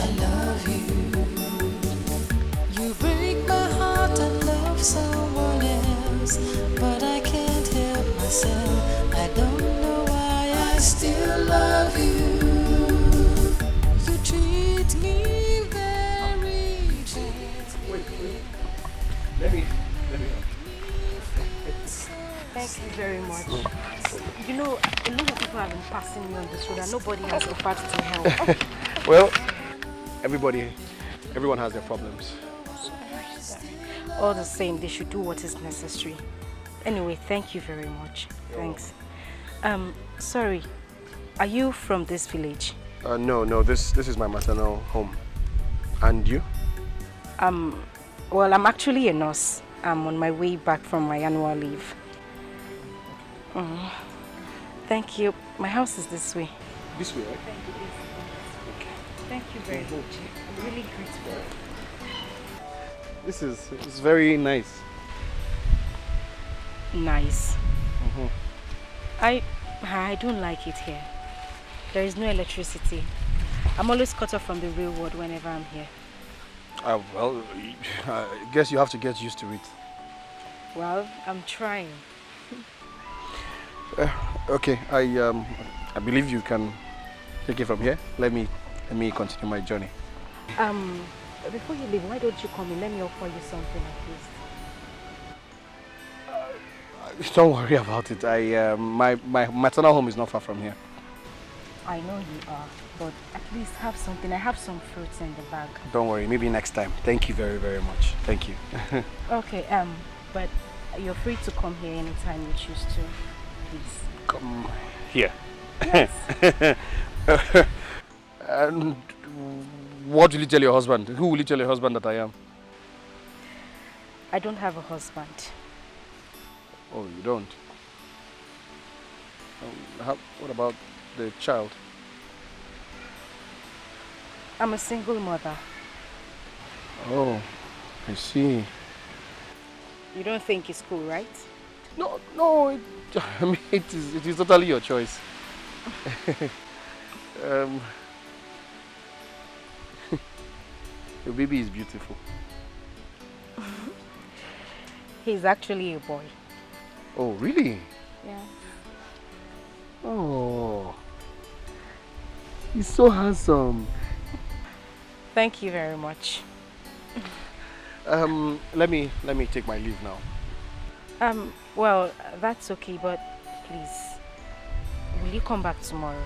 I love you. You break my heart and love someone else, but I can't help myself. I don't know why I still love you. You treat me very bad. Wait. Let me Thank you very much. You know, a lot of people have been passing me on this road and nobody has offered to help. Well, everyone has their problems. All the same, they should do what is necessary. Anyway, thank you very much. Thanks. Sorry, are you from this village? No, this is my maternal home. And you? Well, I'm actually a nurse. I'm on my way back from my annual leave. Thank you. My house is this way. This way, right? Thank you. Okay. Thank you very much. I'm really grateful. This is very nice. Nice. I don't like it here. There is no electricity. I'm always cut off from the real world whenever I'm here. Well, I guess you have to get used to it. Well, I'm trying. Okay, I believe you can take it from here. Let me continue my journey. Before you leave, why don't you come in? Let me offer you something at least. Don't worry about it. My maternal home is not far from here. I know you are, but at least have something. I have some fruits in the bag. Don't worry, maybe next time. Thank you very, very much. Thank you. Okay, but you're free to come here anytime you choose to, please. Come here. Yes. And what will you tell your husband? Who will you tell your husband that I am? I don't have a husband. Oh, you don't? What about the child? I'm a single mother. Oh, I see. You don't think it's cool, right? No, I mean, it is totally your choice. Your baby is beautiful. He's actually a boy. Oh, really? Yeah. Oh, he's so handsome. Thank you very much. Let me take my leave now. Well, that's okay, but please, will you come back tomorrow?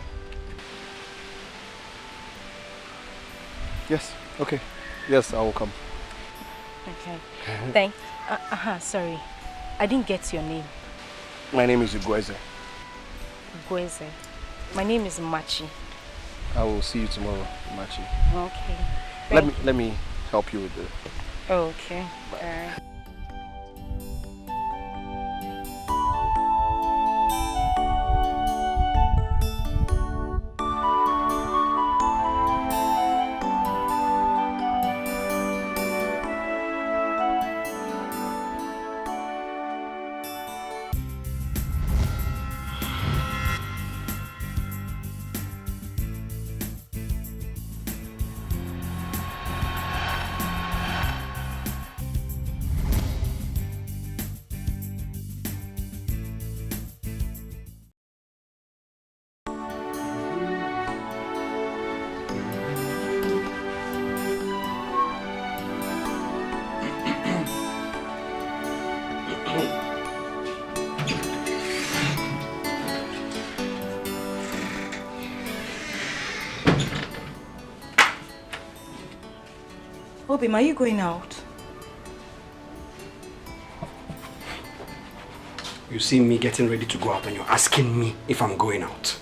Yes, okay. Yes, I will come. Okay. Sorry. I didn't get your name. My name is Ugweze. Ugweze. My name is Machi. I will see you tomorrow, Machi. Okay. Let me help you with the... Okay. Bye. Obim, are you going out? You see me getting ready to go out and you're asking me if I'm going out.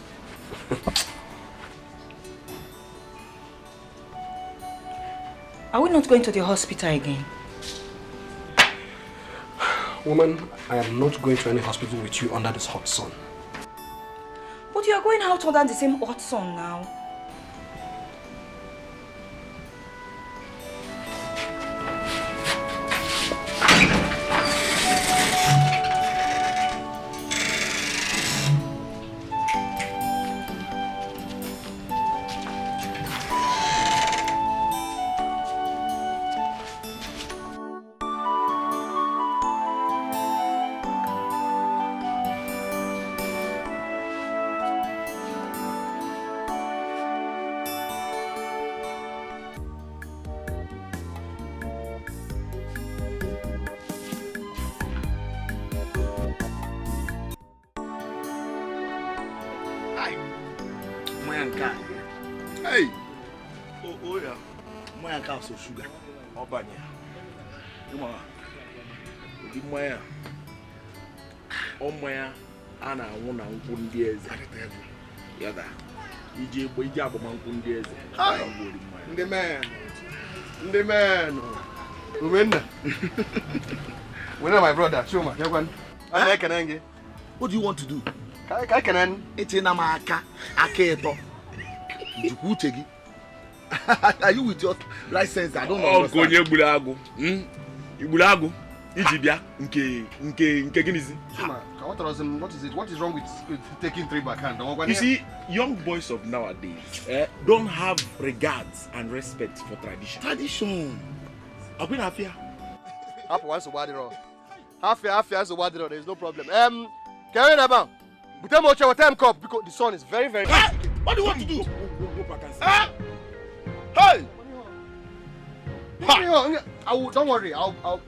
Are we not going to the hospital again? Woman, I am not going to any hospital with you under this hot sun. But you are going out under the same hot sun now. Hey! Oh, yeah. My house of sugar. Obanya. Come on. The Maya. Oh, Maya. Anna, one and 1 years. Yada. EJ boy job among 1 years. The man. The man. When my brother, show my one. I can. What do you want to do? I can. It's in Amaka. Aketo. Are you with your license? I don't know. Oh, Konye Bulago. Ibulago. Ijibia. Nke ginizi. What is it? What is wrong with taking 3 backhand? You see, young boys of nowadays don't have regards and respect for tradition. Tradition. I've been happy. Half once a while. Half years a while. There's no problem. Carry them out. But tell me what time cup because the sun is very, very. What do you want to do? Go back and see. Hey! Don't worry. I'll.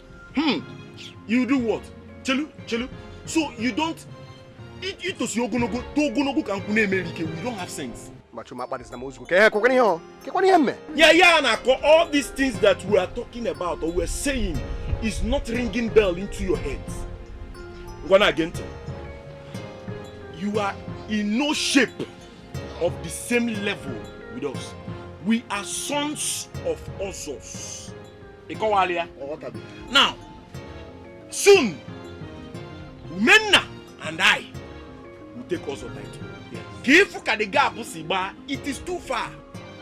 You do what? Chelu. So you don't. It was yogonogo. Togonogo can kune America. We don't have sense. Yeah. All these things that we are talking about or we're saying is not ringing bell into your heads. One again. You are in no shape of the same level with us. We are sons of Osos. Now, soon, Menna and I will take Oso title. Yes. It is too far.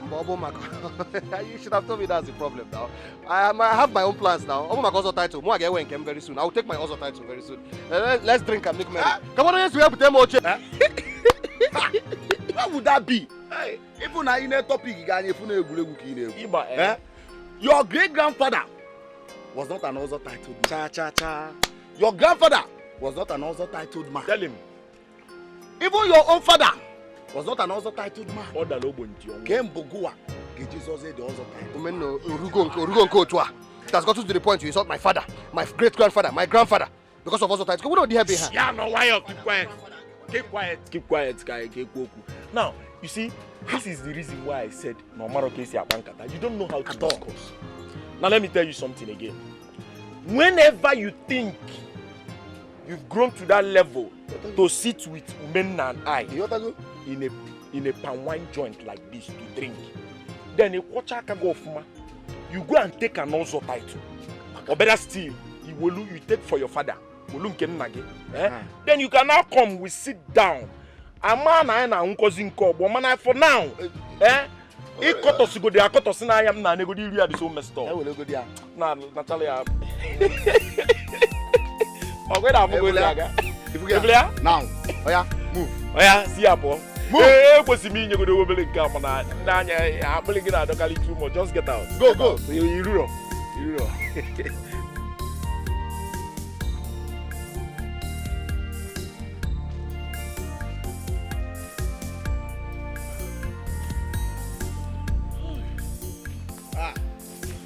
You should have told me that's the problem now. I have my own plans now. I'm going to title. I get when very soon. I will take my Oso title very soon. Let's drink and make money. Come on, let's help them. What would that be? Hey, even I in a topic, your great grandfather was not an Oso titled man. Your grandfather was not an Oso titled man. Tell him. Even your own father was not an Oso titled man. Came Bogua. Jesus said the Oso title. It has gotten to the point you insult my father, my great grandfather, my grandfather because of Oso title. We don't have behind. Yeah, no, why you keep quiet? Keep quiet, guy. Now, you see, this is the reason why I said no matter case you don't know how to discuss. Now let me tell you something again. Whenever you think you've grown to that level to sit with men and I in a palm wine joint like this to drink, then you go and take an Oso title. Or better still, you take for your father. Then you can now come, we sit down. A man and uncle Zinko, but man for now. It cut us to go there, cut us in I am not nego deal so messed up. Nah, Natalia. Now, move. See up. Move. What's the meaning you go to Wobble come on? Nanya, I'm pulling it out. Just get out. Go. You know.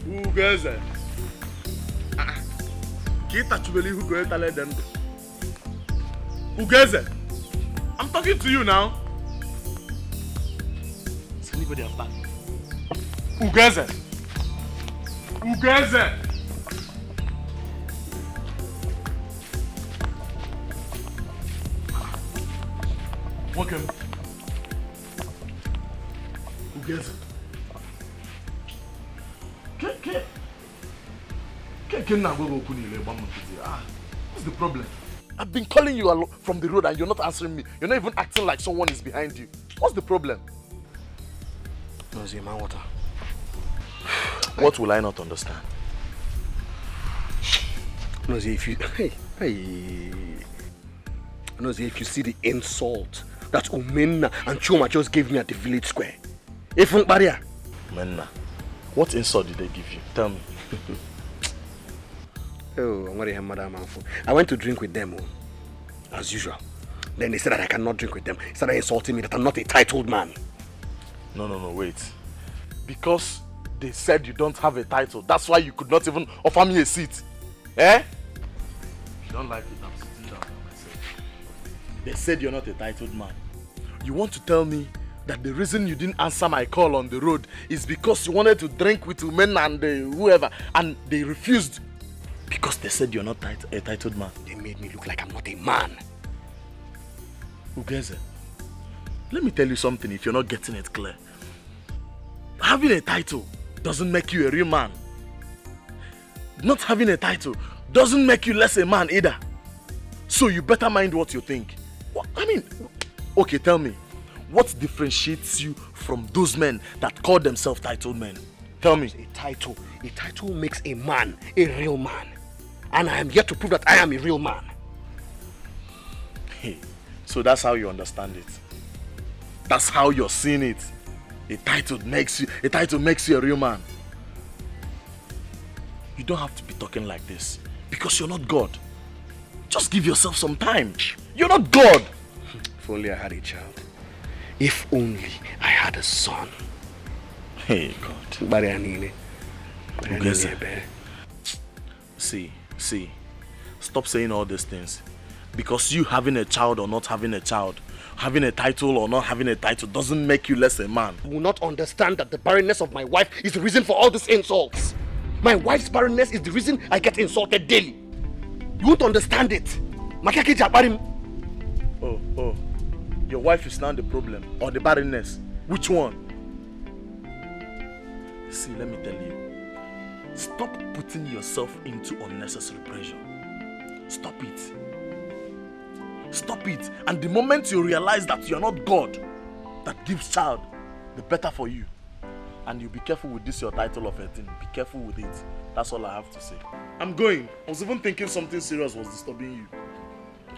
Who goes there? Who goes there? Who goes there? I'm talking to you now. Is anybody up back? Who goes there? Who goes there? Welcome. Who goes there? What's the problem? I've been calling you from the road and you're not answering me. You're not even acting like someone is behind you. What's the problem? Nosy, man, water. What will I not understand? Nosy, if you Nosy, if you see the insult that Umenna and Chuma just gave me at the village square. If barrier. Menna, what insult did they give you? Tell me. Oh, I'm worried, Madam. I went to drink with them, as usual. Then they said that I cannot drink with them. They started insulting me that I'm not a titled man. No, wait. Because they said you don't have a title, that's why you could not even offer me a seat. Eh? If you don't like it, I'm sitting down by myself. They said you're not a titled man. You want to tell me that the reason you didn't answer my call on the road is because you wanted to drink with women and whoever, and they refused because they said you're not a titled man. They made me look like I'm not a man. Ugeze, let me tell you something if you're not getting it clear. Having a title doesn't make you a real man. Not having a title doesn't make you less a man either. So you better mind what you think. Okay, tell me, what differentiates you from those men that call themselves titled men? Tell me. A title makes a man a real man. And I am here to prove that I am a real man. Hey, so that's how you understand it. That's how you're seeing it. A title makes you a real man. You don't have to be talking like this because you're not God. Just give yourself some time. You're not God. If only I had a child. If only I had a son. Hey, God. See. Stop saying all these things. Because you having a child or not having a child, having a title or not having a title doesn't make you less a man. You will not understand that the barrenness of my wife is the reason for all these insults. My wife's barrenness is the reason I get insulted daily. You won't understand it. Oh. Your wife is now the problem or the barrenness. Which one? See, let me tell you. Stop putting yourself into unnecessary pressure. Stop it. Stop it. And the moment you realize that you're not God that gives child, the better for you. And you be careful with this, your title of a thing. Be careful with it. That's all I have to say. I'm going. I was even thinking something serious was disturbing you.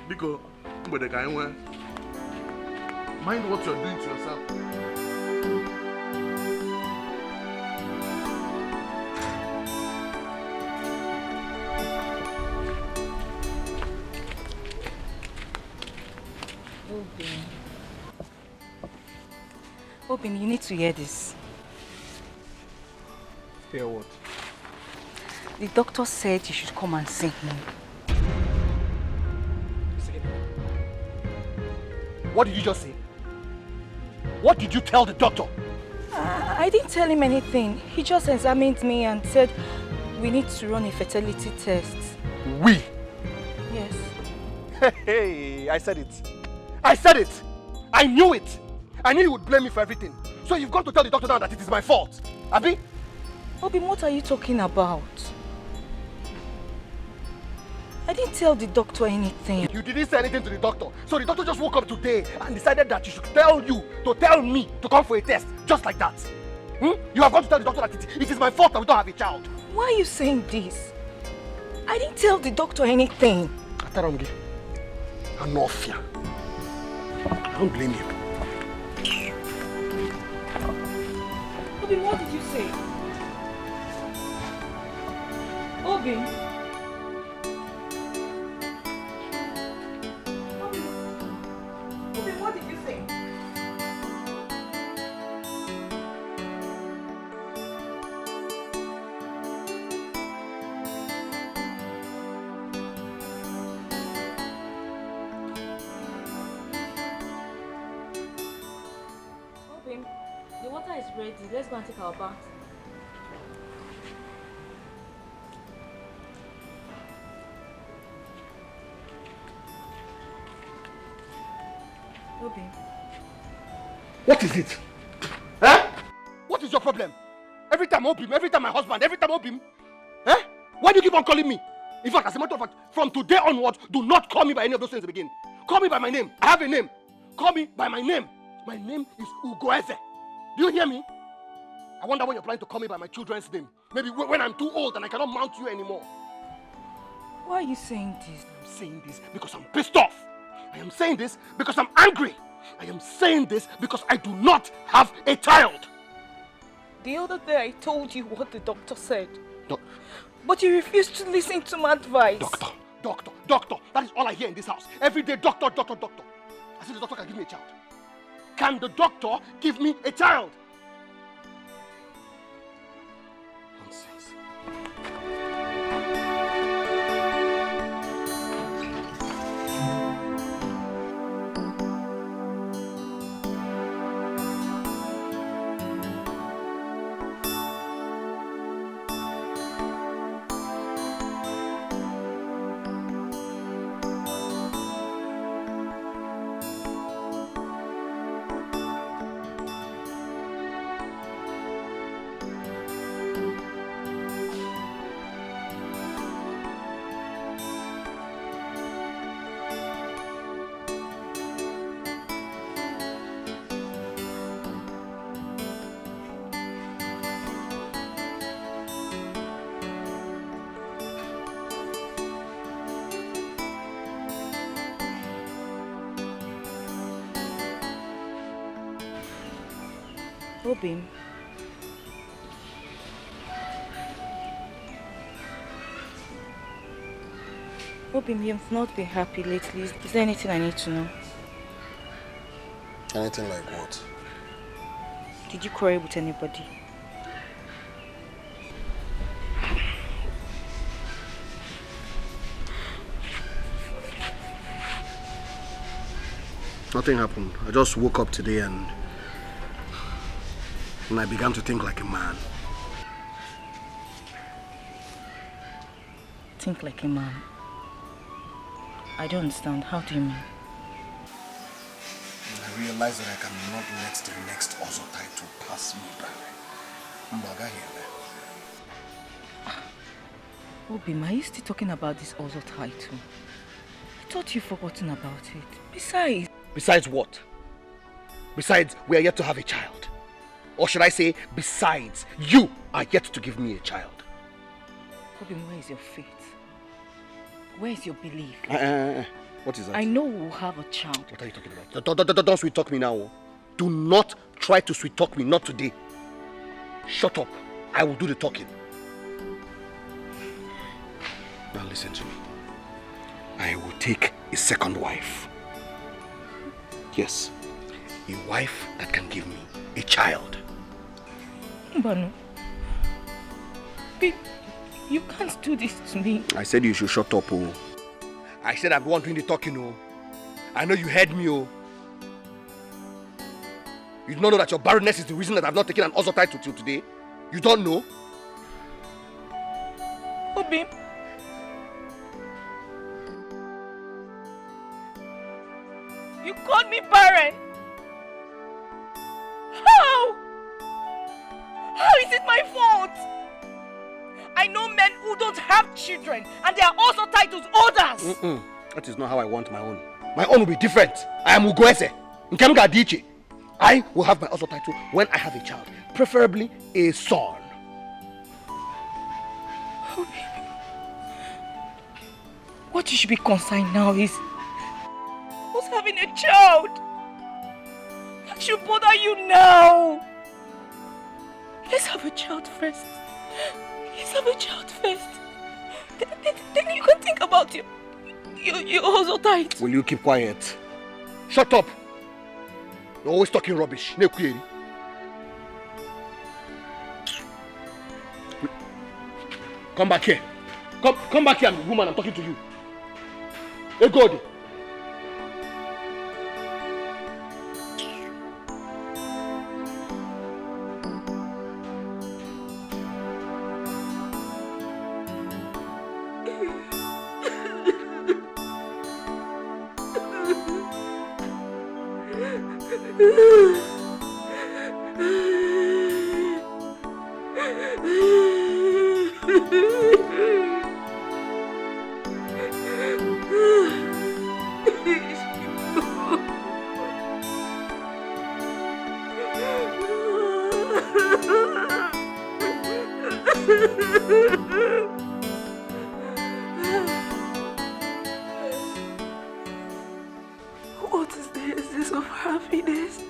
Because, mind what you're doing to yourself. Obin, you need to hear this. Hear what? The doctor said you should come and see me. What did you just say? What did you tell the doctor? I didn't tell him anything. He just examined me and said we need to run a fertility test. We? Yes. Hey, I said it. I said it. I knew it. I knew you would blame me for everything. So you've got to tell the doctor now that it is my fault. Abi? Obin, what are you talking about? I didn't tell the doctor anything. You didn't say anything to the doctor. So the doctor just woke up today and decided that you should tell me to come for a test. Just like that. You have got to tell the doctor that it is my fault that we don't have a child. Why are you saying this? I didn't tell the doctor anything. Ataramgi. Anofia. I don't blame you. Obin, what did you say? Obin? Obin, what did you say? Obin, the water is ready. Let's go and take our bath. Obin. What is it? Huh? What is your problem? Every time Obim, every time my husband, every time Obim. Huh? Why do you keep on calling me? In fact, as a matter of fact, from today onwards, do not call me by any of those things again. Call me by my name. I have a name. Call me by my name. My name is Ugoeze. Do you hear me? I wonder when you're planning to call me by my children's name. Maybe when I'm too old and I cannot mount you anymore. Why are you saying this? I'm saying this because I'm pissed off. I am saying this because I'm angry. I am saying this because I do not have a child. The other day I told you what the doctor said. But you refused to listen to my advice. Doctor. That is all I hear in this house. Every day, doctor. I said the doctor can give me a child. Can the doctor give me a child? Nonsense. Obim. Obim, you've not been happy lately. Is there anything I need to know? Anything like what? Did you quarrel with anybody? Nothing happened. I just woke up today and I began to think like a man. Think like a man? I don't understand. How do you mean? I realized that I cannot let the next Ozo title pass me by. Mbaga here. Obim, are you still talking about this Ozo title? I thought you'd forgotten about it. Besides... Besides what? Besides, we are yet to have a child. Or should I say, besides, you are yet to give me a child. Obim, where is your faith? Where is your belief? What is that? I know we'll have a child. What are you talking about? Don't sweet talk me now. Do not try to sweet talk me, not today. Shut up. I will do the talking. Now listen to me. I will take a second wife. Yes, a wife that can give me a child. Mbano, babe, you can't do this to me. I said you should shut up, oh. I said I'm the one doing the talking, oh. I know you heard me, oh. You do not know that your barrenness is the reason that I've not taken an Ozo title till today? You don't know? Obim. You called me barren. How? How is it my fault? I know men who don't have children and they are also titled others. That is not how I want my own. My own will be different. I am Ugoese. Nkemga Dikeh. I will have my Ozo title when I have a child, preferably a son. What you should be concerned now is who's having a child. That should bother you now. Let's have a child first. Let's have a child first. Then you can think about your Ozo title. Will you keep quiet? Shut up. You're always talking rubbish. Come back here. Come back here, woman. I'm talking to you. Hey, God. What is the essence of happiness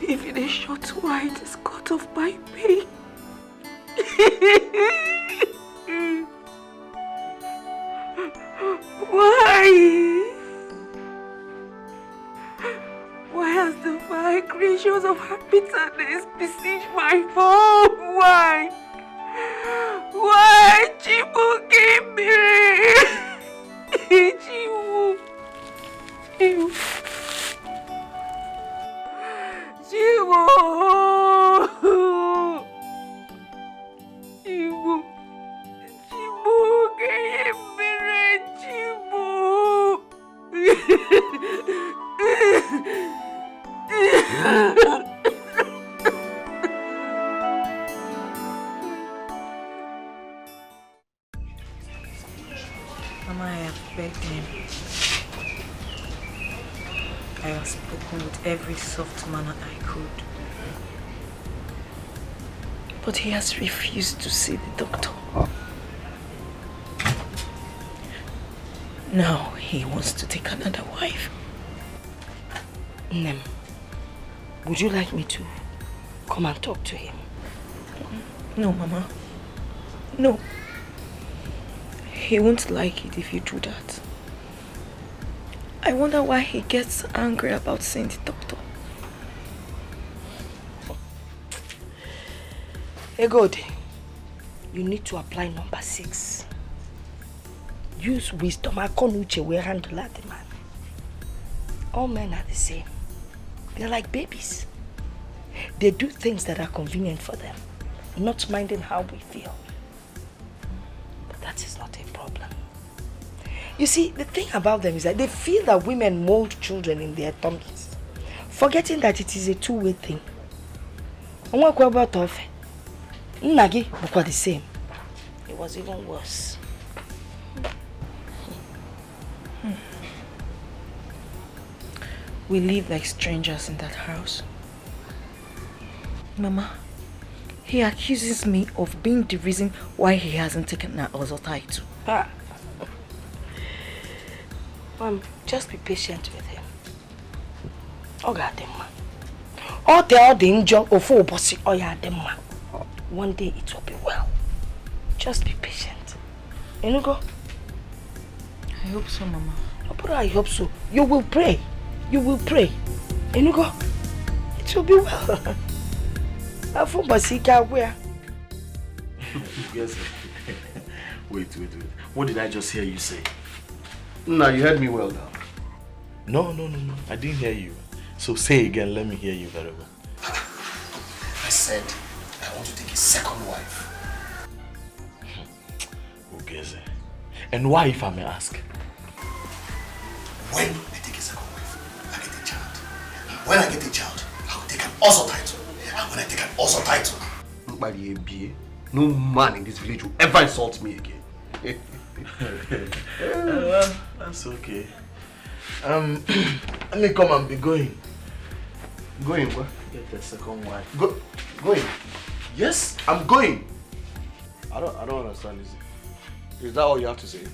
if in a short while it is cut off by pain? Why has the vile creatures of bitterness besieged my home? Why? Chibu gave me. Chibu. Mama, I have begged him. I have spoken with every soft manner I could. But he has refused to see the doctor. Now he wants to take another wife. Nem, Would you like me to come and talk to him? No, Mama. No. He won't like it if you do that. I wonder why he gets angry about seeing the doctor. Hey, God, you need to apply number 6. Use wisdom. Akonuche will handle that man. All men are the same. They're like babies. They do things that are convenient for them, not minding how we feel. But that is not a problem. You see, the thing about them is that they feel that women mold children in their tummies, forgetting that it is a two-way thing. Nagi was the same. It was even worse. We live like strangers in that house. Mama, he accuses me of being the reason why he hasn't taken an other title. Mom, just be patient with him. Oh God, all the injury of full bossy, oh yeah, one day it will be well. Just be patient. You know, go. I hope so, Mama. I hope so. You will pray. You will pray. You know, go. It will be well. I feel bossy where. Yes. Wait. What did I just hear you say? No, you heard me well now. No. I didn't hear you. So say again, let me hear you very well. I said, I want to take a second wife. Ugeze. And why, if I may ask? When I take a second wife, I get a child. When I get a child, I will take an also title. And when I take an also title, no man in this village will ever insult me again. Well, that's okay. Let me come and be going. Going where? Get the second wife. Going? Yes, I'm going. I don't understand this. Is that all you have to say?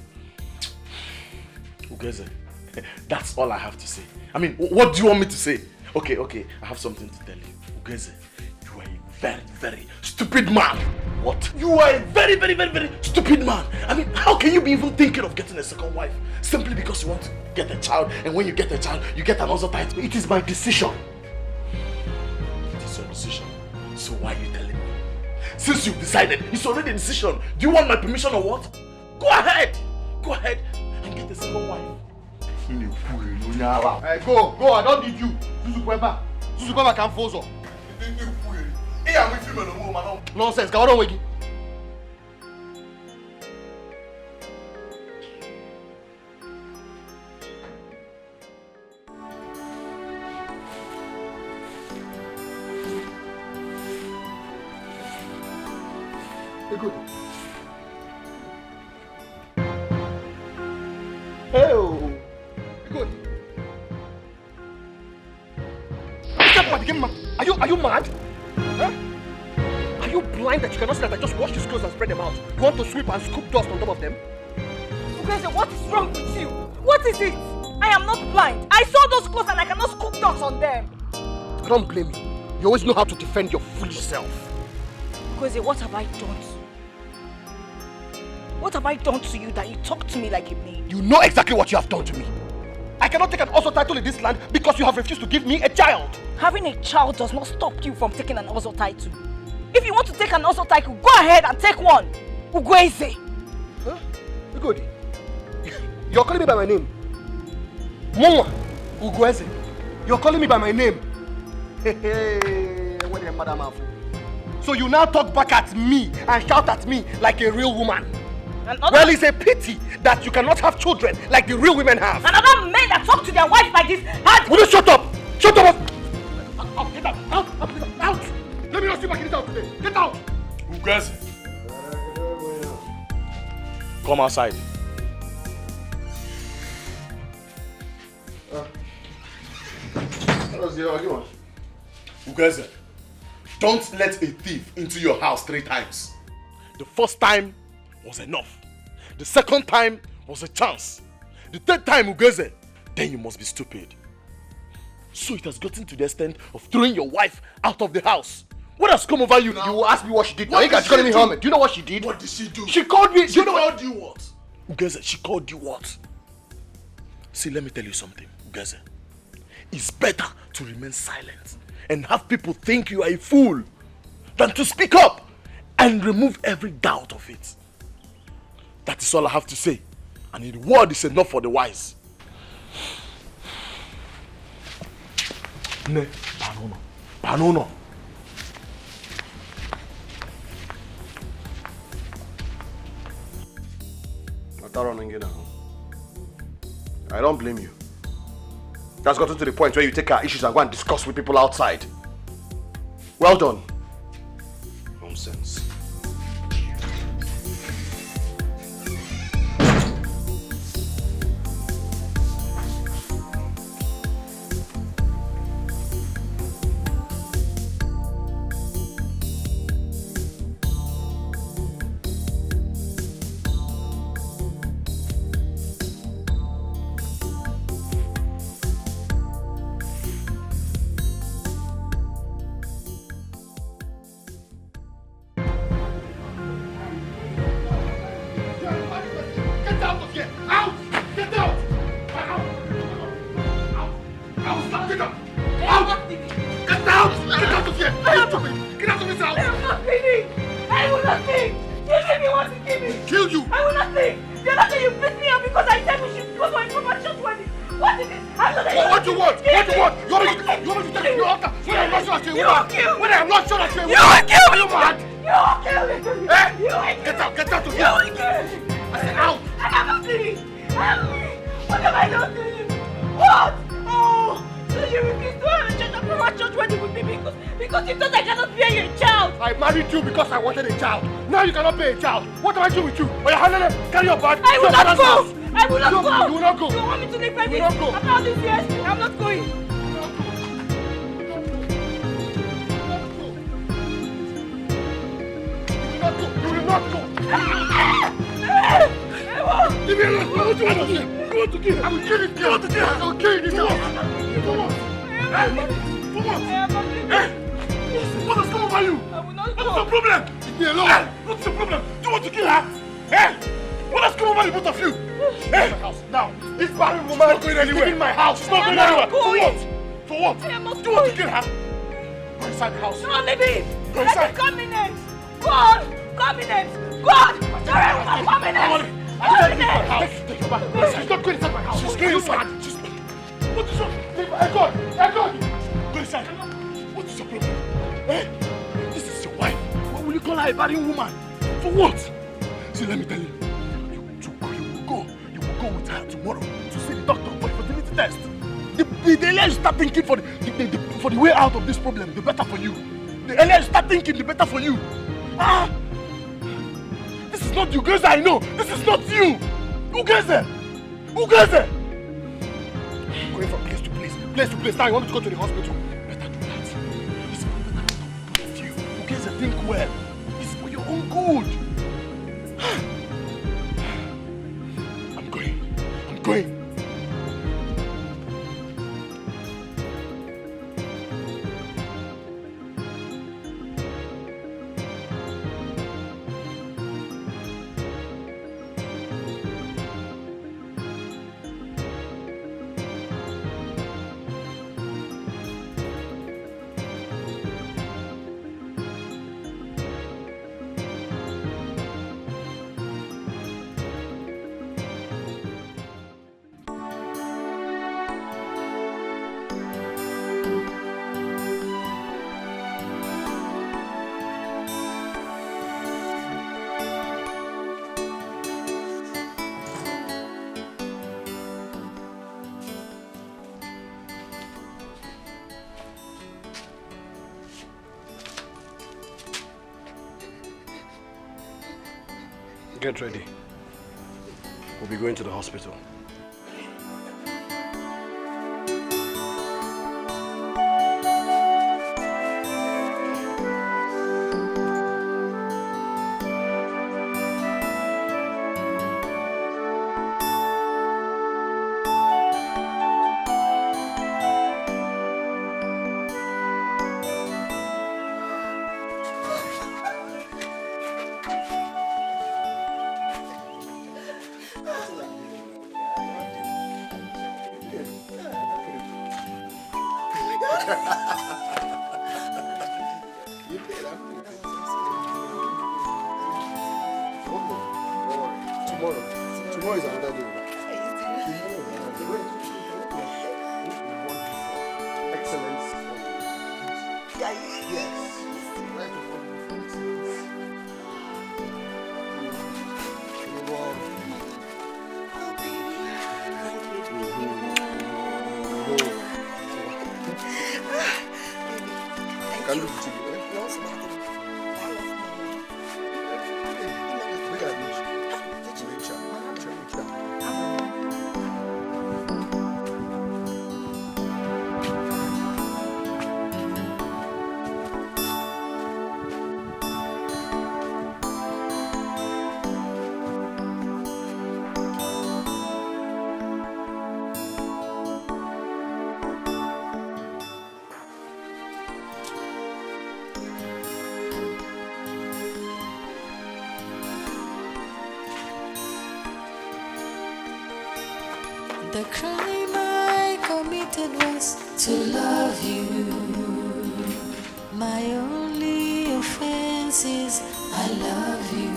Ugeze, that's all I have to say. I mean, what do you want me to say? Okay, I have something to tell you. Ugeze, you are a very, very stupid man. What? You are a very, very, very, very stupid man. I mean, how can you be even thinking of getting a second wife? Simply because you want to get a child, and when you get a child, you get another title. It is my decision. It is your decision. So why are you telling me? Since you've decided, it's already a decision. Do you want my permission or what? Go ahead and get a second wife. Hey, go, I don't need you. Zuzukweba can force up. Nonsense, come on, Wiggy. Good. Oh, good. Are you mad? Huh? Are you blind that you cannot see that I just wash these clothes and spread them out? You want to sweep and scoop dust on top of them? Ugeze, what is wrong with you? What is it? I am not blind. I saw those clothes and I cannot scoop dust on them. I don't blame you. You always know how to defend your foolish self. Ugeze, what have I done? What have I done to you that you talk to me like a maid? You know exactly what you have done to me. I cannot take an Oso title in this land because you have refused to give me a child. Having a child does not stop you from taking an Oso title. If you want to take an Oso title, go ahead and take one. Ugweze. Huh? Good. You're calling me by my name. Mama Ugweze. You're calling me by my name. Hey, what the madam have? So you now talk back at me and shout at me like a real woman. Well, it's a pity that you cannot have children like the real women have. And other men that talk to their wife like this. Will you shut up? Shut up! Out! Get out! Out! Let me not see my kids out today. Get out! Ugeze. Come outside. What was the argument? Ugeze, don't let a thief into your house 3 times. The first time was enough. The second time was a chance. The third time, Ugeze, then you must be stupid. So it has gotten to the extent of throwing your wife out of the house. What has come over you now? You will ask me what she did. Now you guys calling me helmet. Do you know what she did? What did she do? She called me. She called you what? Ugeze, she called you what? See, let me tell you something, Ugeze. It's better to remain silent and have people think you are a fool than to speak up and remove every doubt of it. That is all I have to say. And the word is enough for the wise. Ne, panono, panono. I don't blame you. That's gotten to the point where you take our issues and go and discuss with people outside. Well done. Nonsense. Now you want me to go to the hospital? Better do that. It's better to you. Ugeze, think well. It's for your own good. I'm going. Get ready. We'll be going to the hospital. You paid, I'm Tomorrow is another day. Excellence. Yes. Can look to you, eh? The crime I committed was to love you. My only offense is I love you.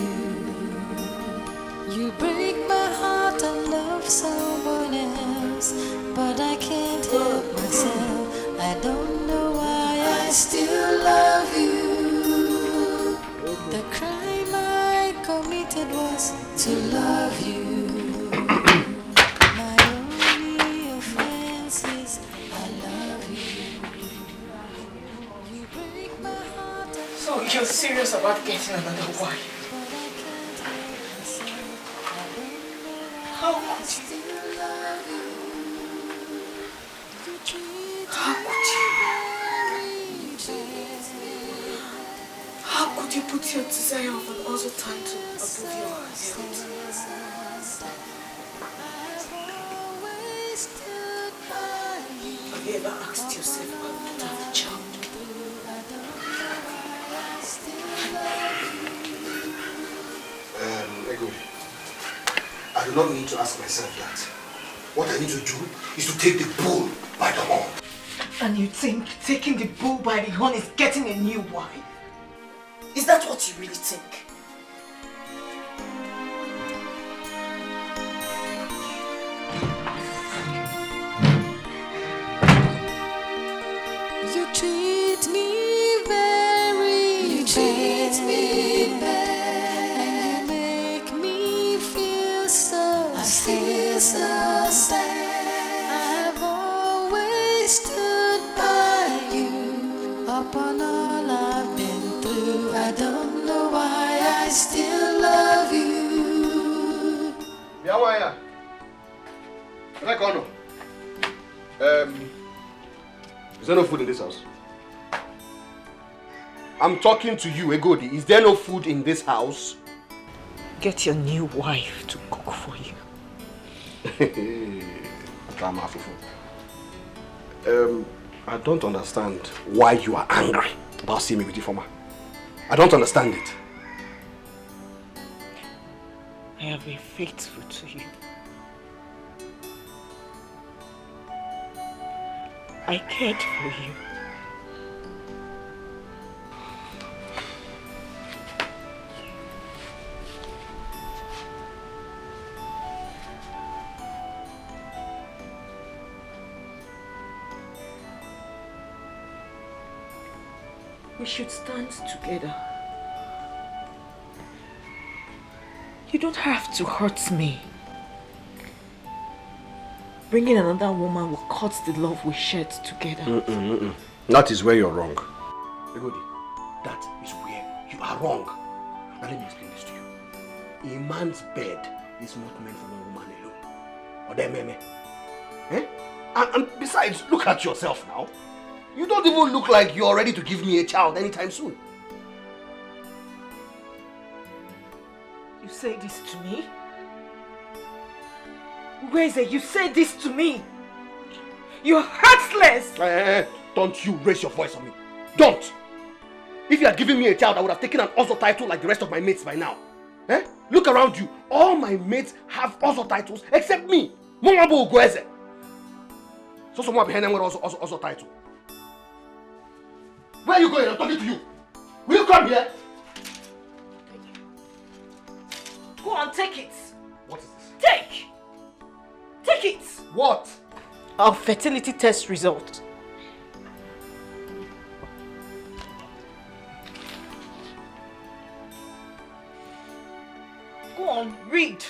You break my heart and love someone else, but I can't help myself. I don't know why I still love you. The crime I committed was to love you. You're serious about getting another wife? How could you? How could you? How could you put your desire of an other title above your health? Have you ever asked yourself why we don't have a child? I do not need to ask myself that. What I need to do is to take the bull by the horn. And you think taking the bull by the horn is getting a new wife? Is that what you really think? You treat me very bad. I feel so sad. I've always stood by you. Upon all I've been through, I don't know why I still love you. Biawaya. Rekono. Is there no food in this house? I'm talking to you, Egodi. Is there no food in this house? Get your new wife to cook for you. I don't understand why you are angry about seeing me with Ifoma. I don't understand it. I have been faithful to you. I cared for you. We should stand together. You don't have to hurt me. Bringing another woman will cut the love we shared together. That is where you're wrong. Egodi, that is where you are wrong. Now let me explain this to you. A man's bed is not meant for one woman alone. Or them meme. Eh? And besides, look at yourself now. You don't even look like you're ready to give me a child anytime soon. You say this to me? Weze, you say this to me? You're heartless! Don't you raise your voice on me. Don't! If you had given me a child, I would have taken an Ozo title like the rest of my mates by now. Eh? Look around you. All my mates have Ozo titles except me. Mongabo Ugweze. So someone behind them with Ozo title. Where are you going? I'm talking to you. Will you come here? Go on, take it. What is this? Take! Take it! What? Our fertility test result. Go on, read.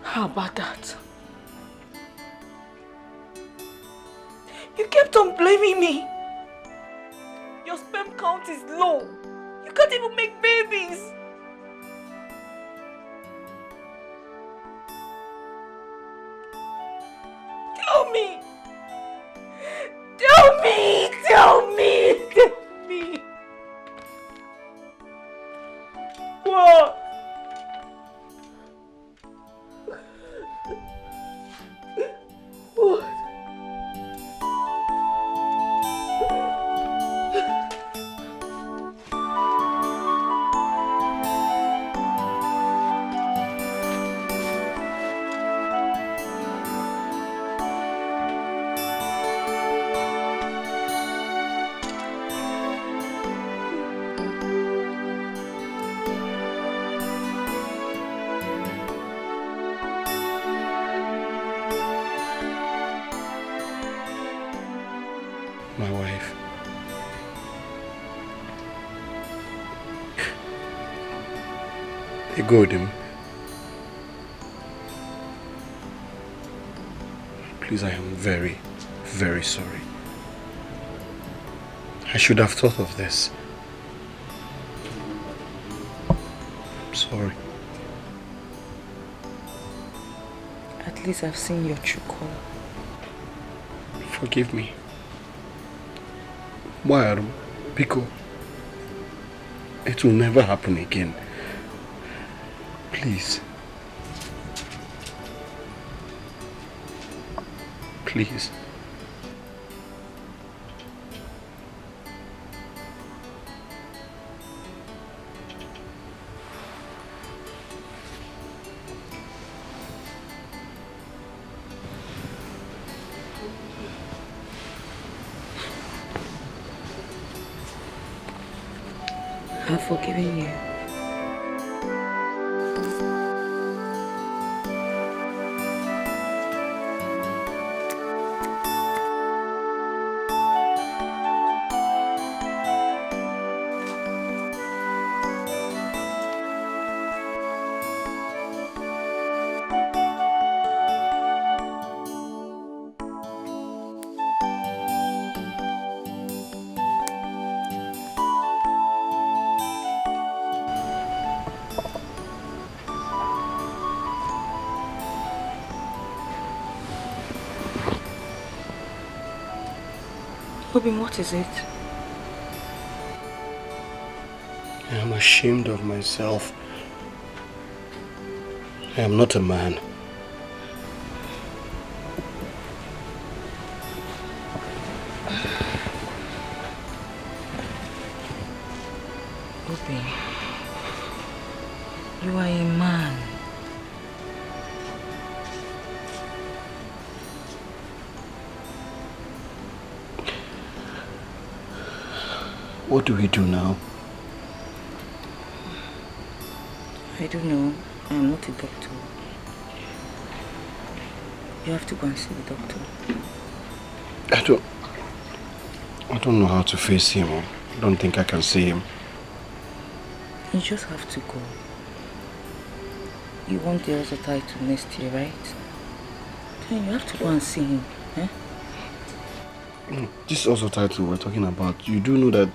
How about that? You kept on blaming me. Your sperm count is low. You can't even make babies. Tell me. Tell me. Tell me. Tell me. What? What? My wife. Egodim. Please, I am very, very sorry. I should have thought of this. I'm sorry. At least I've seen your true color. Forgive me. Why, Pico? It will never happen again. Please. Please. I've forgiven you. Robin, what is it? I am ashamed of myself. I am not a man. Robin, you are a man. What do we do now? I don't know. I am not a doctor. You have to go and see the doctor. I don't know how to face him. I don't think I can see him. You just have to go. You want the other title next year, right? Then you have to go and see him. Eh? This also title we're talking about, you do know that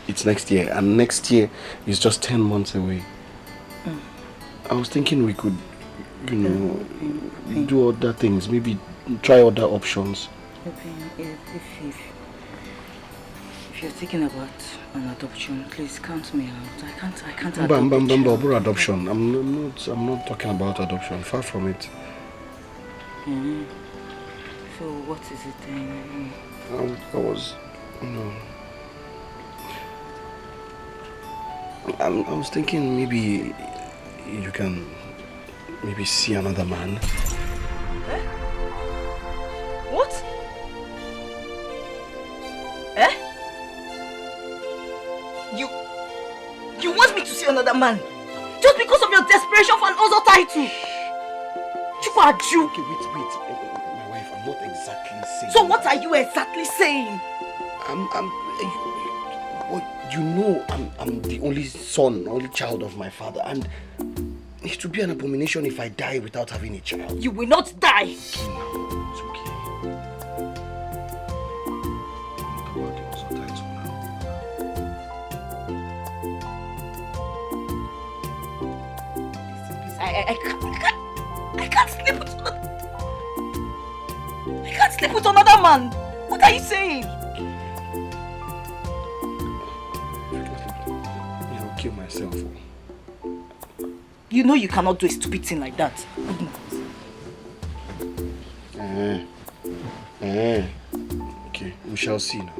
it's next year, and next year is just 10 months away. I was thinking we could, you know, do other things, maybe try other options. If you're thinking about an adoption, please count me out. I can't adopt adoption. I'm not talking about adoption. Far from it. So what is it then? No. I was thinking maybe you can maybe see another man. Eh? What? Eh? You want me to see another man? Just because of your desperation for an other title? You are Jew. Okay, wait. My wife, I'm not exactly saying. So what are you exactly saying? You know I'm the only son, only child of my father, and it would be an abomination if I die without having a child. You will not die. It's okay. Come on, give us a title now. I can't sleep with I can't sleep with another man. What are you saying? I'll kill myself. You know you cannot do a stupid thing like that. Okay, we shall see now.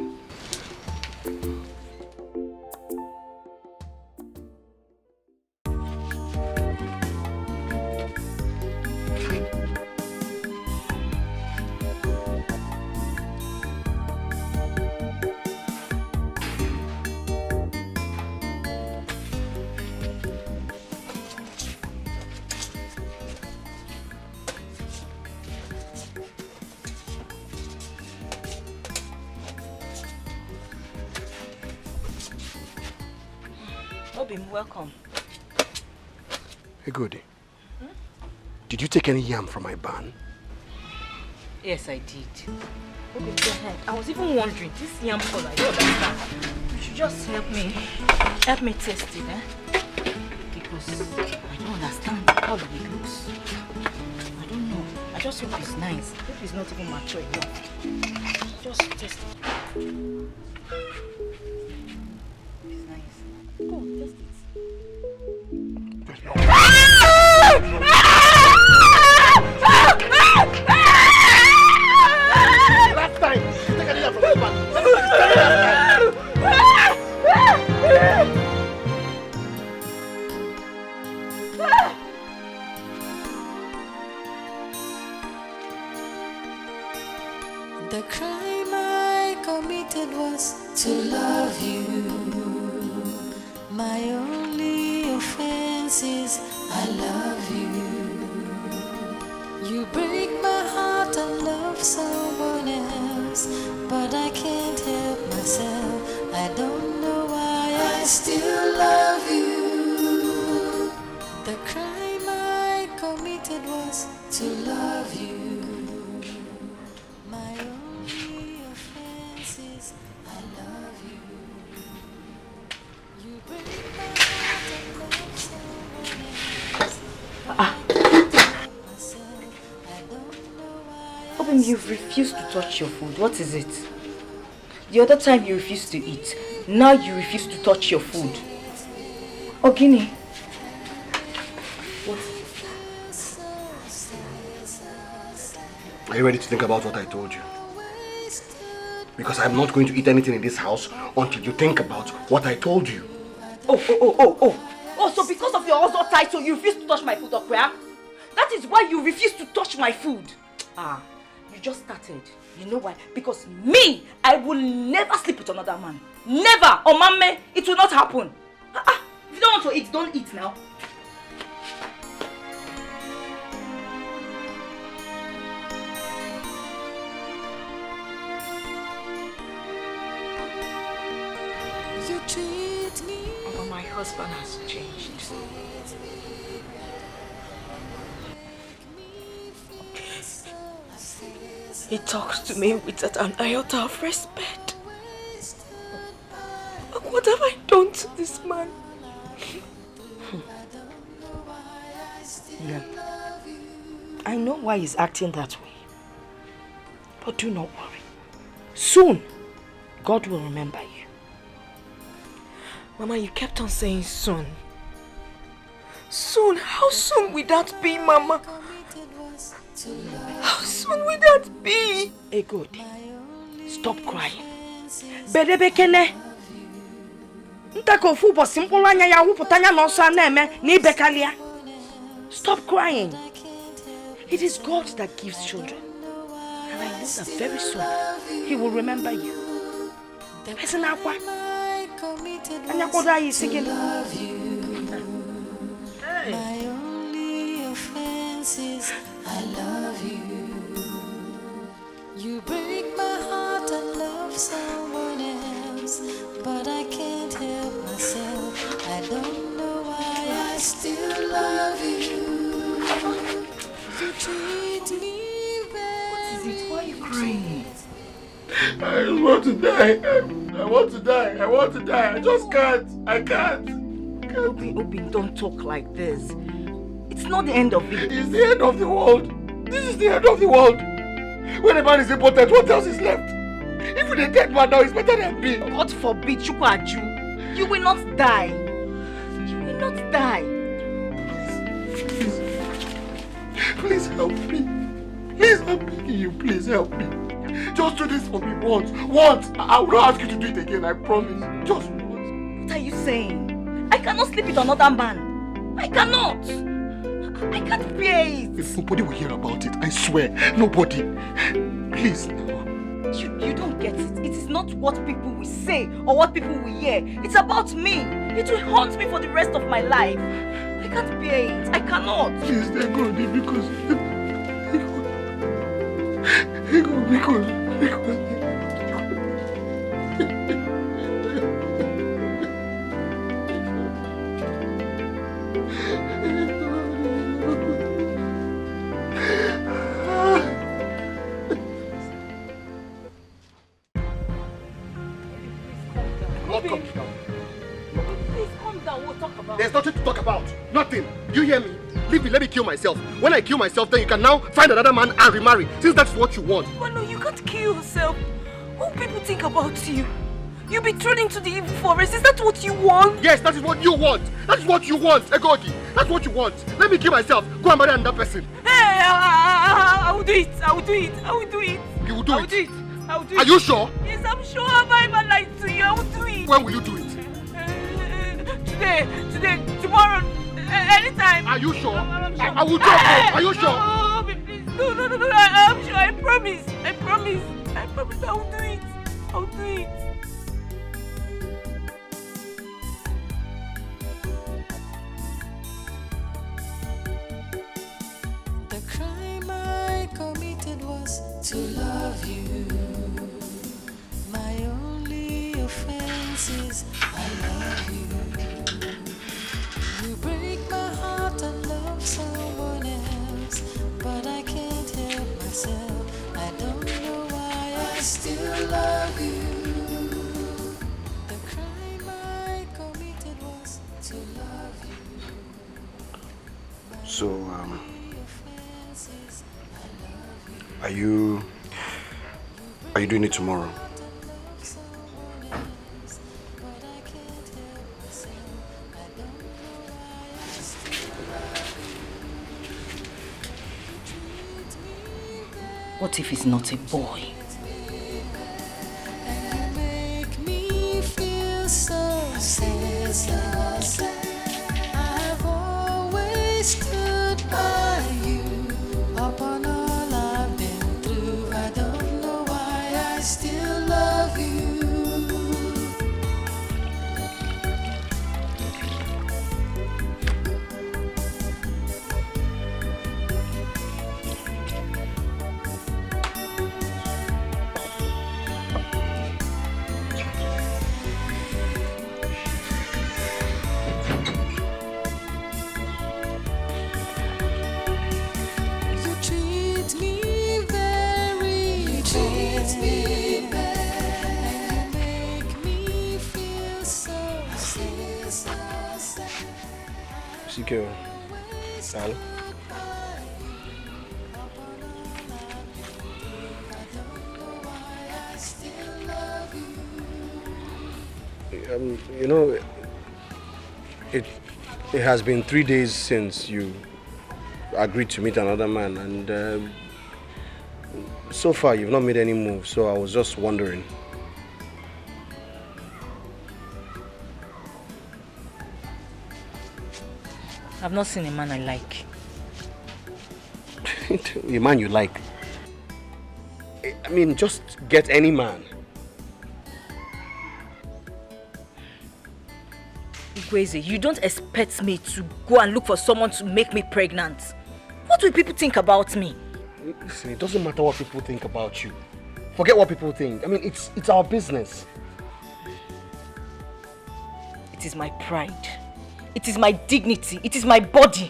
Welcome. Hey, Goody. Did you take any yam from my barn? Yes, I did. Okay, go ahead. I was even wondering, this yam color, you understand? You should just help me taste it, eh? Because I don't understand how it looks. I don't know. I just hope it's nice. I hope it's not even mature enough. Just taste it. It's nice. Go, taste it. Last time, you take any yam from my barn. The crime I committed was to love you. My only offense is I love you. You break my heart and love someone else, but I can't help myself. I don't know why I still love you. The crime I committed was to love you. My only offense is I love you. You break my heart and love someone else. Open, you've refused to touch your food. What is it? The other time you refused to eat. Now you refuse to touch your food. Ogini. What? Are you ready to think about what I told you? Because I'm not going to eat anything in this house until you think about what I told you. Oh, so because of your other title, you refuse to touch my food, Okwe? That is why you refuse to touch my food. You just started. You know why? Because me, I will never sleep with another man. Never! Oh, mama, it will not happen. If you don't want to eat, don't eat now. You treat me. Oh, my husband has changed. He talks to me with an iota of respect. What have I done to this man? Yeah. I know why he's acting that way. But do not worry. Soon, God will remember you. Mama, you kept on saying soon. Soon? How soon will that be, Mama? How soon will that be? Hey, good. Stop crying. Bedebekene. Ntako fubo simple anya ya wuputanya no so aneme ni bekalia. Stop crying. It is God that gives children. And I know that very soon He will remember you. Person akwa. Anya koda yi sigin. My only offense is I love you. You break my heart and love someone else, but I can't help myself. I don't know why I still love you. You treat me very. Why are you crying? I just want to die. I want to die. I want to die. I just can't. I can't. Obi, don't talk like this. It's not the end of it. It's the end of the world. This is the end of the world. When a man is important, what else is left? Even a dead man now is better than me. God forbid, Chukwaju. You will not die. You will not die. Please help me. Please, I'm begging you. Please help me. Just do this for me once. Once. I will not ask you to do it again. I promise. Just once. What are you saying? I cannot sleep with another man. I cannot. I can't bear it. If nobody will hear about it, I swear, nobody. Please now. You don't get it. It is not what people will say or what people will hear. It's about me. It will haunt me for the rest of my life. I can't bear it. I cannot. Please, they're good because There's nothing to talk about. Nothing. You hear me? Leave me, let me kill myself. When I kill myself, then you can now find another man and remarry, since that's what you want. But no, you can't kill yourself. What will people think about you? You'll be thrown into the evil forest. Is that what you want? Yes, that is what you want. That is what you want, Egodi. That's what you want. Let me kill myself. Go and marry another person. Hey, I will do it. I will do it. I will do it. You will do I it? will do it. I will do it. Are you sure? Yes, I'm sure. Have I even lied to you? I will do it. When will you do it? Today, tomorrow, anytime. Are you sure? I'm sure. I will drop you. Are you sure? No, please. No. I'm sure. I promise. I promise. I will do it. I will do it. The crime I committed was to love you. My only offense is I love you. You break my heart and love someone else, but I can't help myself. I don't know why I still love you. The crime I committed was to love you. So, are you doing it tomorrow? What if he's not a boy? And you make me feel so sad. I've always stood by you. Upon all I've been through, I don't know why I still love you. Secure. Sal. You know, it has been 3 days since you agreed to meet another man, and so far you've not made any move. So I was just wondering, I've not seen a man I like. A man you like? I mean, just get any man. Igweze, you don't expect me to go and look for someone to make me pregnant. What will people think about me? Listen, it doesn't matter what people think about you. Forget what people think. I mean, it's our business. It is my pride. It is my dignity. It is my body.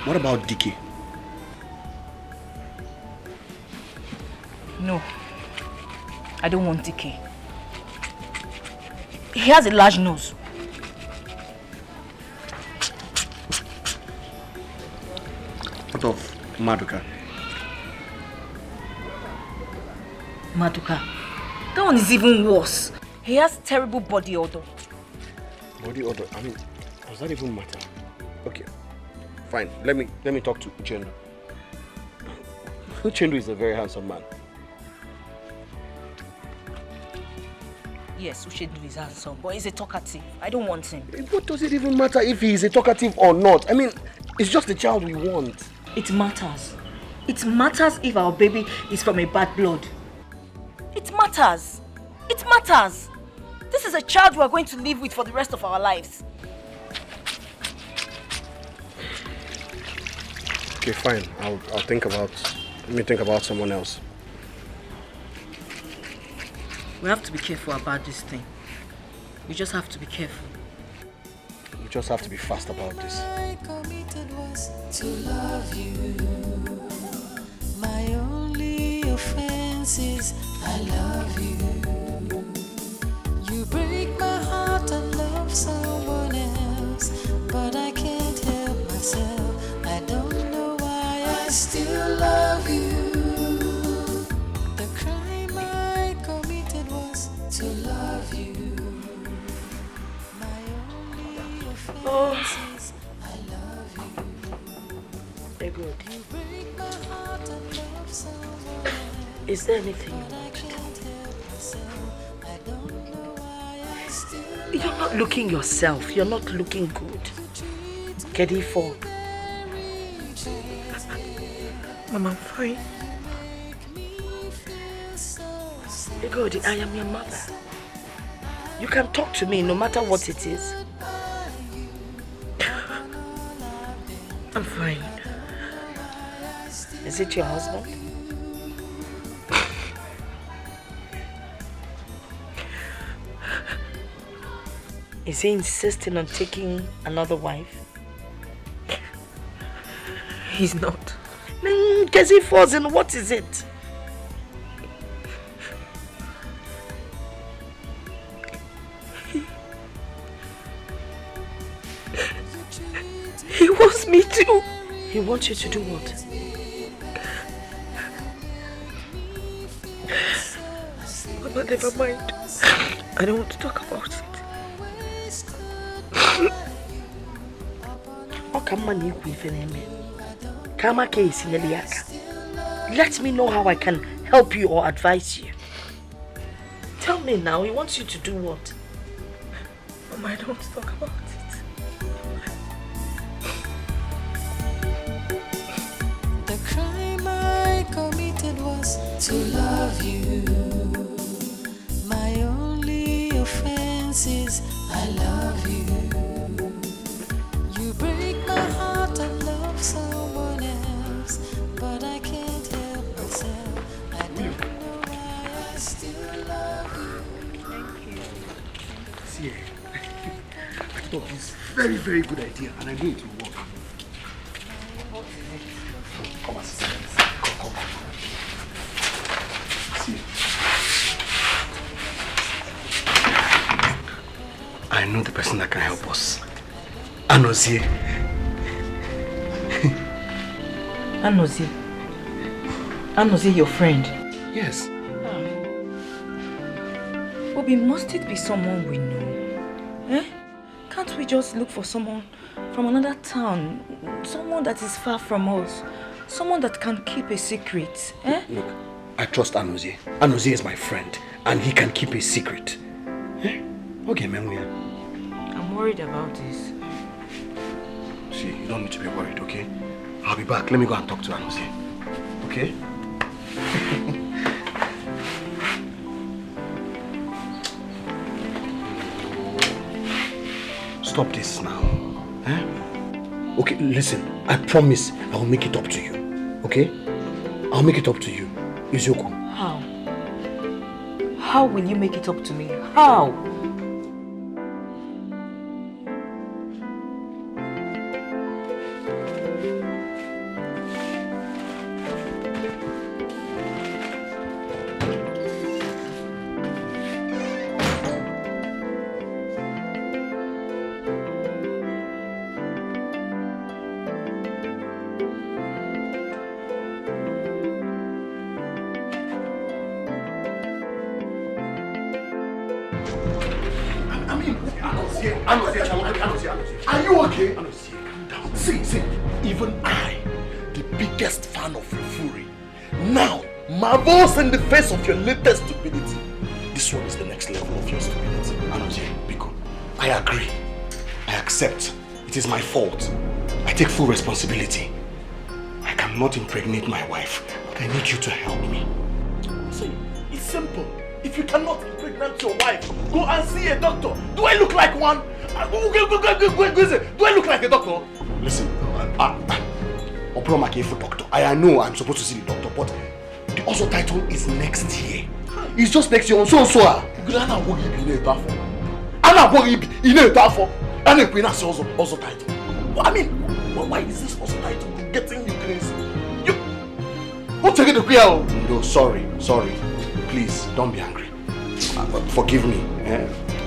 What about Dikeh? No. I don't want Dikeh. He has a large nose. What of Maduka? Maduka? That one is even worse. He has terrible body odor. Body odor? I mean, does that even matter? Okay. Fine, let me talk to Uchendu. Uchendu is a very handsome man. Yes, Uchendu is handsome, but he's a talkative. I don't want him. What does it even matter if he is a talkative or not? I mean, it's just the child we want. It matters. It matters if our baby is from a bad blood. It matters. It matters. This is a child we are going to live with for the rest of our lives. Okay, fine. I'll think about. Let me think about someone else. We have to be careful about this thing. We just have to be careful. We just have to be fast about this. I committed was to love you. My only offense is I love you. You break my heart and love someone else, but I can't help myself. I don't know why I still love you. The crime I committed was to love you. My only offense is I love you. They're good. You break my heart and love someone else, Is there anything you but I want? can't help myself. I don't know why I still You're not looking yourself. You're not looking good. Kedifo. Mama, I'm fine. Egodi, I am your mother. You can talk to me no matter what it is. I'm fine. Is it your husband? Is he insisting on taking another wife? He's not. Because he falls in, what is it? He wants me to. He wants you to do what? Mama, never mind. I don't want to talk about it. Let me know how I can help you or advise you. Tell me now, he wants you to do what? Mama, I don't want to talk about it. The crime I committed was to love you. My only offense is I love you. You break my heart and love someone else, but I can't help myself. I don't know why I still love you. Thank you. See, I thought of this very, very good idea, and I know it will work. Come on, sister. Come. See. I know the person that can help us. Anozie. Anozie. Anozie, your friend. Yes. Obi, must it be someone we know? Eh? Can't we just look for someone from another town? Someone that is far from us. Someone that can keep a secret. Eh? Look, I trust Anozie. Anozie is my friend, and he can keep a secret. Eh? Okay, Memuya. I'm worried about this. See, you don't need to be worried, okay? I'll be back. Let me go and talk to Anozie. Okay? Stop this now. Eh? Okay, listen. I promise I will make it up to you. Okay? I'll make it up to you. Izuku. How? How will you make it up to me? How? Are you okay? Calm down. See, even I, the biggest fan of your fury, now marvels in the face of your latest stupidity. This one is the next level of your stupidity. Biko, I agree. I accept. It is my fault. I take full responsibility. I cannot impregnate my wife, but I need you to help me. See, it's simple. If you cannot impregnate your wife, go and see a doctor. Do I look like one? Do I look like a doctor? Listen, doctor. I know I'm supposed to see the doctor, but the also title is next year. It's just next year on so. Also title. I mean, why is this also title getting you crazy? What's the real? No, sorry. Please, don't be angry. Forgive me.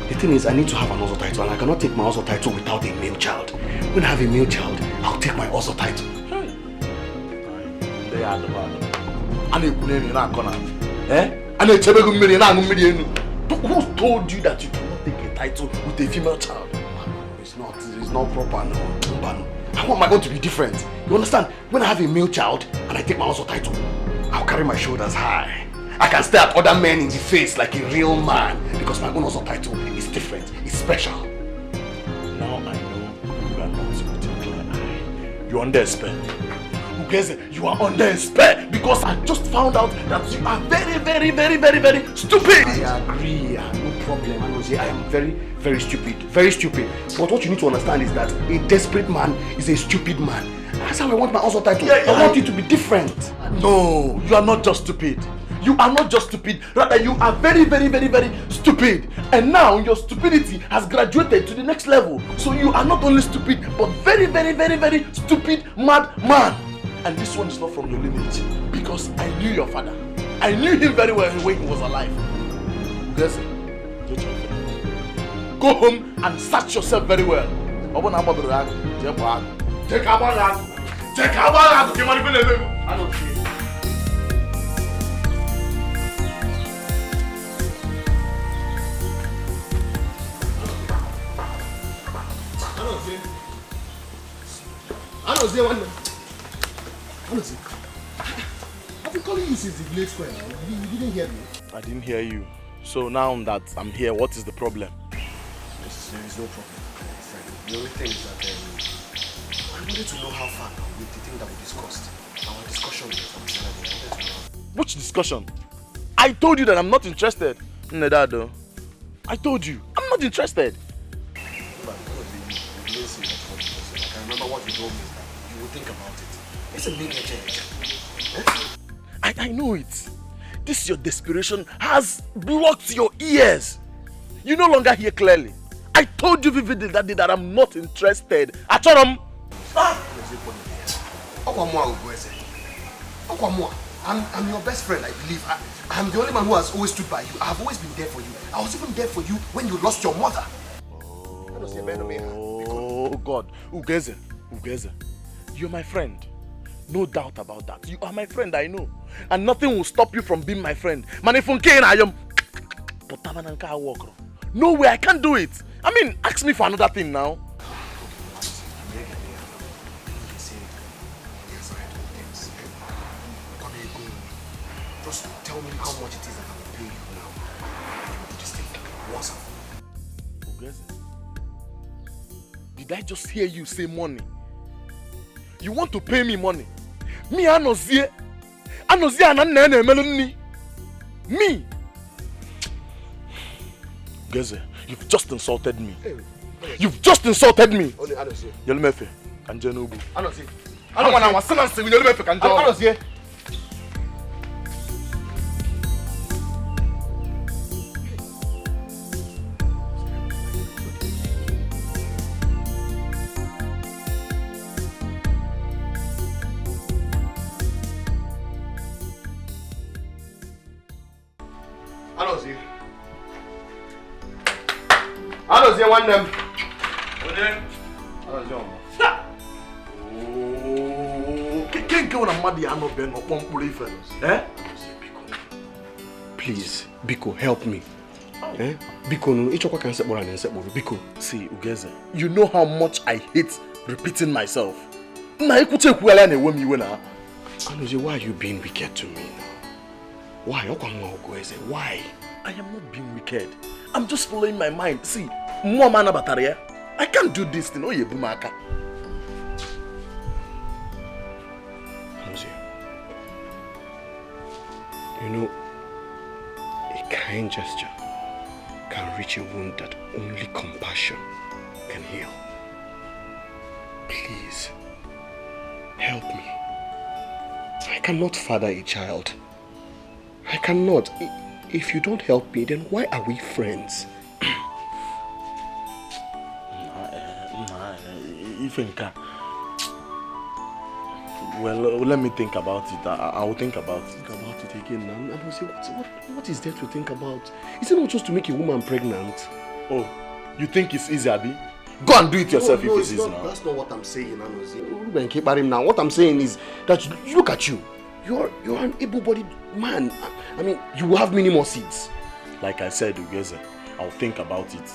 The thing is, I need to have an also title, and I cannot take my also title without a male child. When I have a male child, I'll take my also title. They are the bad. And they put in a corner. And who told you that you cannot take a title with a female child? It's not proper, no. How am I going to be different? You understand? When I have a male child and I take my also title, I'll carry my shoulders high. I can stare at other men in the face like a real man because my own also title is different. It's special. Now I know you are not with a clear eye. You're under a spell. You are under a spell because I just found out that you are very, very, very, very, very stupid. I agree. No problem. I am very, very stupid. Very stupid. But what you need to understand is that a desperate man is a stupid man. That's how I want my also title. I want it to be different. No, you are not just stupid. You are not just stupid, rather you are very, very, very, very stupid. And now your stupidity has graduated to the next level. So you are not only stupid, but very, very, very, very stupid, mad man. And this one is not from your lineage, because I knew your father. I knew him very well when he was alive. Go home and search yourself very well. Take I've been calling you since the village square now. You didn't hear me. I didn't hear you. So now that I'm here, what is the problem? There is no problem. The only thing is that I wanted to know how far now with the thing that we discussed. Our discussion with Which discussion? I told you that I'm not interested. Nedado. I told you, I'm not interested. I can remember what you told me. You will think about it. It's a big change. I know it. This your desperation has blocked your ears. You no longer hear clearly. I told you vividly that day that I'm not interested. I'm your best friend, I believe. I'm the only man who has always stood by you. I have always been there for you. I was even there for you when you lost your mother. Oh God, Ugeze, you're my friend. No doubt about that. You are my friend, I know. And nothing will stop you from being my friend. Man, if I am... No way, I can't do it. I mean, ask me for another thing now. Just tell me how much it is that I will pay you now. Just think, what's up? Did I just hear you say money? You want to pay me money? Me, I know see. Me. Geze, you've just insulted me. You've just insulted me. Only I don't see. Yelmefe, Kanjenobu. I don't see. I want our son and say Yelmefe Kanjenobu. I don't see. I don't see one them. Can't go on a muddy and no ben or pump fellows. Eh? Please, Biko, help me. Eh? Biko, no, each one can say more and say more. Biko, see, Ugeze, you know how much I hate repeating myself. Why? Why are you being wicked to me now? Why? Why? I am not being wicked. I'm just following my mind. See, more man bataria. I can't do this thing. Oh, you bumaka. You know, a kind gesture can reach a wound that only compassion can heal. Please, help me. I cannot father a child. I cannot. If you don't help me, then why are we friends? Well, let me think about it. I will think about it. Think about it again now. I will say, what is there to think about? Is it not just to make a woman pregnant? Oh, you think it's easy, Abi? Go and do it yourself if it's easy now. That's not what I'm saying, now. What I'm saying is that look at you. You're an able-bodied man. I mean, you will have many more seeds. Like I said, Ugeze, I'll think about it.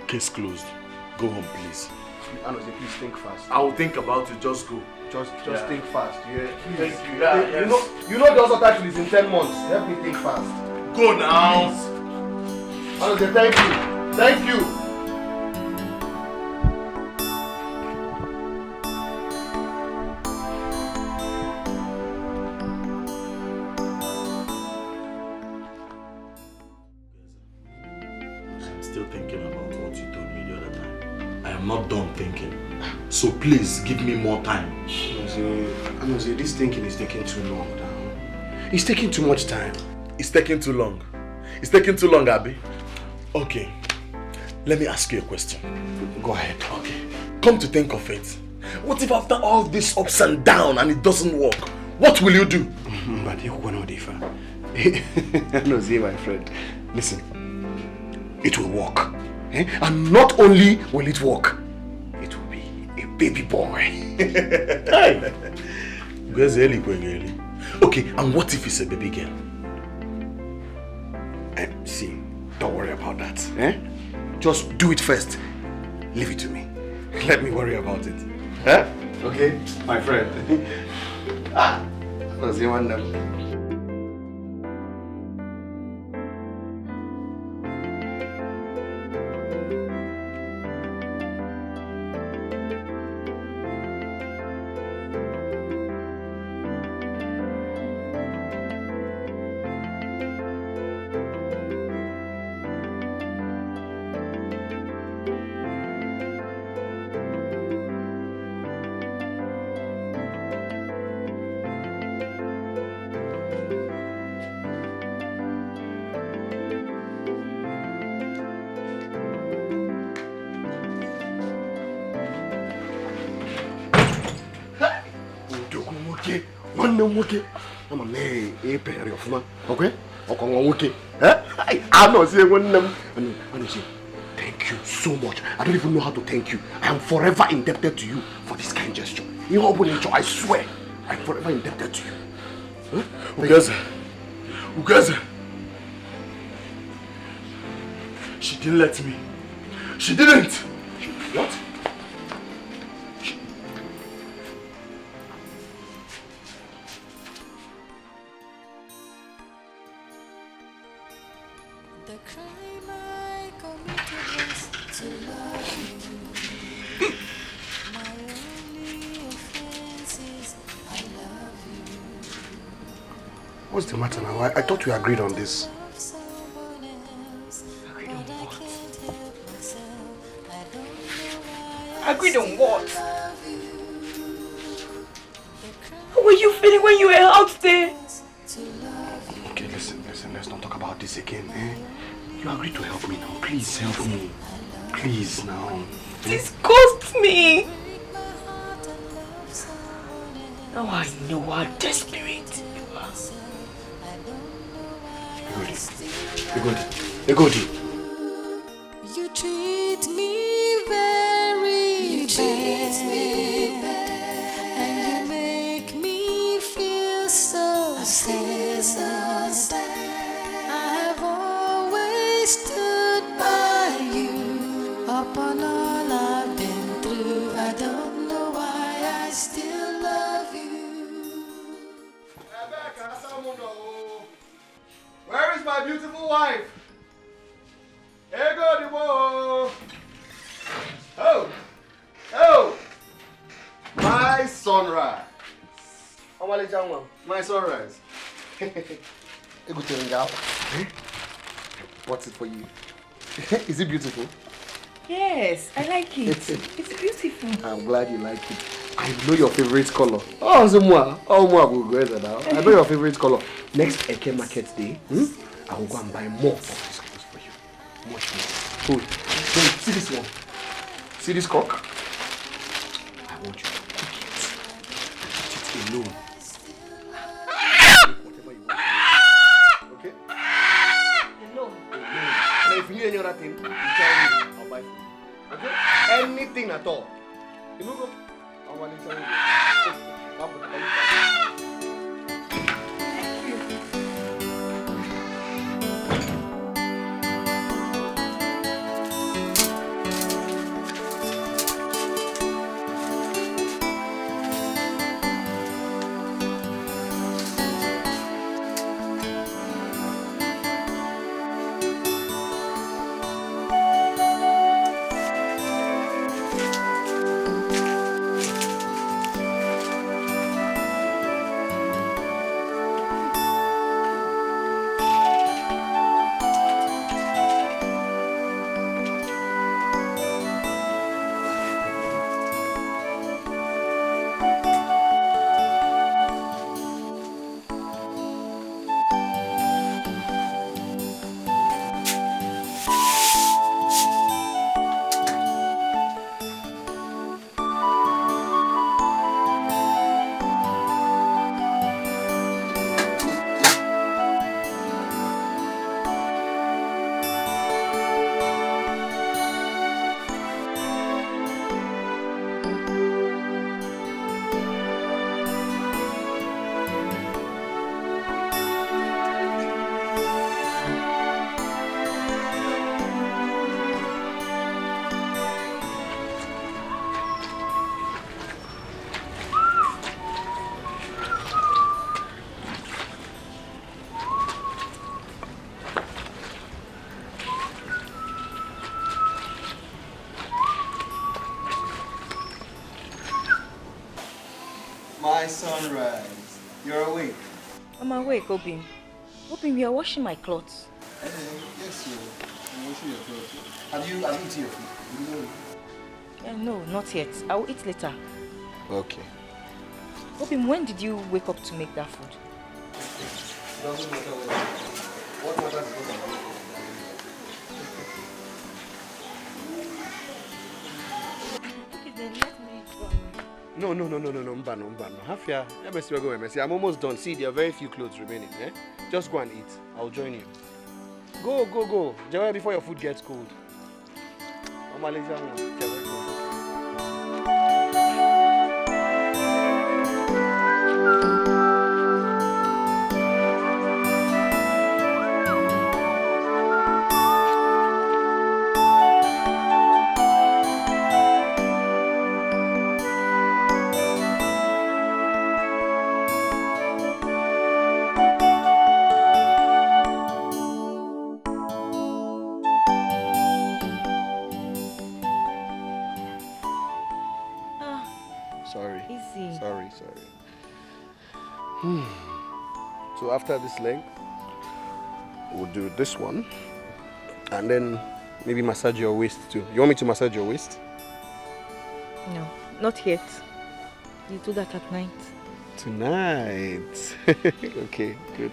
Case closed. Go home, please. Anozie, please think fast. I will think about it. Just go. Just think fast. Yeah. Thank you. Yeah, yes. You know the other title is in 10 months. Help me think fast. Go now. Anozie, thank you. Thank you. Not done thinking. So please give me more time. Anozie, this thinking is taking too long now. It's taking too much time. It's taking too long. It's taking too long, Abi. Okay. Let me ask you a question. Go ahead. Okay. Come to think of it. What if after all this ups and down and it doesn't work? What will you do? But you will not differ. Anozie, my friend. Listen. It will work. And not only will it work, it will be a baby boy. Hey. Okay, and what if it's a baby girl? See, don't worry about that. Just do it first. Leave it to me. Let me worry about it. Okay, my friend. I'll see you one day. Okay. I'm a man, a pair of man. Okay? Okay. I know, say one them. Thank you so much. I don't even know how to thank you. I am forever indebted to you for this kind gesture. You open nature, I swear. I'm forever indebted to you. Ugeze. She didn't let me. She didn't! What? The crime I committed was to love you. My only offense is I love you. What's the matter now? I thought we agreed on this. Love someone else, Agreed on but I what? can't help myself. I don't know why I Agreed on what? love you. How were you feeling when you were out there? To love you. Okay, listen. Let's not talk about this again, eh? You agreed to help me now. Please help me. Please now. This cost me. Break my heart and love someone else. Now I know how desperate you are. I don't know why I still Egodi. You treat me very bad, and you make me feel so sad. I have always stood by you upon all I've been through. I don't know why I still love you. Where is my beautiful wife? Egodi wo! Oh! My sunrise. My sunrise. What's it for you? Is it beautiful? Yes, I like it. It's beautiful. I'm glad you like it. I know your favorite color. Oh, will go there now. I know your favorite color. Next Eke Market Day, I will go and buy more of these clothes for you. Much more. Oh, see this one. See this cock? I want you to cook it. Eat it alone. Whatever you want. Okay? Alone. And if you need any other thing, you tell me. I'll buy for you. Okay? Anything at all. You move up. I want to tell you. My sunrise. You're awake. I'm awake, Obim. Obim, you are washing my clothes. Yes, I'm washing your clothes. Have you eaten your food? No, not yet. I will eat later. Okay. Obim, when did you wake up to make that food? Doesn't matter what matters is what I'm doing. Okay, then let me go. No, Mbano. Hafia, I'm almost done. See, there are very few clothes remaining. Eh? Just go and eat. I'll join you. Go. Jawa before your food gets cold. Sorry. Easy. Sorry. So after this leg, we'll do this one. And then maybe massage your waist too. You want me to massage your waist? No, not yet. You do that at night. Tonight. Okay, good.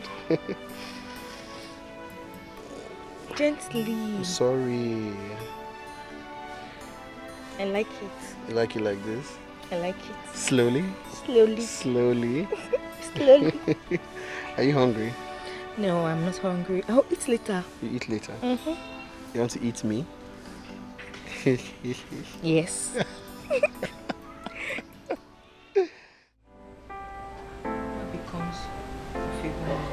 Gently. Sorry. I like it. You like it like this? I like it. Slowly? Slowly. Slowly. Slowly. Are you hungry? No, I'm not hungry. I'll eat later. You eat later? Mm-hmm. You want to eat me? Yes. What becomes of a woman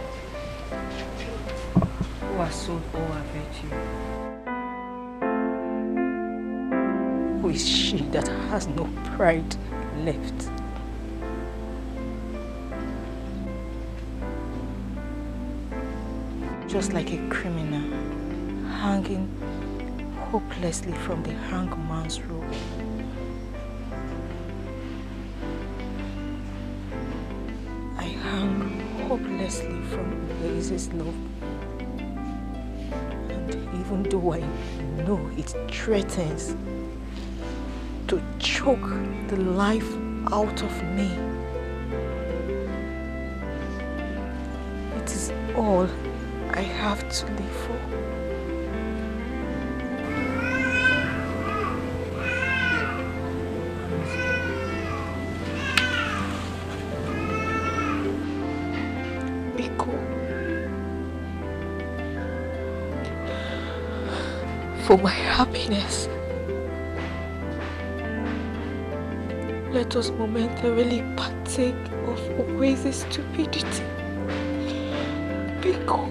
who has sold all her virtue? Who is she that has no pride left? Just like a criminal hanging hopelessly from the hangman's rope. I hang hopelessly from Oasis' love. And even though I know it threatens to choke the life out of me, it is all I have to live for. For my happiness, let us momentarily partake of Oasis' stupidity. Biko.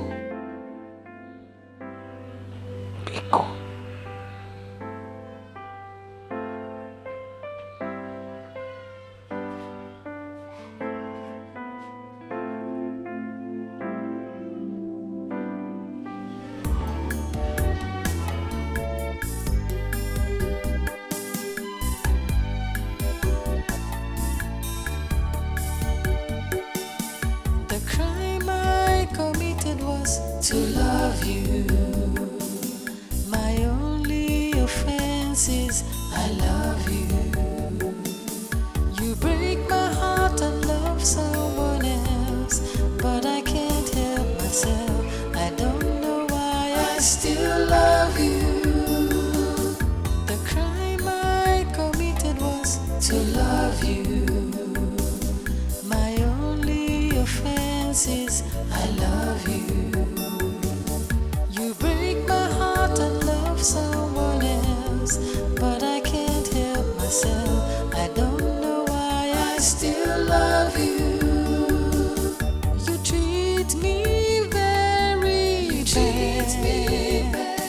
To love you, my only offense is I love you. You break my heart and love someone else, but I can't help myself. I don't know why I still love you. The crime I committed was to love you. My only offense is I love you. Someone else, but I can't help myself. I don't know why I still love you. You treat me very bad,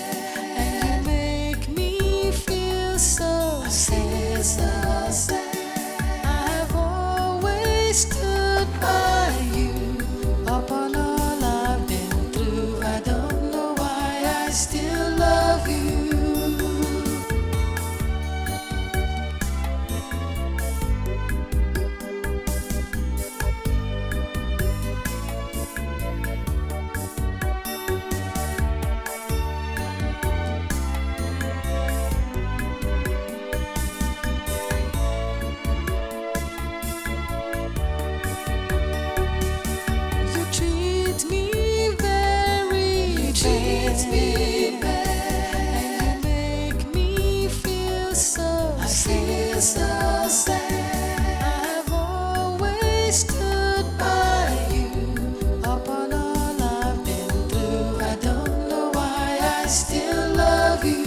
and you make me feel so sad. I've always stood by you upon all I've been through. I don't know why I still love you. I've always stood by you upon all I've been through. I don't know why I still love you.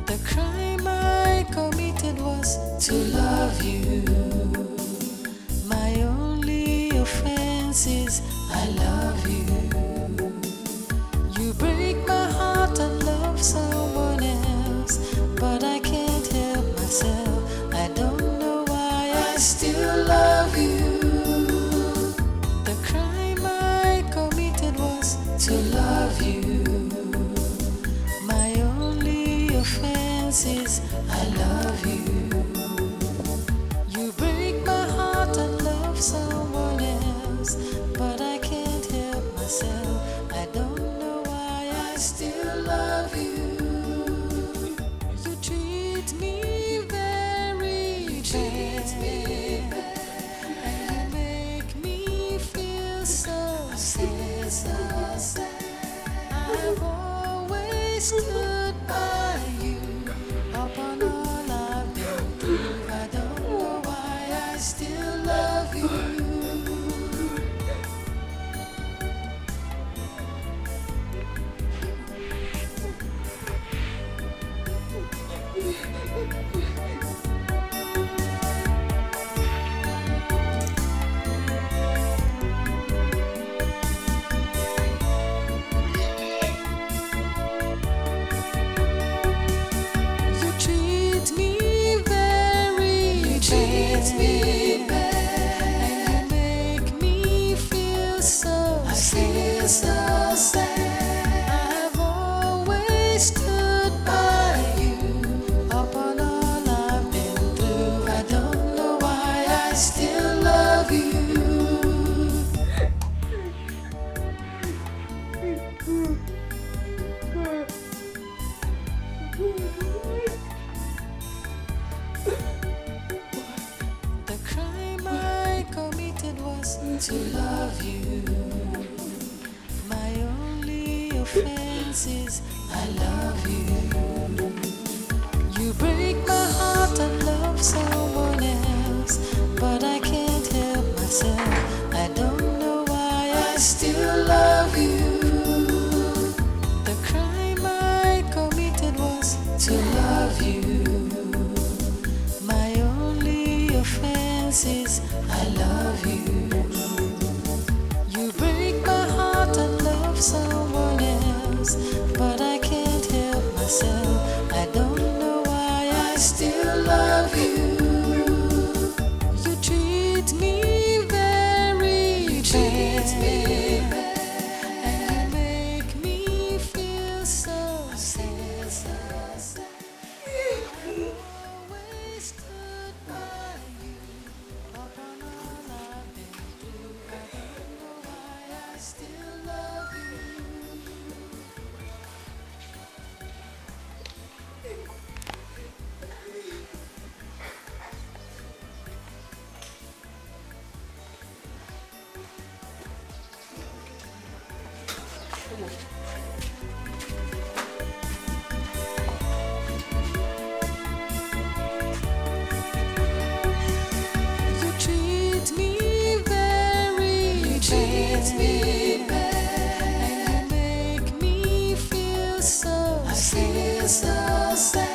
The crime I committed was to love you. My only offense is I love you. You break my heart and love someone else, but I can't help myself. I don't know why I still love you. and you make me feel so sad. I've always stood by you upon all I've been through. I don't know why I still love you. So sad. I've always stood by you upon all I've been through. I don't know why I still love you. The crime I committed was to love you. Is I love you. You break my heart and love someone else, but I can't help myself. I don't know why I still love you. The crime I committed was to love you. My only offense is I love you. You break my heart and love someone else, but I can't help myself. I don't know why I still love you. You treat me very bad, and you make me feel so sad. I always stood by you upon all I've been through. I don't know why I still love you. You treat me very bad, and you make me feel so sad.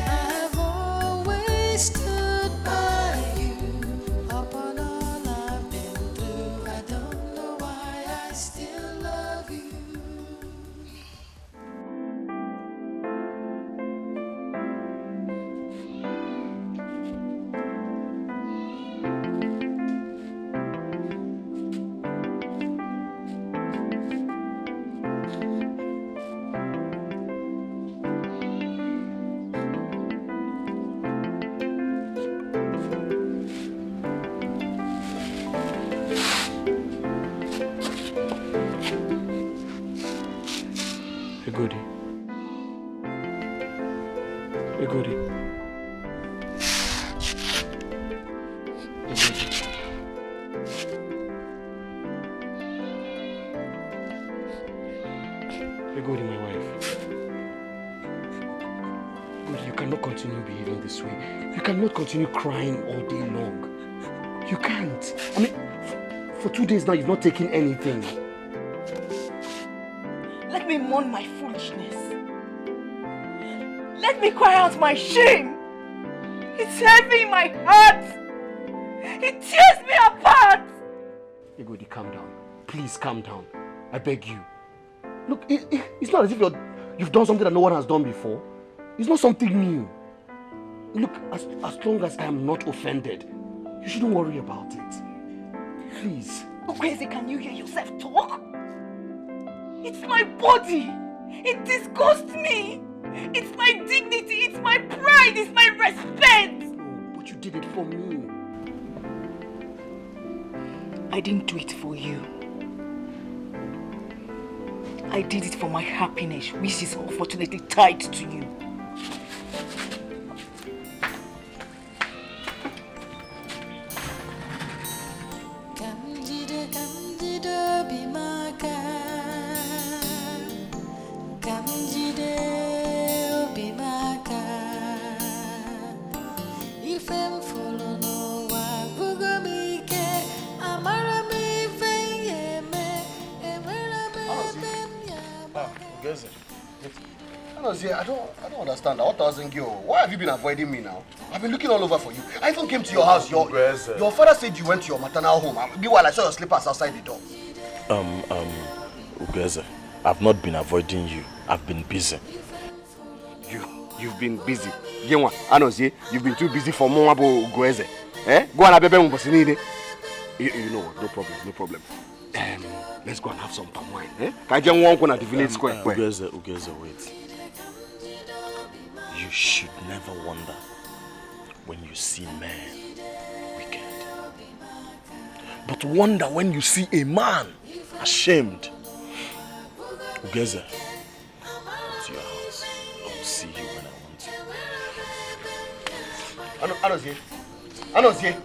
I've always stood by you upon all I've been through. I don't know why I still love you. Egodi. Egodi. Egodi, my wife. Egodi, you cannot continue behaving this way. You cannot continue crying all day long. You can't. I mean, for 2 days now, you've not taken anything. Let me mourn my foolishness. Let me cry out my shame. It's heavy in my heart. It tears me apart. Egodi, calm down. Please calm down. I beg you. Look, it's not as if you've done something that no one has done before. It's not something new. Look, as long as I am not offended, you shouldn't worry about it. Please. Oh, crazy, can you hear yourself talk? It's my body. It disgusts me. It's my dignity. It's my pride. It's my respect. No, but you did it for me. I didn't do it for you. I did it for my happiness, which is unfortunately tied to you. Honestly, I don't understand. What doesn't go? Why have you been avoiding me now? I've been looking all over for you. I even came to your house. Your father said you went to your maternal home. Meanwhile, I saw your slippers outside the door. Ugeze, I've not been avoiding you. I've been busy. You've been busy. You've been too busy for Mwabo Ugeze. Eh? Go on, Abebe Mbosinide. You know what? No problem. Let's go and have some palm wine. Eh? Can you walk on at the village square? Ugeze, wait. You should never wonder when you see men wicked. But wonder when you see a man ashamed. Ugeze, come to your house. I will see you when I want to. Anozie.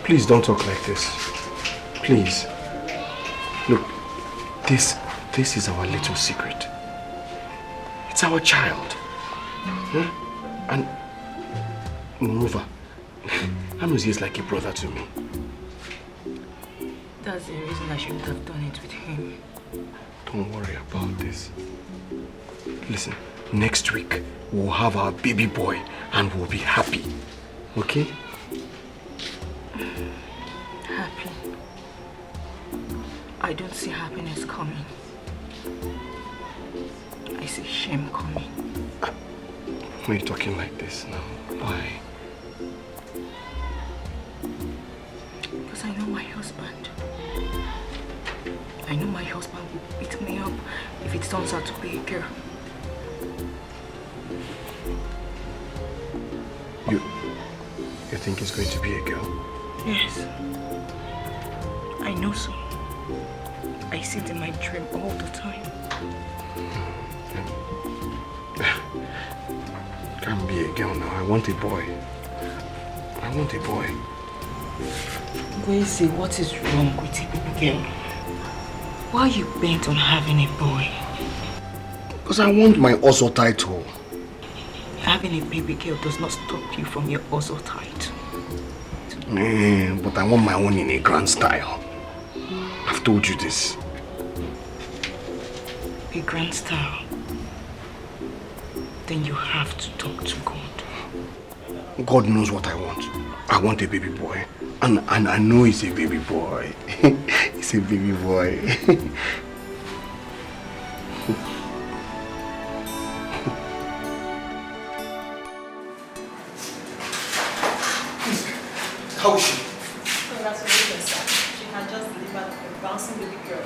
Please don't talk like this. Please. Look, this is our little secret. It's our child. And moreover, Anuzi is like a brother to me. That's the reason I shouldn't have done it with him. Don't worry about this. Listen, next week we'll have our baby boy and we'll be happy. Okay? Happy? I don't see happiness coming. I see shame coming. Why are you talking like this now? Why? Because I know my husband. I know my husband will beat me up if it turns out to be a girl. You think it's going to be a girl? Yes. I know so. I see it in my dream all the time. Can't be a girl now. I want a boy. I want a boy. Gwezi, what is wrong with you, baby girl? Why are you bent on having a boy? Because I want my Ozo title. Having a baby girl does not stop you from your Ozo title. But I want my own in a grand style. I've told you this. A grand style? Then you have to talk to God. God knows what I want. I want a baby boy. And I know he's a baby boy. He's a baby boy. How is she? Oh, that's really sad. She had just delivered a bouncing baby girl.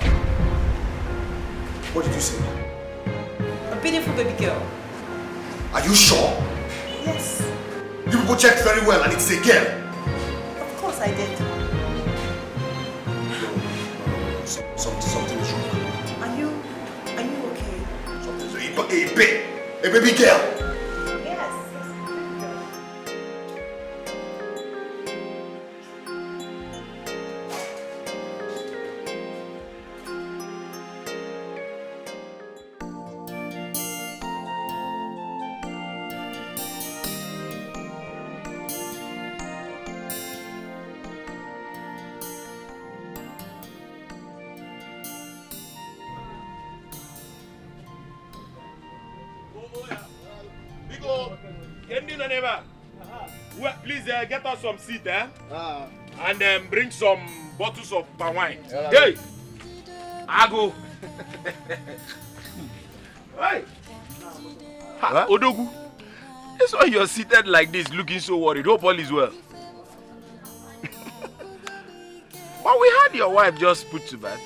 What did you say? A beautiful baby girl. Are you sure? Yes. You people checked very well and it's a girl. Of course I did. Something is wrong. Are you okay? A baby girl. Well, please get us some seat, and bring some bottles of palm wine. Hey, Ago. Hey, Odogu. That's why you're seated like this, looking so worried. Hope all is well. But we had your wife just put to bed.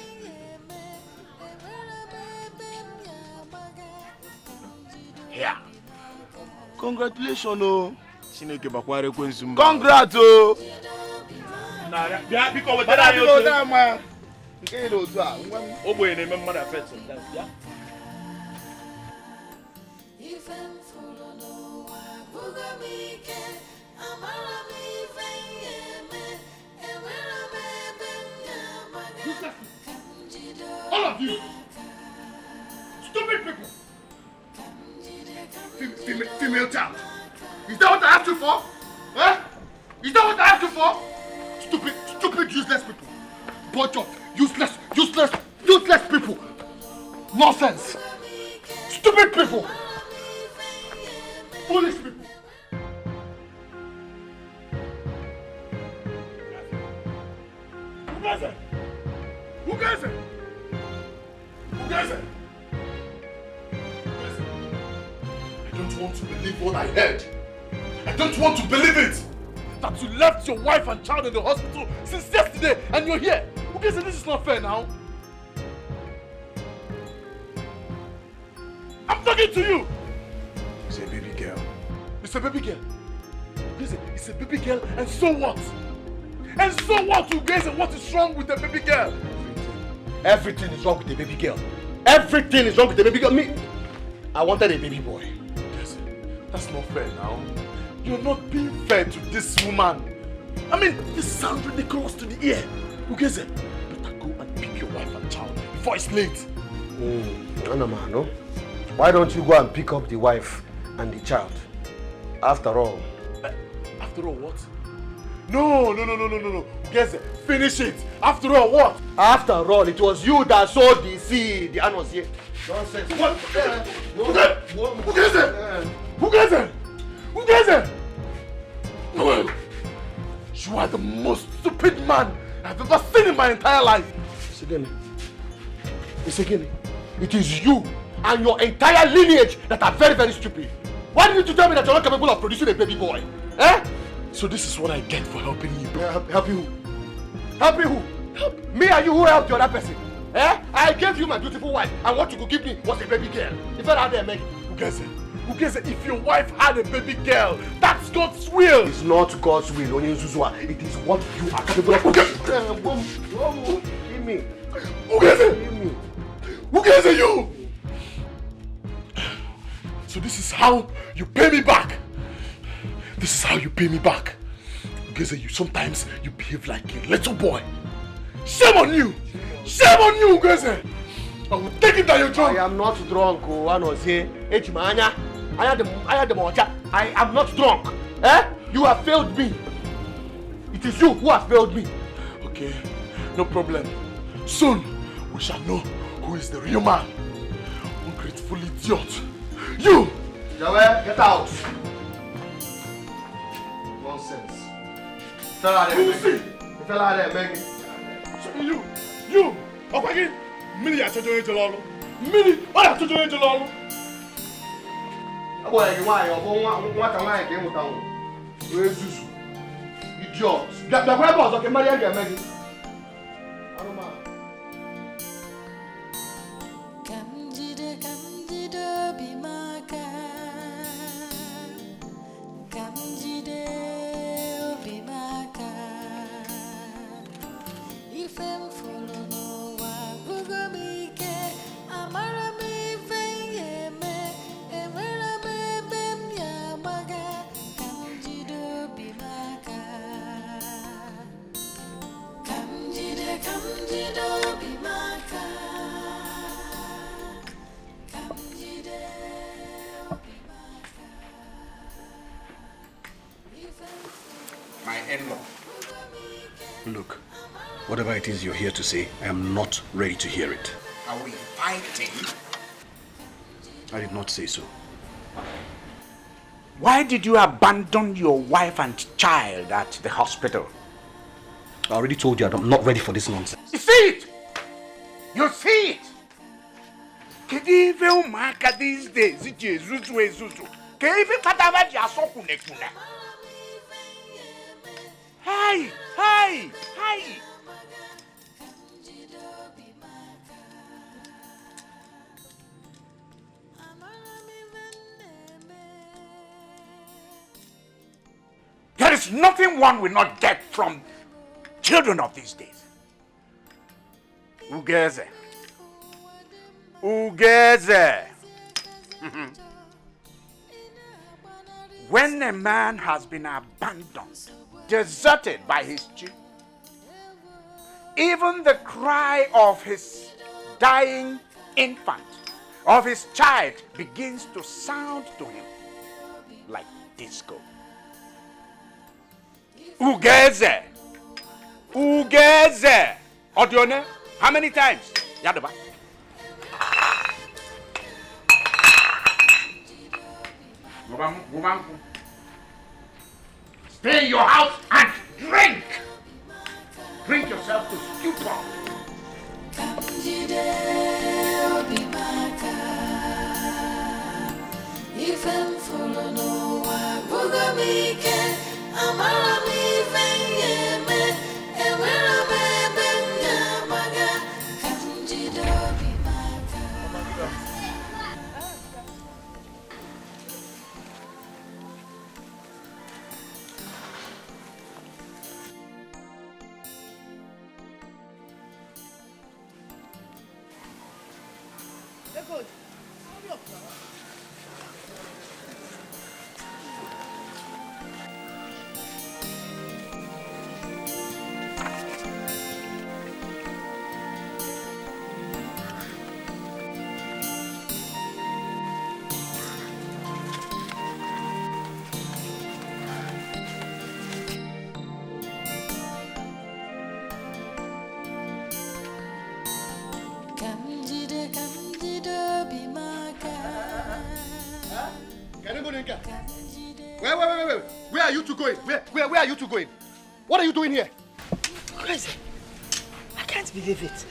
Yeah. Congratulations, oh. Congrats, oh. Yeah, because what are you doing? Oh, boy, name of mother friends sometimes, yeah. All of you, stupid people. Female child. Is that what I asked you for? Huh? Is that what I asked you for? Stupid, useless people. Bunch of useless people. Nonsense. Stupid people. Foolish people. Who does it? Who does it? Who does it? I don't want to believe what I heard. I don't want to believe it. That you left your wife and child in the hospital since yesterday and you're here. Okay, so this is not fair now. I'm talking to you. It's a baby girl. It's a baby girl. It's a baby girl, and so what? And so what, you guys, and what is wrong with the baby girl? Everything is wrong with the baby girl. Everything is wrong with the baby girl. Me, I wanted a baby boy. That's not fair now. You're not being fair to this woman. I mean, this sounds ridiculous to the ear. Who gets it? Better go and pick your wife and child before it's late. No. Why don't you go and pick up the wife and the child? After all. After all, what? No. Guess it. Finish it. After all, what? After all, it was you that sowed the seed. The hand was here. Nonsense. What? Who gets it? Who gets it? Who gets it? Noel, you are the most stupid man I've ever seen in my entire life. It's again. It is you and your entire lineage that are very, very stupid. Why didn't you tell me that you're not capable of producing a baby boy? Eh? So this is what I get for helping you. Help you who? Help me who? Help me and you who helped the other person. Eh? I gave you my beautiful wife, and what you could give me was a baby girl. If I had there, Meg. Who gets it? Who gets it? If your wife had a baby girl, that's God's will. It's not God's will, Onyenzuzua. It is what you are capable of. Who gets it? Give me. Who gets it? Give me. Who gets it? You. So this is how you pay me back. This is how you pay me back. Because you sometimes you behave like a little boy. Shame on you! Shame on you, Geze! I will take it that you're drunk. I am not drunk, I am not drunk. Eh? You have failed me. It is you who have failed me. Okay, no problem. Soon we shall know who is the real man. Ungrateful idiot. You! Yahweh, get out! Nonsense. Fella there, Meg. So you! Okay, Mini, I told you to Lolo. Mini, what I told you to Lolo? Why, what am I again with town? Where's Zuzu? Idiot. The web was okay, Maria, Meg. Look, whatever it is you're here to say, I am not ready to hear it. Are we fighting? I did not say so. Why did you abandon your wife and child at the hospital? I already told you I'm not ready for this nonsense. You see it? You see it? Can you even mark these days? Can you even Hey! Hey! Hey! There is nothing one will not get from children of these days. Ugeze. Ugeze. When a man has been abandoned, deserted by his children, even the cry of his dying infant, of his child, begins to sound to him like disco. Ugeze! Ugeze! Odione, how many times? Yadoba. Stay in your house and drink! Drink yourself to stupor. Wait. Where are you two going? Where are you two going? What are you doing here? Crazy. I can't believe it.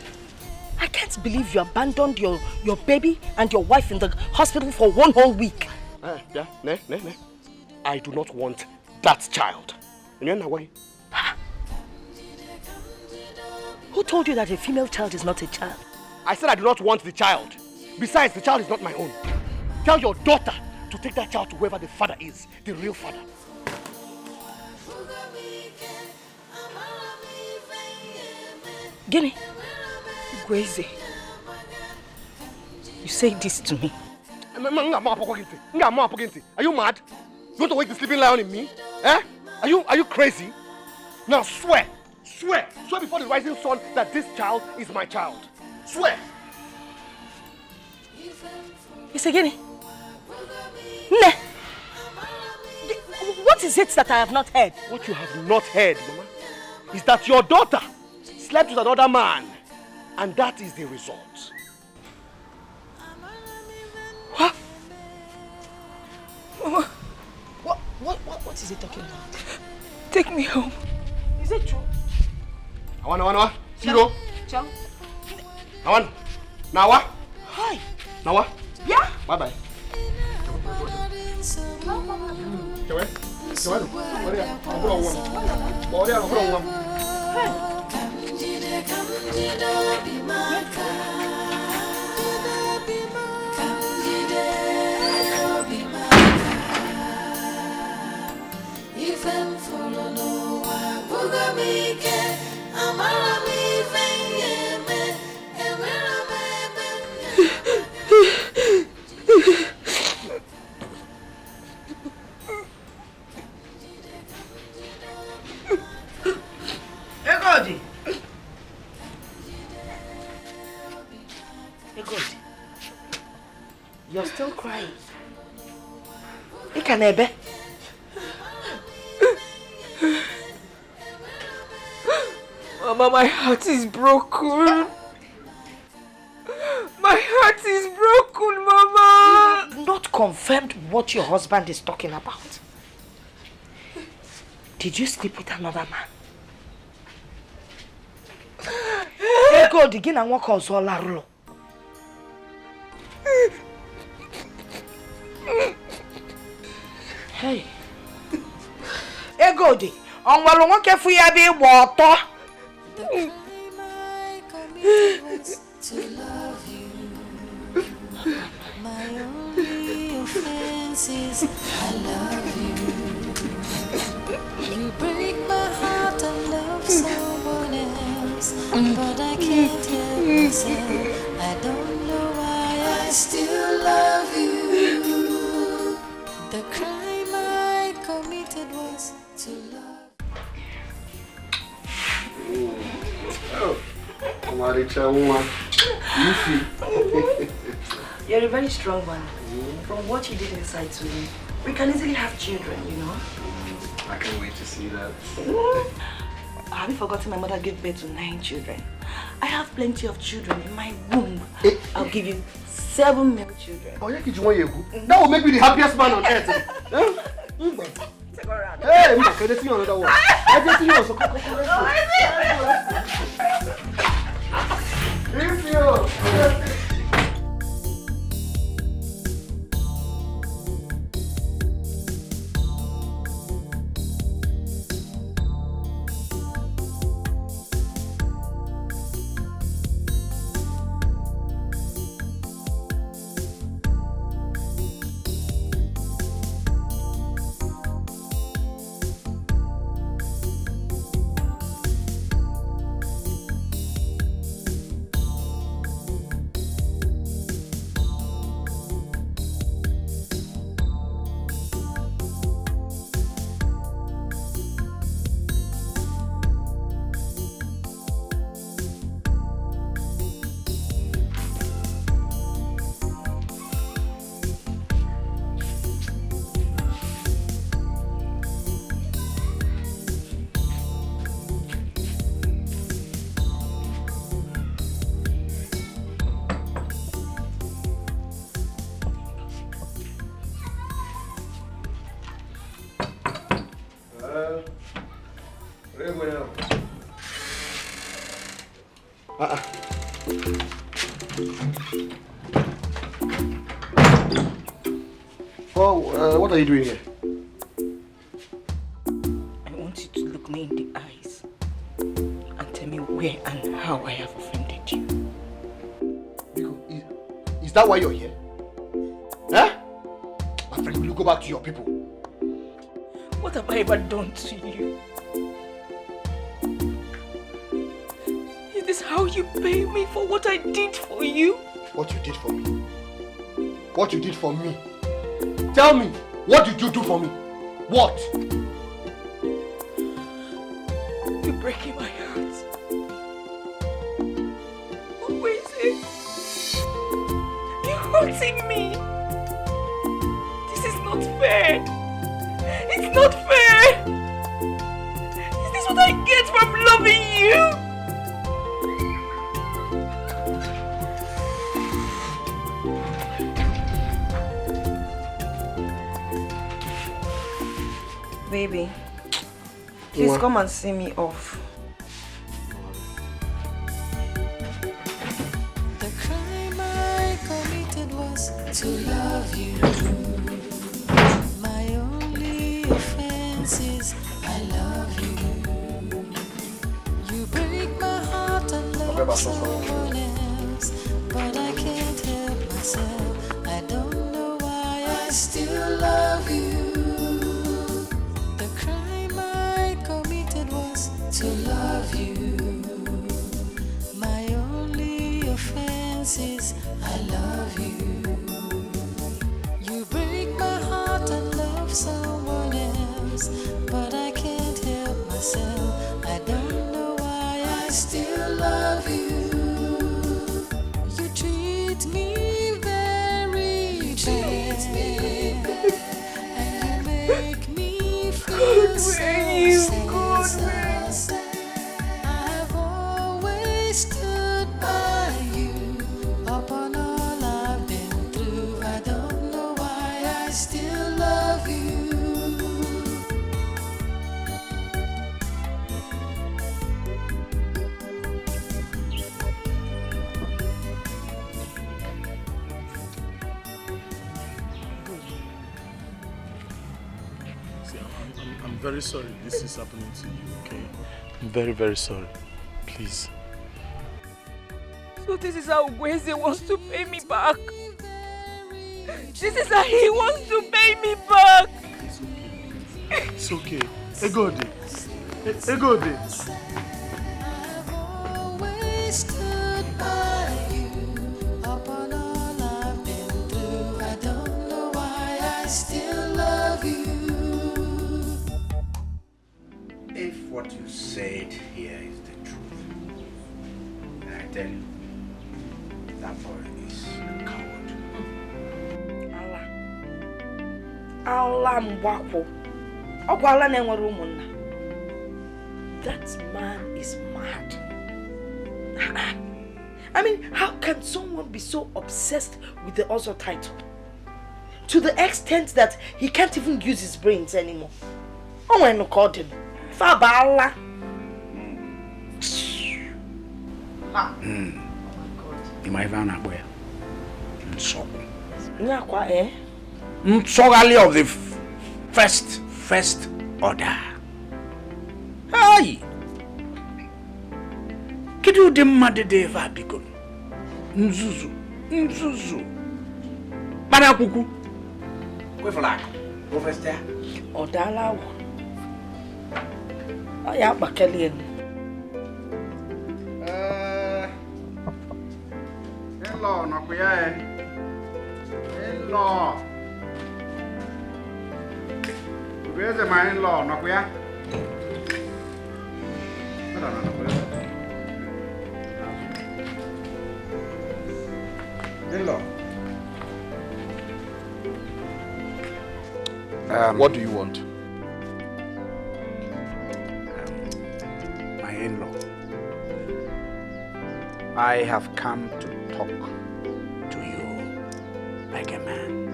I can't believe you abandoned your baby and your wife in the hospital for 1 whole week. I do not want that child. Who told you that a female child is not a child? I said I do not want the child. Besides, the child is not my own. Tell your daughter to take that child to whoever the father is, the real father. Guinea, Gweze, you say this to me. Are you mad? You want to wake the sleeping lion in me? Eh? Are you crazy? Now swear before the rising sun that this child is my child. Swear. It's a Guinea. Ne. What is it that I have not heard? What you have not heard, Mama, is that your daughter slept with another man, and that is the result. What? What is he talking about? Take me home. Is it true? Awan. Zero. Chang. Awan. Nawa. Hi. Nawa. Yeah. Bye. You're still crying. Ikanebe. Mama, my heart is broken. My heart is broken, Mama. Not confirmed what your husband is talking about. Did you sleep with another man? Ego digin and walk on so larulo. Hey. Ego di. On walu won ke fu ya bi woto. To love you. My only offense is I love you. You break my heart and love someone else, but I can't help myself. I don't know why I still love you. The crime I committed was to love. Oh, Marital, You're a very strong one. From what you did inside to me, we can easily have children, you know. I can't wait to see that. Have you forgotten my mother gave birth to 9 children? I have plenty of children in my womb. I'll give you 7 male children. Oh, yeah, that will make me the happiest man on earth. Hey, I'm going to see you another one. I just see you also. If you. What are you doing here? I want you to look me in the eyes and tell me where and how I have offended you. Is that why you're here? Huh? My friend, will you go back to your people? What have I ever done to you? Is this how you pay me for what I did for you? What you did for me? What you did for me? Tell me, what did you do for me? What? You're breaking my heart. Who is it? You're hurting me. This is not fair. It's not fair. Is this what I get from loving you? Baby, please come and see me off. The crime I committed was to love you. My only offense is I love you. You break my heart and love someone else, but I can't help myself. I don't know why I still love you. To love you. My only offense is I love you. You break my heart and love someone else, but I can't help myself. I don't know why I still love you. You treat me very bad, and I'm very sorry this is happening to you, okay? I'm very, very sorry. Please. So this is how Ugweze wants to pay me back. This is how he wants to pay me back. It's okay. Egode. Egode. I've always stood by you. Upon all I've been through, I don't know why I still love you. If what you said here is the truth, then I tell you, that boy is a coward. Allah Mbwako. Okwala nenwere umunna. That man is mad. I mean, how can someone be so obsessed with the Ozo title? To the extent that he can't even use his brains anymore. Oh, when I called him. Fabala. Imaivana boy. So. Nyakwa eh? Nsogale of the first order. Hey! Kidu de madede va bikon. Nzuzu. Mana kuku. Kwe flag. Professor. Odala wo. Aya bakele ni. Hello, nakuya in-law. Where's my in-law, nakuya? In-law. What do you want? My in-law. I have come to talk to you like a man,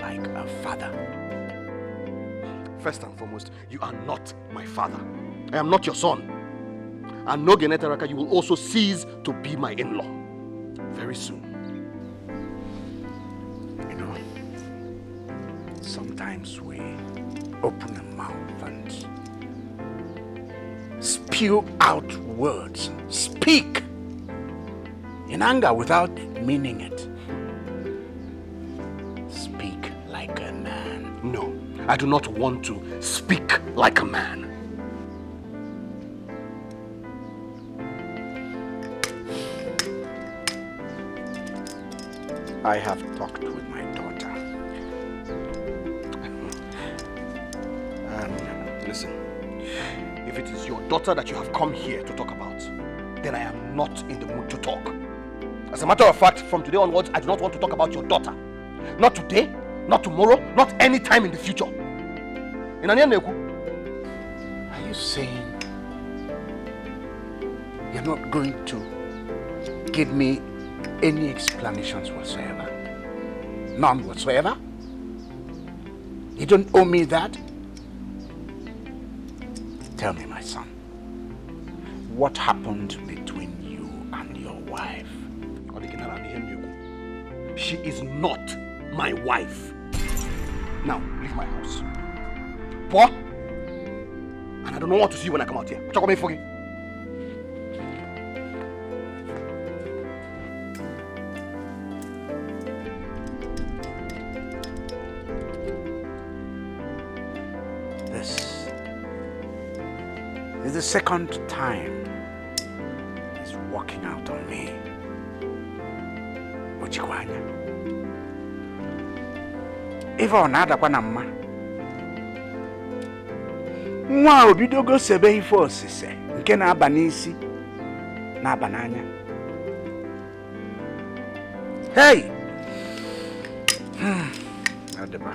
like a father. First and foremost, you are not my father. I am not your son. And no Genetaraka, you will also cease to be my in-law. Very soon. You know, sometimes we open a mouth and spew out words, speak in anger without meaning it. Speak like a man. No, I do not want to speak like a man. I have talked with my daughter. Listen, if it is your daughter that you have come here to talk about, then I am not in the mood to talk. As a matter of fact, from today onwards, I do not want to talk about your daughter. Not today, not tomorrow, not any time in the future. Are you saying you're not going to give me any explanations whatsoever? None whatsoever? You don't owe me that? Tell me, my son, what happened between you and your wife? She is not my wife. Now, leave my house. Poor? And I don't know what to see when I come out here. Check on me for you. This is the second time he's walking out on me. Ochikwanya. If on other panama, nwa obidogo sebe ifo osise nke na-aba n'isi na-aba n'anya. Hey! Adeba.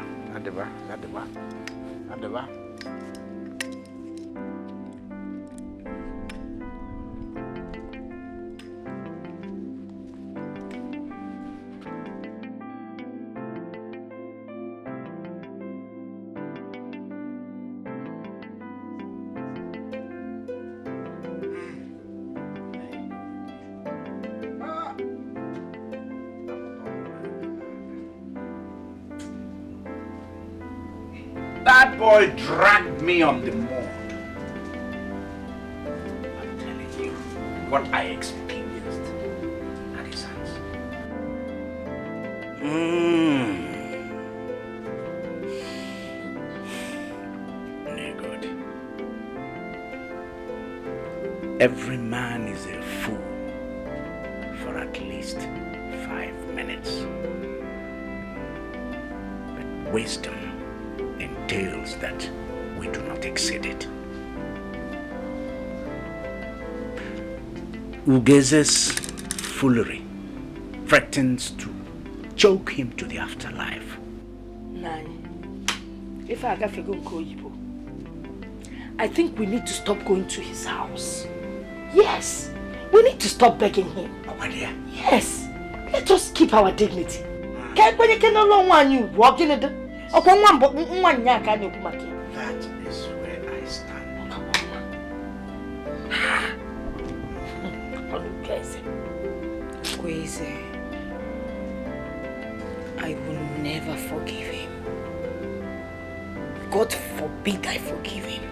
That that boy dragged me on the mold. I'm telling you what I experienced at his hands. Good. Every man is a fool for at least 5 minutes. But wisdom entails that we do not exceed it. Ugeze's foolery threatens to choke him to the afterlife. Nani, if I got to go Koyibo, I think we need to stop going to his house. Yes, we need to stop begging him. Obadia. Yes, let us keep our dignity. Can't when you can no longer want you walking in the that is where I stand. Crazy. I will never forgive him. God forbid I forgive him.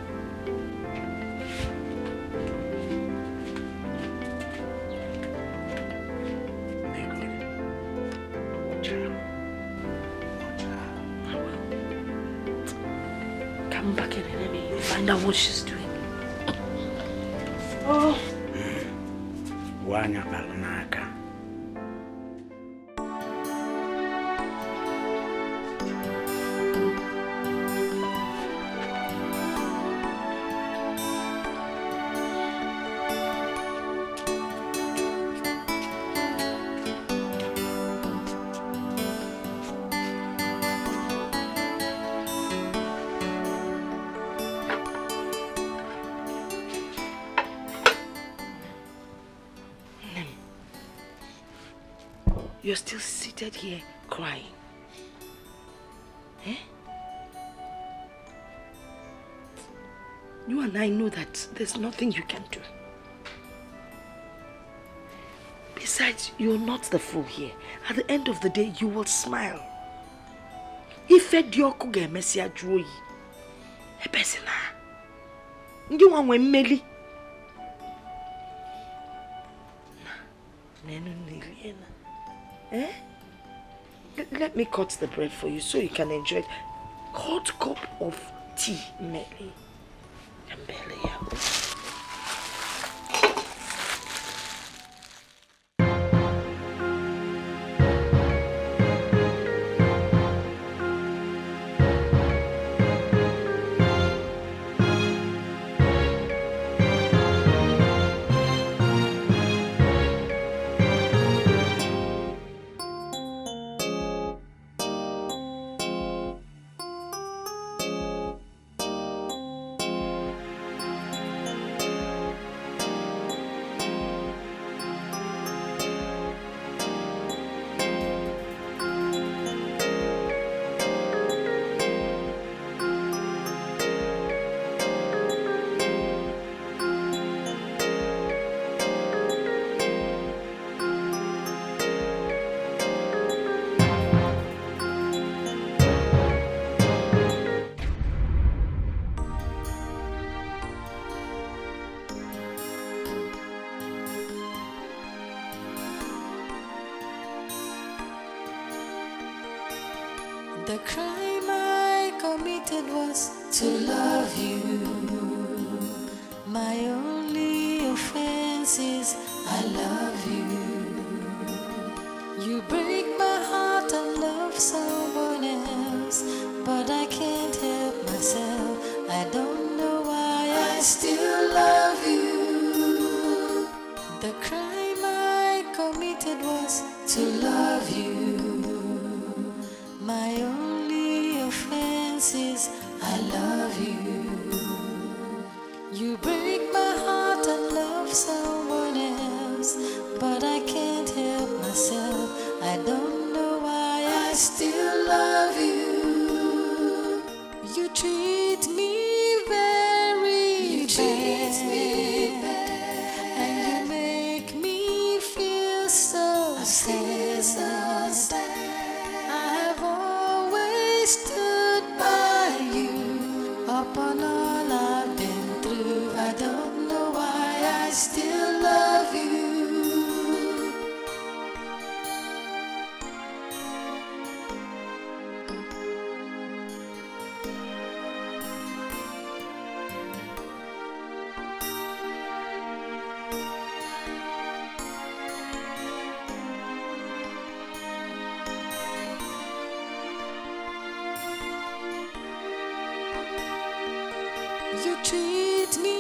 Come back and let me find out what she's doing. Oh. Wanya balunaka. You're still seated here crying. Eh? You and I know that there's nothing you can do. Besides, you're not the fool here. At the end of the day, you will smile. If you get messy at joy, a person, you want when Melly. Eh? Let me cut the bread for you so you can enjoy it. Hot cup of tea, Melly. The crime I committed was to love you. My only offense is I love you. You break my heart and love someone else, but I can't help myself. I don't know why I still love you. The crime I committed was to love you. My only offense is I love you. You break my heart and love someone else, but I can't help myself. I don't know why I still love you. You treat me very bad, and you make me feel so sad. I have always stood by you. You treat me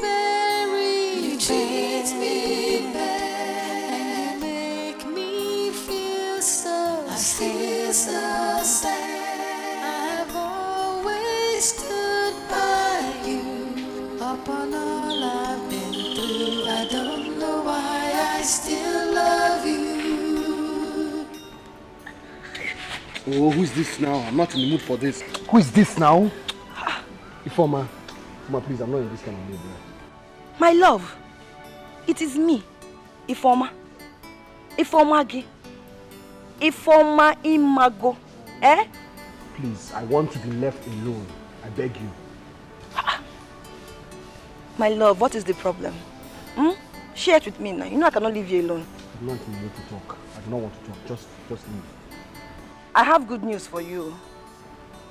very bad. And you make me feel so sad. I've always stood by you. Upon all I've been through, I don't know why I still love you. Oh, who's this now? I'm not in the mood for this. Who is this now? Ifoma. Ifoma, please, I'm not in this kind of mood. My love, it is me, Ifoma. Ifomagi. Ifoma Imago. Eh? Please, I want to be left alone. I beg you. My love, what is the problem? Share it with me now. You know I cannot leave you alone. I'm not in the mood to talk. I do not want to talk. Just leave. I have good news for you.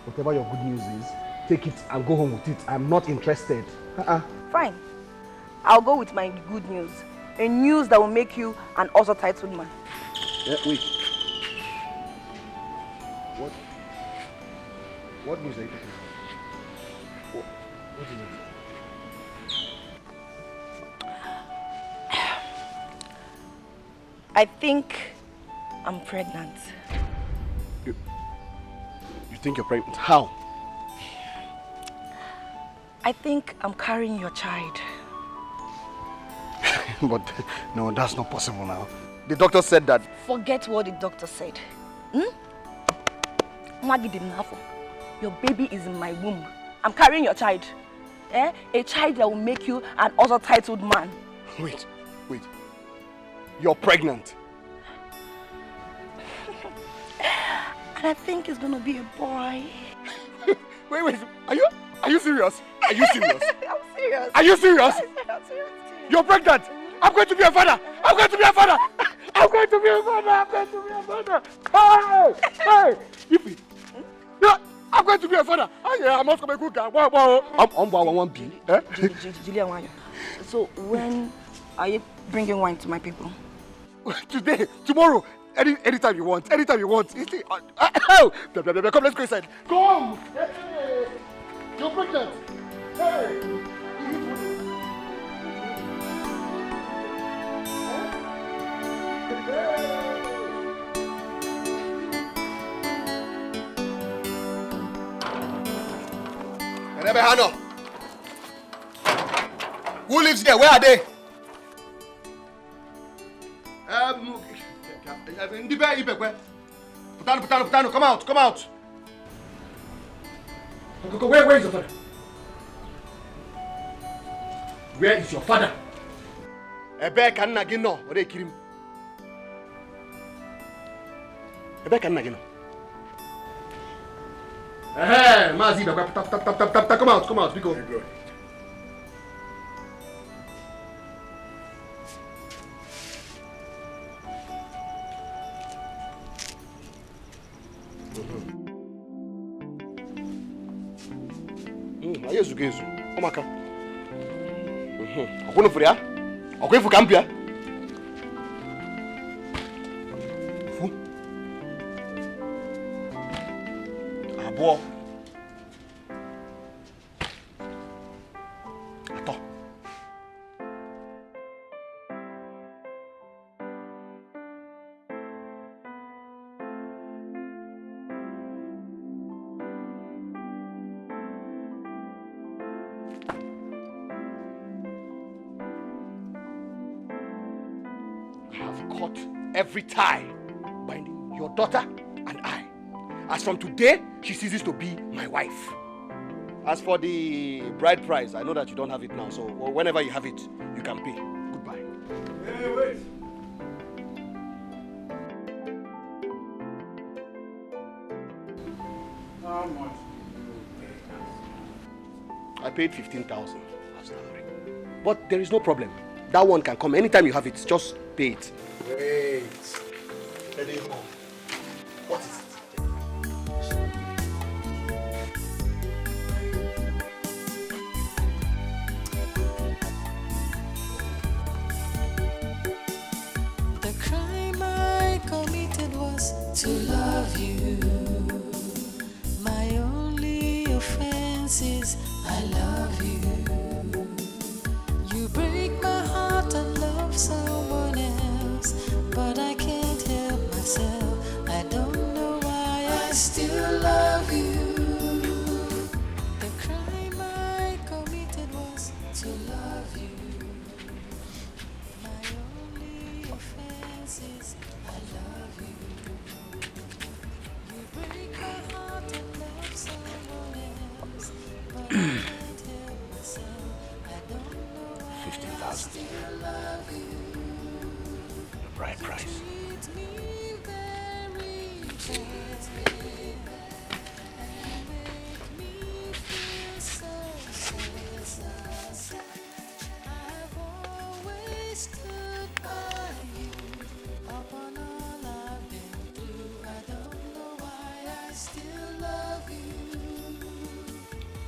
Whatever your good news is, take it and go home with it. I'm not interested. Fine. I'll go with my good news. A news that will make you an also titled man. Wait. What news are you talking about? What is it? I think I'm pregnant. You think you're pregnant? How? I think I'm carrying your child. But no, that's not possible now. The doctor said that. Forget what the doctor said. Your baby is in my womb. I'm carrying your child. A child that will make you an also titled man. Wait. You're pregnant. And I think it's gonna be a boy. Wait. Are you serious? I'm serious. Are you serious? I'm serious. You're pregnant. I'm going to be a father. Hey! Yippee. Yeah, I'm going to be a father. I must come a good guy. I'm one B. Julia, so when are you bringing wine to my people? Today, tomorrow, anytime you want. Come, let's go inside. Come. Hey. You're pregnant. Hey. Hano. Who lives here? Where are they? Putano, come out. Where is your father? Where is your father? Ebe kanna gi no, ore kirim. Ebe kanna gi no. Mazi, tap, come out, we go. Ayezu. Omaka. Okono furia? Okoifu kampia? Fu. Abo. Ato. Cut every tie binding your daughter and I. As from today, she ceases to be my wife. As for the bride price, I know that you don't have it now, so whenever you have it, you can pay. Goodbye. Hey, wait. How much did you pay? I paid 15,000 as dowry. But there is no problem. That one can come anytime you have it. Just pay it. Wait. What is it? The crime I committed was to love you. My only offense is I love you.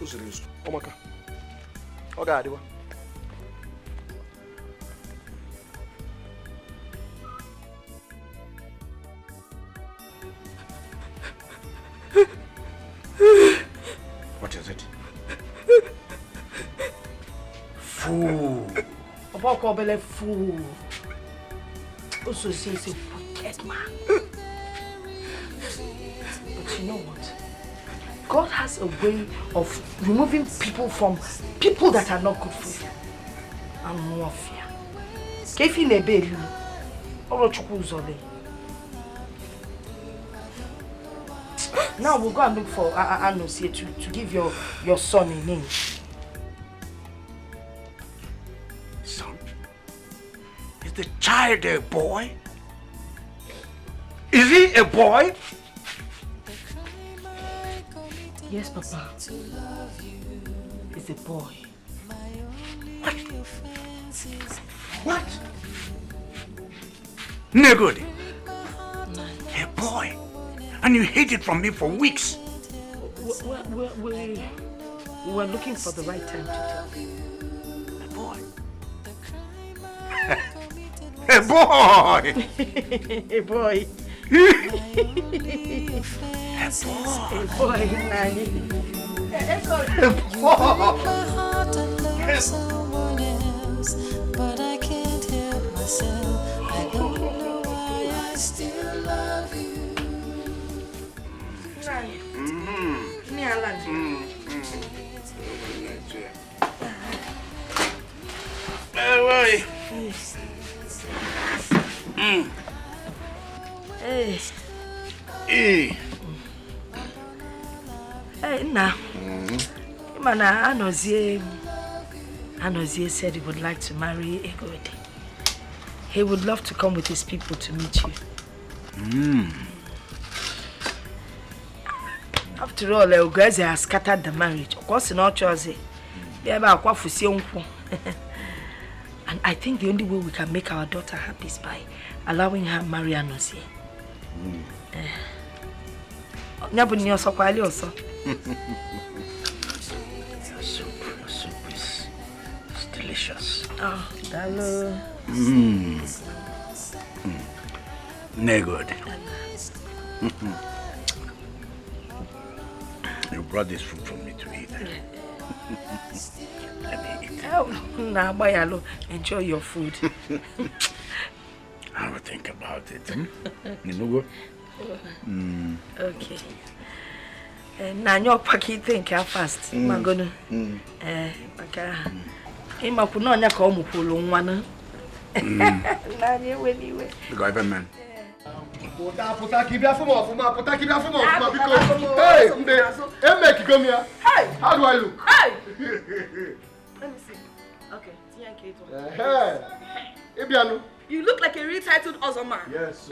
serious. Omaka. Okay, Adiwa. What is it? Fool. Papa call Bele fool. Also says a wicked man. But you know what? God has a way of removing people from people that are not good for you. And more fear. Kefi nebe you. Oro chukwu zole. Now we'll go and look for Anosie to give your son a name. Son? Is the child a boy? Is he a boy? Yes, Papa. It's a boy. What? Negodi. A boy. And you hid it from me for weeks. We were looking for the right time to tell you. A boy. A boy. A boy. A boy. A boy. Someone else, but I can't help myself. I don't know why I still love you. Hey, now. Anozie said he would like to marry Egodi. He would love to come with his people to meet you. After all, Ogaze has scattered the marriage. Of course, not chosen. And I think the only way we can make our daughter happy is by allowing her marry Anozie. Your soup is delicious. Oh, hello. Negod. You brought this food for me to eat. Let me eat. Oh, now, Bayalo, enjoy your food. I will think about it. You Okay. Now your packet think how fast. Magonu. Imakunonya ka omupolo nwana. Nani weniwe. The government. Hey, how do I look? Hey! Let me see. Okay, you look like a retitled awesome man. Yes,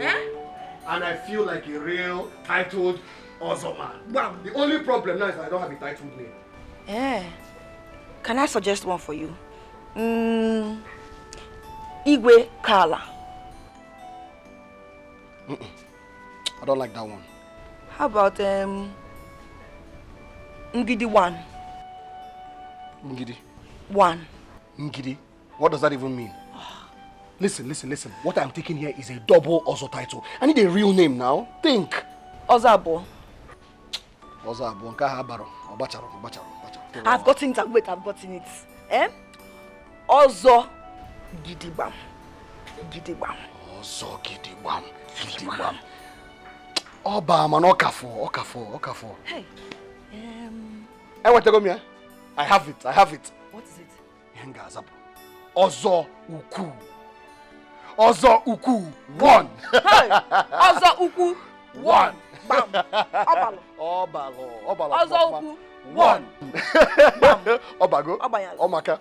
and I feel like a real titled awesome man. Wow. The only problem now is I don't have a titled name. Can I suggest one for you? Igwe Kala. I don't like that one. How about Ngidi 1? Ngidi? 1. Ngidi? What does that even mean? Listen. What I'm taking here is a double Ozo title. I need a real name now. Think. Ozabo. I've gotten it. Wait, I've gotten it. Ozo Gidibam. Ozo Gidibam. Oba man Okafo. Hey. I want to go here. I have it. What is it? Ozo Uku 1. Hey! Ozo Uku 1. Bam. Obalo. Ozo Uku 1. Bam. Obago. Omaka.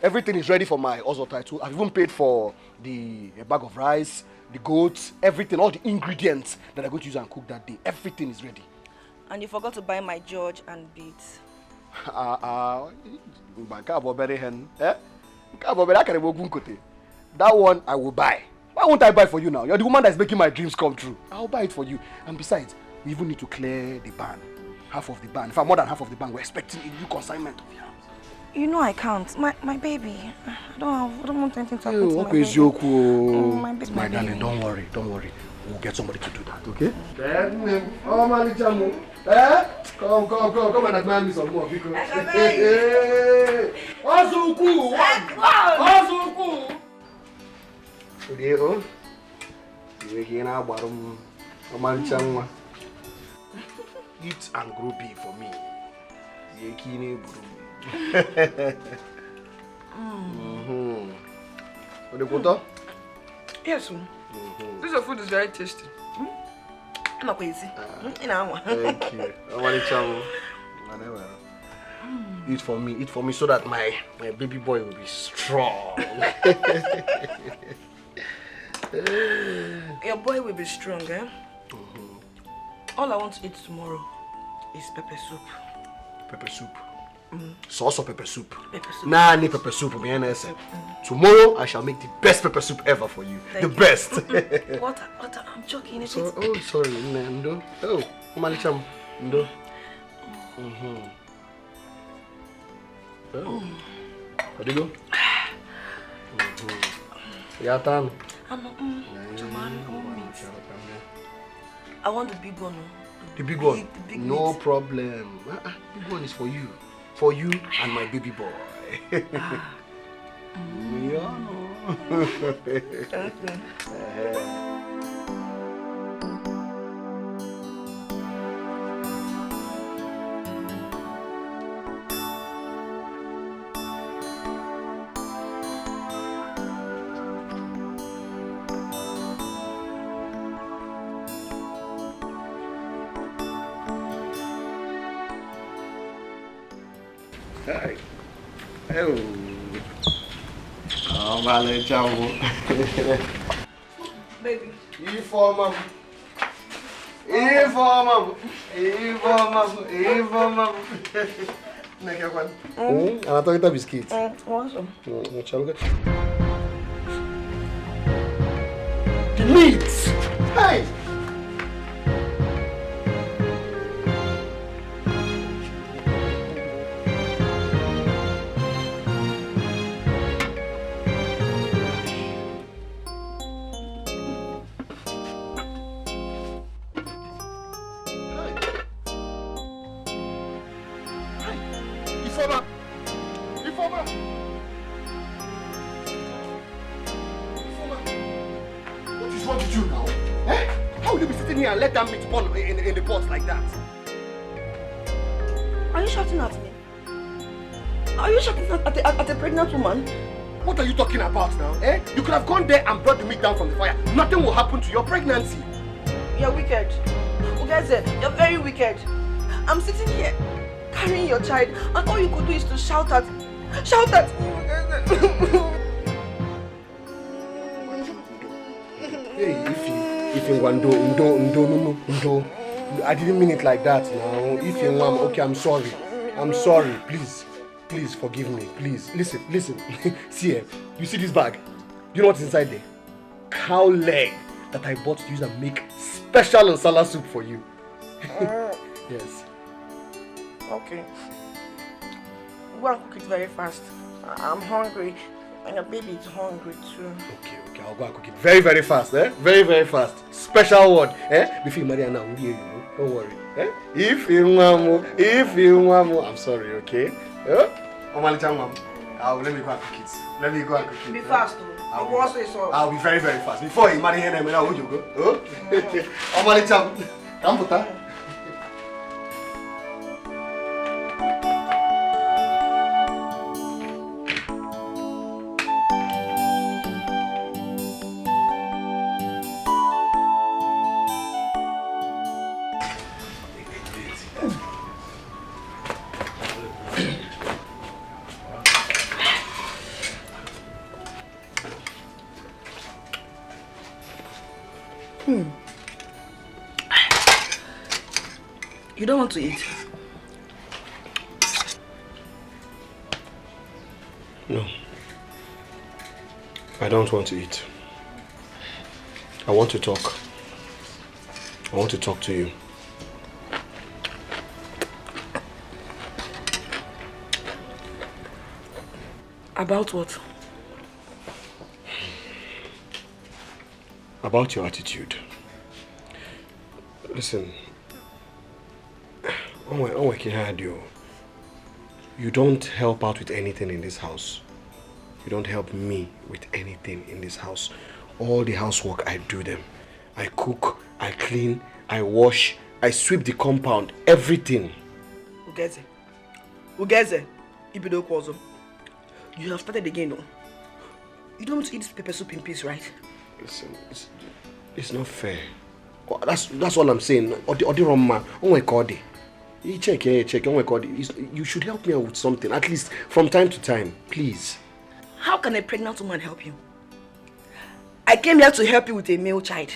Everything is ready for my Ozo title. I've even paid for the bag of rice, the goats, everything, all the ingredients that I'm going to use and cook that day. Everything is ready. And you forgot to buy my George and beads. That one I will buy. Why won't I buy for you now? You're the woman that's making my dreams come true. I'll buy it for you. And besides, we even need to clear the barn. half of the band, in fact more than half of the band, were expecting a new consignment of the house. You know I can't. My baby. I don't want anything to happen to my Okay, baby. my baby. darling, don't worry. We'll get somebody to do that, okay? Oh, Manichamu. Come and admire me some more because. Ozuku! Today, we're here now, Manichamu. Eat and grow big for me. What do you put? Yes, this food is very tasty. I'm crazy. Thank you. Eat for me so that my baby boy will be strong. Your boy will be strong, eh? All I want to eat tomorrow is pepper soup. Pepper soup. Sauce or pepper soup? Pepper soup. Nah, need pepper soup. Tomorrow I shall make the best pepper soup ever for you. Thank the you. Best. What? I'm joking. Sorry, Ndo. Oh, Manicham. Ndo. Oh. How do you go? Yatan. I want the big one. The big one? The big no meat. problem. Big one is for you. For you and my baby boy. Hi. Oh. Oh, vale, ciao. Baby. Informa. Neke kwan. Anatoka biscuit. Awesome. The meat. Hey. And let that meat burn in the pot like that. Are you shouting at me? Are you shouting at a pregnant woman? What are you talking about now? You could have gone there and brought the meat down from the fire. Nothing will happen to your pregnancy. You're wicked. Ugeze, you're very wicked. I'm sitting here carrying your child and all you could do is to shout at me. Hey, if you want no. I didn't mean it like that now. If you want, okay, I'm sorry. Please forgive me. Please listen. See here, you see this bag? You know what's inside there? Cow leg that I bought to use and make special nsala soup for you. Yes. Okay. Go and cook it very fast. I'm hungry. And your baby is hungry too. Okay, I'll go and cook it very, very fast, Very, very fast. Special one, Before you marry her now, don't worry, If you want, I'm sorry, okay? Let me go and cook it. Be fast, though. I'll be very, very fast. Before you marry her, now would you go? Come put her. You don't want to eat? No. I don't want to eat. I want to talk. I want to talk to you. About what? About your attitude. Listen, you don't help out with anything in this house. You don't help me with anything in this house. All the housework, I do them. I cook, I clean, I wash, I sweep the compound, everything. Ugeze, Ibido Kwazo. You have started again, no? You don't want to eat this pepper soup in peace, right? Listen, it's not fair. Oh, that's all I'm saying. You check. Oh my God, you should help me out with something, at least from time to time, please. How can a pregnant woman help you? I came here to help you with a male child.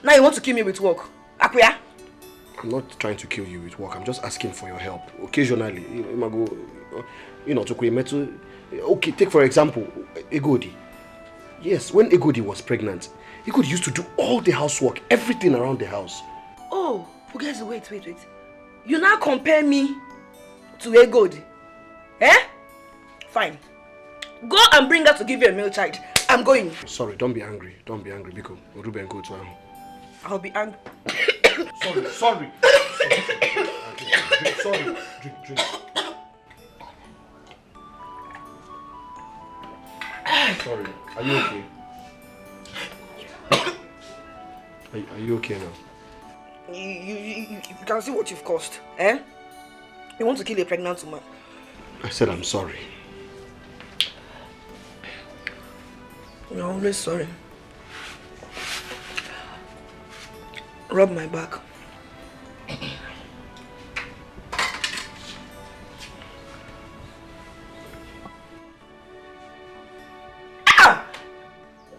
Now you want to kill me with work? Akuya? I'm not trying to kill you with work. I'm just asking for your help. Occasionally, okay, take for example, Egodi. Yes, when Egodi was pregnant, Egodi used to do all the housework, everything around the house. Oh, Ugeze, wait. You now compare me to Egodi? Eh? Fine. Go and bring her to give you a male child. I'm going. Sorry, don't be angry. Because Ruben go to her. I'll be angry. Sorry. Sorry. Drink. Sorry. Are you okay? Are you okay now? You can see what you've caused, eh? You want to kill a pregnant woman. I said I'm sorry. You're always sorry. Rub my back. Ah!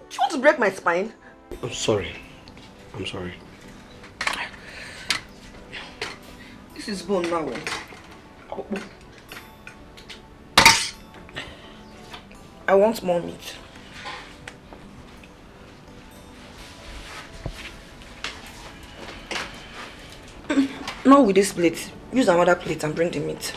Do you want to break my spine? I'm sorry. This is bone now. I want more meat. Not with this plate. Use another plate and bring the meat.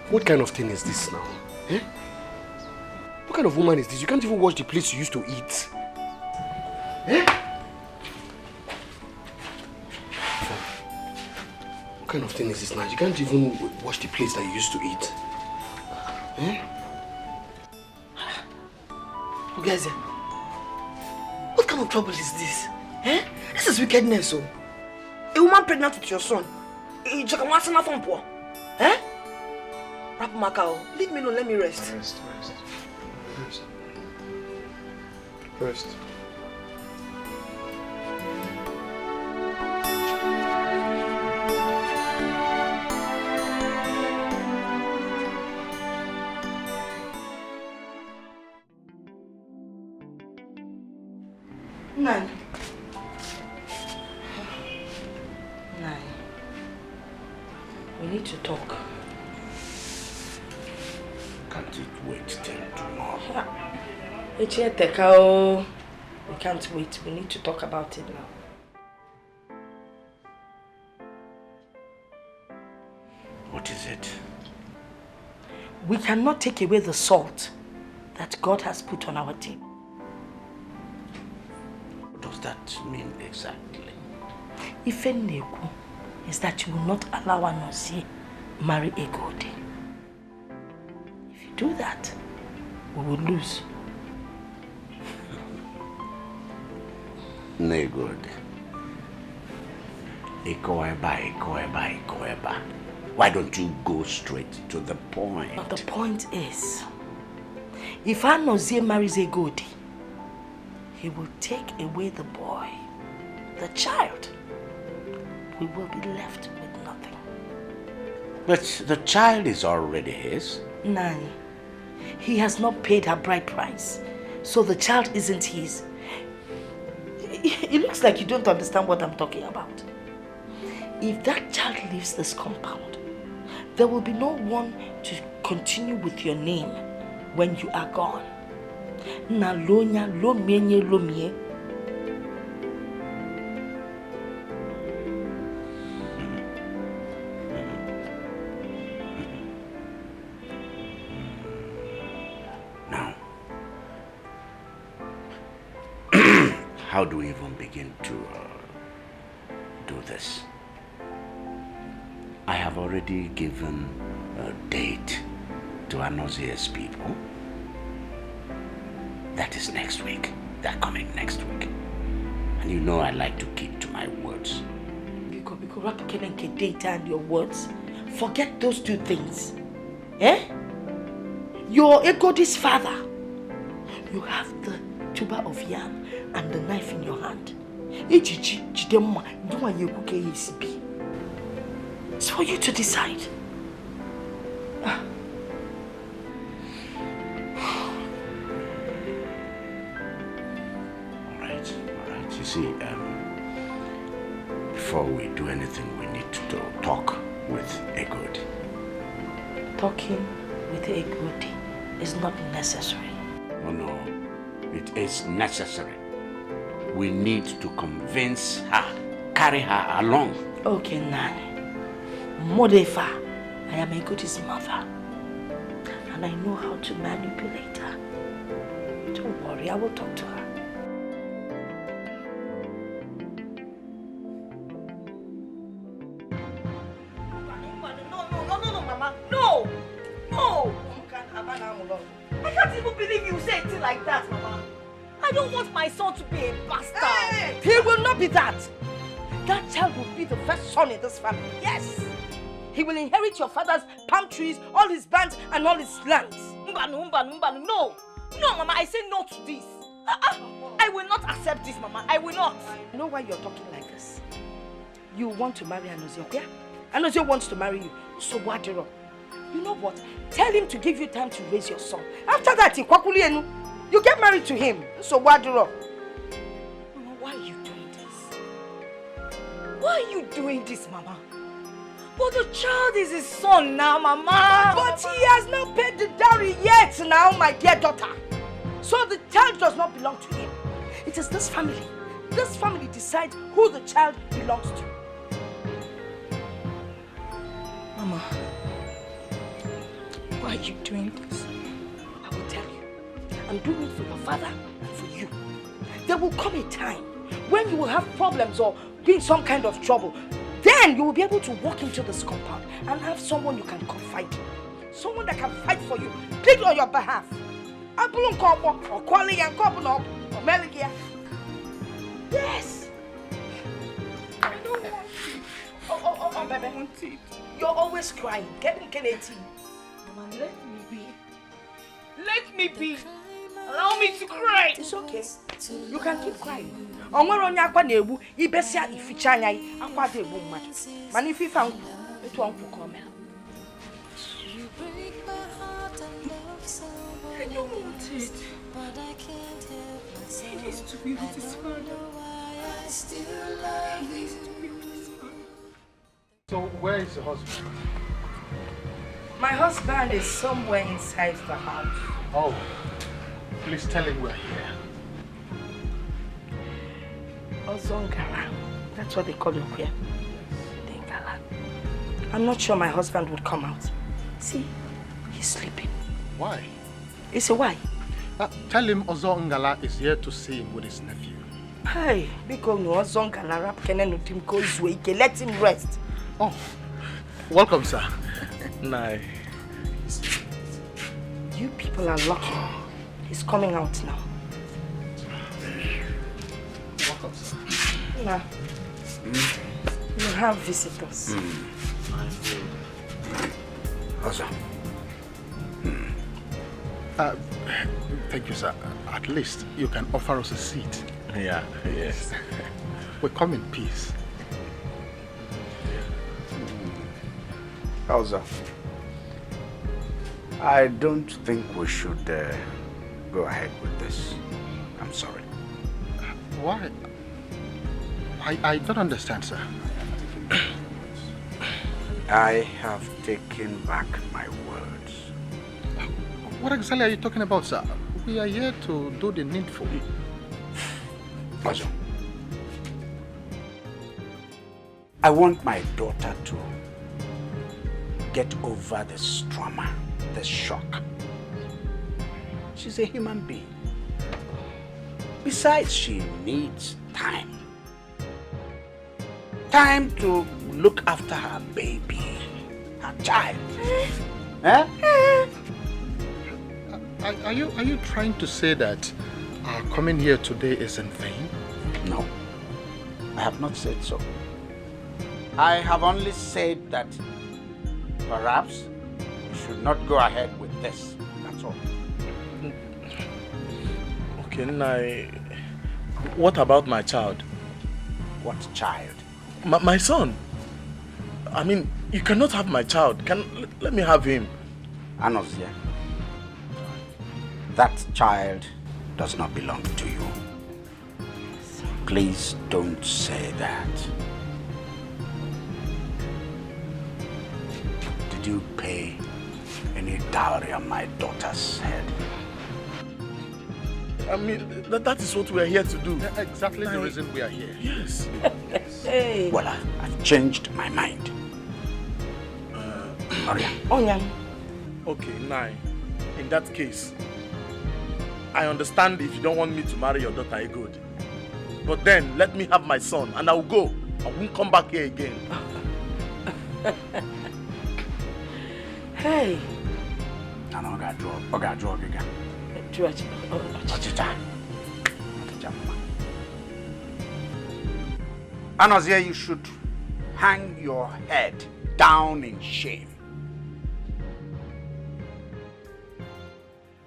What kind of thing is this now? Eh? What kind of woman is this? You can't even wash the plates you used to eat. Eh? What kind of thing is this now? You can't even wash the plates that you used to eat. Eh? Ugeze, what kind of trouble is this? Eh? This is wickedness, oh. A woman pregnant with your son. Eh? Rap Macau, leave me alone, let me rest. Rest. Nine. We need to talk. Can't it wait till tomorrow? We can't wait. We need to talk about it now. What is it? We cannot take away the salt that God has put on our table. What does that mean exactly? Ifeneku is that you will not allow Anosi marry Egodi. If you do that, we will lose. No good. Why don't you go straight to the point? But the point is, If Anozie marries Egodi, he will take away the boy, the child. We will be left with nothing. But the child is already his. Nani, he has not paid her bride price, so the child isn't his. It looks like you don't understand what I'm talking about. If that child leaves this compound, there will be no one to continue with your name when you are gone. Na lonya lo menye lo mie. Now, how do we even begin to do this? I have already given a date to Anozie's people. That is next week. They're coming next week. And you know I like to keep to my words. Because data and your words, forget those two things. Eh? You're Egodi's father. You have the tuber of yam and the knife in your hand. It's for you to decide. All right. You see, before we do anything, we need to talk with Egodi. Talking with Egodi is not necessary. Oh no, it is necessary. We need to convince her, carry her along. Okay, Nani. Modefa, I am Egodi's mother. And I know how to manipulate her. Don't worry, I will talk to her. No, Mama. No! I can't even believe you say it like that, Mama. I don't want my son to be a bastard. Hey, he will not be that. That child will be the first son in this family. Yes. He will inherit your father's palm trees, all his bands, and all his lands. No. No, Mama, I say no to this. I will not accept this, Mama. I will not. You know why you're talking like this? You want to marry Anozie, okay? Anozie wants to marry you. So what? You know what? Tell him to give you time to raise your son. After that, you get married to him. So what? Mama, why are you doing this? Why are you doing this, Mama? But the child is his son now, Mama. But he has not paid the dowry yet now, my dear daughter. So the child does not belong to him. It is this family. This family decides who the child belongs to. Mama, why are you doing this? I will tell you. I'm doing it for your father and for you. There will come a time when you will have problems or be in some kind of trouble. Then you will be able to walk into this compound and have someone you can confide in. Someone that can fight for you, plead on your behalf. Yes. I don't want it. Oh, baby. I want it. You're always crying. Get me Kennedy. Mama, let me be. Let me be. Allow me to cry. It's okay. You can keep crying. Onwere onye akwa na-egbu ibesia ificha anya yi akwa da egbu mmadụ. Mana if ifa nku etu onku come. I don't want it. He needs to be with his father. He needs to be with his father. So where is your husband? My husband is somewhere inside the house. Oh, please tell him we're here. Ozongala. That's what they call him here. Dengala. I'm not sure my husband would come out. See, he's sleeping. Why? You say why? Tell him Ozongala is here to see him with his nephew. Hey, because no Ozongala rap kenen utim ko izwe. Let him rest. Oh, welcome, sir. Nah. You people are lucky. He's coming out now. Welcome, sir. Nah. You have visitors. Also. Thank you, sir. At least you can offer us a seat. Yeah, yes. We come in peace. Elsa, I don't think we should go ahead with this. I'm sorry. Why? I don't understand, sir. I have taken back my words. What exactly are you talking about, sir? We are here to do the needful. Elsa, I want my daughter to get over this trauma, this shock. She's a human being. Besides, she needs time. Time to look after her baby, her child. Are you trying to say that our coming here today is in vain? No, I have not said so. I have only said that perhaps you should not go ahead with this. That's all. Okay, Nai, what about my child? What child? My son. I mean, you cannot have my child. Let me have him. Anozia, that child does not belong to you. Please don't say that. Did you pay any dowry on my daughter's head? I mean, that is what we are here to do. Exactly the reason we are here. Yes. Hey. Well, I've changed my mind. Maria. Okay, Nai, in that case, I understand if you don't want me to marry your daughter, Egodi. But then, let me have my son and I'll go. I won't come back here again. Hey. Anozia, you should hang your head down in shame.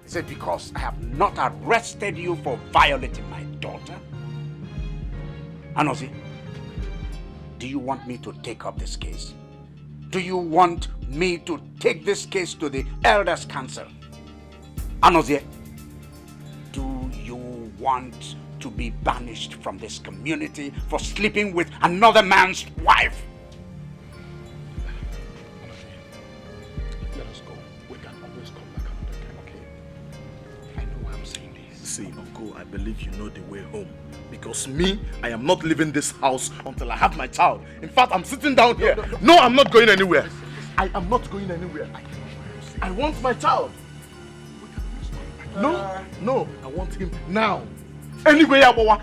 Is it because I have not arrested you for violating my daughter? Anozia, do you want me to take up this case? Do you want me to take this case to the Elders' Council? Anozia, do you want to be banished from this community for sleeping with another man's wife? Let us go. We can always come back another time, okay? I know why I'm saying this. See, Uncle, I believe you know the way home. Because me, I am not leaving this house until I have my child. In fact, I'm sitting down here. No, I'm not going anywhere. I am not going anywhere. I want my child. No, I want him now. Anyway, yabawa.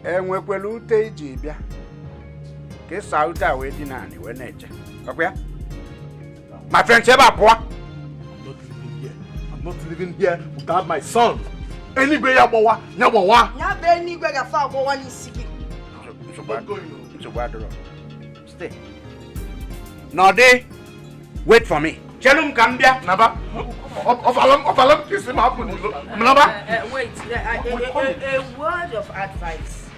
Enwekwelu ute iji bịa. Ke sauta we di nani we neje. Okwa? My friend Cheba Pwa. I'm not living here without my son. Anyway, yabawa. Ya be ni gbe ga fa abawa ni siki. Stay. Node, wait for me. Chelum Kambia. Naba. Of kiss him happen. Naba. Wait, a word of advice.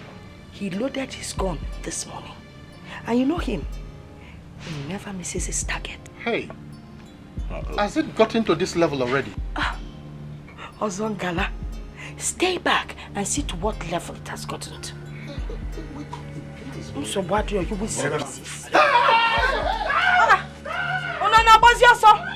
He loaded his gun this morning. And you know him. He never misses his target. Hey, has it gotten to this level already? Ozongala, stay back and see to what level it has gotten to. So what do you will see? Oh no, what's your son?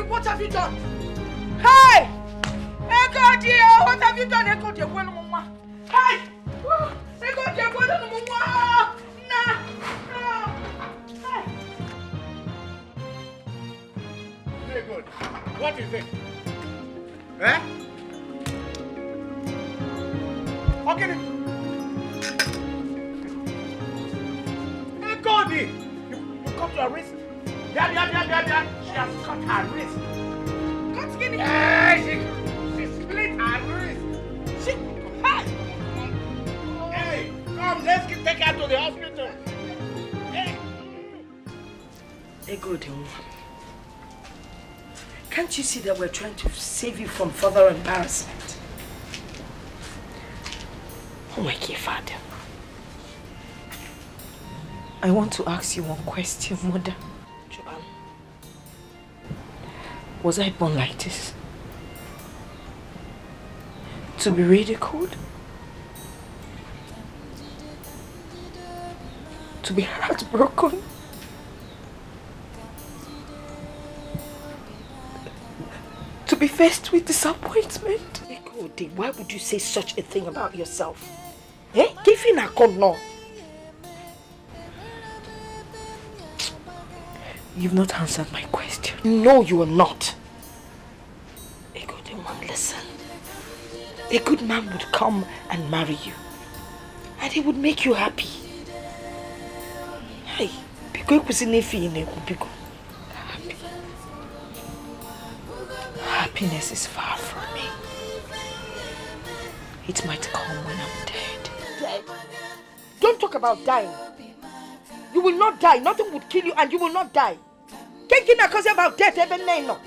what have you done? Hey! Ego dear, what have you done? Ego dear, well, mama. Hey! Ego dear, well, mama. Nah. Hey! Very good. What do you think? Eh? Okay. Hey, Cody! You cut your wrist. Yeah. She has cut her wrist. Cut skinny. Yeah, she split her wrist. Hey, come, let's take her to the hospital. Hey. Hey, good. Can't you see that we're trying to save you from further embarrassment? Oh my dear father. I want to ask you one question, Mother. Joanne. Was I born like this? To be ridiculed? To be heartbroken? To be faced with disappointment? Why would you say such a thing about yourself? Eh? Give in a call now. You've not answered my question. No, you are not. A good woman, listen. A good man would come and marry you. And he would make you happy. Hey, happiness is far from me. It might come when I'm dead. Dead? Don't talk about dying. You will not die. Nothing would kill you and you will not die. Can't you not about death even now?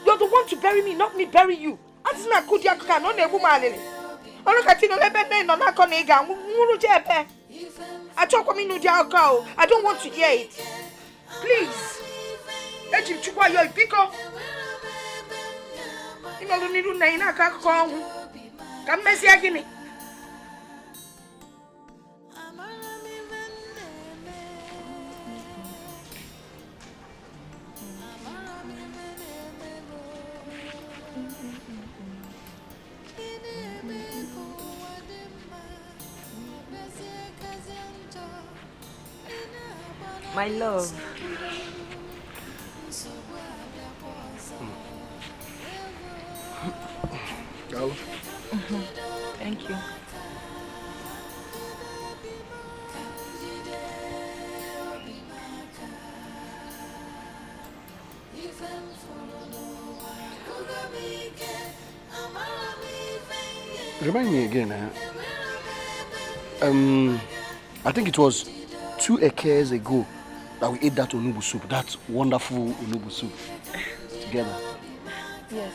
You're the one to bury me, not me bury you. I don't want to hear it. Please. My love. Thank you. Remind me again, I think it was 2 years ago that we ate that onubu soup, that wonderful onubu soup together. Yes.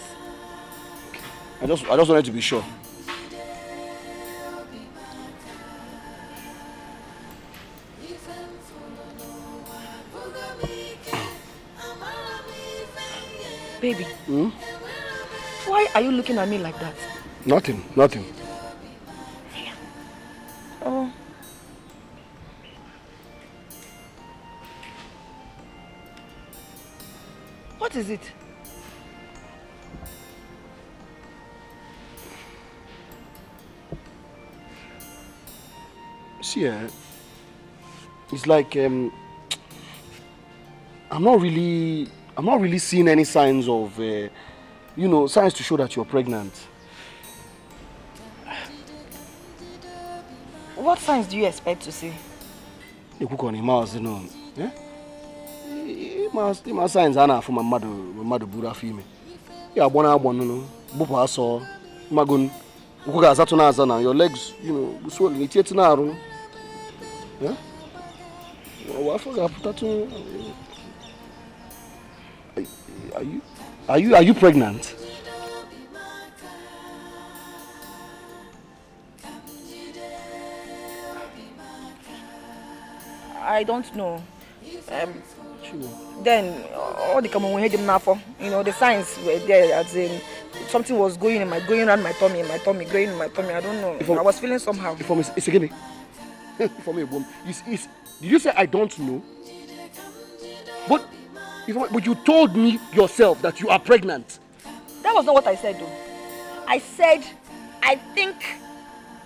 I just wanted to be sure. Baby. Why are you looking at me like that? Nothing. Oh. What is it? See, it's like I'm not really seeing any signs of, signs to show that you're pregnant. What signs do you expect to see? You cook on him, eh? My signs are from my mother Buddha female. Yeah, no. Bupa saw Magun. Your legs, swollen. It's yet now. Yeah? Are you pregnant? I don't know. Then all the common we had him now for, the signs were there, as in something was going around my tummy, going in my tummy. I don't know. I was feeling somehow. It's again. For me, did you say I don't know? But But you told me yourself that you are pregnant. That was not what I said though. I said, I think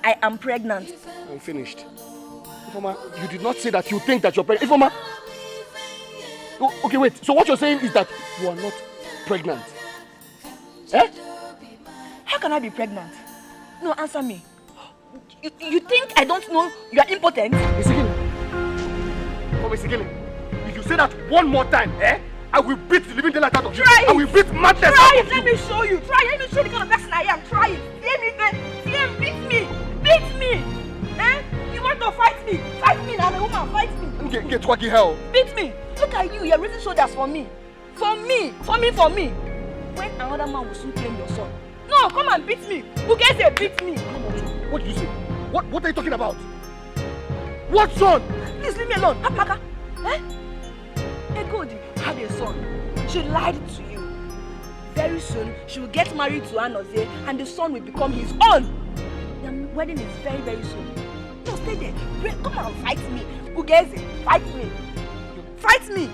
I am pregnant. I'm finished. Ifeoma, you did not say that you think that you're pregnant. Ifeoma! Oh, okay, wait. So what you're saying is that you are not pregnant? Eh? How can I be pregnant? No, answer me. You think I don't know you are impotent? If you say that one more time, I will beat the living daylight out of you. Try it. I will beat madness Try out it. of Let you. me show you. Try it. Let me show you the kind of person I am. Try it. Beat me. Beat me. Eh? You want to fight me? Fight me now. I'm a woman. Fight me. Get twaggy hell. Beat me. Look at you. You're raising shoulders for me. For me. When another man will soon claim your son. No, come and beat me. Who gets a beat me? What did you say? What are you talking about? What son? Please leave me alone. Hapmaka. Eh? Egodi had a son. She lied to you. Very soon, she will get married to Anozie and the son will become his own. Their wedding is very, very soon. No, stay there. Wait, come and fight me. Ugeze, fight me. Fight me.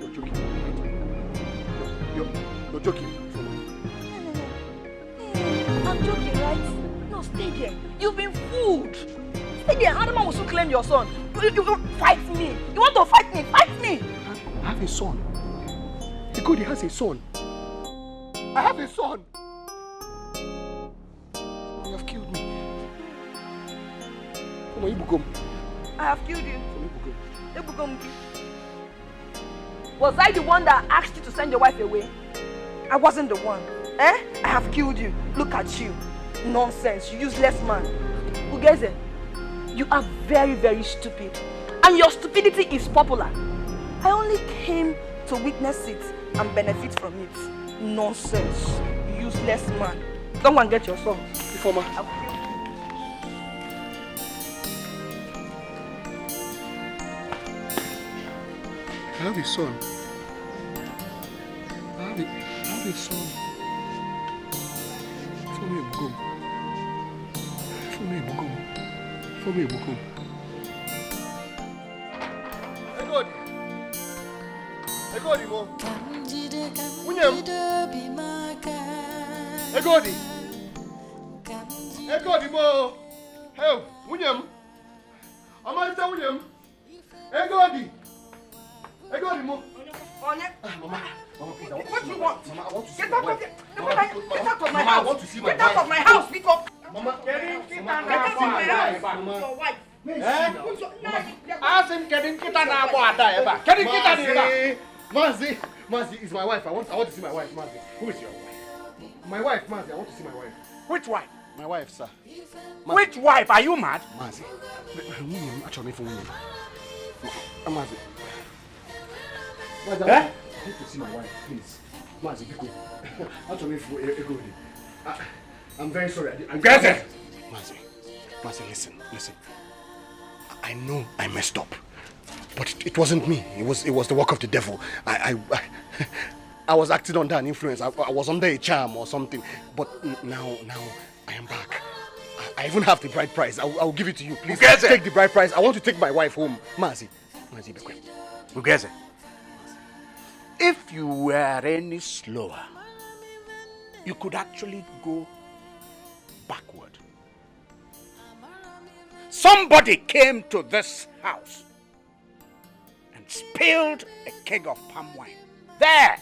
You're joking. You're joking. I'm joking, right? No, stay there. You've been fooled. Stay there. Another man will soon claim your son. You fight me. You want to fight me? Fight me. I have a son. Egodi has a son. I have a son. You have killed me. Come on, Ibugom. I have killed you. Ibugom. Was I the one that asked you to send your wife away? I wasn't the one. Eh? I have killed you. Look at you. Nonsense. You useless man. Ugeze, you are very, very stupid. And your stupidity is popular. I only came to witness it and benefit from it. Nonsense. Useless man. Come and get your son. Ifeoma. I have a son. I have a son. For me, Ibugom. Egodi mo. Egodi mo. Hey, Wunyam. Amalita Wunyam. Egodi mo. Mama, please, What do you want? Mama, I want to see Get my out wife. of my Mama, house. I want to see my Get out wife. of my house, because Mama, get out of my house. Your wife. Ask him getting kita na abo ada eba. Getting kita ni eba. Mazi is my wife. I want to see my wife, Mazi. Who is your wife? My wife, Mazi. I want to see my wife. Which wife? My wife, sir. Which wife? Are you mad? Mazi. Actually, for women. Mazi. Mazi, I want to see my wife, please. Mazi, Biko. Actually, for Egodi. I'm very sorry. Mazi, listen. I know I messed up, but it wasn't me. It was the work of the devil. I was acting under an influence. I was under a charm or something. But now I am back. I even have the bride price. I'll give it to you, please. Ugeze. Take the bride price. I want to take my wife home. Mazi, Bekwe. Ugeze. If you were any slower, you could actually go backward. Somebody came to this house and spilled a keg of palm wine there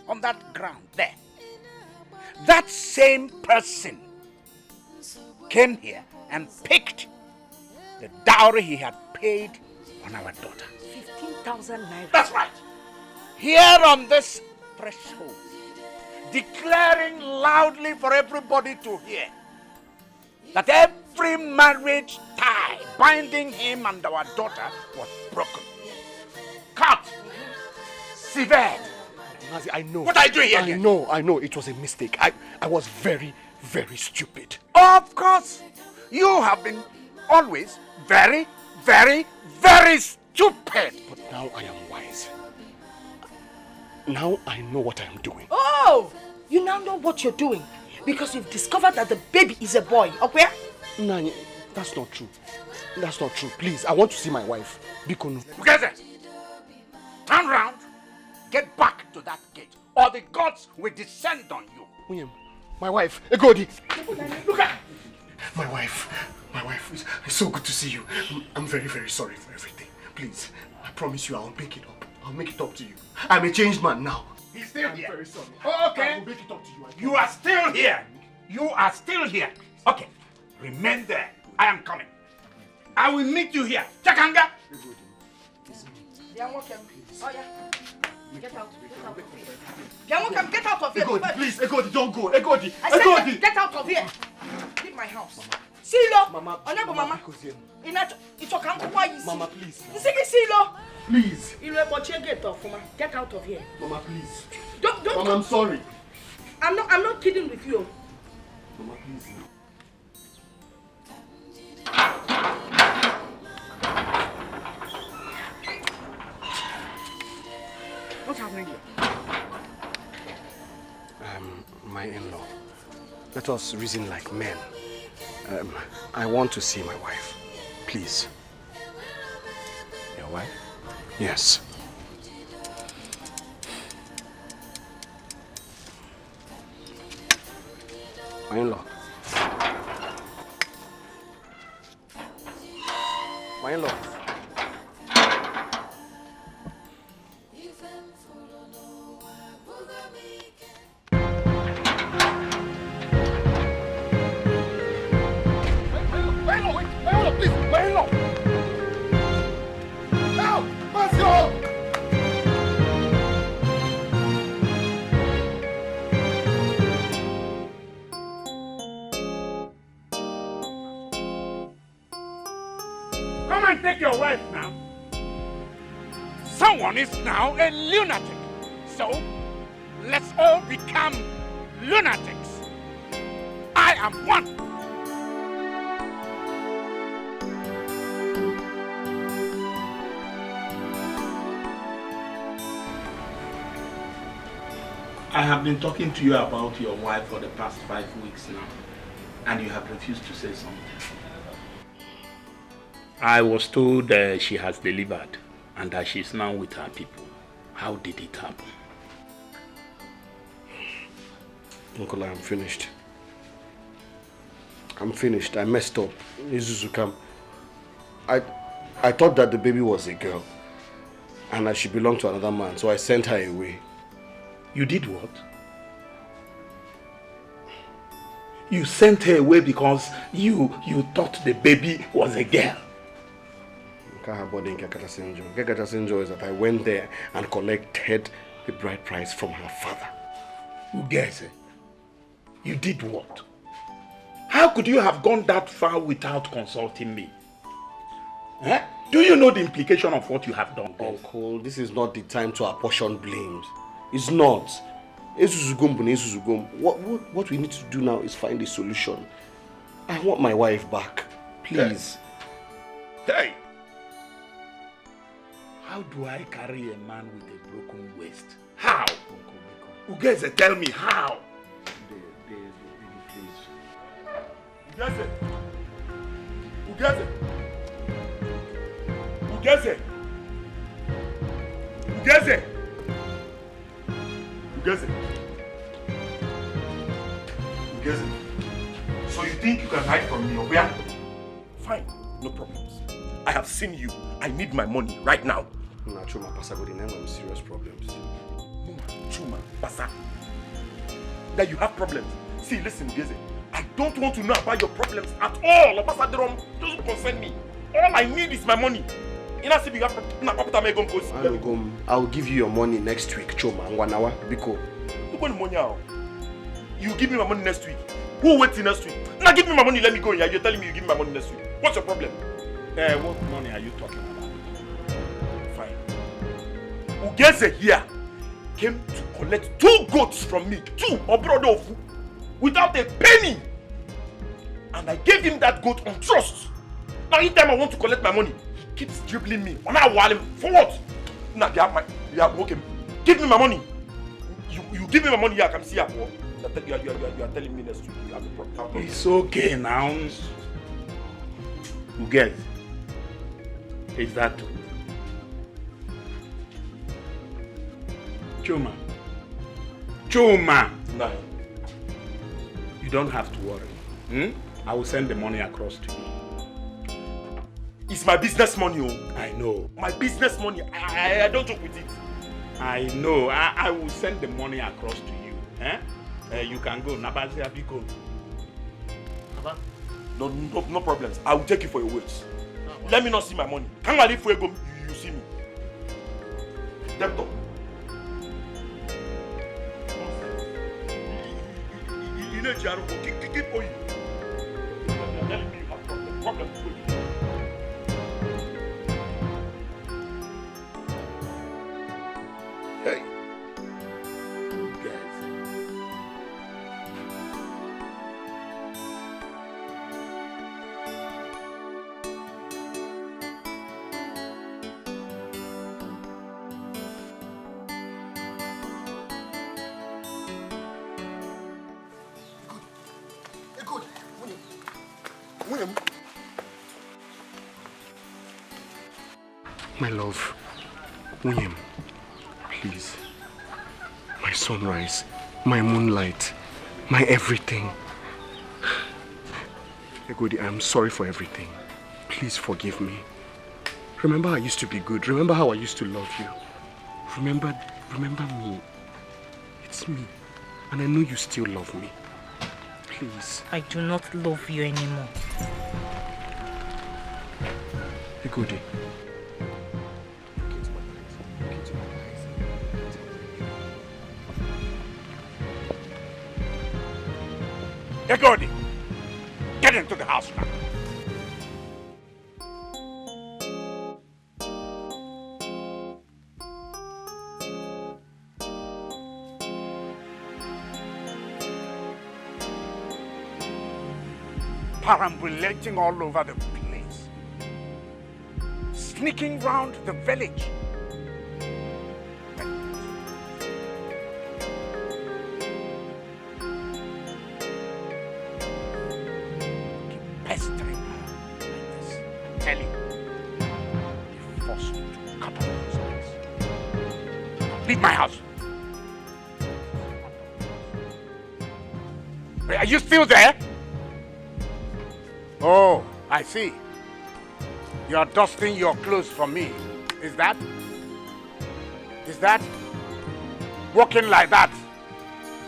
on that ground there. That same person came here and picked the dowry he had paid on our daughter. 15,000 naira. That's right. Here on this threshold, declaring loudly for everybody to hear that every marriage tie binding him and our daughter was broken, cut, severed. Mazi, I know. What are you doing here again? I know. It was a mistake. I was very, very stupid. Of course, you have been always very, very, very stupid. But now I am wise. Now I know what I am doing. Oh! You now know what you're doing because you've discovered that the baby is a boy. Okay? Nani, that's not true. That's not true. Please, I want to see my wife. Bikonu. Ugeze! turn round, get back to that gate, or the gods will descend on you. William, my wife, Egodi. Look at my wife. My wife, it's so good to see you. I'm very, very sorry for everything. Please, I promise you I'll make it up. I'll make it up to you. I'm a changed man now. He's still I'm here. very sorry. Oh, okay. I will make it up to you. You are still here. You are still here. Okay. Remain there. I am coming. I will meet you here. Chakanga. Get out. Get out. Get out of here. Egodi, please, Egodi, don't go. Egodi, I said Egodi. get out of here. Leave my house. Silo. Mama, Mama. Mama, please. Silo. Please. Get out of here. Mama, please. Don't. Mama, I'm sorry. I'm not kidding with you. Mama, please. What's happening here? My in-law. Let us reason like men. I want to see my wife. Please. Your wife? Yes. My in-law. My in-law. Come and take your wife now. Someone is now a lunatic. So, let's all become lunatics. I am one. I have been talking to you about your wife for the past 5 weeks now, and you have refused to say something. I was told she has delivered and that she is now with her people. How did it happen? Uncle, I'm finished. I'm finished. I messed up. Izuzukam. I thought that the baby was a girl and that she belonged to another man, so I sent her away. You did what? You sent her away because you thought the baby was a girl. Kakasinjo is that I went there and collected the bride price from her father. Ugeze, you did what? How could you have gone that far without consulting me? Eh? Do you know the implication of what you have done? Uncle, this is not the time to apportion blames. It's not. What we need to do now is find a solution. I want my wife back. Please. Hey! How do I carry a man with a broken waist? How? Ugeze, tell me how? Ugeze! Ugeze! Ugeze! Ugeze! Ugeze! Ugeze! So you think you can hide from me, or where? Fine, no problems. I have seen you. I need my money right now. Chuma, Pasa, go have serious problems. Chuma, Pasa. That you have problems. See, listen, Ugeze. I don't want to know about your problems at all. It doesn't concern me. All I need is my money. I'll give you your money next week, Choma. Biko. You give me my money next week. Who will wait till next week? Now give me my money, let me go. You're telling me you give me my money next week. What's your problem? What money are you talking about? Fine. Ugeze here came to collect 2 goats from me. 2 Obrodofu. Without a penny. And I gave him that goat on trust. Now anytime I want to collect my money, he keeps dribbling me. For what? Now okay. Give me my money. You give me my money, I can see you are telling me next week you have a problem. It's okay now. Ugeze. Is that true? Chuma. Chuma! No. You don't have to worry. I will send the money across to you. It's my business money, oh. I know. My business money. I don't joke with it. I know. I will send the money across to you. You can go. Nabazi Abiko. No problems. I will take you for your words. Let me not see my money. Can't I leave for you see me? Debtor. You know, Jaro, keep going. You're telling me you have problem. Hey. My love, William, please. My sunrise, my moonlight, my everything. Egodi, I'm sorry for everything. Please forgive me. Remember I used to be good. Remember how I used to love you. Remember me. It's me. And I know you still love me. Please. I do not love you anymore. Egodi. Egodi, get into the house now. Perambulating all over the place, sneaking round the village. Pestering her like this, telling her you're forced to cut off those eyes. Leave my house. Are you still there? Oh, I see. You're dusting your clothes for me. Is that? Walking like that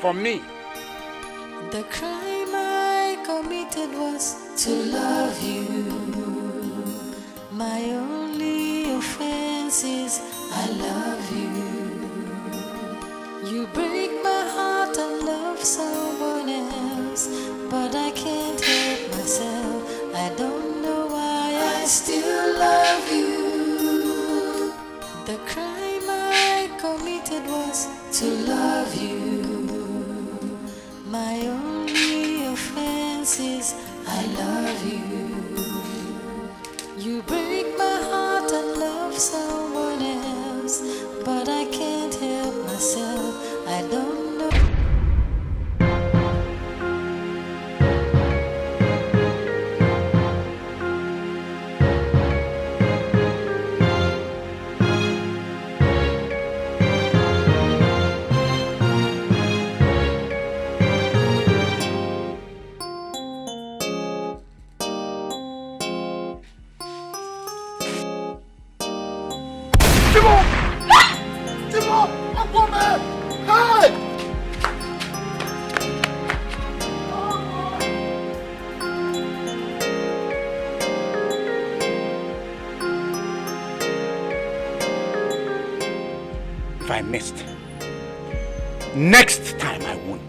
for me? The crime I committed was to love you. My only offense is I love you. You break my heart and love someone else, but I can't help myself. I don't know why I still love you. The crime I committed was to love you. My only offense is I love you. You break my heart and love someone else, but I can't help myself. I don't know. If I missed, next time I won't.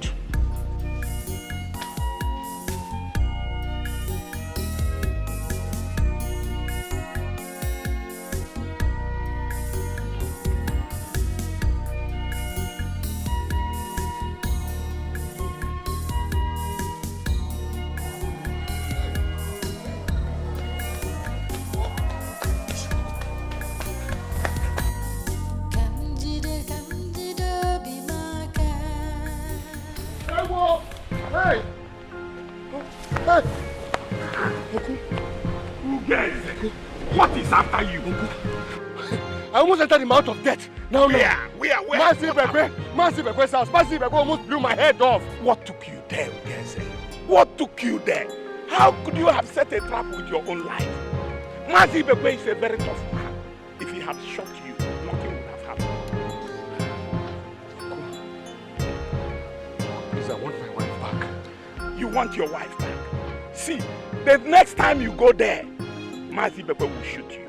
I almost entered him out of debt. Now, Where? Massive Bekwe's house. Massive Bekwe almost blew my head off. What took you there, Ugeze? What took you there? How could you have set a trap with your own life? Mazi Bekwe is a very tough man. If he had shot you, nothing would have happened. Please, I want my wife back. You want your wife back? See, the next time you go there, Mazi Bekwe will shoot you.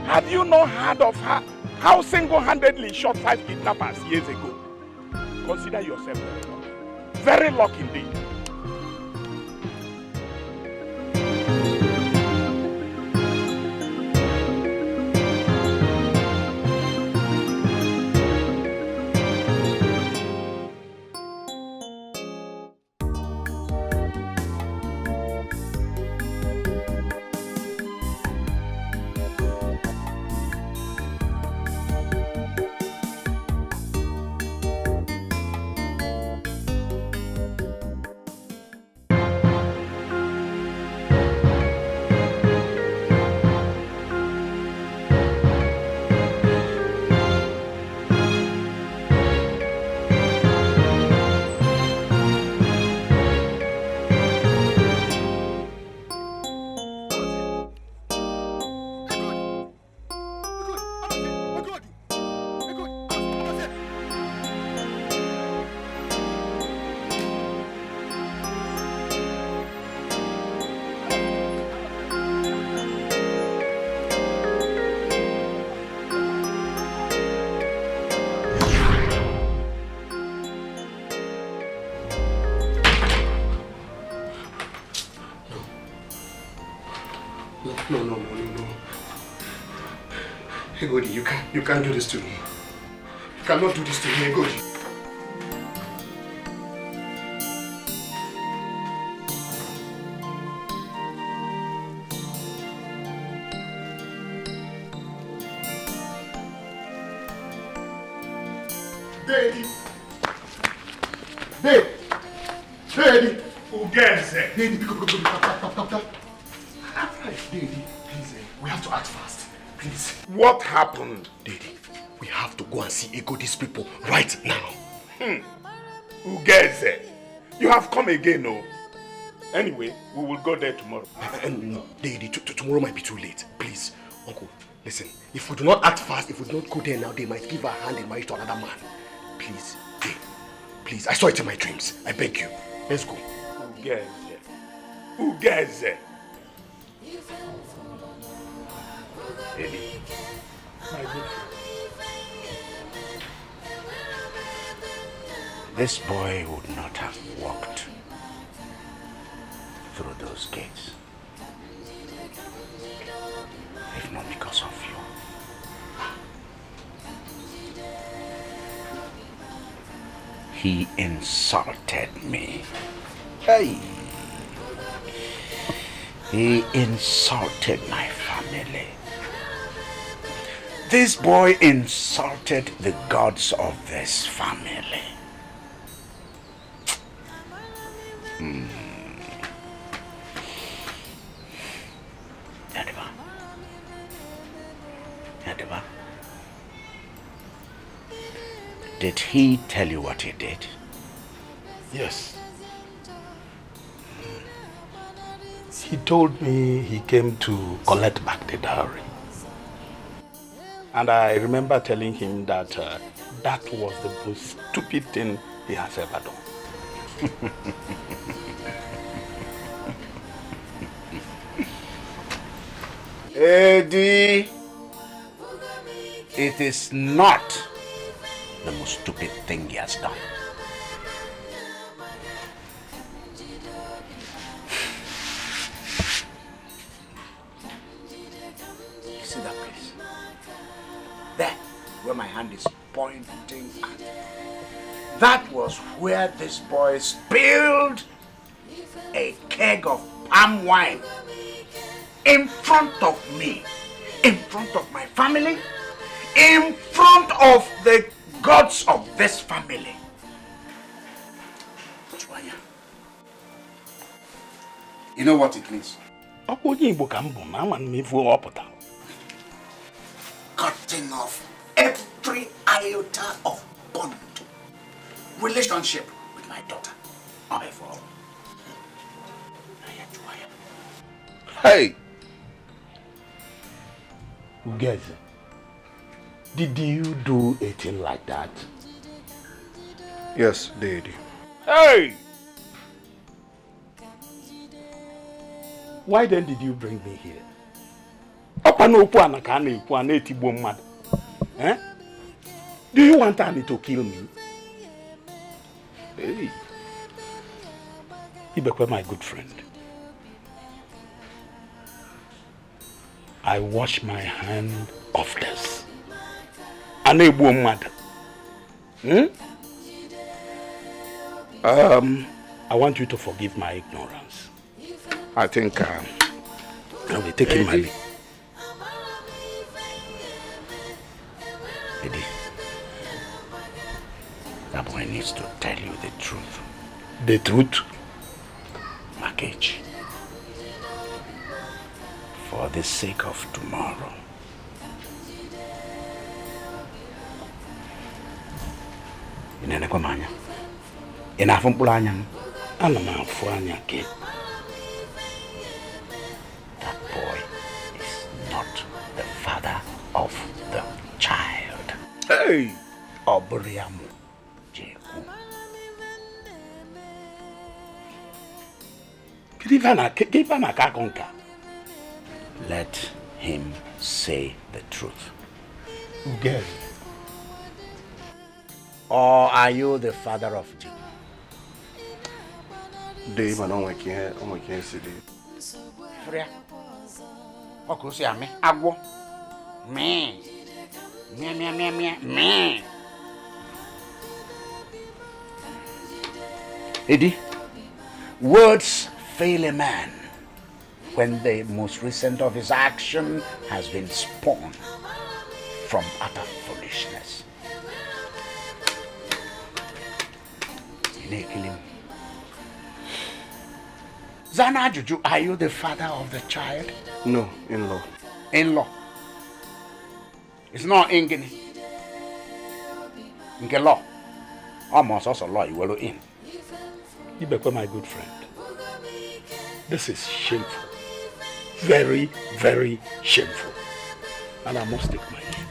Have you not heard of her? How single-handedly shot 5 kidnappers years ago? Consider yourself very lucky. Very lucky indeed. No. Egodi, you can't do this to me. You cannot do this to me, Egodi. Daddy! Ugeze! Daddy, stop. Daddy, please, we have to act fast. Please. What happened? Daddy, we have to go and see Egodi's people right now. Ugeze, you have come again, no? Anyway, we will go there tomorrow. No, Daddy, tomorrow might be too late. Please, Uncle, listen. If we do not act fast, if we do not go there now, they might give our hand in marriage to another man. Please, Daddy, please. I saw it in my dreams. I beg you. Let's go. Ugeze. Daddy, my good friend. This boy would not have walked through those gates if not because of you. He insulted me. Hey! He insulted my family. This boy insulted the gods of this family. Yadiba, did he tell you what he did? Yes. He told me he came to collect back the dowry. And I remember telling him that that was the most stupid thing he has ever done. Eddie, it is not the most stupid thing he has done. You see that place? There, where my hand is pointing at. That was where this boy spilled a keg of palm wine in front of me, in front of my family, in front of the gods of this family. You know what it means? cutting off every iota of bond, relationship with my daughter. Hey! Guys, did you do a thing like that? Yes, they did. Hey! Why then did you bring me here? Eh? Do you want Annie to kill me? Hey. Ibekwe, my good friend. I wash my hand of this. I want you to forgive my ignorance. I think I'll be taking my leave. Eddie, that boy needs to tell you the truth. The truth? Machi, for the sake of tomorrow. Inene manya. Ina fumpulanya. Ana mafuanya ke. That boy is not the father of the child. Hey! Obriamu Jeku. Let him say the truth. Yes. Or are you the father of Jeku? Dave, I don't can't see it. Freya. Okusi ame agwo. Me. Me. Eddie, words fail a man when the most recent of his action has been spawned from utter foolishness. Zana Juju, are you the father of the child? No, in-law. In-law. It's not Ingeni. Inge law. Almost also law you will in. You become my good friend. This is shameful. Very, very shameful. And I must take my leave.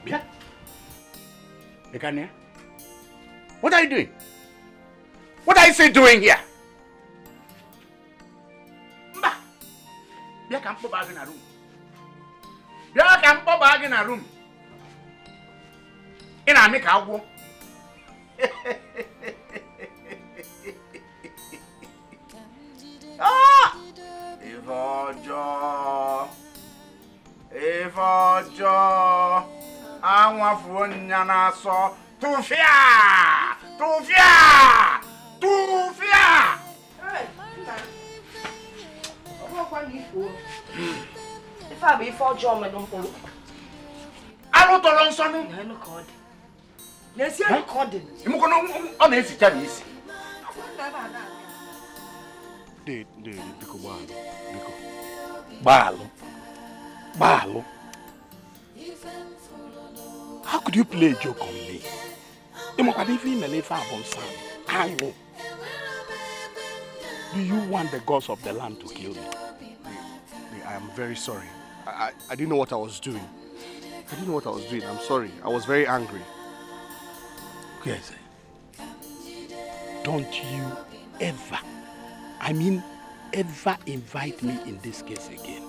Yeah. Ekania, what are you doing? What are you doing here? Mba, bia ka mpo bag in a room. Bia ka mpo bag in a room. Ina make agwo. Ah! Evojo. Anwafu nyana so tufia. Hey, if I be for John, I don't follow. I don't know something. I no code. Yes, you code. You go no on esi Chinese. They biko Balo. How could you play a joke on me? Do you want the gods of the land to kill me? I am very sorry. I didn't know what I was doing. I'm sorry. I was very angry. Yes. Don't you ever, ever invite me in this case again.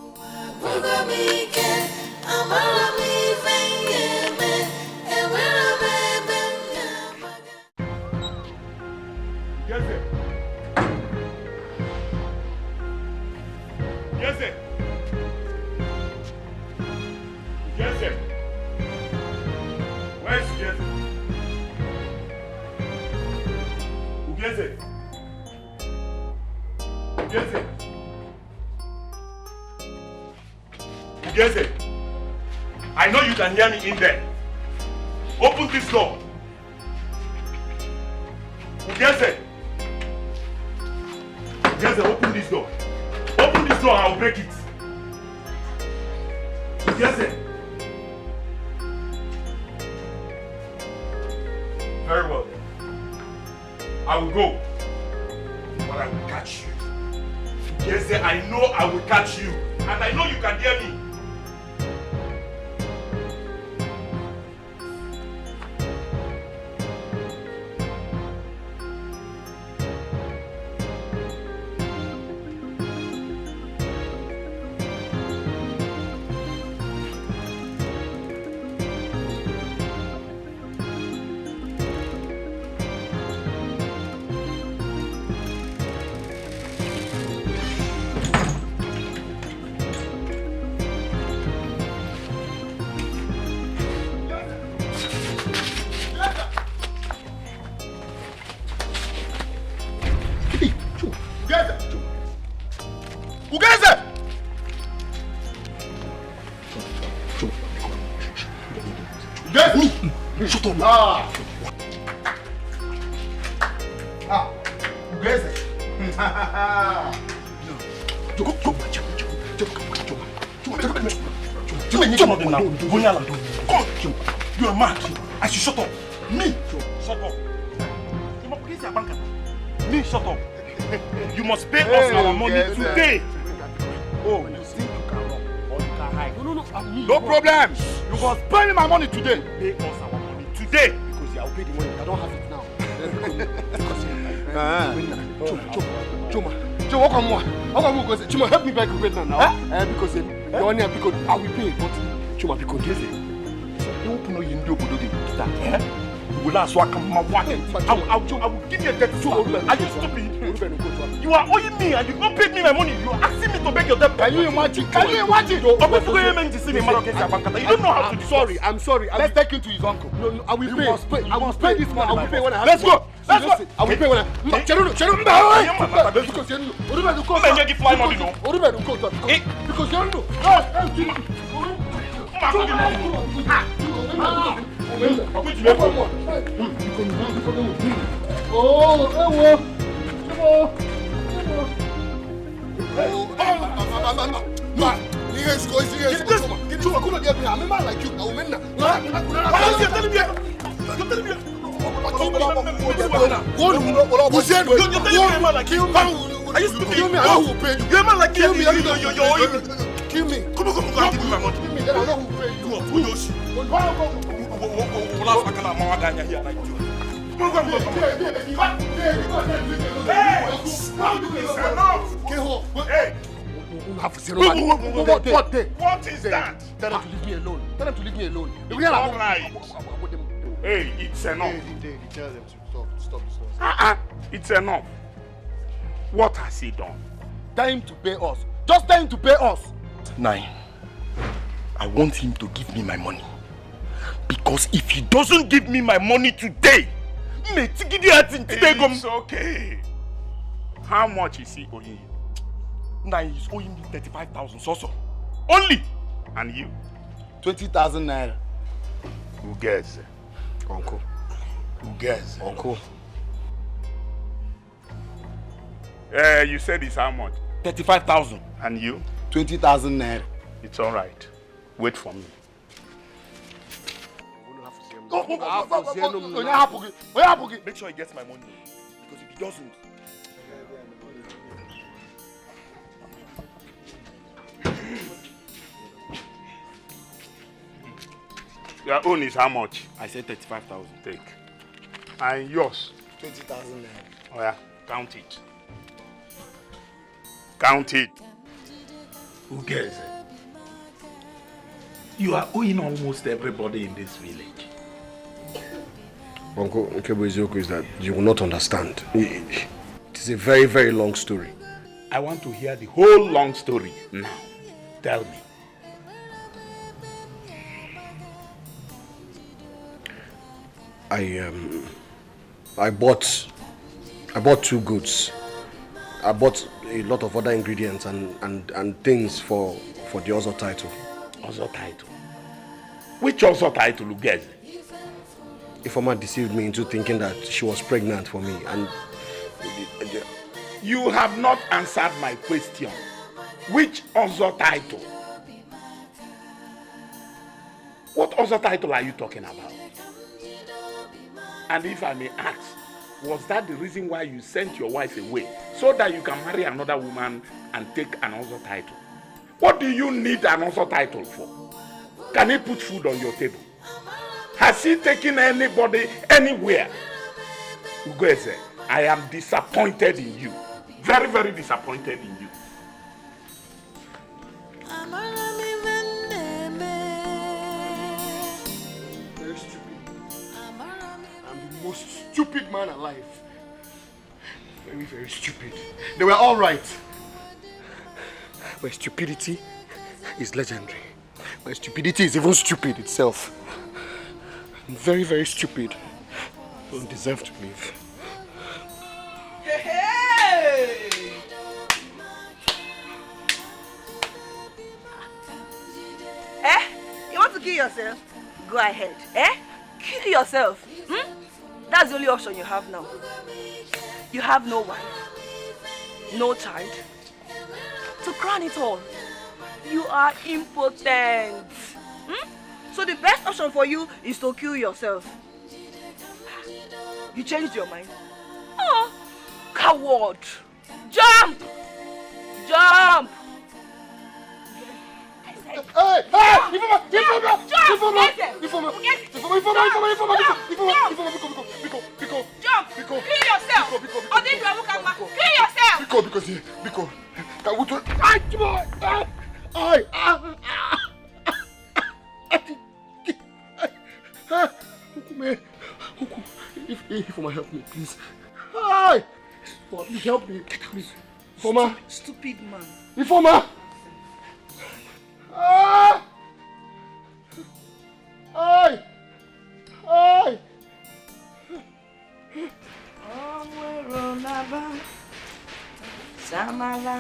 Where's Ugeze, I know you can hear me in there. Open this door. Ugeze. Yes, open this door. Open this door, I'll break it. Yes, sir. Very well. I will go. But I will catch you. Yes, sir, I know I will catch you. And I know you can hear me. You are mad. I should shut up. Me? Shut up. Me, shut up. You must pay us our money today. Oh, you think you can run or you can hide? No, no problem. You must pay me my money today. Pay us our money today. Because I will pay the money. I don't have it now. Chuma, Chuma, help me back with now. Because the money I will pay. But Chuma, because you open your window, you will last work. I will give you a debt. Are you stupid? You are owing me and you've not paid me my money. You are asking me to beg your debt. Can you imagine? You don't know how to do. I'm sorry. Let's take him to his uncle. No, I will pay. I will pay this money. I will pay when I have. Let's go. I will pay when I. Kill me. Come on, give me my money. Give me, then I know who pay you. What is that? Tell them to leave me alone. Tell them to leave me alone. All right. Hey, it's enough. Tell them to stop this nonsense. It's enough. What has he done? Tell him to pay us. Just tell him to pay us. 9. I want him to give me my money. Because if he doesn't give me my money today, it's okay. How much is he owing you? 9, he's owing me 35,000 so. Only. And you? 20,000 naira. Who gets? Uncle. Who gets? Uncle. You said it's how much? 35,000. And you? 20,000 naira. It's all right. Wait for me. Make sure he gets my money. Because if he doesn't... Your own is how much? I said 35,000. Take. And yours? 20,000 naira. Oh yeah, count it. Count it. Who cares? You are owing almost everybody in this village. Uncle Nkeboizioku is that you will not understand. It is a very, very long story. I want to hear the whole long story now. Tell me. I bought 2 goods. I bought a lot of other ingredients and things for the Ozo title. Ozo title? Which Ozo title, Ugeze? Ifeoma deceived me into thinking that she was pregnant for me, and You have not answered my question. Which other title? What other title are you talking about? And if I may ask, was that the reason why you sent your wife away? So that you can marry another woman and take another title? What do you need another title for? Can he put food on your table? Has he taken anybody anywhere? Ugeze, I am disappointed in you. Very, very disappointed in you. Very stupid. I'm the most stupid man alive. Very, very stupid. They were all right. My stupidity is legendary. My stupidity is even stupid itself. I'm very, very stupid. I don't deserve to live. Hey! You want to kill yourself? Go ahead. Kill yourself. That's the only option you have now. You have no wife, no child. To crown it all, you are impotent. So the best option for you is to kill yourself. You changed your mind. Oh, coward! Jump! Jump! Hey! Ifoma, help me, please. Hi! Please help me, please. Ifoma. Stupid man. Ifoma! Ah! Hi! Hi! Samala.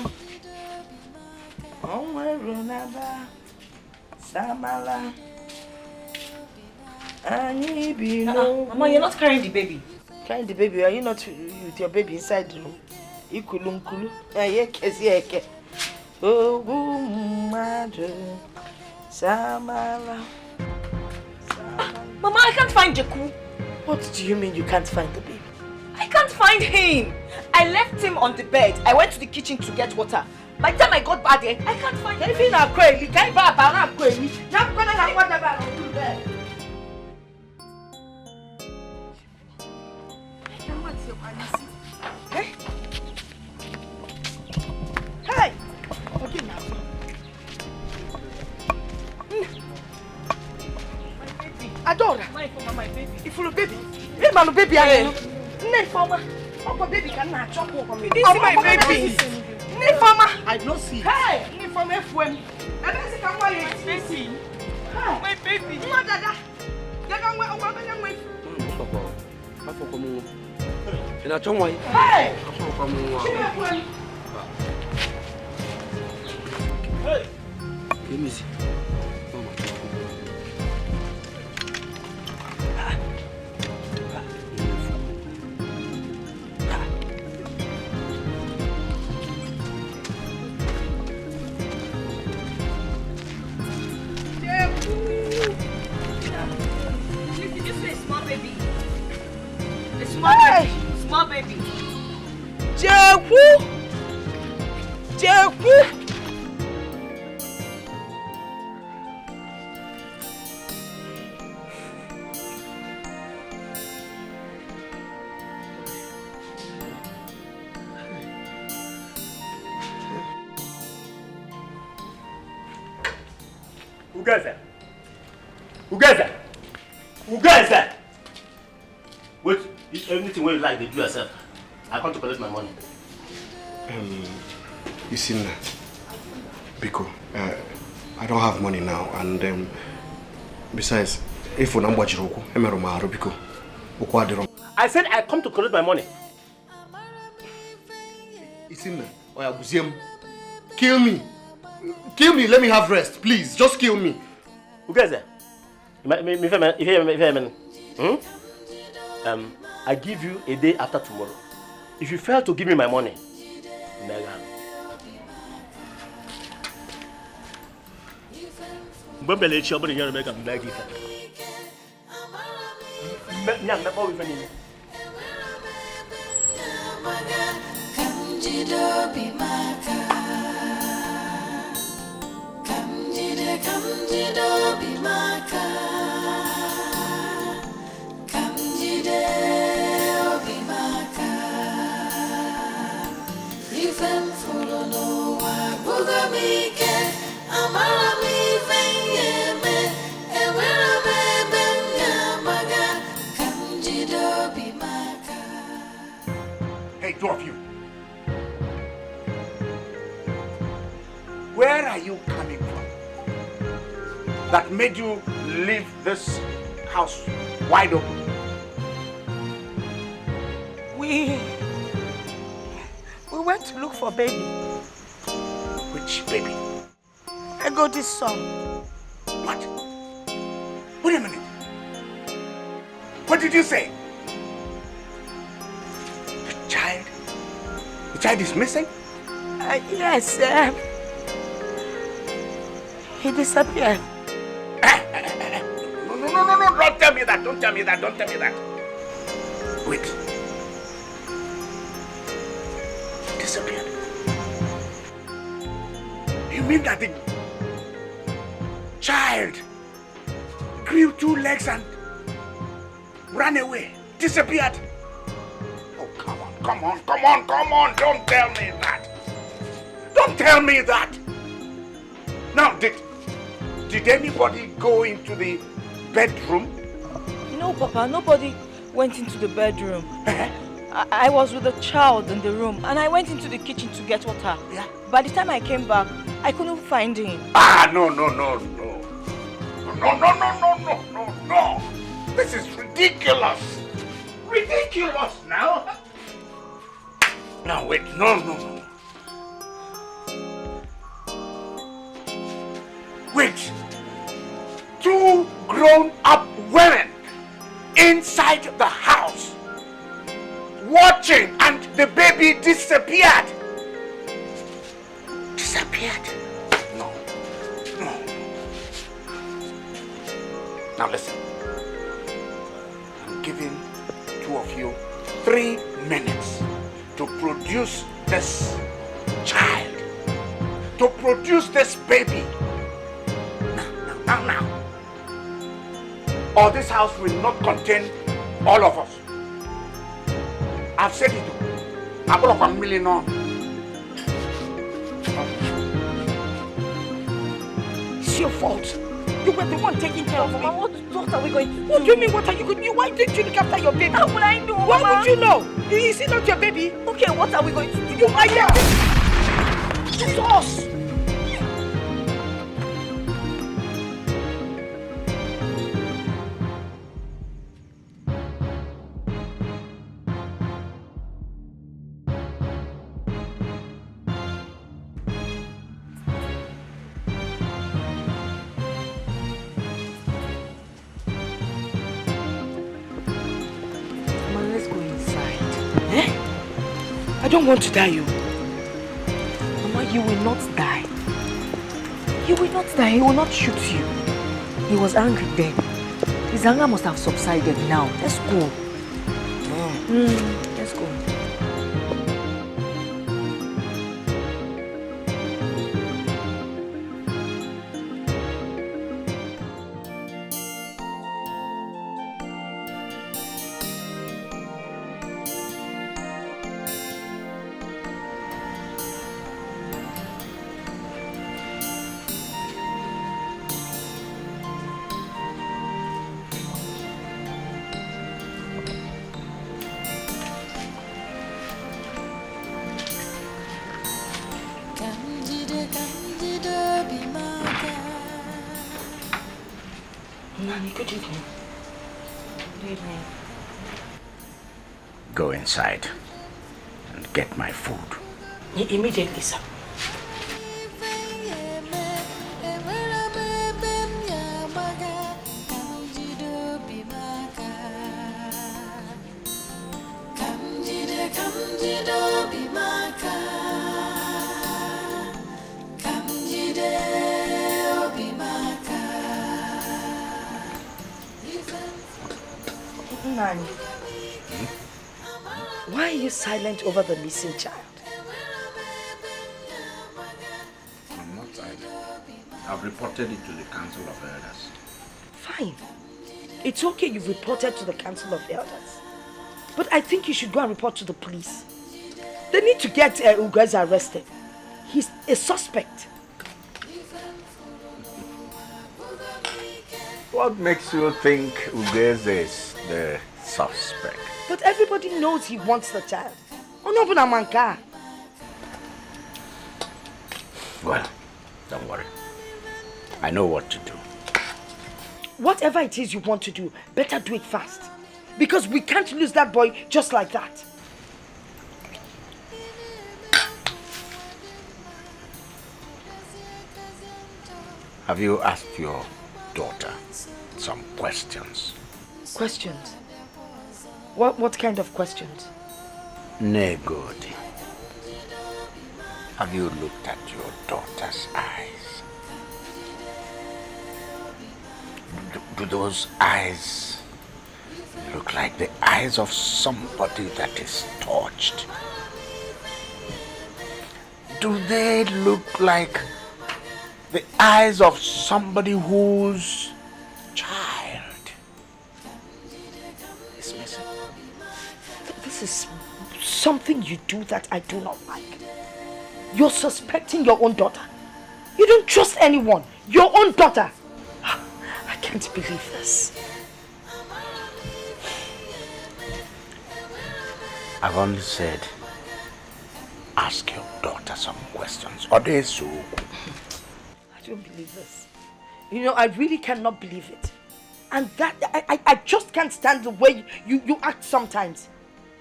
Samala. Mama, you're not carrying the baby. Carrying the baby? Are you not with your baby inside the room? Ikulu. Oh, madre. Samala. Mama, I can't find Jaku. What do you mean you can't find the baby? I can't find him. I left him on the bed. I went to the kitchen to get water. By the time I got back there, I can't find him. Even a quail, can't buy a banana quail. Now, when I want about there. Hey! Okay, now. Adora. My baby. If you're a baby, hey, man, baby, I know. Nay, farmer. Oh, baby, can not chop over me. This is my baby. Nay, farmer. I don't see. Hey, nay, farmer, FM. I don't see come away. Baby. My baby. No, Dada. Dada, where are we? Hey! Hey! Let me see. Small baby. Jaku! Who guys that? Wait, if anything where you like, they do yourself. I come to collect my money. You see now, Biko, I don't have money now, and besides, if you don't watch Roku, Biko, I said I come to collect my money. You see now, kill me. Kill me, let me have rest, please. Just kill me. Who guys that? I give you a day after tomorrow. If you fail to give me my money, Bambele children here make am like it. Nyang na po even in. Kamjido bimaka. Kamjido bimaka. Kamjide bimaka. Ifem fulo no wa bugamike. Amarami fenyeme. Ewera benya maga. Kamjido bimaka. Hey, two of you. Where are you coming from? That made you leave this house wide open? We went to look for baby. Which baby? I got this son. What? Wait a minute. What did you say? The child is missing? Yes, he disappeared. No, don't tell me that, don't tell me that. Wait. Disappeared. You mean that the child grew 2 legs and ran away, disappeared? Oh, come on, don't tell me that. Don't tell me that. Now, did anybody go into the bedroom? No, Papa, nobody went into the bedroom. I was with the child in the room and I went into the kitchen to get water. Yeah. By the time I came back, I couldn't find him. No. This is ridiculous. Ridiculous now. Now, wait, no. Wait. 2 grown-up women inside the house watching and the baby disappeared. No. Now listen. I'm giving 2 of you 3 minutes to produce this child, to produce this baby. Now. Or this house will not contain all of us. I've said it. I'm going to $1 million on. It's your fault. You were the one taking care of me. What are we going to do? What do you mean, what are you going to do? Why didn't you look after your baby? How would I know, Mama? Why would you know? Is it not your baby? Okay, what are we going to do? You are here. It's us. I don't want to die, you. Mama, you will not die. You will not die. He will not shoot you. He was angry then. His anger must have subsided now. Let's go. Let's go. Good evening. Good evening. Go inside and get my food. Immediately, sir. Nani, why are you silent over the missing child? I'm not silent. I've reported it to the Council of Elders. Fine. It's okay you've reported to the Council of Elders. But I think you should go and report to the police. They need to get Ugeza arrested. He's a suspect. What makes you think Ugeza is the suspect? But everybody knows he wants the child. Onobunamanka. Well, don't worry. I know what to do. Whatever it is you want to do, better do it fast. Because we can't lose that boy just like that. Have you asked your daughter some questions? Questions? What kind of questions? Negodi. Have you looked at your daughter's eyes? Do those eyes look like the eyes of somebody that is tortured? Do they look like the eyes of somebody whose child is missing? This is something you do that I do not like. You're suspecting your own daughter. You don't trust anyone. Your own daughter. I can't believe this. I've only said, ask your daughter some questions. Odesu. I don't believe this. You know, I really cannot believe it. And that, I just can't stand the way you act sometimes.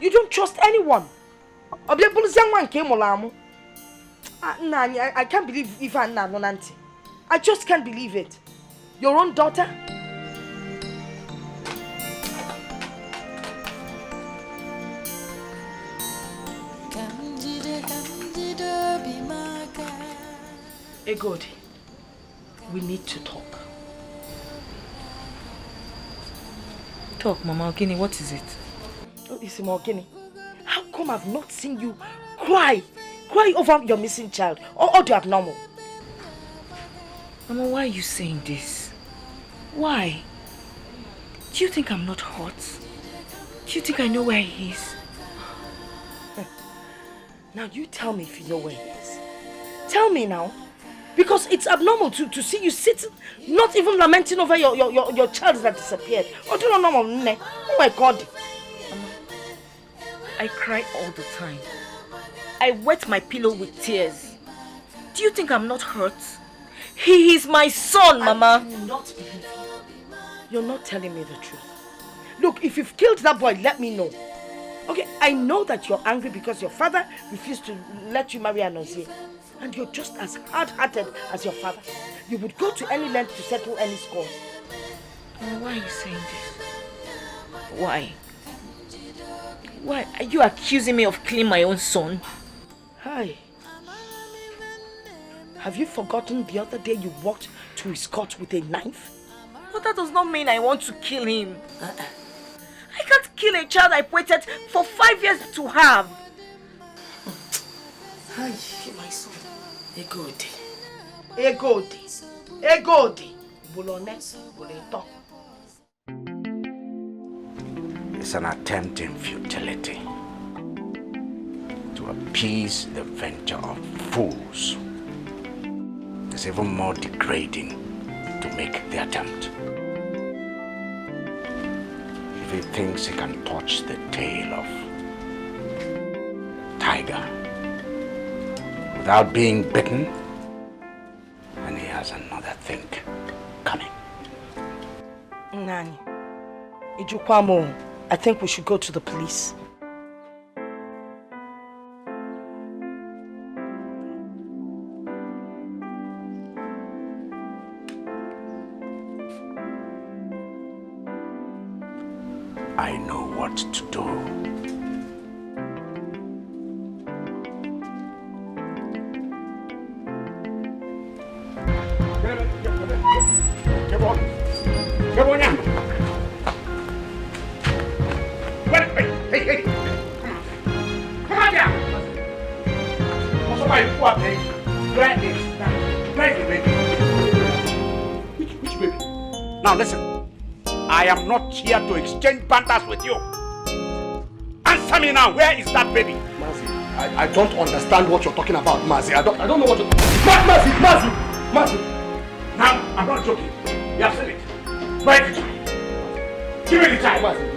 You don't trust anyone. I can't believe if I'm not auntie. I just can't believe it. Your own daughter? Egodi, we need to talk. Talk, Mama Ogini, what is it? Oh, Isima Ogini, how come I've not seen you cry over your missing child or the abnormal? Mama, why are you saying this? Why? Do you think I'm not hurt? Do you think I know where he is? Now you tell me if you know where he is. Tell me now. Because it's abnormal to see you sitting, not even lamenting over your child that disappeared. Oh, do you know? Oh my God. Mama, I cry all the time. I wet my pillow with tears. Do you think I'm not hurt? He is my son, Mama. I do not believe you. You're not telling me the truth. Look, if you've killed that boy, let me know. Okay, I know that you're angry because your father refused to let you marry Anozie. And you're just as hard-hearted as your father. You would go to any length to settle any scores. Why are you saying this? Why? Why are you accusing me of killing my own son? Hi. Have you forgotten the other day you walked to his cot with a knife? But that does not mean I want to kill him. I can't kill a child I waited for 5 years to have. Hi, my son. Egodi. Egodi. Egodi. It's an attempt in futility to appease the venture of fools. It's even more degrading to make the attempt. If he thinks he can touch the tail of tiger without being bitten, then he has another thing coming. Nani, Ijukwamo, I think we should go to the police. I know what to do. So my poor baby, where is that? Where is the baby? Which baby? Now listen, I am not here to exchange banters with you. Answer me now, where is that baby? Mazi, I don't understand what you're talking about, Mazi. I don't know what you're Mazi! Now, I'm not joking. You have said it. Where is the child? Give me the child. Mazi,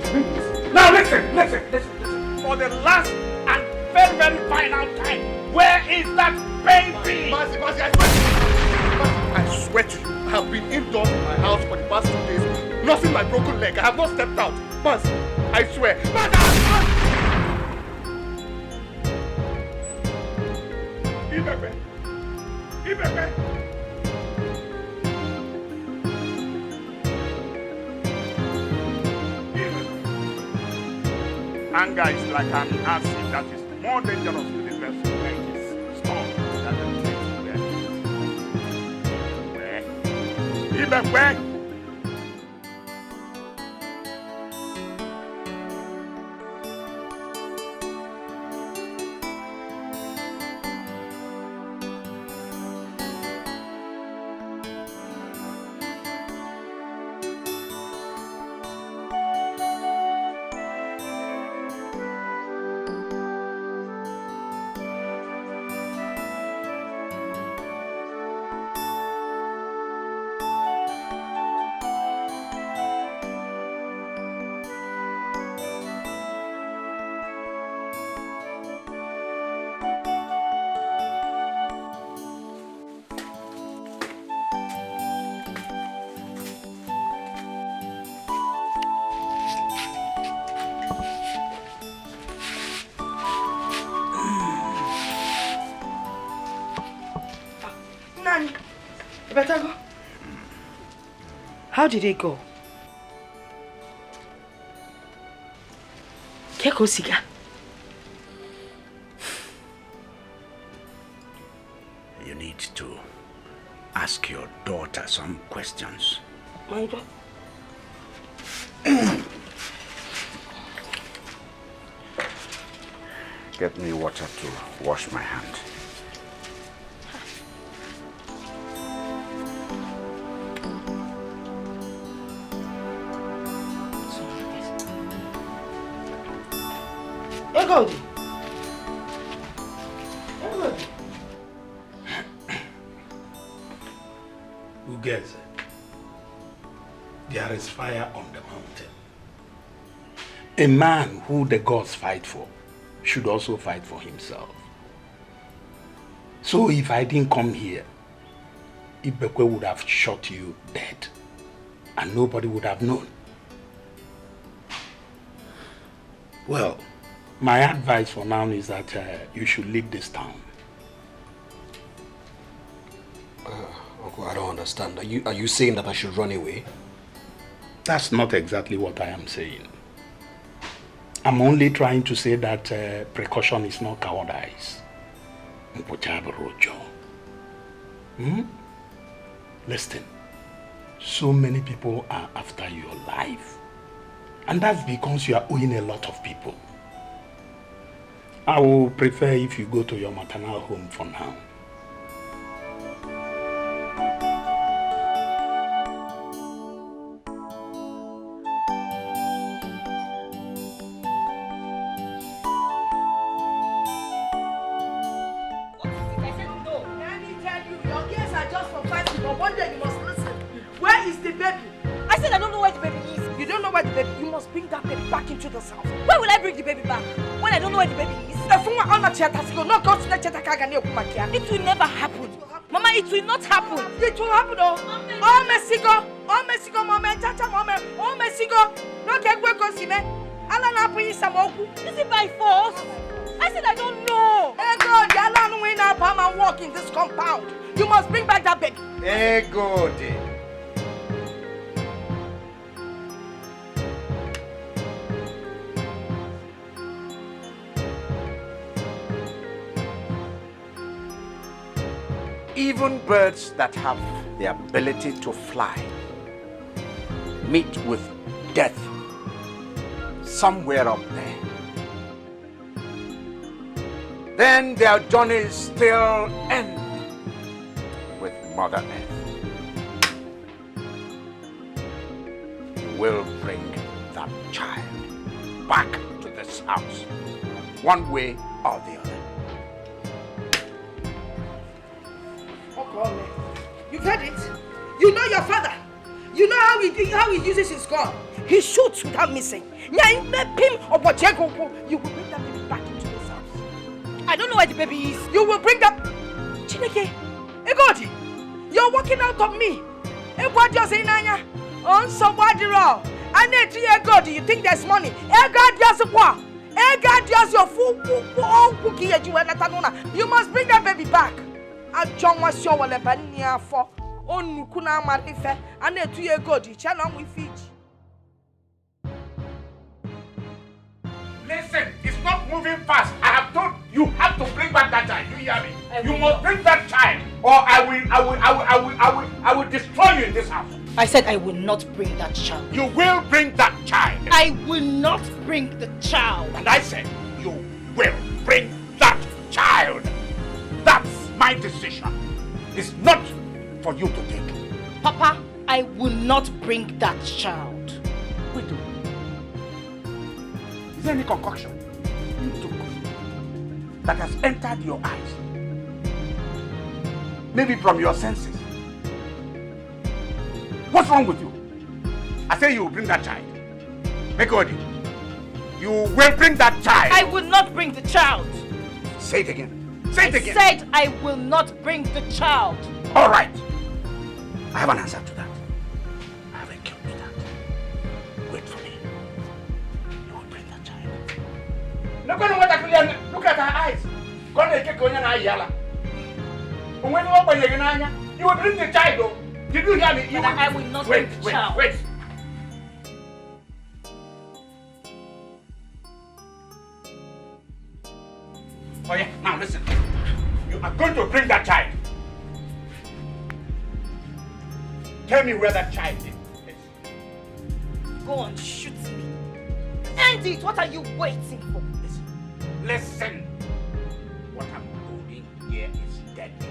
please. Now listen. For the last and very, very final time, where is that baby? Mazi, I swear to you, I have been indoors in my house for the past 2 days, nursing my broken leg. I have not stepped out. Mazi, I swear. Ibepe. Anger is like an acid that is more dangerous to the person than its storm that is Ibepe. You better go. How did it go? Keko Siga. You need to ask your daughter some questions. My daughter? Get me water to wash my hand. Ugeze, there is fire on the mountain. A man who the gods fight for should also fight for himself. So if I didn't come here, Ibekwe would have shot you dead and nobody would have known. Well, my advice for now is that you should leave this town. Uncle, I don't understand. Are you saying that I should run away? That's not exactly what I am saying. I'm only trying to say that precaution is not cowardice. Listen, so many people are after your life. And that's because you are owing a lot of people. I will prefer if you go to your maternal home for now. It will never happen. Mama, it will not happen. It will happen, oh. Oh, Mexico. Oh, Mexico, mama. Chacha, mama. Oh, Mexico. No, can't go see me. Alan, I'll bring you some more. Is it by force? I said I don't know. Hey, God, the Alan went up and walk in this compound. You must bring back that baby. Hey, God. Even birds that have the ability to fly meet with death somewhere up there. then their journeys still end with Mother Earth. You will bring that child back to this house, one way or the other. You've heard it. You know your father. You know how he uses his gun. He shoots without missing. You will bring that baby back into this house. I don't know where the baby is. You will bring that. Chineke, Egodi, you're walking out on me. Egodi, you're saying, Nanya, on somebody wrong. I need to Egodi. You think there's money? Egodi, you're what? Egodi, you're full cookie. You must bring that baby back. I John was your Walebania for on Nukuna Marife and then 2 years ago, the channel with Fiji. Listen, it's not moving fast. I have told you have to bring back that child. You hear me? You must bring that child, or I will destroy you in this house. I said I will not bring that child. You will bring that child. I will not bring the child. And I said you will bring that child. That's my decision. It's not for you to take. Papa, I will not bring that child. Wait. Is there any concoction you took that has entered your eyes? Maybe from your senses. What's wrong with you? I say you will bring that child. Megodi, you will bring that child. I will not bring the child. Say it again. Say it again. I said I will not bring the child. All right. I have an answer to that. I have a cure to that. Wait for me. You will bring that child. Look at her eyes. You will bring the child, though. Did you hear me? I will not bring the child. Wait. Oh yeah, now listen. You are going to bring that child. Tell me where that child is. Go on, shoot me. End it. What are you waiting for? Listen. What I'm doing here is deadly.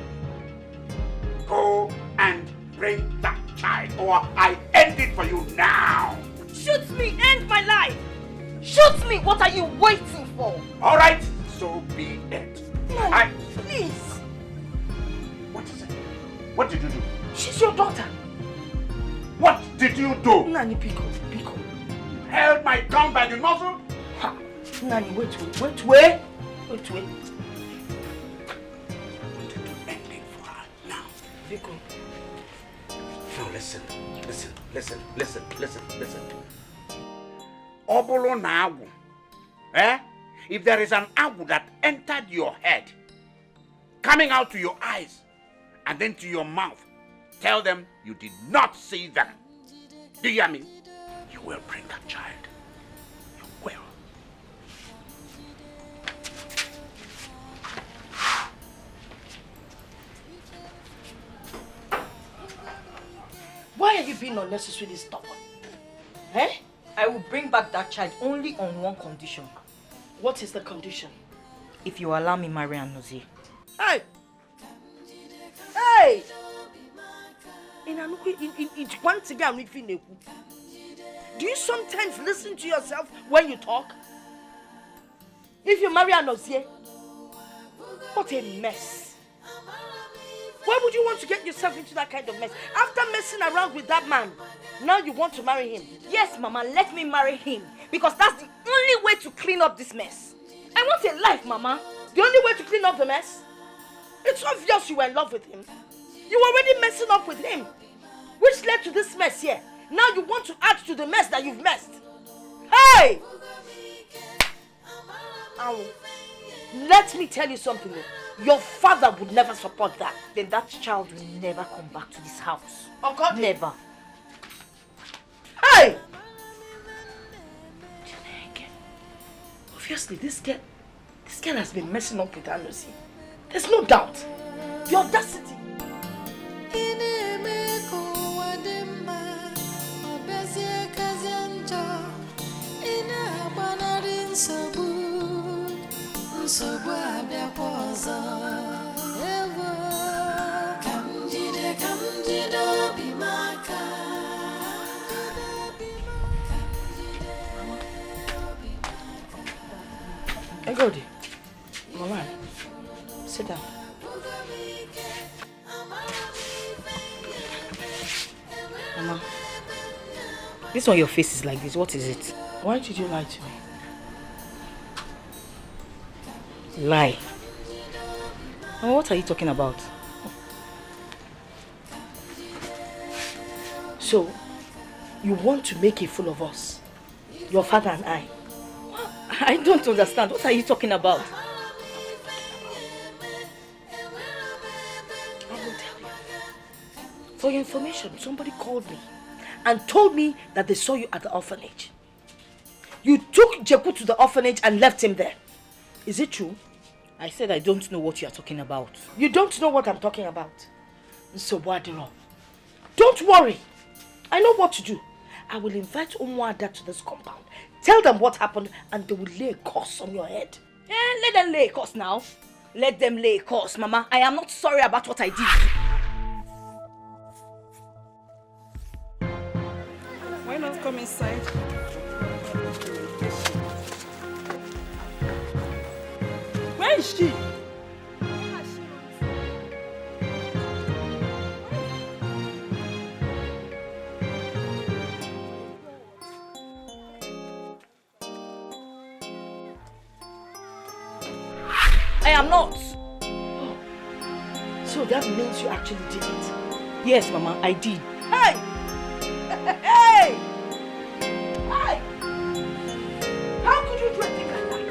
Go and bring that child, or I end it for you now. Shoot me. End my life. Shoot me. What are you waiting for? All right. So be it. No, please. What is it? What did you do? She's your daughter. What did you do? Nani, Pico. Held my gun by the muzzle? Ha. Nani, wait. I wanted to end it for her now. Pico. Now listen. Obolo na agu. If there is an agu that entered your head, coming out to your eyes, and then to your mouth, tell them you did not see them. Do you hear me? You will bring that child. You will. Why are you being unnecessarily stubborn? I will bring back that child only on one condition. What is the condition? If you allow me marry Anozie. Hey! Do you sometimes listen to yourself when you talk? If you marry Anozie, what a mess. Why would you want to get yourself into that kind of mess? After messing around with that man, now you want to marry him. Yes, Mama, let me marry him. Because that's the only way to clean up this mess. I want a life, Mama. The only way to clean up the mess? It's obvious you were in love with him. You were already messing up with him, which led to this mess here. Now you want to add to the mess that you've messed. Hey! Let me tell you something. Your father would never support that. Then that child will never come back to this house. Oh God, never. Hey! Obviously, this girl has been messing up with Anozie. There's no doubt. The audacity. nsogbu abịakwa ọzọ. Ewo, ka m jide obi m aka. Egodi, Mama, sit down. Mama, this one your face is like this. What is it? Why did you lie to me? Lie? Mama, what are you talking about? So, you want to make a fool of us? Your father and I? I don't understand. What are you talking about? I will tell you. For your information, somebody called me and told me that they saw you at the orphanage. You took Jeku to the orphanage and left him there. Is it true? I said I don't know what you are talking about. You don't know what I'm talking about. So Wadiro, don't worry. I know what to do. I will invite Umwada to this compound. Tell them what happened and they will lay a curse on your head. Let them lay a curse now. Let them lay a curse, Mama. I am not sorry about what I did. Why not come inside? Where is she? I am not. So that means you actually did it. Yes, Mama, I did. Hey! Hey! Hey! How could you do a thing like that?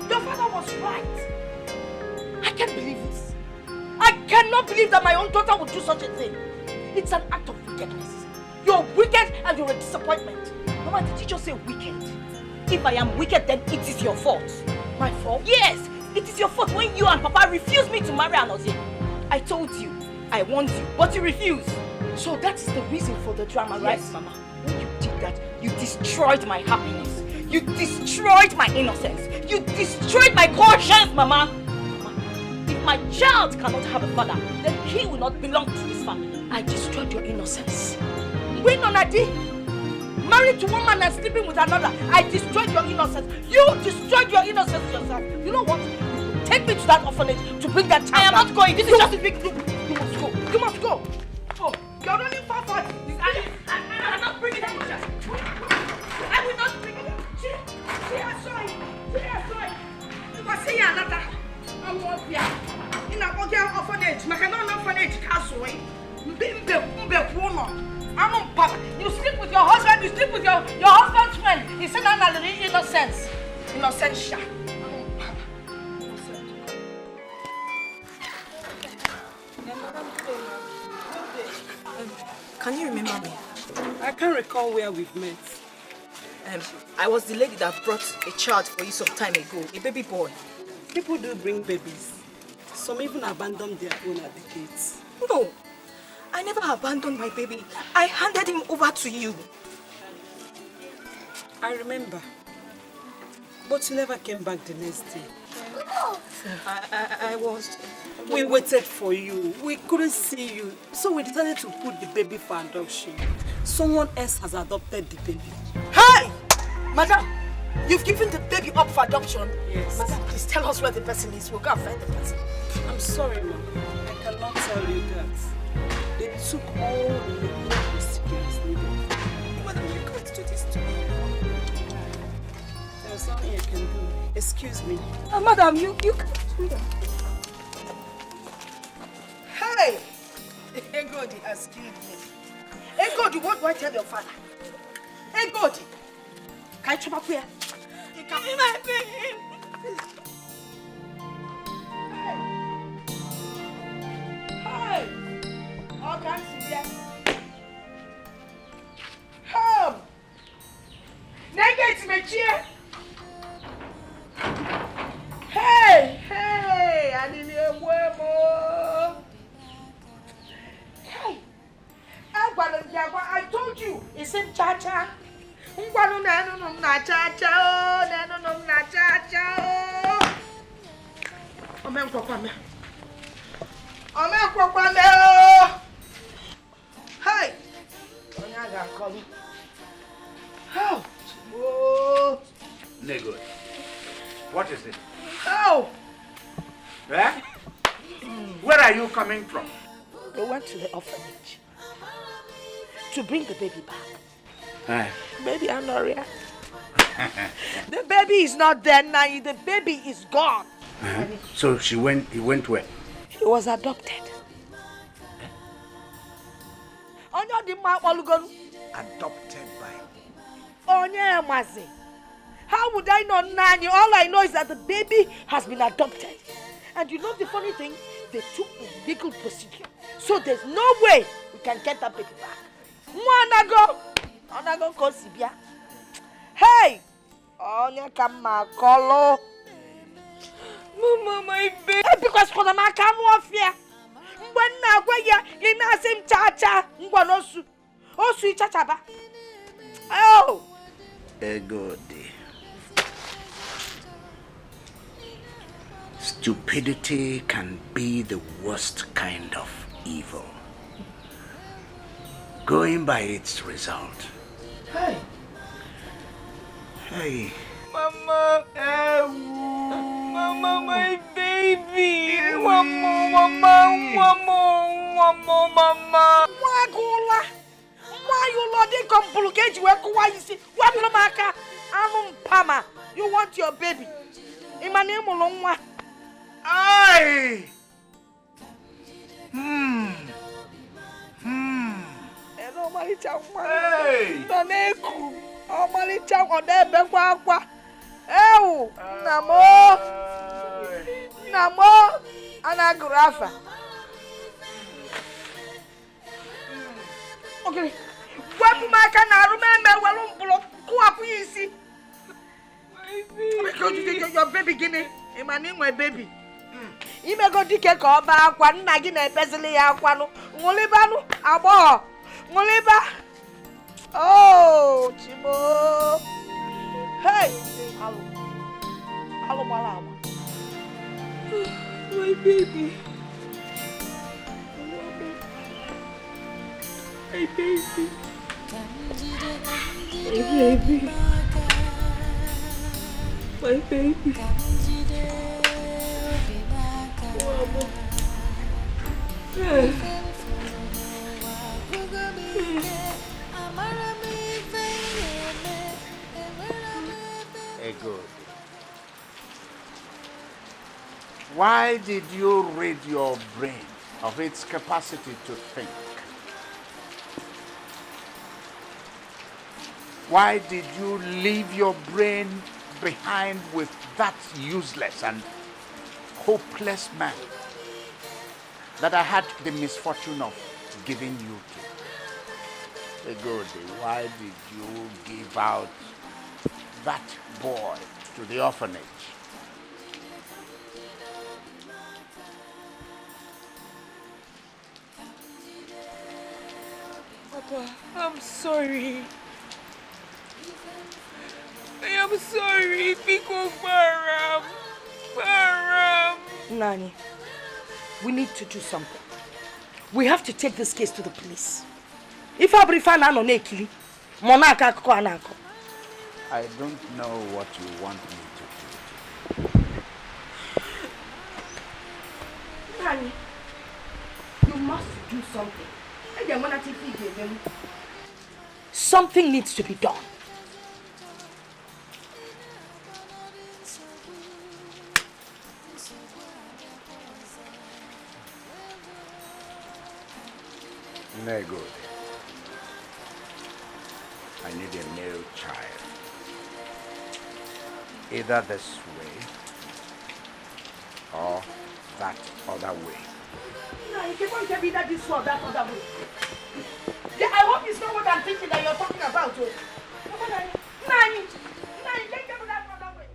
Your father was right. I can't believe this. I cannot believe that my own daughter would do such a thing. It's an act of wickedness. You're wicked and you're a disappointment. Mama, did you just say wicked? If I am wicked, then it is your fault. My fault? Yes, it is your fault when you and Papa refused me to marry Anozie. I told you, I warned you, but you refused. So that is the reason for the drama, right? Yes, Mama. When you did that, you destroyed my happiness. You destroyed my innocence. You destroyed my conscience, Mama. Mama, if my child cannot have a father, then he will not belong to this family. I destroyed your innocence. When Nonadi married to one man and sleeping with another, I destroyed your innocence. You destroyed your innocence yourself. You know what? Take me to that orphanage to bring that child. I am not going. This is just a big loop. You must go. You must go. Oh, you're running far. I am not bringing that child. I will not bring it. See, I'm sorry. If I see another, I'm not here. In a orphanage, my orphanage castle. You sleep with your husband, you sleep with your husband's friend. He said I'm not innocence. Innocent. Can you remember me? I can't recall where we've met. I was the lady that brought a child for you some time ago, a baby boy. People do bring babies. Some even abandon their own at the gates. No, I never abandoned my baby. I handed him over to you. I remember. But you never came back the next day. I was... We waited for you. We couldn't see you. So we decided to put the baby for adoption. Someone else has adopted the baby. Hey! Madam, you've given the baby up for adoption? Yes. Madam, please tell us where the person is. We'll go and find the person. I'm sorry, Mom. I cannot tell you that. They took all the legal procedures needed. Madam, you can't do this to me. There's nothing I can do. Excuse me. Madam, you can't do that. Hey! Hey, God, excuse me. Hey, God, what do I tell your father? Hey, God! Can you come up here? Give me my baby. Hey! Oh, can't see here. Home! Negate me chair. Hey! I need a wemo. Hey! I told you, it's in Cha-Cha. Hey! Oh! Oh! Nego, what is it? Oh! Eh? Where are you coming from? They went to the orphanage to bring the baby back. Baby Anoria. The baby is not there now. The baby is gone. So he went where? He was adopted. Adopted by? How would I know, Nani? All I know is that the baby has been adopted. And you know the funny thing? They took a legal procedure. So there's no way we can get that baby back. Onago Kosibia. Hey! Onya kama kolo. Mama, my baby. Because for the man can't fear. When na ya, you na same cha-cha. Ngwanosu. Osu cha-cha. Oh! Good. Stupidity can be the worst kind of evil. Going by its result. Hey! Hey. Mama. Mama, my baby. Mama. Wagula. Why you loading complicate you? Why you see? What Lamaka? Anum Pama. You want your baby? In my name alone. Aye. Hello, Marital. Hey. Naneku. Oh, Marital. Oh, there, Bequa. Oh, Namo. Anagrafa. Okay. What my can I remember? Well, who are you see? Because your baby guinea. In my name, my baby. You may go Dikeh call back one nagging a peasantly aquano. Molibanu, abo. Moliba. Oh, Chibo. Hey, hello, Malama. My baby. My baby. My baby. Good. Why did you rid your brain of its capacity to think? Why did you leave your brain behind with that useless and hopeless man that I had the misfortune of giving you to? Good. Why did you give out that boy to the orphanage? Papa, I'm sorry. I am sorry because Param. Nani, we need to do something. We have to take this case to the police. If I brief an on Ekili, Monaka Koanako. I don't know what you want me to do. Nani, you must do something. Something needs to be done. No good. I need a new child. Either this way or that other way. No, you can't tell me that this one or that other way. Yeah, I hope it's not what I'm thinking that you're talking about. Nani, can't tell me that other way.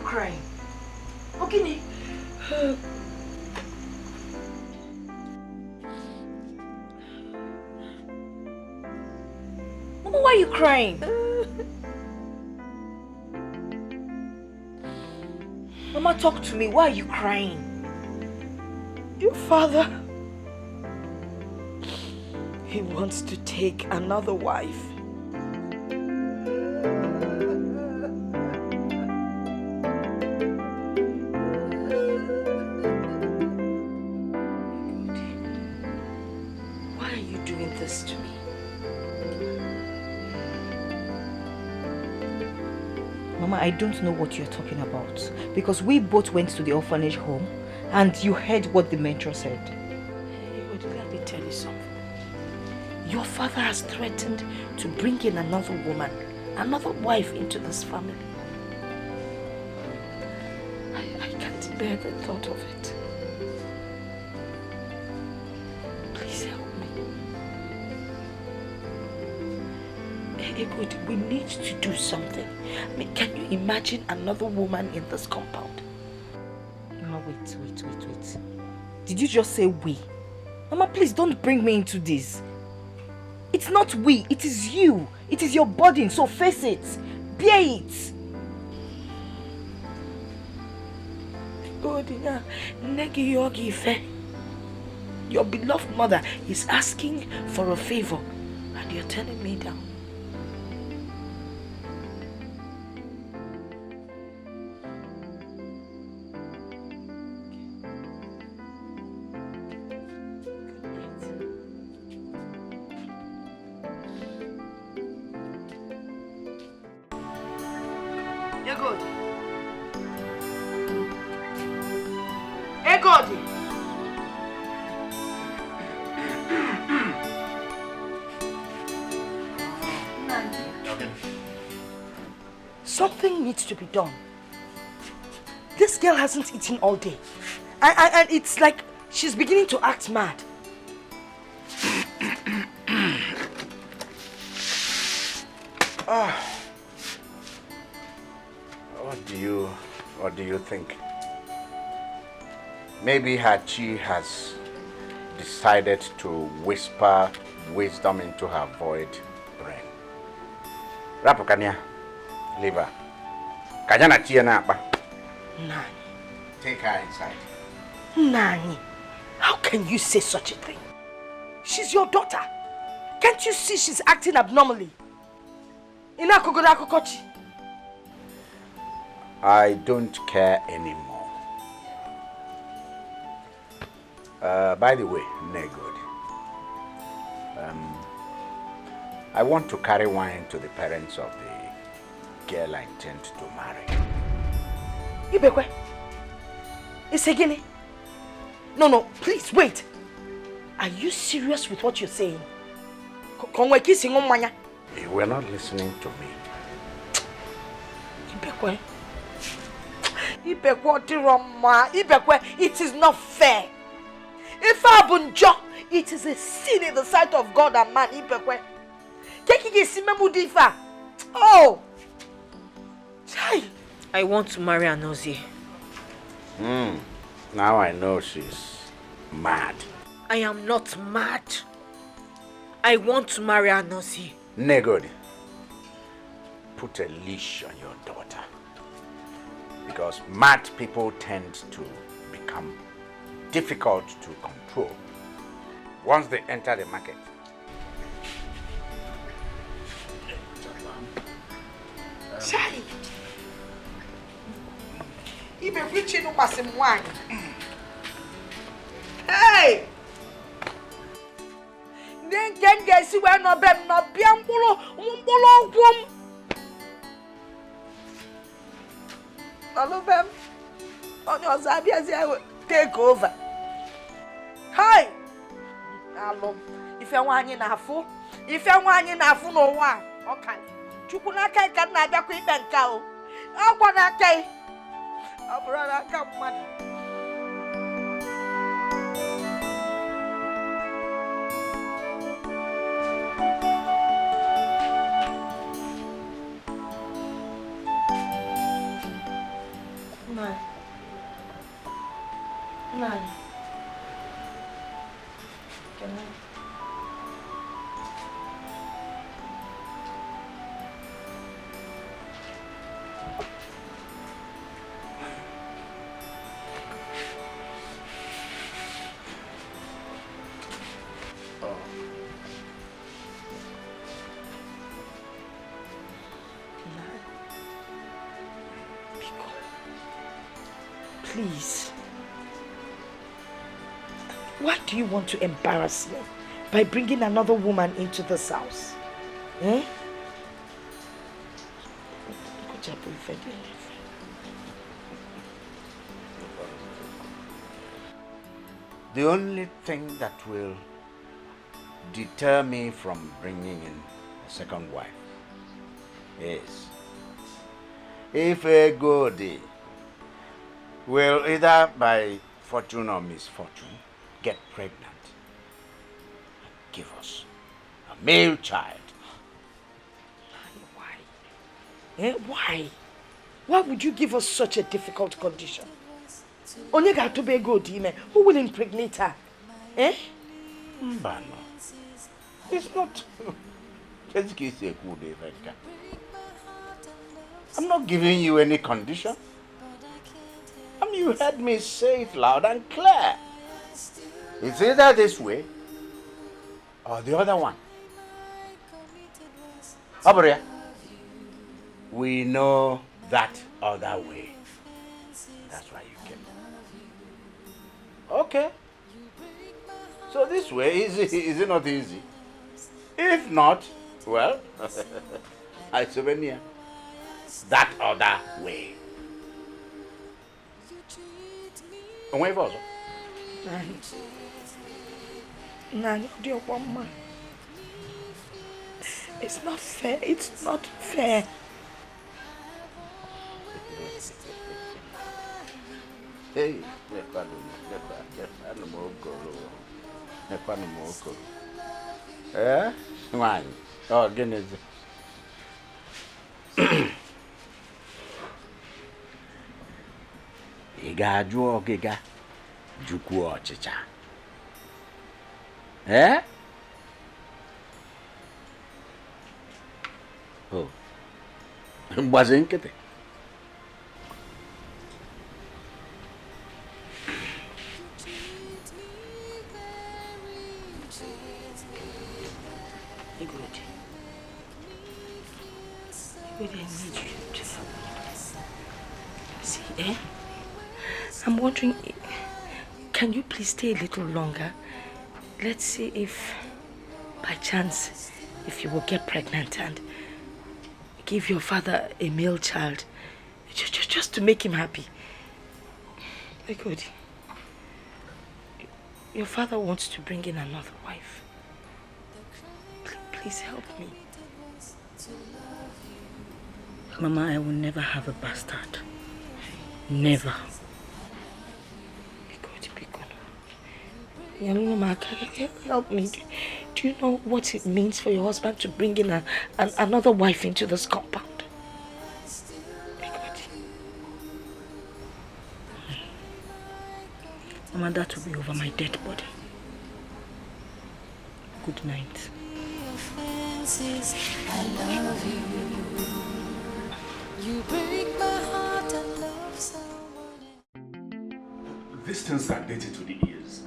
crying? Okay. Mama, why are you crying? Mama, talk to me. Why are you crying? Your father, he wants to take another wife. Why are you doing this to me? Mama, I don't know what you're talking about. Because we both went to the orphanage home and you heard what the mentor said. Let me tell you something. Your father has threatened to bring in another woman, another wife into this family. I can't bear the thought of it. Please help me. Good, we need to do something. I mean, can you imagine another woman in this compound? Mama, wait. Did you just say we? Mama, please don't bring me into this. It's not we, it is you. It is your burden, so face it. Bear it. Your beloved mother is asking for a favor and you're turning me down. Something needs to be done. This girl hasn't eaten all day. And it's like she's beginning to act mad. What do you think? Maybe Hachi has decided to whisper wisdom into her void brain. Rapukania, leave her. Kajana tia na ba? Nani. Take her inside. Nani, how can you say such a thing? She's your daughter. Can't you see she's acting abnormally? Inakogodakokochi. I don't care anymore. By the way, Negod, I want to carry wine to the parents of the girl I intend to marry. Ibekwe, it's a guinea. No, please wait. Are you serious with what you're saying? You were not listening to me. Ibekwe. Ibekwe, it is not fair. If Abunjo, it is a sin in the sight of God and man. Ibekwe. Oh! I want to marry Anozie. Now I know she's mad. I am not mad. I want to marry Anozie. Negod, put a leash on your daughter. Because mad people tend to become difficult to control once they enter the market. Chai! Even reaching up as some wine. Hey! Then can guys see where no bem no biambulo umbolo. Hello, Bem. On your Zabias, I will take over. Hi! Hello. If I want you na fool, no one. Okay. Chukunaka can not be quick and cow. I want to say, I'll brother come money. please. Why do you want to embarrass me by bringing another woman into this house? Eh? The only thing that will deter me from bringing in a second wife is if a goody will either by fortune or misfortune get pregnant and give us a male child. Why? Why? Why would you give us such a difficult condition? Onyega to be good, who will impregnate her? Eh? Mbano. It's not. I'm not giving you any condition. You heard me say it loud and clear. It's either this way or the other one. Abria, we know that other way. That's why you came. Okay. So this way, is it not easy? If not, well, I souvenir. That other way. Away for us. Nani, dear woman. It's not fair. It's not fair. Hey, eh? Why? Oh, goodness. Iga juo giga juku ochicha. Eh? Oh. Mbazin kete. I need you to help me. See, eh? I'm wondering, can you please stay a little longer? Let's see if, by chance, if you will get pregnant and give your father a male child, just to make him happy. Good. Your father wants to bring in another wife. Please help me. Mama, I will never have a bastard. Never. Help me. Do you know what it means for your husband to bring in another wife into this compound? Mama, that will be over my dead body. Good night. I love you. You break my heart and love someone else. These things are dirty to the ears.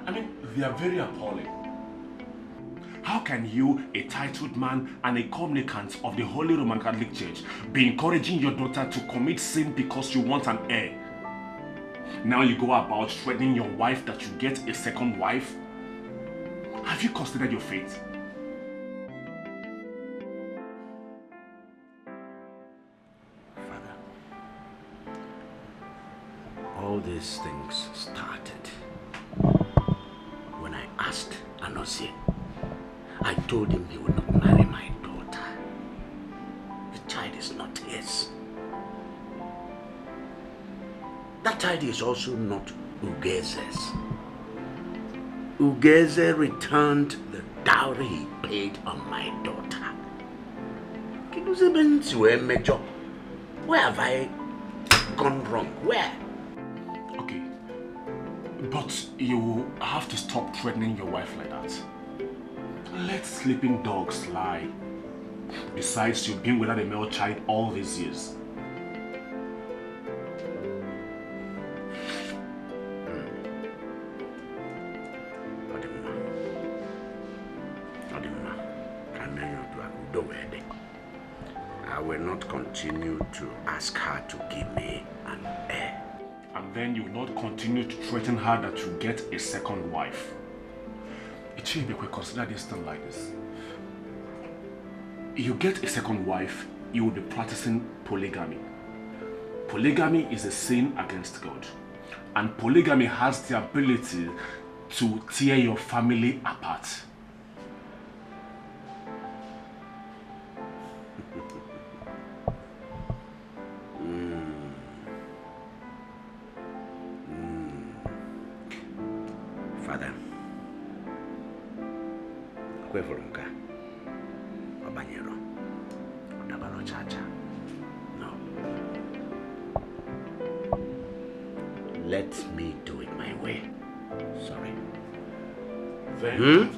I mean, they are very appalling. How can you, a titled man and a communicant of the Holy Roman Catholic Church, be encouraging your daughter to commit sin because you want an heir? Now you go about threatening your wife that you get a second wife? Have you considered your fate? All these things started when I asked Anozie. I told him he would not marry my daughter. The child is not his. That child is also not Ugeze's. Ugeze returned the dowry he paid on my daughter. Where have I gone wrong? Where? Okay, but you have to stop threatening your wife like that. Let sleeping dogs lie. Besides, you've been without a male child all these years. I will not continue to ask her to give me an heir. and then you will not continue to threaten her that you get a second wife. Ichibekwe, consider this thing like this. You get a second wife, you will be practicing polygamy. Polygamy is a sin against God. And polygamy has the ability to tear your family apart. Father, Kwevolunga, Obanyero, Odabalo Chacha. No. Let me do it my way. Sorry. Then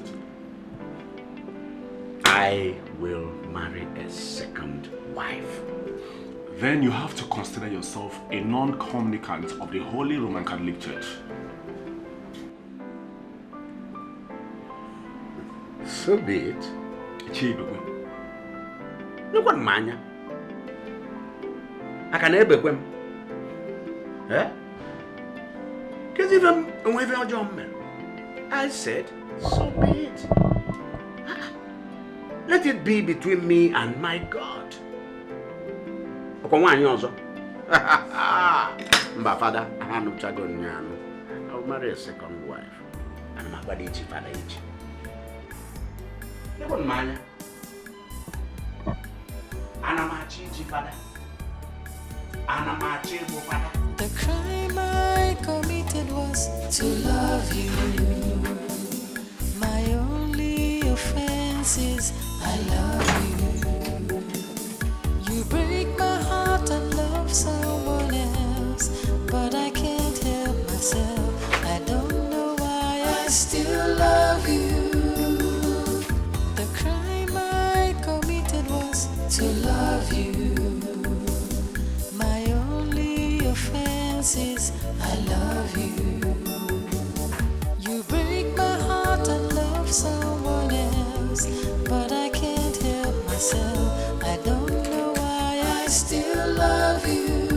I will marry a second wife. Then you have to consider yourself a non-communicant of the Holy Roman Catholic Church. So be it. Ichibekwe. No one manya. I can never be. Eh? Because even when you're young man, I said, so be it. Let it be between me and my God. My father, I will marry a second wife. And my body is father. No one manya. And Machi, father. And Machi, father. The crime I committed was to love you. My only offense is I love you. You break my heart and love someone else, but I can't help myself. I don't know why I still love you. The crime I committed was to love you. My only offense is I love you. You break my heart and love someone else, but I can't help myself. I don't know why I still love you.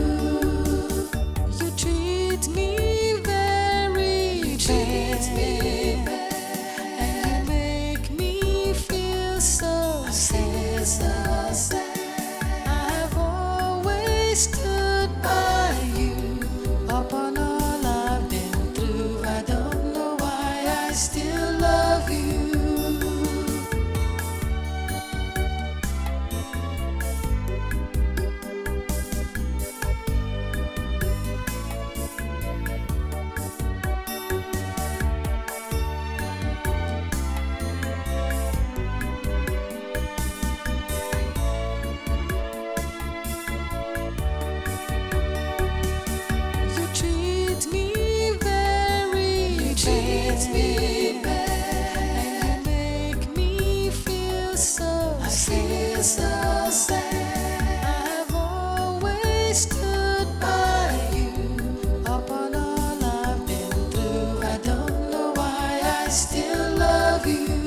You treat me very bad, and you make me feel so sad. I've always stood by you upon all I've been through. I don't know why I still love you. You treat me very bad, and you make me feel so sad. I've always stood by you upon all I've been through. I don't know why I still love you.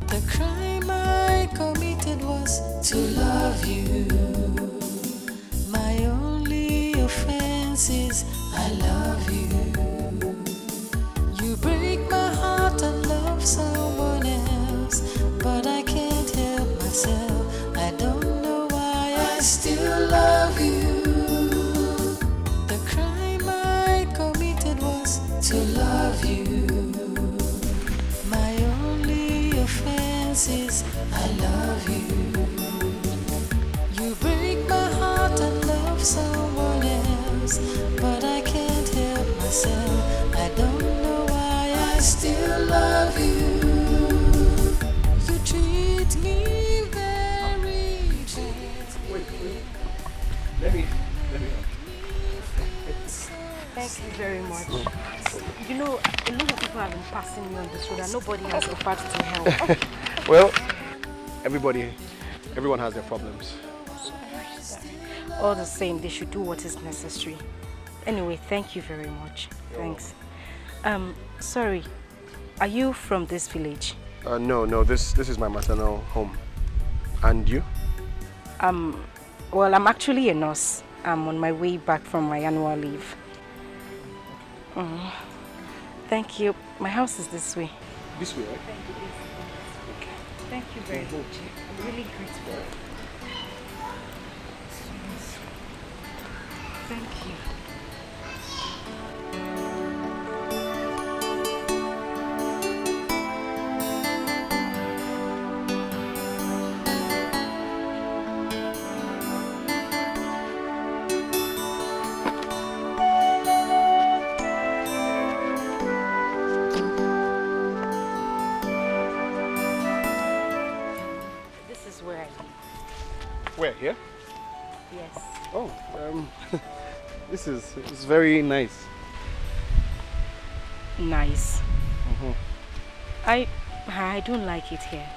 The crime I committed was to love you. My only offense is I love you. You break my heart and love someone else, but I can't help myself. I don't know why I still love you. The crime I committed was to love you. My only offense is I love you. You break my heart and love someone else, but I can't help myself. I don't know why I still love you. You treat me very bad. Wait. Let me Thank you very much. You know, a lot of people have been passing me on this road and nobody has offered to help. Well, everyone has their problems. All the same, they should do what is necessary. Anyway, thank you very much. Thanks. Sorry, are you from this village? No, this is my maternal home. And you? Well, I'm actually a nurse. I'm on my way back from my annual leave. Thank you. My house is this way. This way, right? Thank you very much. I'm really grateful. Thank you. Where, here? Yes. Oh, this is very nice. Nice. I don't like it here.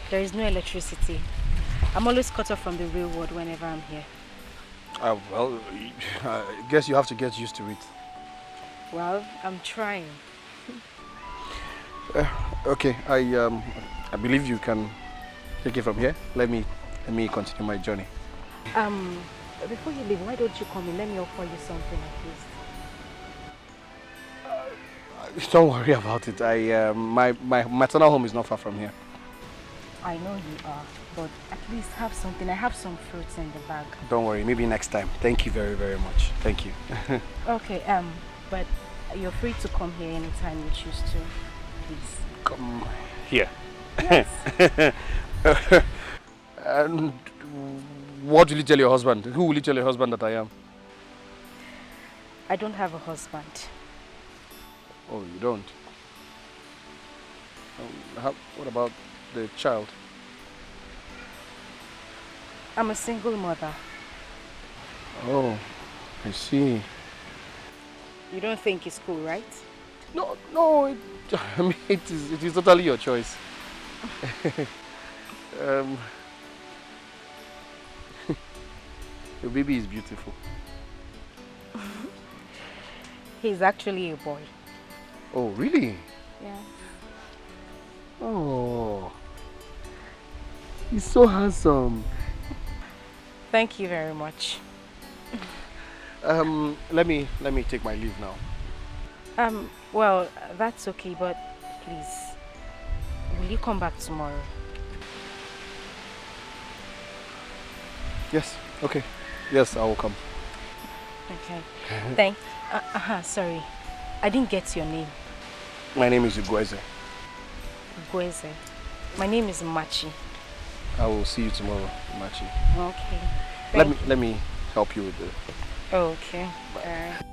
There is no electricity. I'm always cut off from the real world whenever I'm here. Well, I guess you have to get used to it. Well, I'm trying. Okay, I believe you can take it from here. Let me continue my journey. Before you leave, why don't you come in? Let me offer you something at least. Don't worry about it. My maternal home is not far from here. I know you are, but at least have something. I have some fruits in the bag. Don't worry, maybe next time. Thank you very, very much. Thank you. Okay, but you're free to come here anytime you choose to, please. Come here. Yes. And what will you tell your husband? Who will you tell your husband that I am? I don't have a husband. Oh, you don't? What about the child? I'm a single mother. Oh, I see. You don't think it's cool, right? No, I mean, it is totally your choice. Your baby is beautiful. He's actually a boy. Oh, really? Yeah. Oh, he's so handsome. Thank you very much. Let me take my leave now. Well, that's okay, but please, will you come back tomorrow? Yes, okay. Yes, I will come. Okay. Sorry. I didn't get your name. My name is Ugweze. Ugweze. My name is Machi. I will see you tomorrow, Machi. Okay. Let me help you with the... Oh, okay. Bye.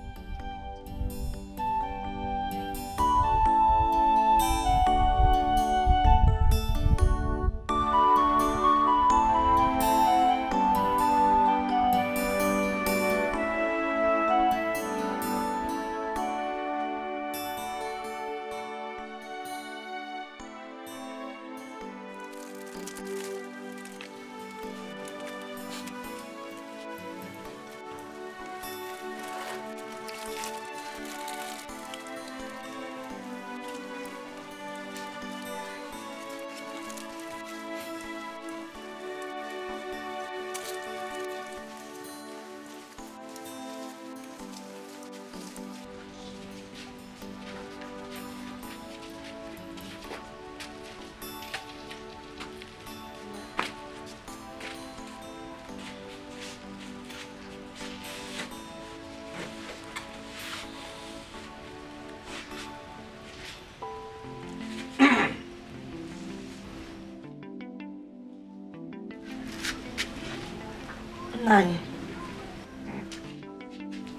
Nani,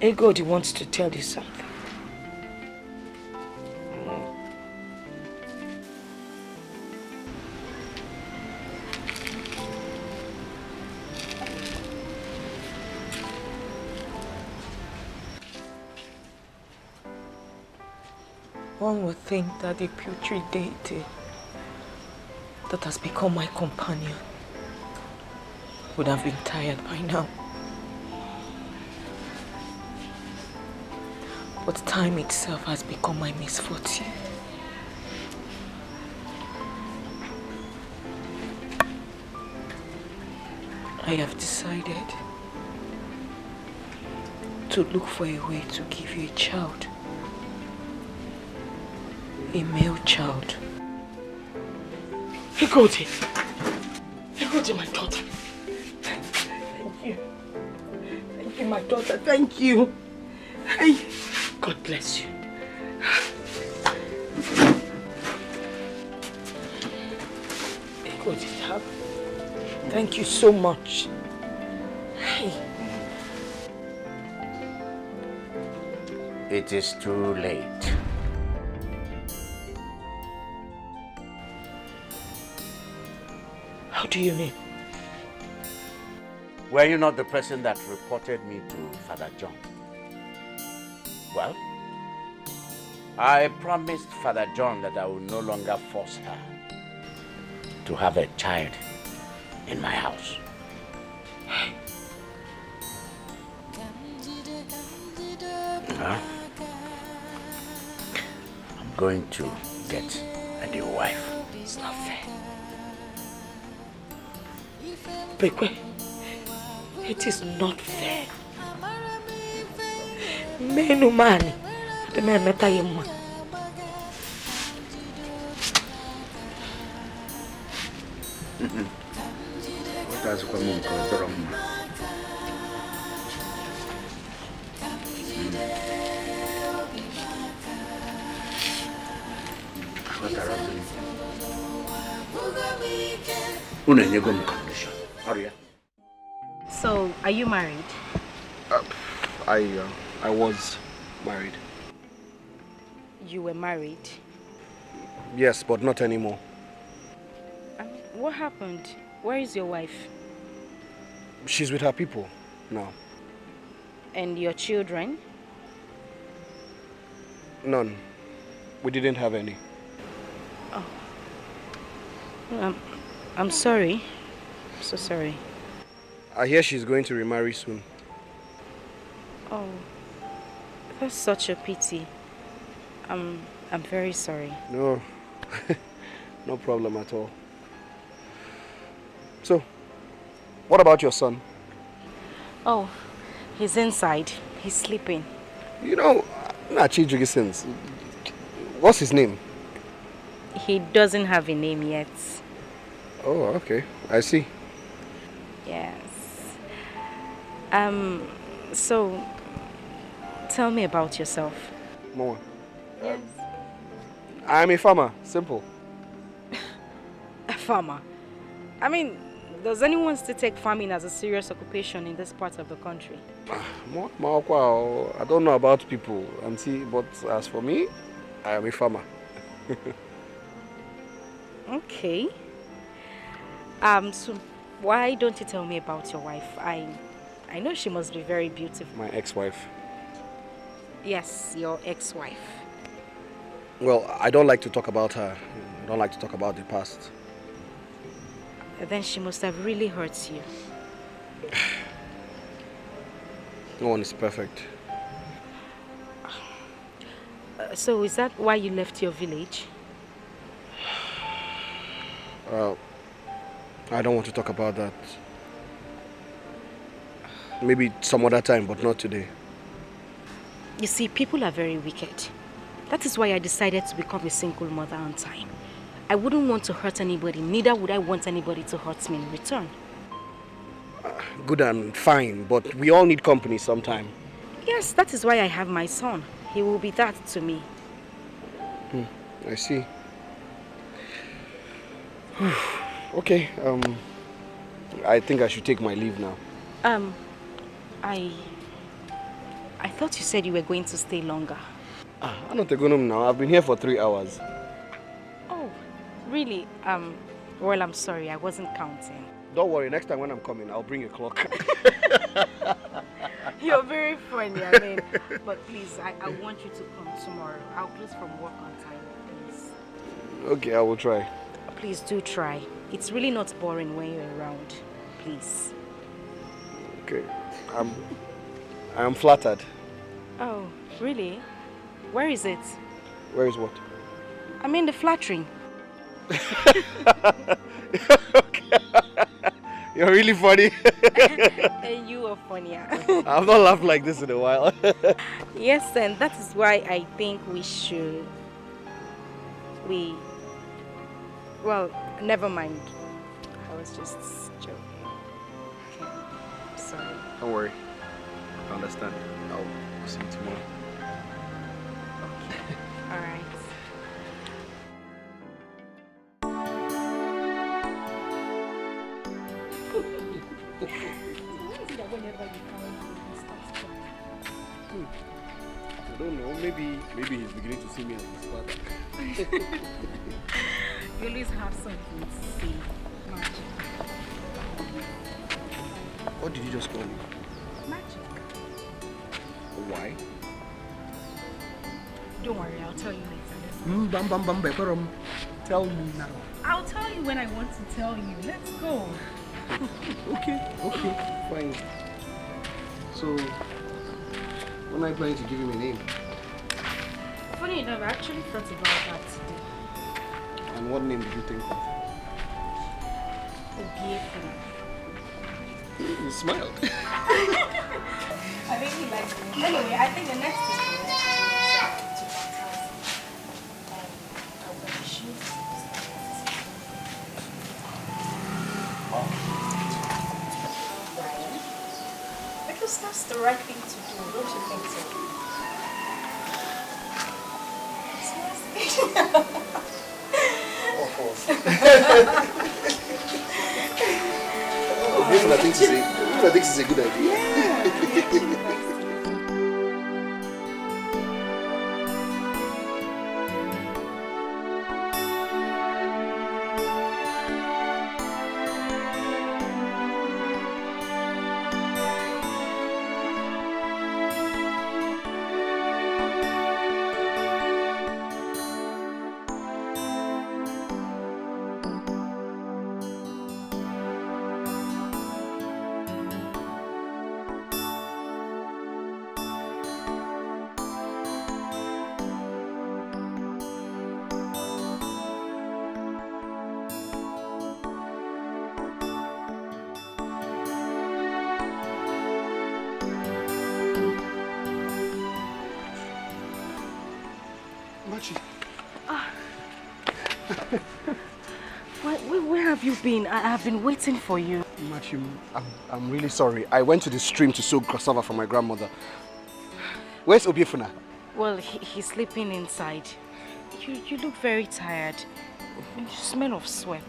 Egodi wants to tell you something. One would think that the putrid deity that has become my companion would have been tired by now. But time itself has become my misfortune. I have decided to look for a way to give you a child. A male child. Igodi, my daughter. Thank you. Thank you, my daughter. Thank you. Hey, God bless you. Igodi, thank you so much. Hey. It is too late. How do you mean? Were you not the person that reported me to Father John? Well, I promised Father John that I would no longer force her to have a child in my house. Huh? I'm going to get a new wife. It's not fair. Bekwe, it is not fair. Menu mani, the man meta yemma. That's what I'm going So, are you married? I was married. You were married? Yes, but not anymore. What happened? Where is your wife? She's with her people now. And your children? None. We didn't have any. Oh. I'm sorry. I'm so sorry. I hear she's going to remarry soon. Oh, that's such a pity. I'm very sorry. No, no problem at all. So, what about your son? Oh, he's inside. He's sleeping. You know, what's his name? He doesn't have a name yet. Oh, okay. I see. Yes. So, tell me about yourself. More. Yes. I'm a farmer. Simple. A farmer? I mean, does anyone still take farming as a serious occupation in this part of the country? I don't know about people, auntie, but as for me, I am a farmer. Okay. So why don't you tell me about your wife? I know she must be very beautiful. My ex-wife. Yes, your ex-wife. Well, I don't like to talk about her. I don't like to talk about the past. Then she must have really hurt you. No one is perfect. So is that why you left your village? I don't want to talk about that. Maybe some other time, but not today. You see, people are very wicked. That is why I decided to become a single mother on time. I wouldn't want to hurt anybody, neither would I want anybody to hurt me in return. Good and fine, but we all need company sometime. Yes, that is why I have my son. He will be that to me. I see. Okay, I think I should take my leave now. I thought you said you were going to stay longer. I'm not going home now. I've been here for 3 hours. Oh, really? Well, I'm sorry. I wasn't counting. Don't worry. Next time when I'm coming, I'll bring a clock. You're very funny, I mean. But please, I want you to come tomorrow. I'll close from work on time, please. Okay, I will try. Please do try. It's really not boring when you're around. Please. Okay. I am flattered. Oh, really? Where is it? Where is what? I mean the flattering. Okay. You're really funny. And you are funnier. I've not laughed like this in a while. Yes, and that is why I think well, never mind. I was just joking. Okay. Sorry. Don't worry. I understand. I'll see you tomorrow. Okay. All right. I don't know. Maybe he's beginning to see me as his father. You always have something to say, Magic. What did you just call me? Magic. Why? Don't worry, I'll tell you later. Tell me now. I'll tell you when I want to tell you. Let's go. Okay, fine. So, when are you planning to give him a name? Funny enough, I actually thought about that today. And what name did you think of? Obiefuna. You smiled. I think he likes me. Anyway, I think the next thing we have to do is to I'll wear the shoes. Because that's the right thing to do, don't you think so? I think this is a good idea. Yeah. Where have you been? I have been waiting for you. Machi, I'm really sorry. I went to the stream to soak cassava for my grandmother. Where's Obiefuna? Well, he's sleeping inside. You look very tired. You smell of sweat.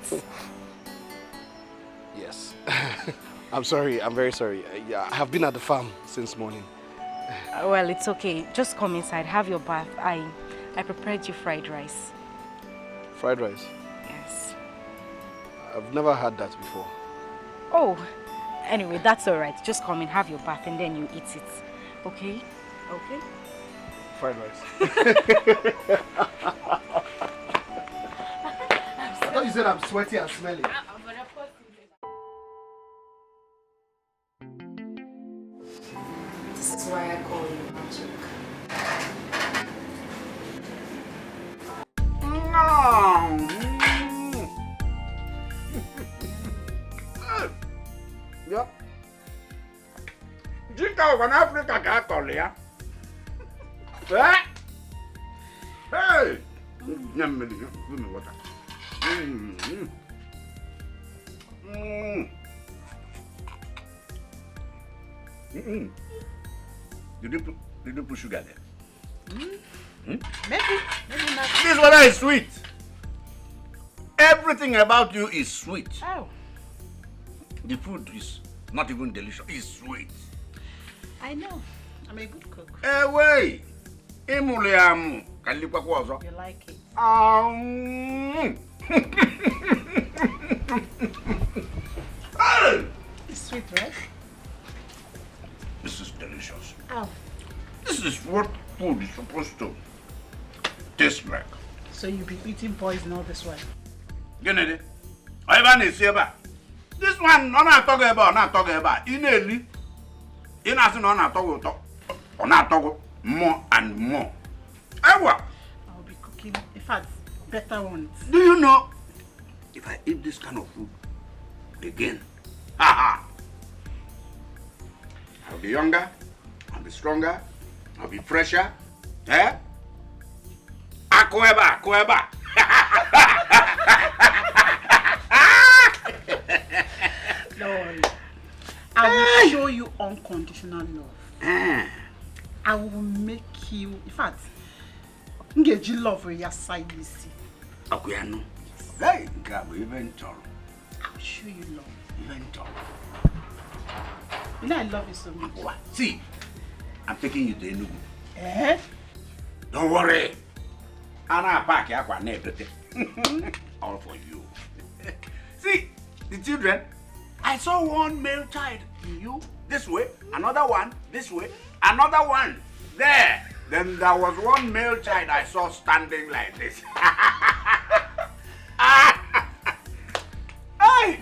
Yes. I'm sorry. I'm very sorry. I have been at the farm since morning. Well, it's okay. Just come inside. Have your bath. I prepared you fried rice. Fried rice? Yes. I've never had that before. Oh, anyway, that's all right. Just come in, have your bath, and then you eat it. Okay? Okay? Fried rice. I thought you said I'm sweaty and smelly. This is why I call you Magic. Yeah. Jika wan Africa ka call ya. Hey. Nyam me give me water. Did you put sugar there? Maybe not. This water is sweet. Everything about you is sweet. Oh. The food is not even delicious. It's sweet. I know. I'm a good cook. Hey, wait. Emuliamu. Kalipa kwazo. You like it? It's sweet, right? This is delicious. Oh. This is what food is supposed to taste like. So you've been eating poison all this while? Kennedy, Ivan is here. This one, not talking about. Ineli, not talking more and more. I'll be cooking, in fact, better ones. Do you know, if I eat this kind of food again, Ha! I'll be younger, I'll be stronger, I'll be fresher. Eh? Akoeba, akoeba. Don't worry. I will show you unconditional love. I will make you, in fact, engage you love for your side, you see. Akuyano. Hey, grab even tall. I will show you love. Even tall. You know I love you so much. What? See, I'm taking you to Enugu. Eh? Don't worry. Anna pack yakwa na everything. All for you. See, the children, I saw one male child in you this way, another one this way, another one there. Then there was one male child I saw standing like this. Hey!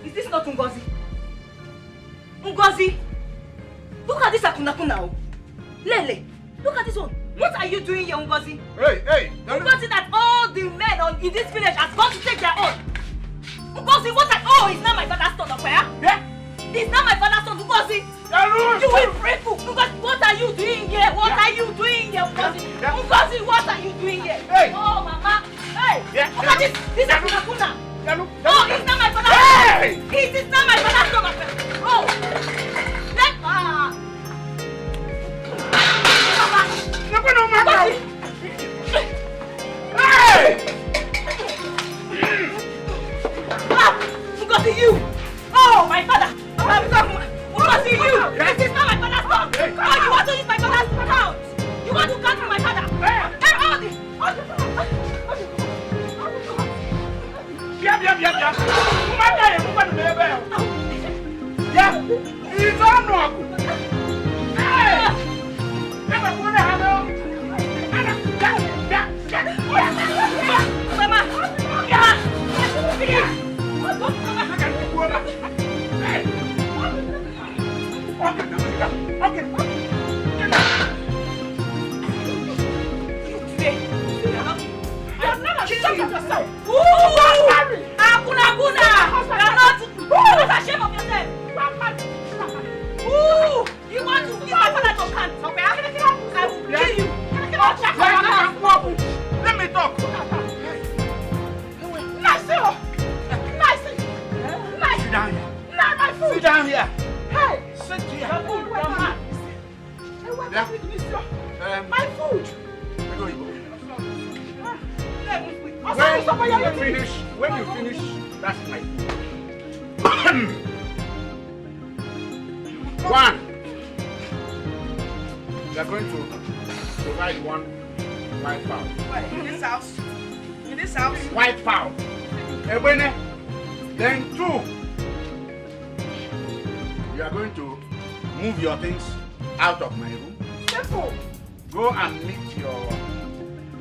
Is this not Ngozi? Ngozi! Look at this Akunakuna. Lele, look at this one. What are you doing here, Ngozi? Hey! Ngozi, that all the men in this village has gone to take their own. Ngozi, what are... Oh, it's not my father's son, okay? Yeah? It's not my father's son, Ngozi. You will break up. Ngozi, what are you doing here? What are you doing here, Ngozi? Ngozi, what are you doing here? Hey! Oh, Mama. Hey! Look at this. This is Akunakuna. Oh, it's not my father's Hey! son. It is not my father's son, okay? Oh! Ngozi, you! Oh, my father! Ngozi, you! This is not my father's son! Oh, you want to use my father's account? You want to cancel my father? Hey, all this! Yeah. It's on no. Hey! Never put a hand on. Mama! Akuna! You're not ashamed of yourself! You want to use my father to count, okay? I will kill you! Let me talk! Sit down here! Sit down here! Hey! Sit here! My food! When you finish, that's my food. One, we are going to provide one white fowl. In this house? In this house? White fowl. Then two, you are going to move your things out of my room. Simple. Go and meet your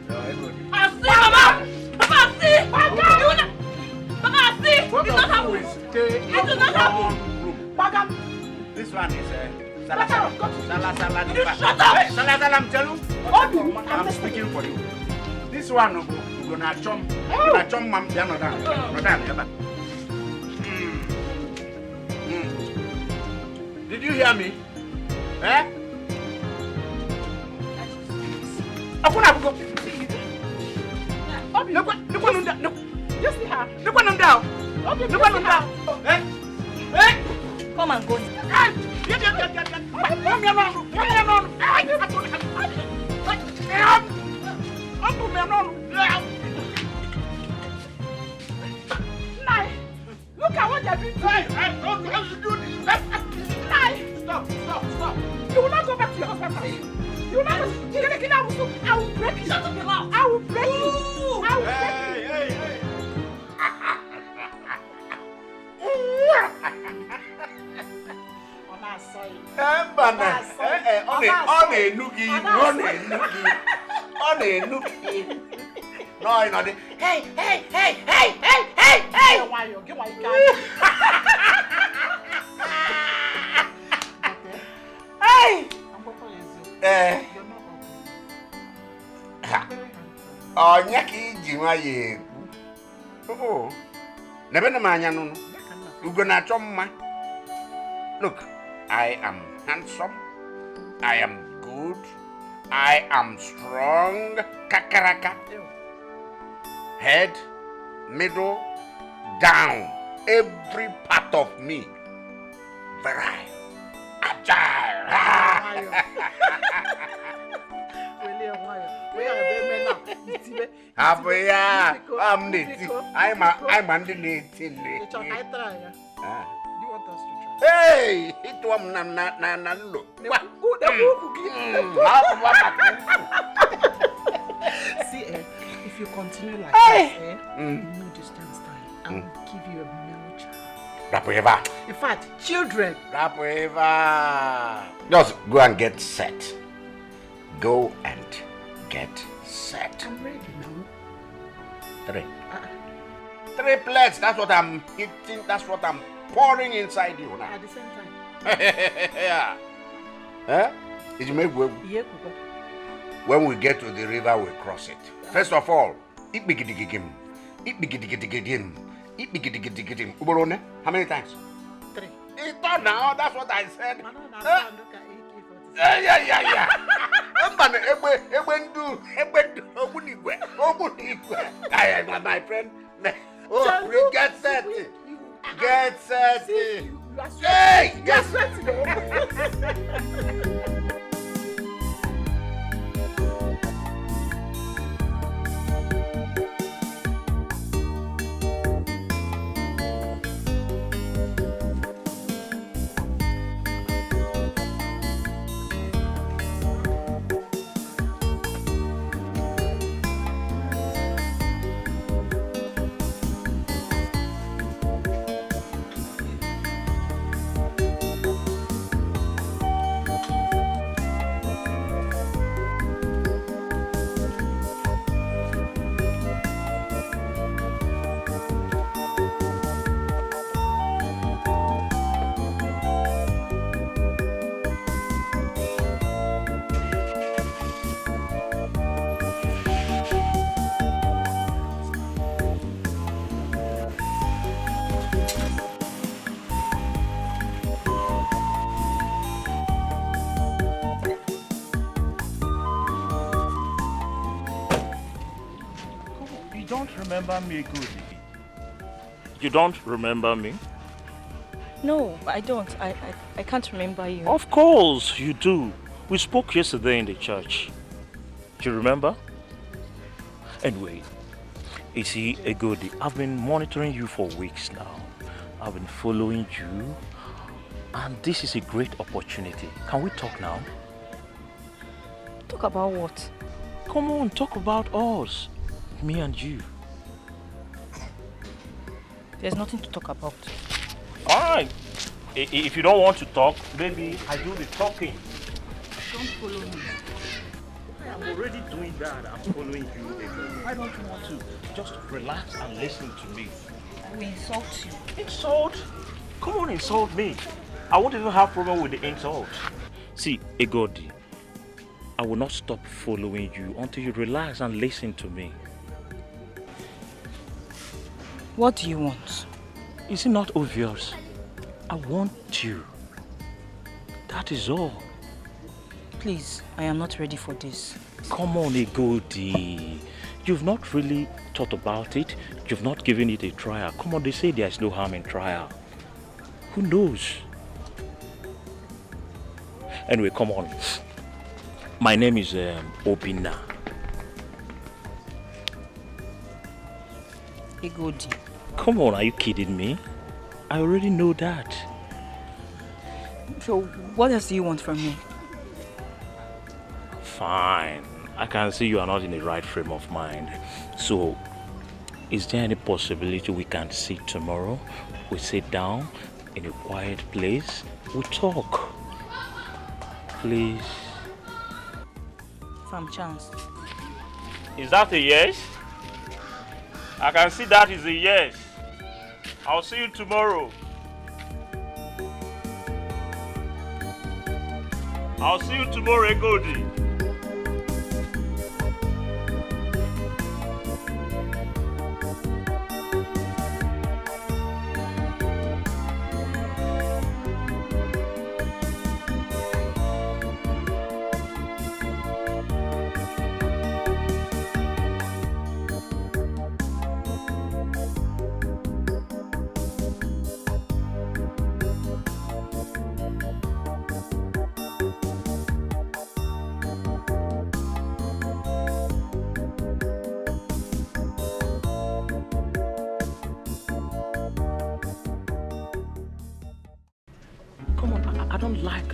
everybody. Mama! Papa, see! Papa, see! It Both does not of you happen! will stay It does not happen! room. Bagam. This one is Sala. You shut up! Hey, Sala, I'm telling you. I'm speaking for you. This one, you're gonna chum mam, they're not done. Did you hear me? Eh? Come and go. Look at what they're doing. Don't do this. Stop. You will not go back to your husband. You will not go. You're going to kill us. I will break you. Shut up your mouth. I will break you. I will break you. Hey. No, you know the. Hey. Why you get my Hey! Oh, nyaki jima ye. Oh. Never no man no. You gonna chomma. Look, I am handsome. I am good. I am strong. Kakaraka. Head, middle, down. Every part of me. Virile. Agile. I'm hey, it was na look. See, if you continue like this, no distance time, I will give you a male child. Rapoeva. In fact, children. Rapoeva. Just go and get set. Go and get set. I'm ready now. 3. 3 plates. That's what I'm eating. That's what I'm pouring inside you now. At the same time. Yeah. Huh? It may work. Yeah, Papa. When we get to the river, we cross it. First of all, eat bigidigidim. Eat bigidigidim. Eat bigidigidim. Uborone? How many times? 3. It's not now. That's what I said. Yeah. My friend. Oh, we get set. Get set. Hey, get set. Remember me good? You don't remember me? No, I don't. I can't remember you. Of course you do. We spoke yesterday in the church. Do you remember? Anyway, you see, Egodi, I've been monitoring you for weeks now. I've been following you, and this is a great opportunity. Can we talk now? Talk about what? Come on, talk about us. Me and you. There's nothing to talk about. Alright. If you don't want to talk, maybe I do the talking. Don't follow me. I'm already doing that. I'm following you. Why don't you want to just relax and listen to me? I will insult you. Insult? Come on, insult me. I won't even have problem with the insult. See, Egodi, I will not stop following you until you relax and listen to me. What do you want? Is it not obvious? I want you. That is all. Please, I am not ready for this. Come on, Egodi. You've not really thought about it. You've not given it a trial. Come on, they say there's no harm in trial. Who knows? Anyway, come on. My name is Obina. Egodi. Come on, are you kidding me? I already know that. So, what else do you want from me? Fine. I can see you are not in the right frame of mind. So, is there any possibility we can sit tomorrow? We sit down in a quiet place. We talk. Please. Some chance. Is that a yes? I can see that is a yes. I'll see you tomorrow. I'll see you tomorrow, Egodi.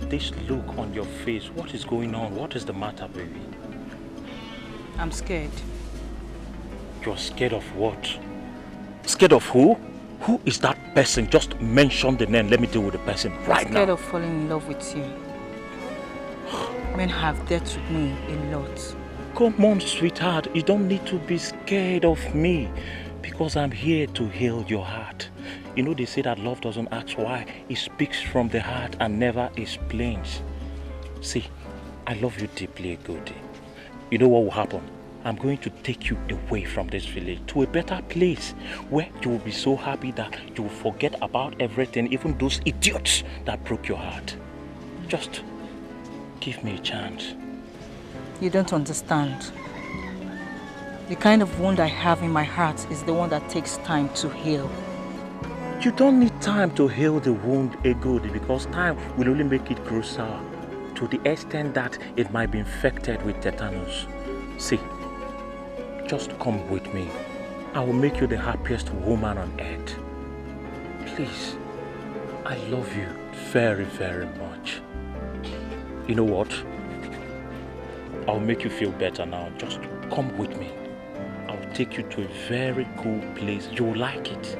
This look on your face, what is going on? What is the matter, baby? I'm scared. You're scared of what? Scared of who? Who is that person? Just mention the name. Let me deal with the person right now. Scared of falling in love with you. Men have dealt with me a lot. Come on, sweetheart. You don't need to be scared of me because I'm here to heal your heart. You know, they say that love doesn't ask why. It speaks from the heart and never explains. See, I love you deeply, Egodi. You know what will happen? I'm going to take you away from this village to a better place where you will be so happy that you will forget about everything, even those idiots that broke your heart. Just give me a chance. You don't understand. The kind of wound I have in my heart is the one that takes time to heal. You don't need time to heal the wound, Egodi, because time will only make it grow sour to the extent that it might be infected with tetanus. See, just come with me. I will make you the happiest woman on earth. Please, I love you very, very much. You know what? I'll make you feel better now. Just come with me. I'll take you to a very cool place. You'll like it.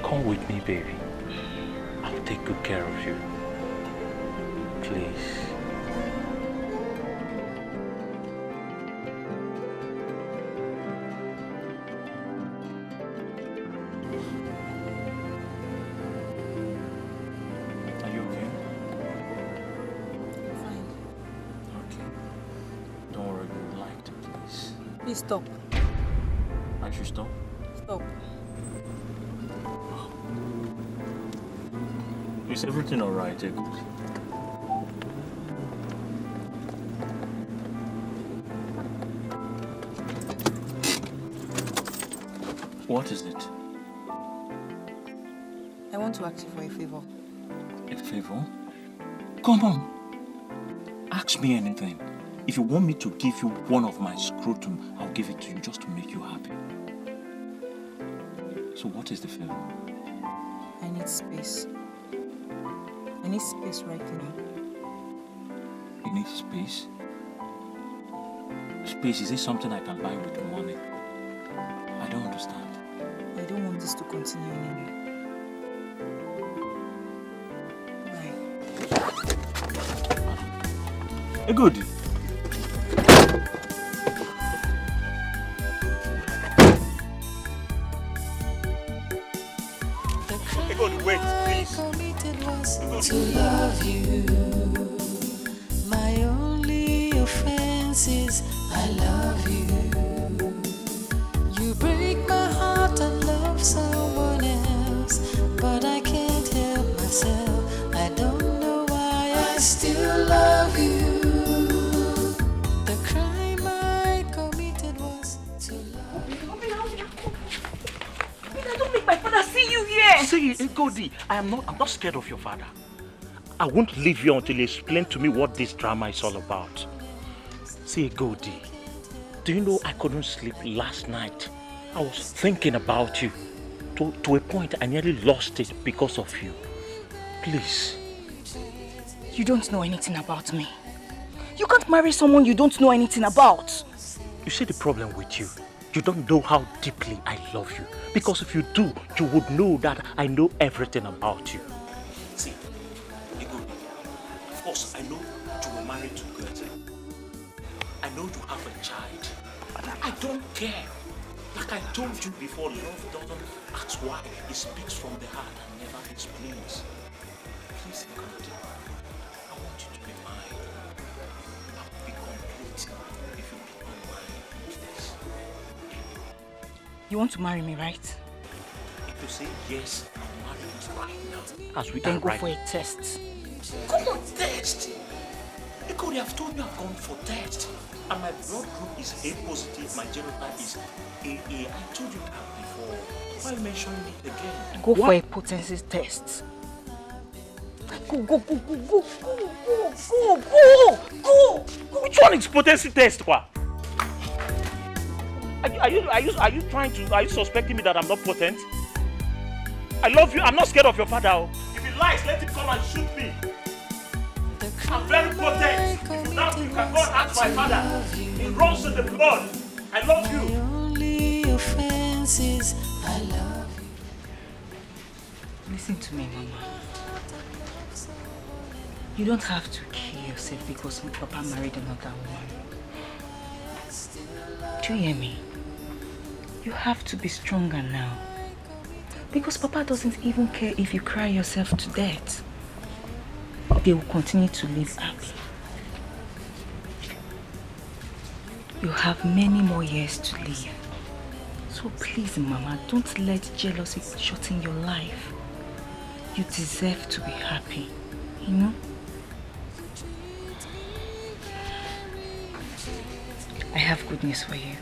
Come with me, baby. I'll take good care of you. Please. Are you okay? Fine. Okay. Don't worry, you liked it, please. Please stop. I should stop? Stop. Is everything alright, Egodi? What is it? I want to ask you for a favor. A favor? Come on. Ask me anything. If you want me to give you one of my scrotum, I'll give it to you just to make you happy. So what is the favor? I need space. I need space right now. You need space? Space, is it something I can buy with money? I don't understand. I don't want this to continue anymore. Bye. Egodi. Egodi, wait, please. To love you. My only offense is I love you. You break my heart and love someone else, but I can't help myself. I don't know why I still love you. The crime I committed was to love you. Don't make my father see you here. See, Egodi, I'm not scared of your father. I won't leave you until you explain to me what this drama is all about. See, Egodi, do you know I couldn't sleep last night? I was thinking about you. To a point I nearly lost it because of you. Please. You don't know anything about me. You can't marry someone you don't know anything about. You see the problem with you? You don't know how deeply I love you. Because if you do, you would know that I know everything about you. See, of course, I know you were married to Goethe. I know you have a child. But I don't care. Like I told you before, love doesn't ask why. It speaks from the heart and never explains. Please, Goethe, I want you to be You want to marry me, right? If you say yes, I'll marry you right now. As we Then are go right for a test. Come on, test! I could have told you I've gone for test. And my blood group is A positive, my genotype is AA. I told you that before. Why mentioning it again? Go for a potency test. Go. Which one is potency test, Kwa? Are you suspecting me that I'm not potent? I love you. I'm not scared of your father. If he lies, let him come and shoot me. I'm very potent. If you doubt me, you can go and ask my father. He runs in the blood. I love you. The only offense is I love you. Listen to me, Mama. You don't have to kill yourself because my papa married another woman. Do you hear me? You have to be stronger now. Because Papa doesn't even care if you cry yourself to death. They will continue to live happy. You have many more years to live. So please, Mama, don't let jealousy shorten your life. You deserve to be happy, you know? I have good news for you.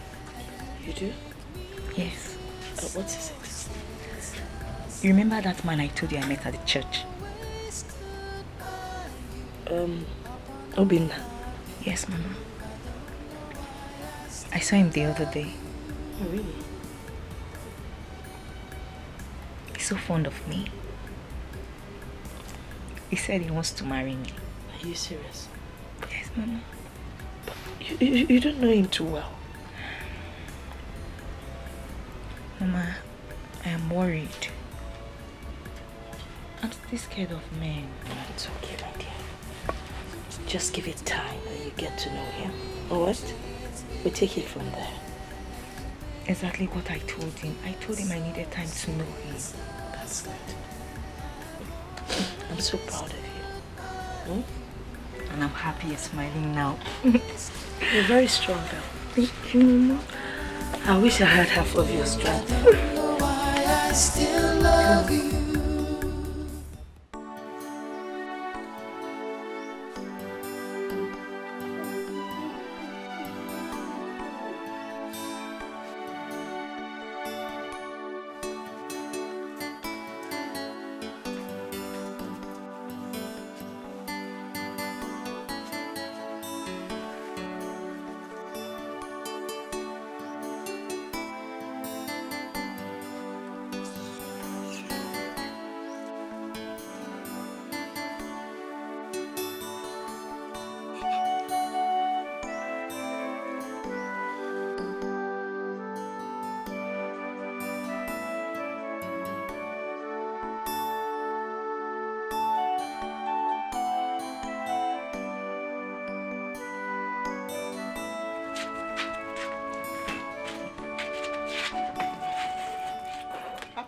You do? Yes. What is it? You remember that man I told you I met at the church? Obinna. Yes, Mama. I saw him the other day. Oh, really? He's so fond of me. He said he wants to marry me. Are you serious? Yes, Mama. You don't know him too well. Mama, I am worried. I'm still scared of men. It's okay, my dear. Just give it time and you get to know him. Alright? We'll take it from there. Exactly what I told him. I told him I needed time to know him. That's good. I'm so proud of you. Hmm? And I'm happy you're smiling now. You're very strong, girl. Thank you, Mama. I wish I had half of your strength. I don't know why I still love you.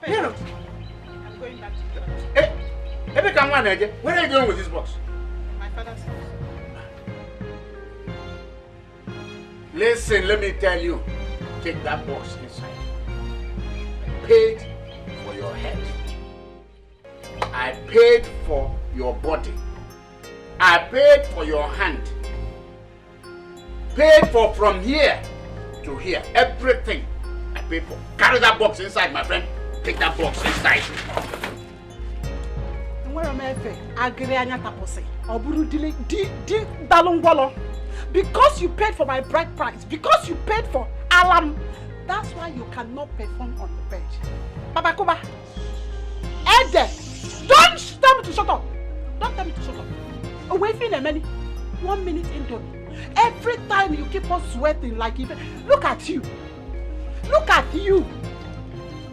Hero. I'm going back to church. Where are you going with this box? My father's house. Listen, let me tell you. Take that box inside. I paid for your head. I paid for your body. I paid for your hand. Paid for from here to here. Everything I paid for. Carry that box inside, my friend. Take that box inside. Because you paid for my bride price, because you paid for alarm, that's why you cannot perform on the bench. Baba Kuba, Ede, don't tell me to shut up. Don't tell me to shut up. Wait a minute. 1 minute into it. Every time you keep on sweating like even. Look at you. Look at you.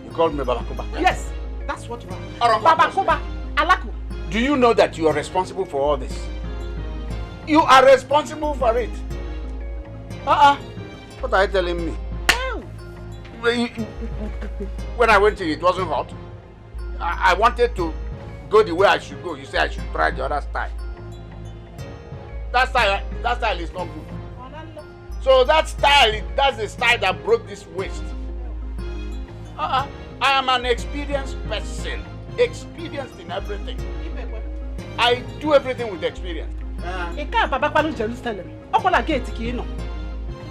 You called me Baba Kuba? Yes, that's what you are. Baba Kuba, Alaku. Do you know that you are responsible for all this? You are responsible for it. What are you telling me? No. When I went in, it wasn't hot. I wanted to go the way I should go. You say I should try the other style. That style is not good. So that's the style that broke this waist. I am an experienced person. Experienced in everything. I do everything with experience. You can't Papa Kwanu Jerusalem. Okola gate kino.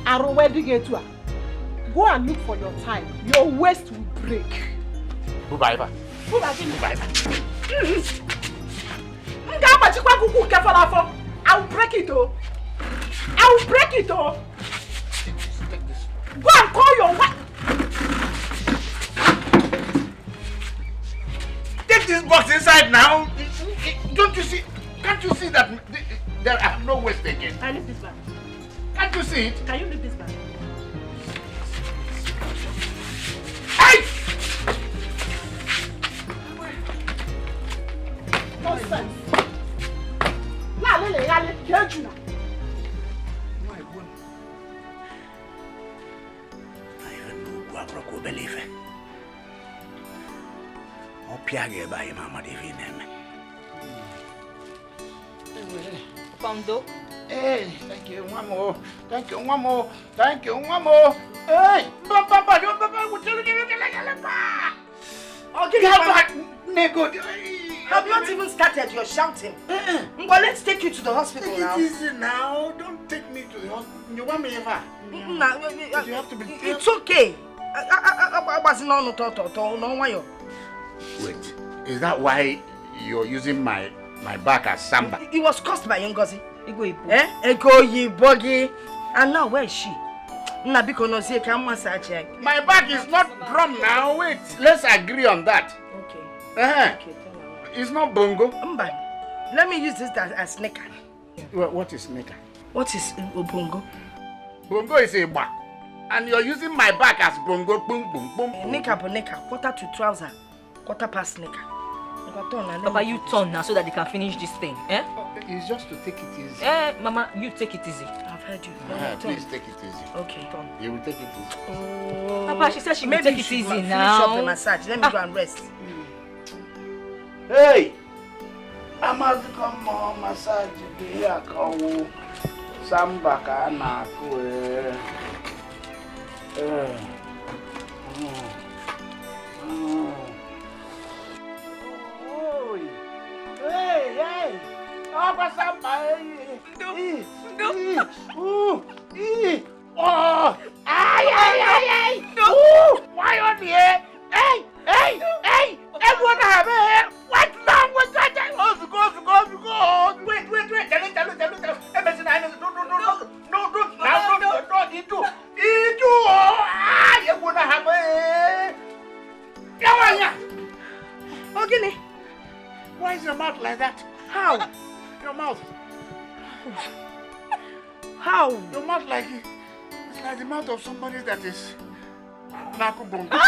Aro wedding gate wa. Go and look for your time. Your waist will break. Bubaiba. I will break it oh. I will break it oh. Go and call your wife. Take this box inside now. Don't you see? Can't you see that there are no waste again? Can you leave this bag? Can't you see it? Can you leave this bag? Hey! Nonsense. La lele yale kejuna. I even know Guabroko believe it. Opiage by Mama Divine. Tonto. Hey, thank you, one more. Thank you, one more. Thank you, one more. Hey, Papa, don't Papa, we'll tell you. I'll give you back. Have you not even started your shouting? Well, let's take you to the hospital Take now. it easy now. Don't take me to the hospital. You want me ever? You have to be. It's okay. I wasn't on Tonto. No way. Wait, is that why you're using my back as samba? It was caused by Ngozi. Ego yi bogi. And now where is she? My back is not drum now. Wait, let's agree on that. Okay. It's not bongo. Let me use this as sneaker. What is sneaker? What is bongo? Bongo is a bar. And you're using my back as bongo. Boom, boom, boom. Nika, quarter to trouser, quarter past sneaker. Papa, you turn now so that they can finish this thing. Eh? It's just to take it easy. Mama, you take it easy. I've heard you. Please take it easy. Okay. You will take it easy. Oh. Papa, she said she will take it easy Finish now. up the massage. Let me go and rest. Hey! I must come on massage here. Samba kana kwe. Hey! Apa samba? Oh! Ay! Why on here? Hey! Everyone have it. What wrong with that? Go. Wait. Tell it. No. Everyone have it. Okay. Why is your mouth like that? How? Your mouth. How? Your mouth it's like the mouth of somebody that is nakubongo.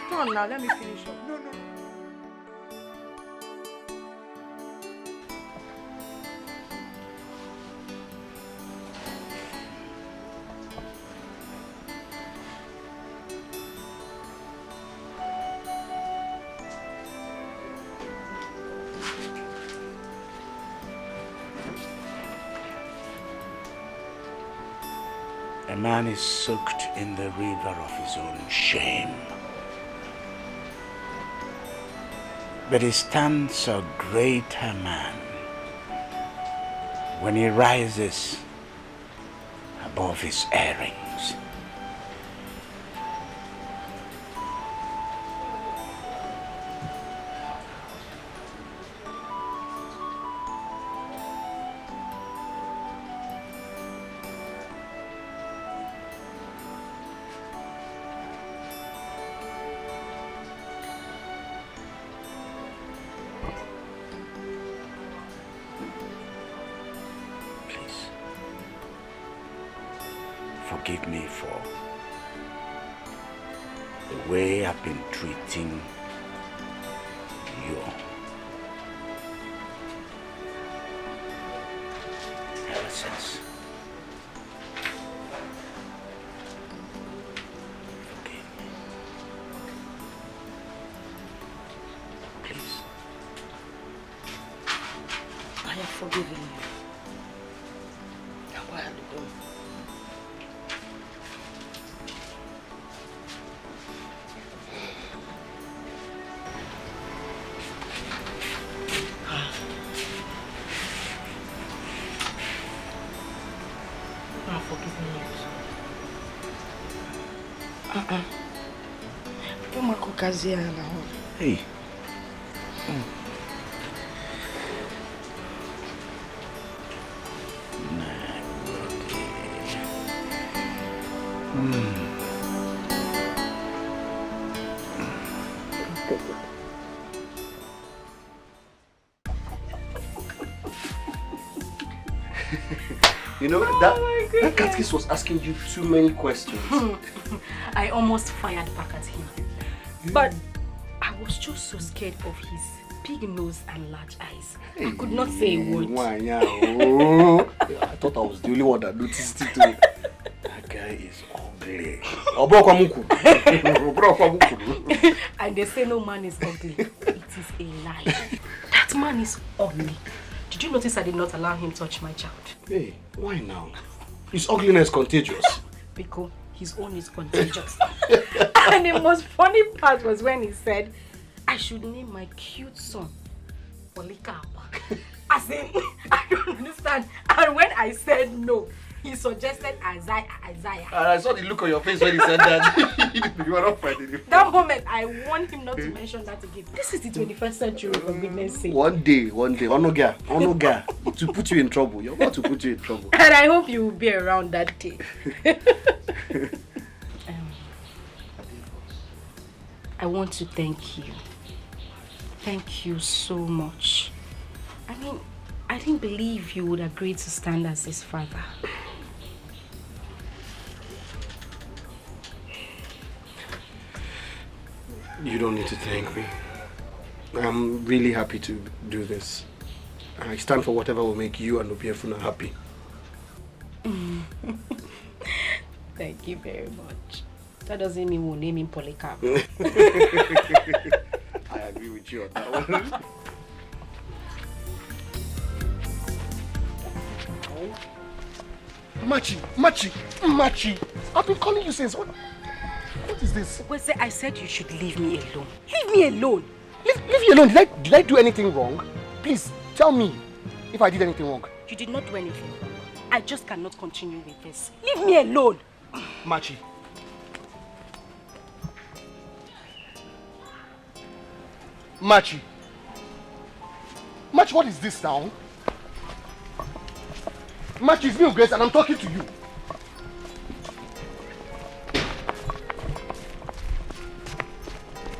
Come on now, let me finish up. No. A man is soaked in the river of his own shame. But he stands a greater man when he rises above his errings. Forgive me for the way I've been treating you ever since. Forgive me. Please. I have forgiven you. Now where are you going? and forgiving news. Hey. You know, that catechist was asking you too many questions. I almost fired back at him. But I was just so scared of his big nose and large eyes. I could not say a word. I thought I was the only one that noticed it too. That guy is ugly. And they say no man is ugly. It is a lie. That man is ugly. Did you notice I did not allow him touch my child? Hey, why now? His ugliness contagious. Because his own is contagious. And the most funny part was when he said, I should name my cute son Polycarp. As in, I don't understand. And when I said no, he suggested Isaiah. And I saw the look on your face when he said that. You were not finding it. That moment, I want him not to mention that again. This is the 21st century, for goodness sake. One day, Onoga, to put you in trouble. You're about to put you in trouble. And I hope you will be around that day. I want to thank you. Thank you so much. I mean, I didn't believe you would agree to stand as his father. You don't need to thank me. I'm really happy to do this. I stand for whatever will make you and Obiefuna happy. Thank you very much. That doesn't mean we'll name him Polycarp. I agree with you on that one. Machi! I've been calling you since. What is this? Well, say I said you should leave me alone. Leave me alone! Leave you alone. Did I do anything wrong? Please, tell me if I did anything wrong. You did not do anything wrong. I just cannot continue with this. Leave me alone! Machi. Machi, what is this now? Machi, it's me, Grace, and I'm talking to you.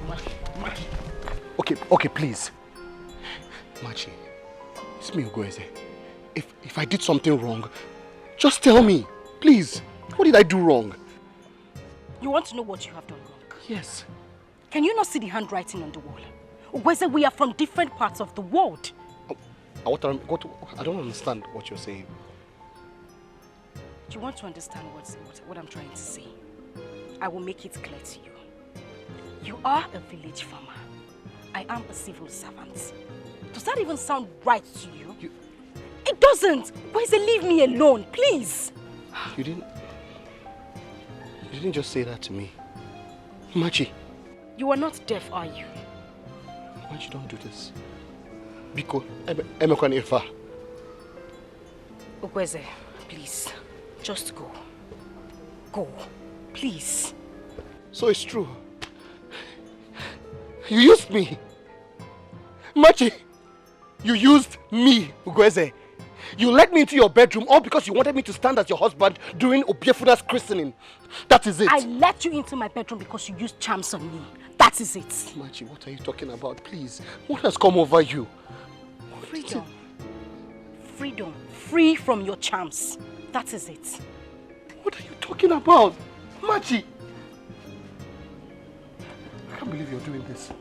Machi. Okay, please. Machi, it's me, Grace. If I did something wrong, just tell me, please. What did I do wrong? You want to know what you have done wrong? Yes. Can you not see the handwriting on the wall? Whether we are from different parts of the world. I don't understand what you're saying. Do you want to understand what I'm trying to say? I will make it clear to you. You are a village farmer. I am a civil servant. Does that even sound right to you? It doesn't. Leave me alone, please. You didn't just say that to me. Machi. You are not deaf, are you? Machi, don't do this. Biko, Emekwanefa. Okweze, please. Just go. Go. Please. So it's true. You used me. Machi, you used me, Ugweze. You let me into your bedroom all because you wanted me to stand as your husband during Obiefuna's christening. That is it. I let you into my bedroom because you used charms on me. That is it. Machi, what are you talking about? Please. What has come over you? Freedom. Freedom. Free from your charms. That is it. What are you talking about? Machi! I can't believe you're doing this.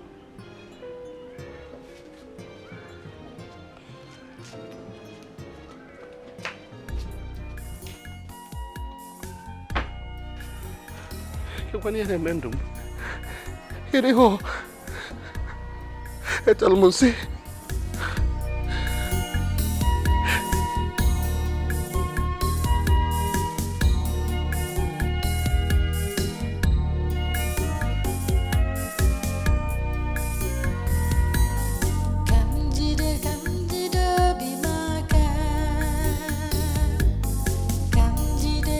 Kanjide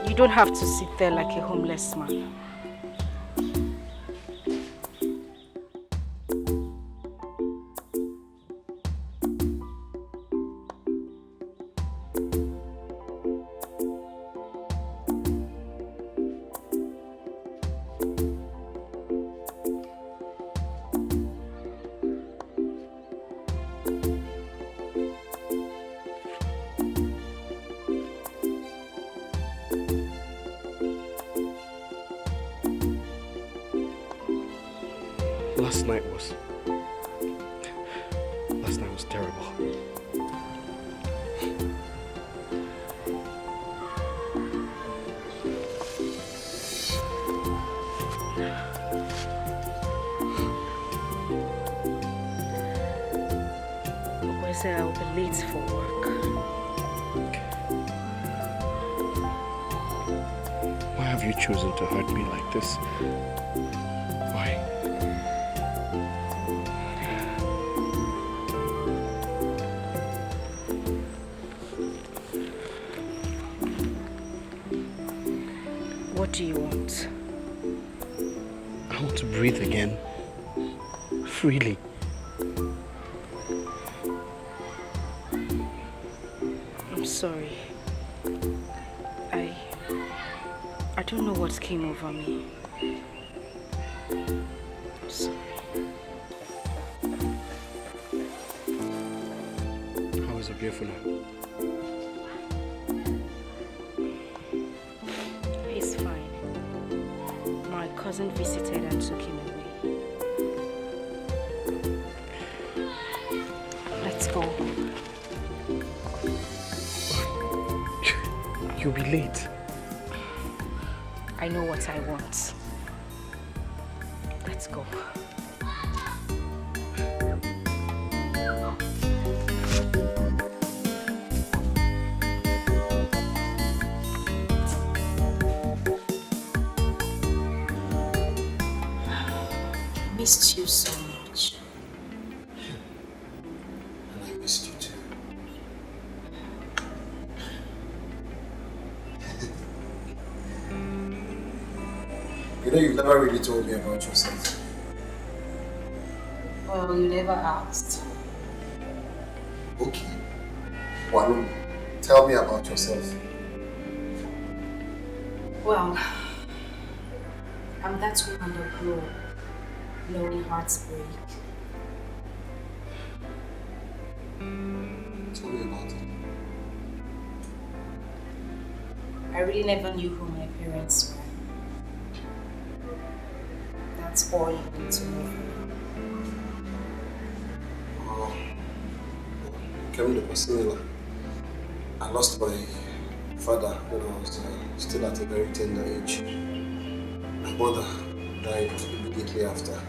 You don't have to sit there like a homeless man. Last night was terrible. I said I'll be late for work. Why have you chosen to hurt me like this? Why? What do you want? I want to breathe again. Freely. I'm sorry. I don't know what came over me. I'm sorry. How is it beautiful now? He's fine. My cousin visited and took him away. Let's go. You'll be late. I know what I want. Let's go. Missed you so much. And I missed you too. You know, you've never really told me about yourself. Well, you never asked. Okay. Why tell me about yourself? Well, I'm that woman that grew up knowing hearts break. Tell me about it. I really never knew who my parents were. That's all you need to know. Oh, Kevin was similar. I lost my father when I was still at a very tender age. My mother died immediately after.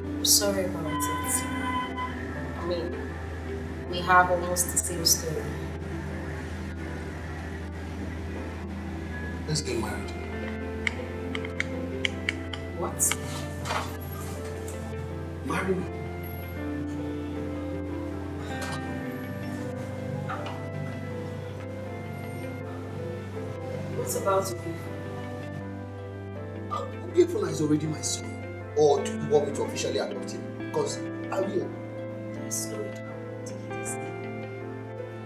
I'm sorry about it. I mean, we have almost the same story. Let's get married. What? Marry me. What's about to be? Beautiful is already my son. Or do you want me to officially adopt him? Because I will. Just slow it down. Take it easy.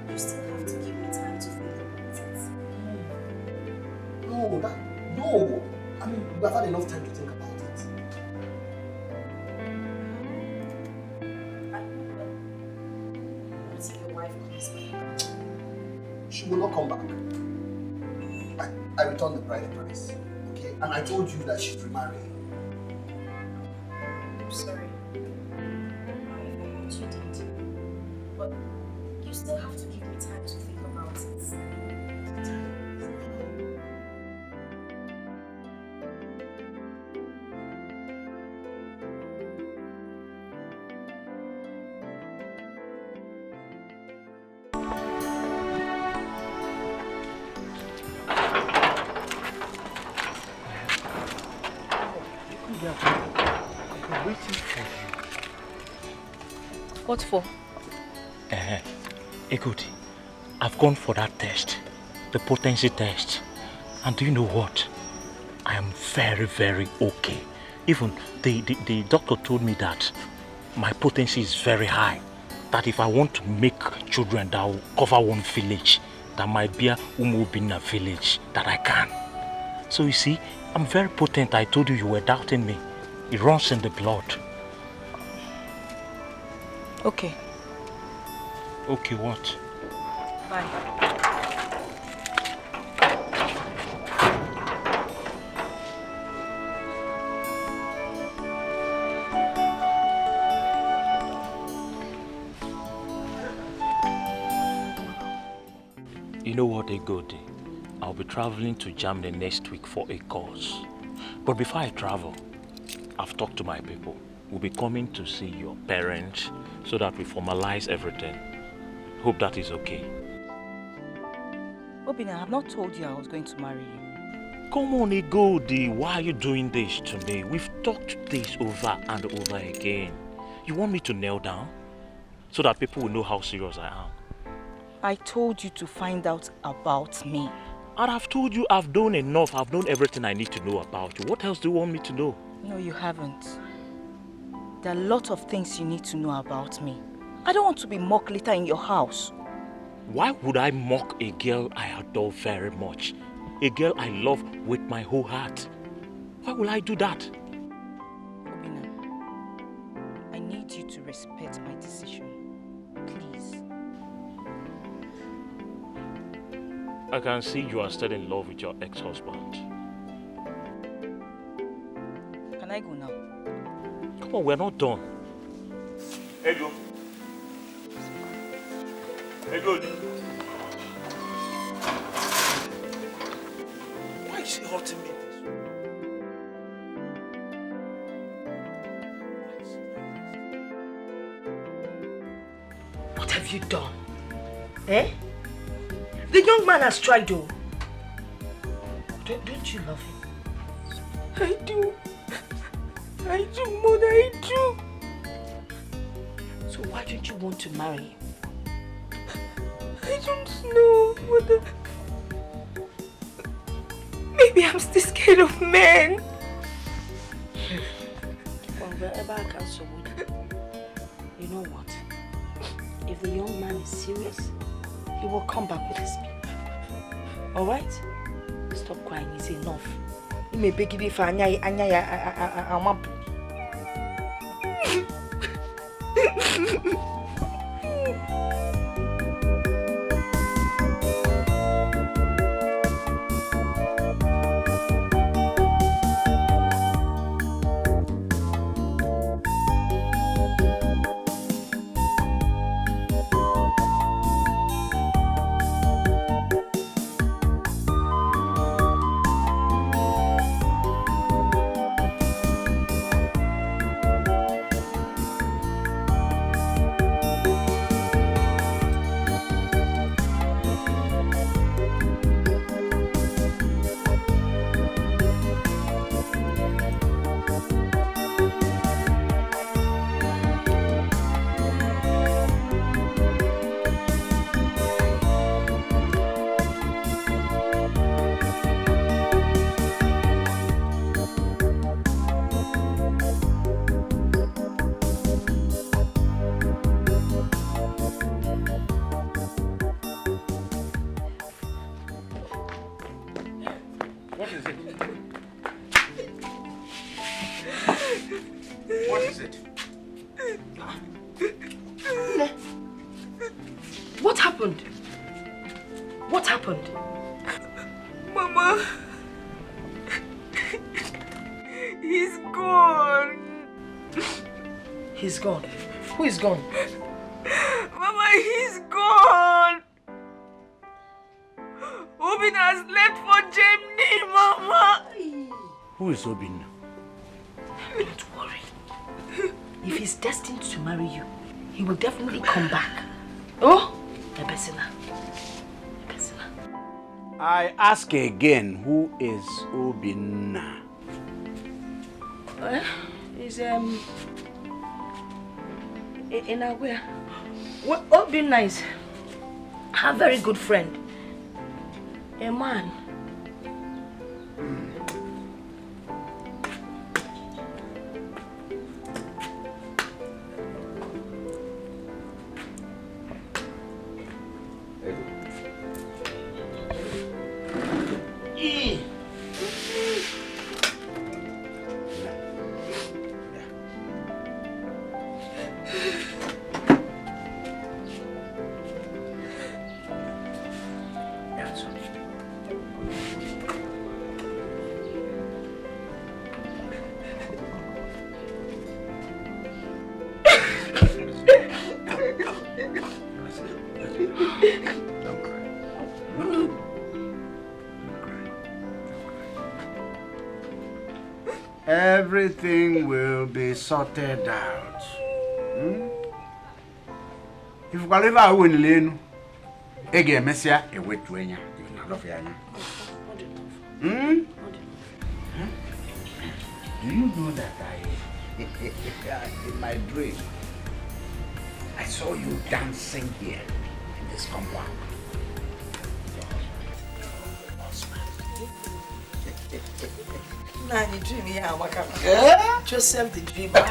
You still have to give me time to think about it. No. I mean, we have had enough time to think about it. What if your wife comes back? She will not come back. I returned the bride price. Okay? And I told you that she's remarrying. I'm sorry. I want you did. But you still have to give me time to think about it. What for? Ekoti, I've gone for that test, the potency test. And do you know what? I am very, very okay. Even the doctor told me that my potency is very high. That if I want to make children that will cover one village, that might be a Umobina village, that I can. So you see, I'm very potent. I told you were doubting me. It runs in the blood. Okay. Okay, what? Bye. You know what, Egodi? I'll be traveling to Germany next week for a course. But before I travel, I've talked to my people. We'll be coming to see your parents so that we formalize everything. Hope that is okay. Obina, I have not told you I was going to marry you. Come on, Egodi. Why are you doing this to me? We've talked this over and over again. You want me to kneel down so that people will know how serious I am? I told you to find out about me. And I've told you I've done enough. I've known everything I need to know about you. What else do you want me to know? No, you haven't. There are a lot of things you need to know about me. I don't want to be mocked later in your house. Why would I mock a girl I adore very much? A girl I love with my whole heart. Why will I do that? Obina, I need you to respect my decision. Please. I can see you are still in love with your ex-husband. Can I go now? Come on, we're not done. Ego. Ego. Why is she hurting me? What have you done? Eh? The young man has tried though. Don't you love him? I do. I do, Mother, I do. So why don't you want to marry him? I don't know, Mother. Maybe I'm still scared of men. Well, wherever I can support you. You know what? If the young man is serious, he will come back with his people. Alright? Stop crying, it's enough. You may beg it for Anya. What happened? What happened? Mama, he's gone. He's gone. Who is gone? Mama, he's gone. Obin has left for Germany, Mama. Who is Obin? Don't worry. If he's destined to marry you, he will definitely come back. Oh, Ebesina. I ask again, who is Obin? He's in Agua. What Obin is? have a very good friend. A man. Everything will be sorted out. If you ever win Lenu, again, Messia, a wet wenya, you not of Yana. Do you know that in my dream, I saw you dancing here in this compound? Nah, the dream, yeah, Joseph the dreamer.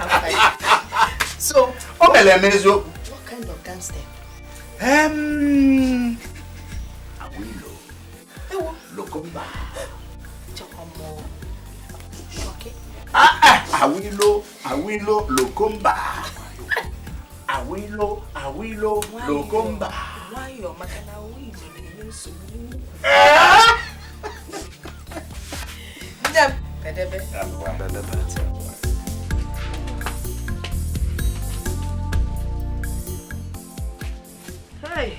So, what kind of dance then? Awilo. Lokomba. Awilo, Lokomba. Awilo, Lokomba. Why your makana Awilo? Hey,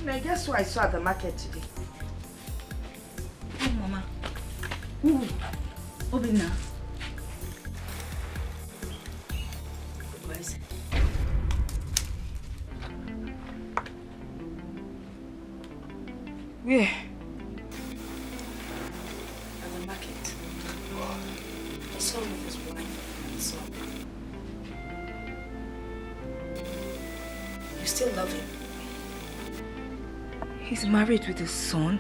I guess what I saw at the market today. Oh, Mama. Ooh, Obina. Where is it? Where? At the market. I saw him with his wife and son. You still love him? He's married with a son.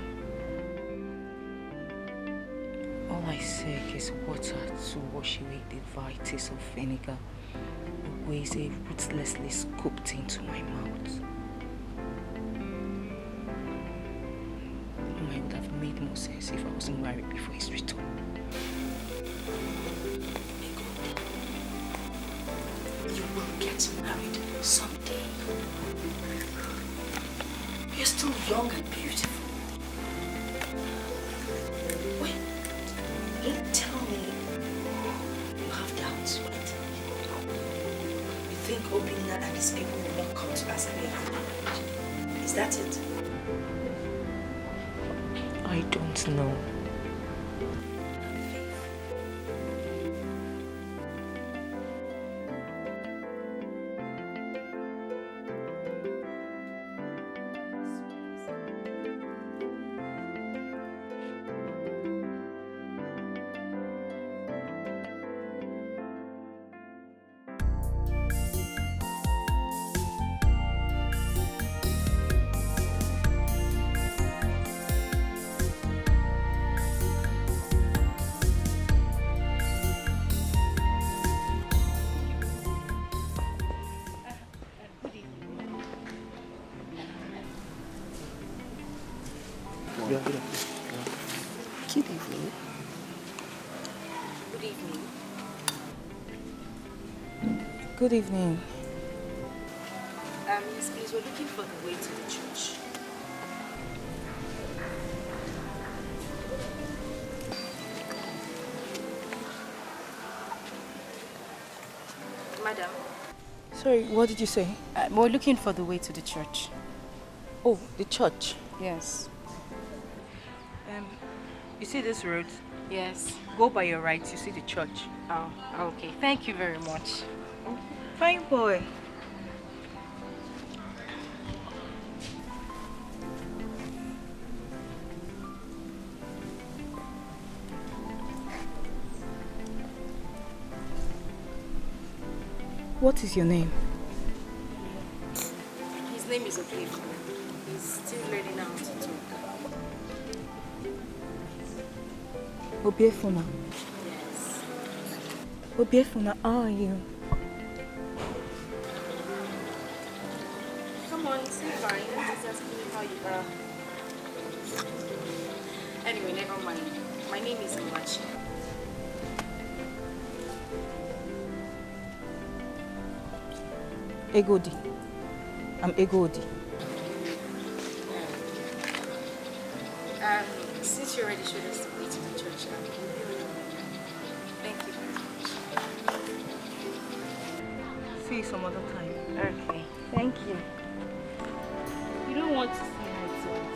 All I seek is water to wash away the vices of vinegar, ways ruthlessly scooped into my mouth. It would have made more sense if I wasn't married before his return. You will get married someday. You're still young and beautiful. Wait, don't tell me you have doubts, right? You think Obina and his people will not come to us and make you married? Is that it? I don't know. Good evening. Good evening. Good evening. Yes, please, we're looking for the way to the church. Madam? Sorry, what did you say? We're looking for the way to the church. Oh, the church? Yes. You see this road? Yes. Go by your right, you see the church. Oh, okay. Thank you very much. Fine boy. What is your name? His name is okay. He's still learning how to talk. Obiefuna. Yes. Obiefuna, how are you? Come on, say bye. Just ask me how you are. Anyway, never mind. My name is Machi. Egodi. I'm Egodi. Since you already showed us the way to the church, thank you very much. See you some other time. Okay, thank you. You don't want to see my tears.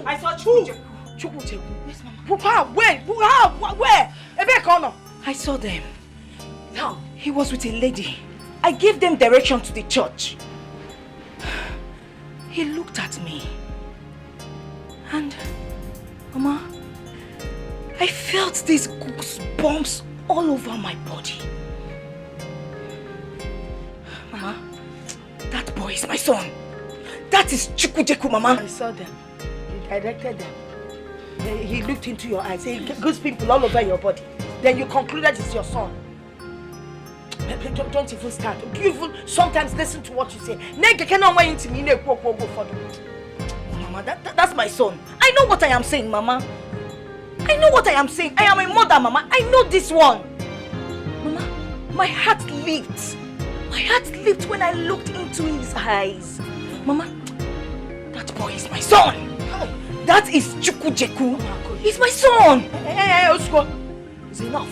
I saw Chukujeku. Yes, Mama. Where? I saw them. Now, he was with a lady. I gave them direction to the church. He looked at me. And, Mama, I felt these goosebumps all over my body. Mama, that boy is my son. That is Chukujeku, Mama. I saw them. He directed them. He looked into your eyes. He goose pimple all over your body. Then you concluded it's your son. Don't even start. You even sometimes listen to what you say. Mama, that's my son. I know what I am saying, Mama. I know what I am saying. I am a mother, Mama. I know this one. Mama, my heart leaped. My heart leaped when I looked into his eyes. Mama, that boy is my son. That is Chukujeku. He's my son. Hey, Osko. It's enough.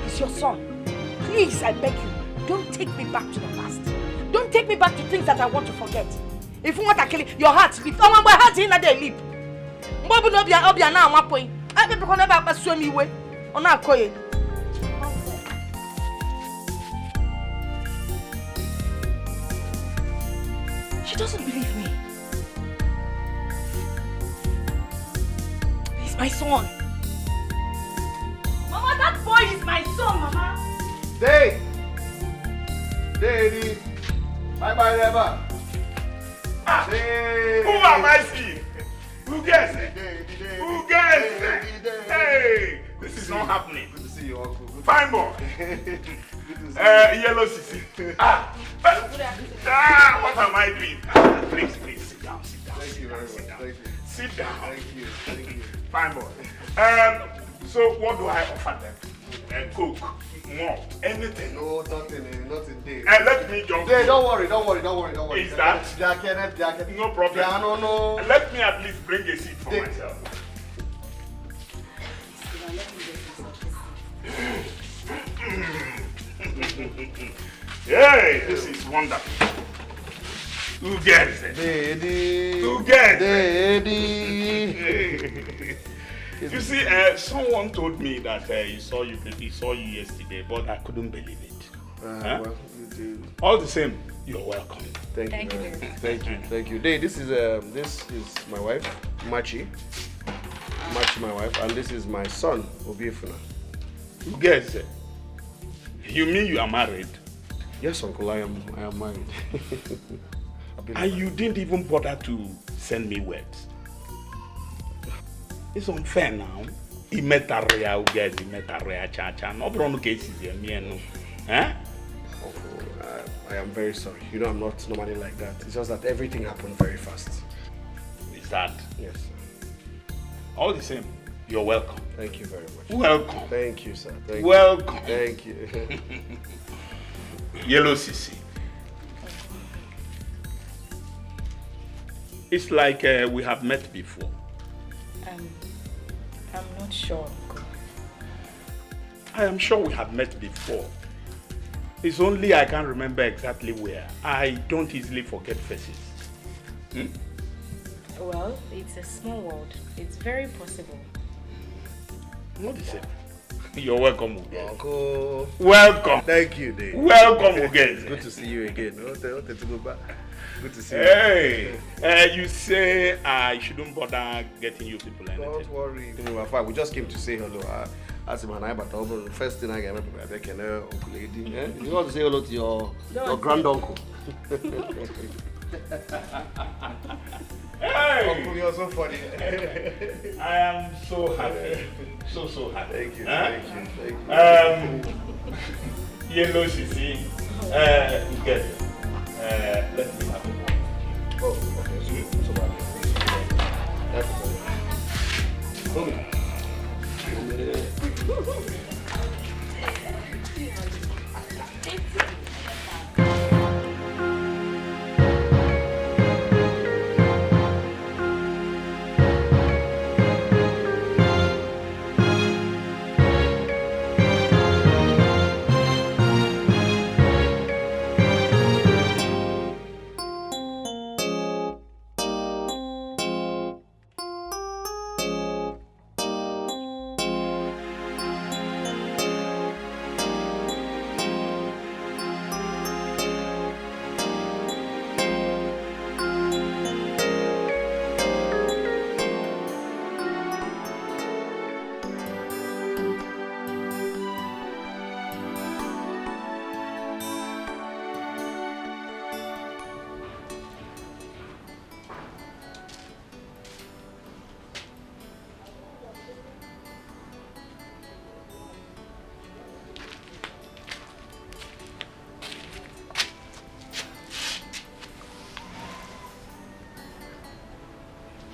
He's your son. Please, I beg you, don't take me back to the past. Don't take me back to things that I want to forget. If you want to kill it, your heart leap. Oh, my heart in that leap. Mbobu no bia obia na one point. I be because never pass me way. Ona akoye. She doesn't believe me. He's my son. Mama, that boy is my son, Mama. Daddy. Bye-bye, never. Who am I seeing? Who gets it? Who gets it? Hey, this is not happening. Good to see you, Uncle. Fine boy. Yellow sissy. What am I doing? Please, sit down. Thank you very much. Thank you. Sit down. Thank you. Fine boy. So what do I offer them? Coke, more, anything? No, nothing, Dave. Let me jump. Dave, don't worry. Is that? Jacket. No problem. No. Let me at least bring a seat for Dave. myself. Hey, this is wonderful. Who gets it? Daddy. Who gets it? You see, someone told me that he saw you yesterday, but I couldn't believe it. Well, all the same, you're welcome. Thank you. Dave, this is my wife, Machi. Machi, my wife, and this is my son, Obiefuna. Who gets it? You mean you are married? Yes, Uncle, I am married. And you didn't even bother to send me words. It's unfair now. Cha-cha. No problem cases here, me and no. Eh? I am very sorry. You know I'm not normally like that. It's just that everything happened very fast. Is that? Yes, sir. All the same, you're welcome. Thank you very much. Welcome. Thank you, sir. Welcome. Thank you. Yellow Sissy. It's like we have met before. I'm not sure, Uncle. I am sure we have met before. It's only I can't remember exactly where. I don't easily forget faces. Well, it's a small world. It's very possible. Not the same. You're welcome again. Uncle. Welcome. Thank you, Dave. Welcome again. It's good to see you again. Good to go back. Good to see you. Hey, you say I shouldn't bother getting you people anything. Don't worry. In fact, we just came to say hello. As my neighbor, the first thing I get, I can Uncle Lady. You want to say hello to your granduncle? Hey! Uncle, you're so funny. I am so happy. So happy. Thank you. Huh? Thank you. Yellow Sisi. Get let me have it. Oh, okay. So bad. Come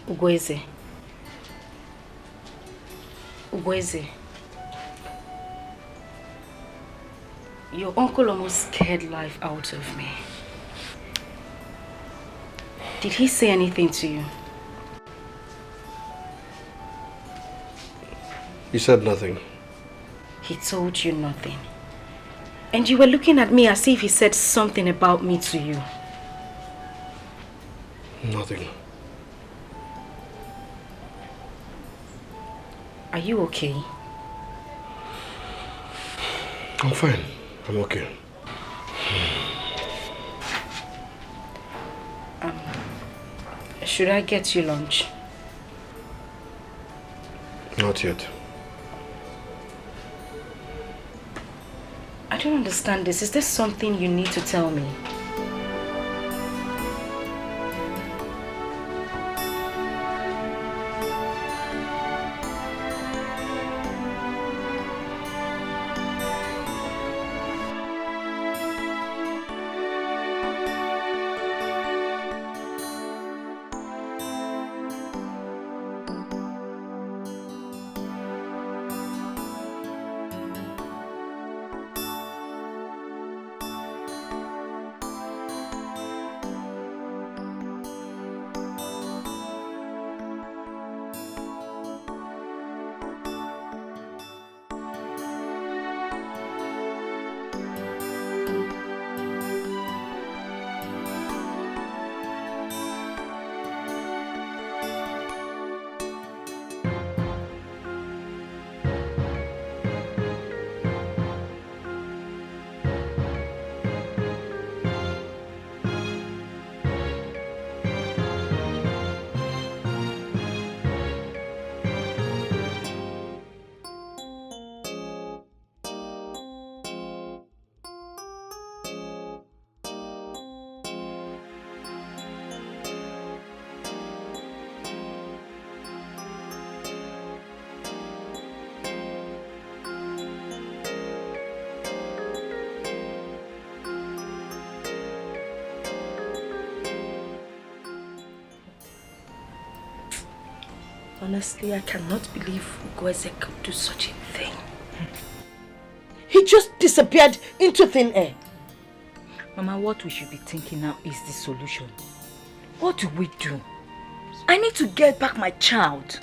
Ugweze. Your uncle almost scared life out of me. Did he say anything to you? He said nothing. He told you nothing. And you were looking at me as if he said something about me to you. Nothing. Are you okay? I'm fine. I'm okay. Should I get you lunch? Not yet. I don't understand this. Is there something you need to tell me? Honestly, I cannot believe Ugweze could do such a thing. He just disappeared into thin air. Mama, what we should be thinking now is the solution. What do we do? I need to get back my child.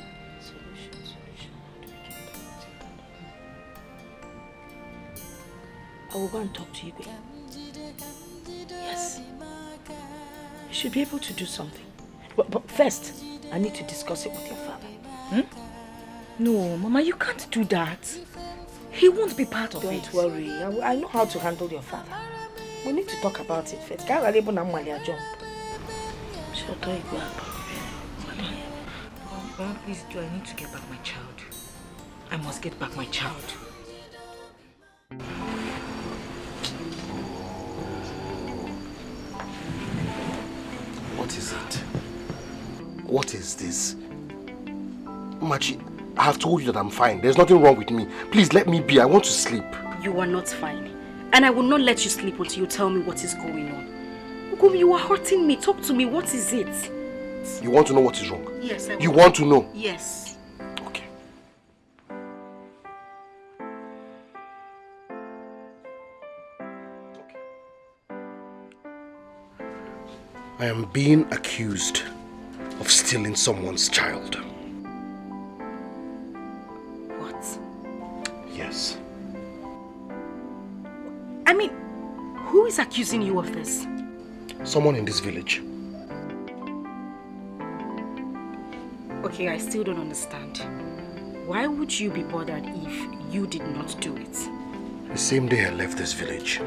I will go and talk to you. Yes. You should be able to do something. But first, I need to discuss it with your father. No, Mama, you can't do that. He won't be part of it. Don't worry. I know how to handle your father. We need to talk about it first. Mama, please do. I need to get back my child. I must get back my child. What is it? What is this? Machi, I have told you that I'm fine. There's nothing wrong with me. Please let me be. I want to sleep. You are not fine. And I will not let you sleep until you tell me what is going on. Ugum, you are hurting me. Talk to me. What is it? You want to know what is wrong? Yes, I will. You want to know? Yes. Okay. I am being accused of stealing someone's child. What? Yes. I mean, who is accusing you of this? Someone in this village. Okay, I still don't understand. Why would you be bothered if you did not do it? The same day I left this village,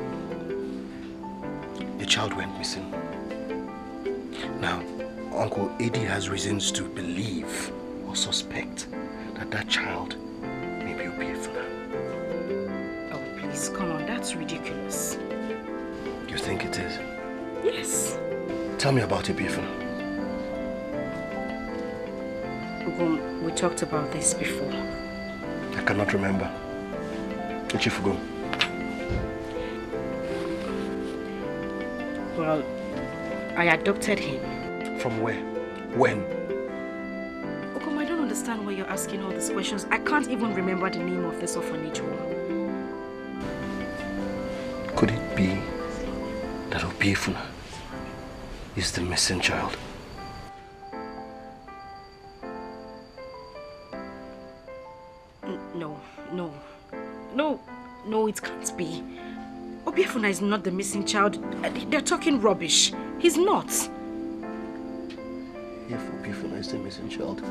the child went missing. Now, Uncle Eddie has reasons to believe or suspect that that child may be Obiefuna. Oh, please, come on, that's ridiculous. You think it is? Yes. Tell me about Obiefuna. We talked about this before. I cannot remember. Ichifugo. Well, I adopted him. From where? When? Okom, I don't understand why you're asking all these questions. I can't even remember the name of this orphanage home. Could it be that Obiefuna is the missing child? No, it can't be. Obiefuna is not the missing child. They're talking rubbish. He's not. If Obiefuna is the missing child,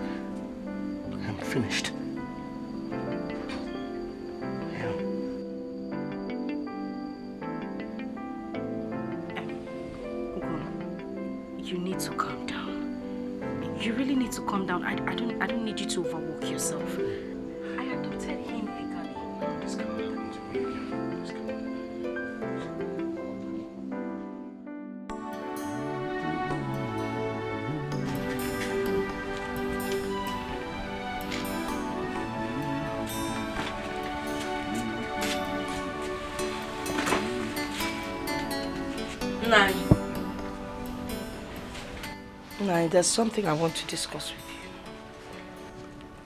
I'm finished. You need to calm down. You really need to calm down. I don't need you to overwork yourself. I adopted him legally. Nai, there's something I want to discuss with you.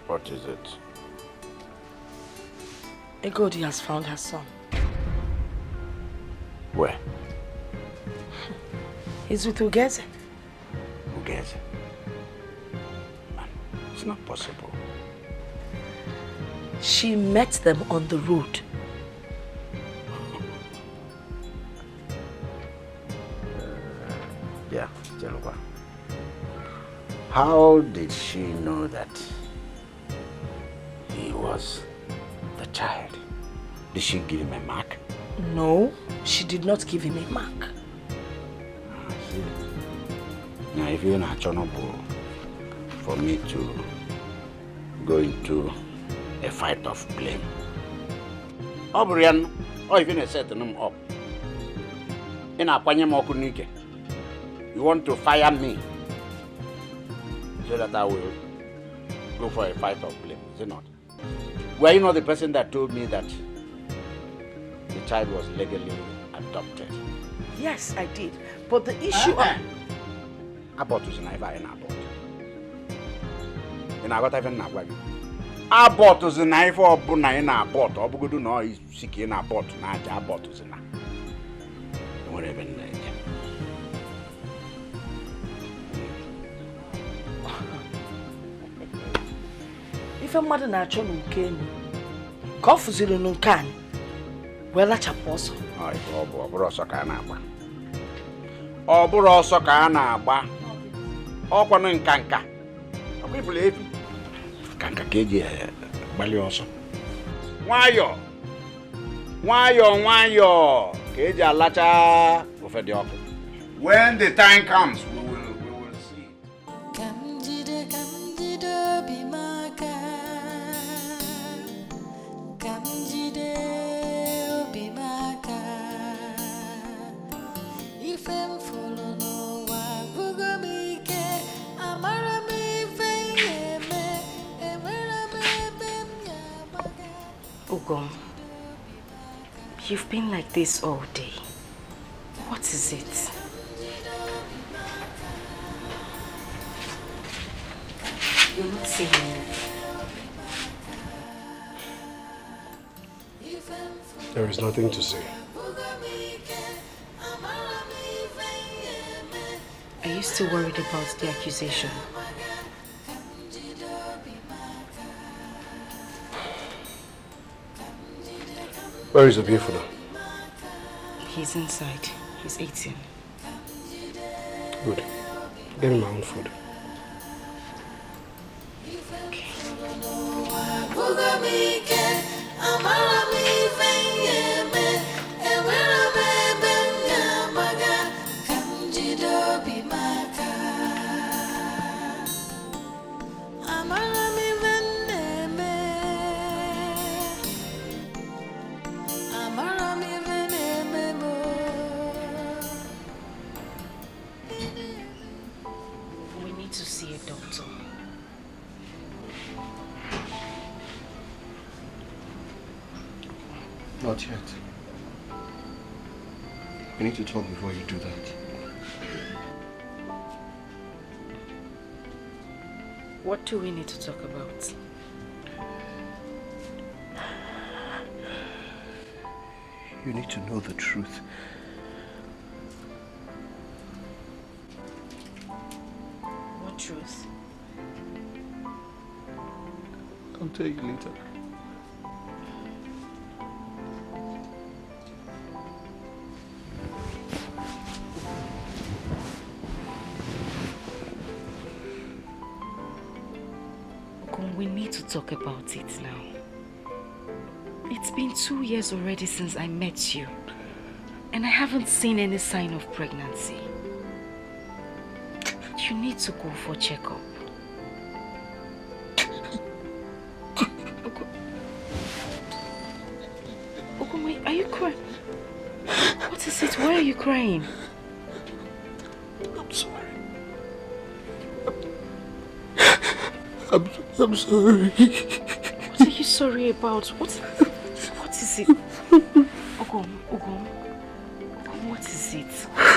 What is it? Egodi has found her son. Where? He's with Ugeze. Ugeze? Man, it's not possible. She met them on the road. Yeah, Jeluba. How did she know that he was the child? Did she give him a mark? No, she did not give him a mark. See. Now, if you're not honorable for me to go into a fight of blame, Obrian, or even a setting him up, in a Panyamokunike, you want to fire me so that I will go for a fight of blame, is it not? Were you not the person that told me that the child was legally adopted? Yes, I did. But the issue Abort was never an abort. And I got even a way. Abort was a knife or buna in a abort, or good to know he's sick in a abort, not abort was enough. Whatever. If a mother natural came, coffee in Nuncan. Well, chaposo. Ọ bụrụ ọsọ ka a na-agba. Ọ bụrụ ọsọ ka a na-agba. Ọ kwanụ nka. Ọ bụ ifulu efi. Nka ka eji gbalị ọsọ. Nwayọ ka eji alacha ofe dị ọkụ. When the time comes, we will see. Kamjide obimaka. Kamjide obimaka. Ifem folo no wa bugomike. Amara mi feyeme. Emera bebem yabaga. Ugom, you've been like this all day. What is it? You're not saying it. There is nothing to say. Are you still worried about the accusation? Where is Obiefuna? He's inside. He's eating. Good. Get me my own food. We need to see a doctor. Not yet. We need to talk before you do that. What do we need to talk about? You need to know the truth. What truth? I'll tell you later. We need to talk about it now. It's been 2 years already since I met you, and I haven't seen any sign of pregnancy. You need to go for checkup. Wait, are you crying? What is it? Why are you crying? I'm sorry. I'm sorry. What are you sorry about? What is it? Ogum, what is it? What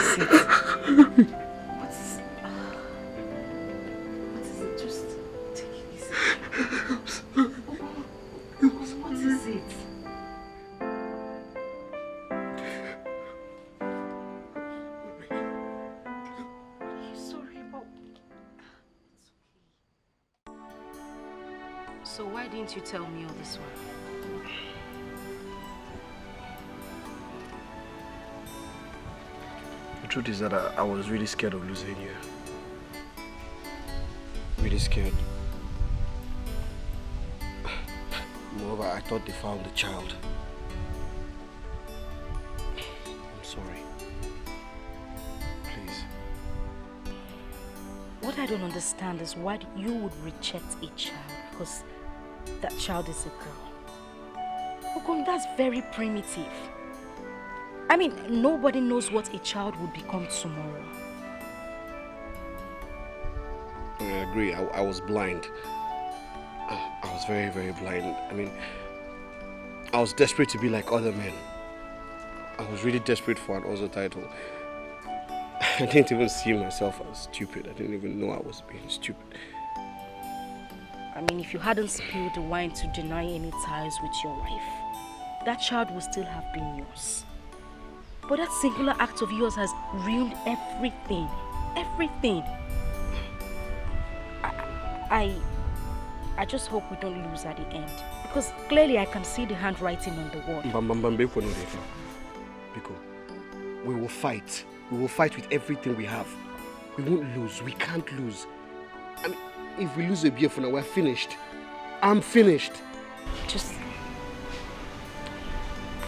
is it? Just take it easy. I'm sorry. What is it? What are you sorry about? It's okay. So why didn't you tell me all this while? The truth is that I was really scared of losing you. Really scared. Moreover, I thought they found the child. I'm sorry. Please. What I don't understand is why you would reject a child because that child is a girl. Okom, that's very primitive. I mean, nobody knows what a child would become tomorrow. I agree. I was blind. I was very, very blind. I mean, I was desperate to be like other men. I was really desperate for an Oscar title. I didn't even see myself as stupid. I didn't even know I was being stupid. I mean, if you hadn't spilled the wine to deny any ties with your wife, that child would still have been yours. But that singular act of yours has ruined everything. Everything. I just hope we don't lose at the end. Because clearly I can see the handwriting on the wall. Because we will fight. We will fight with everything we have. We won't lose. We can't lose. I mean, if we lose a beer for now, we're finished. I'm finished. Just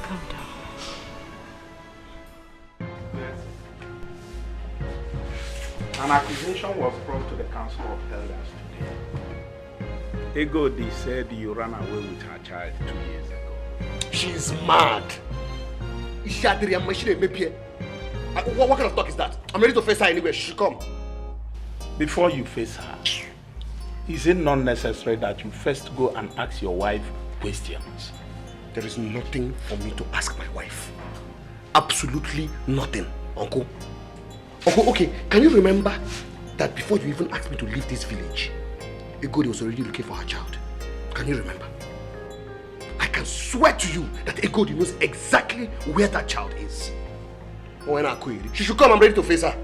calm down. An accusation was brought to the Council of Elders today. Igodi said you ran away with her child 2 years ago. She's mad. What kind of talk is that? I'm ready to face her anywhere. She should come. Before you face her, is it not necessary that you first go and ask your wife questions? There is nothing for me to ask my wife. Absolutely nothing, Uncle. Uncle, okay, can you remember that before you even asked me to leave this village, Igodi was already looking for her child? Can you remember? I can swear to you that Igodi knows exactly where that child is. She should come, I'm ready to face her.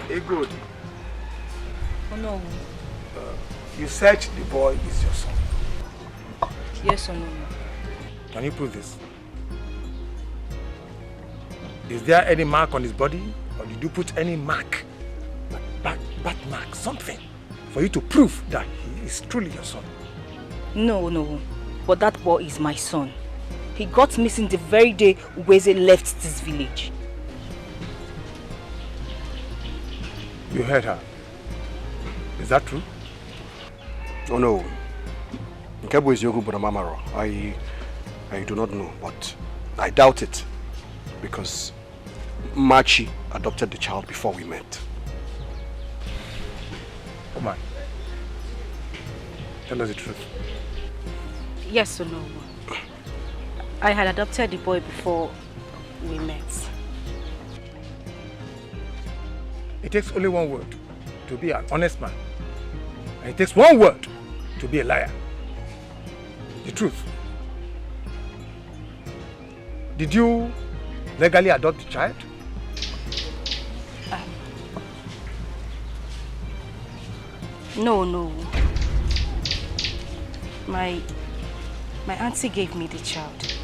Igodi. Oh no. You said the boy is your son. Yes or no? Can you prove this? Is there any mark on his body? Or did you put any mark? Bat mark, something, for you to prove that he is truly your son? No. But that boy is my son. He got missing the very day Weze left this village. You heard her. Is that true? Oh no. I do not know, but I doubt it. Because Machi adopted the child before we met. Come on. Tell us the truth. Yes or no? I had adopted the boy before we met. It takes only one word to be an honest man. And it takes one word to be a liar. The truth. Did you legally adopt the child? No. My auntie gave me the child.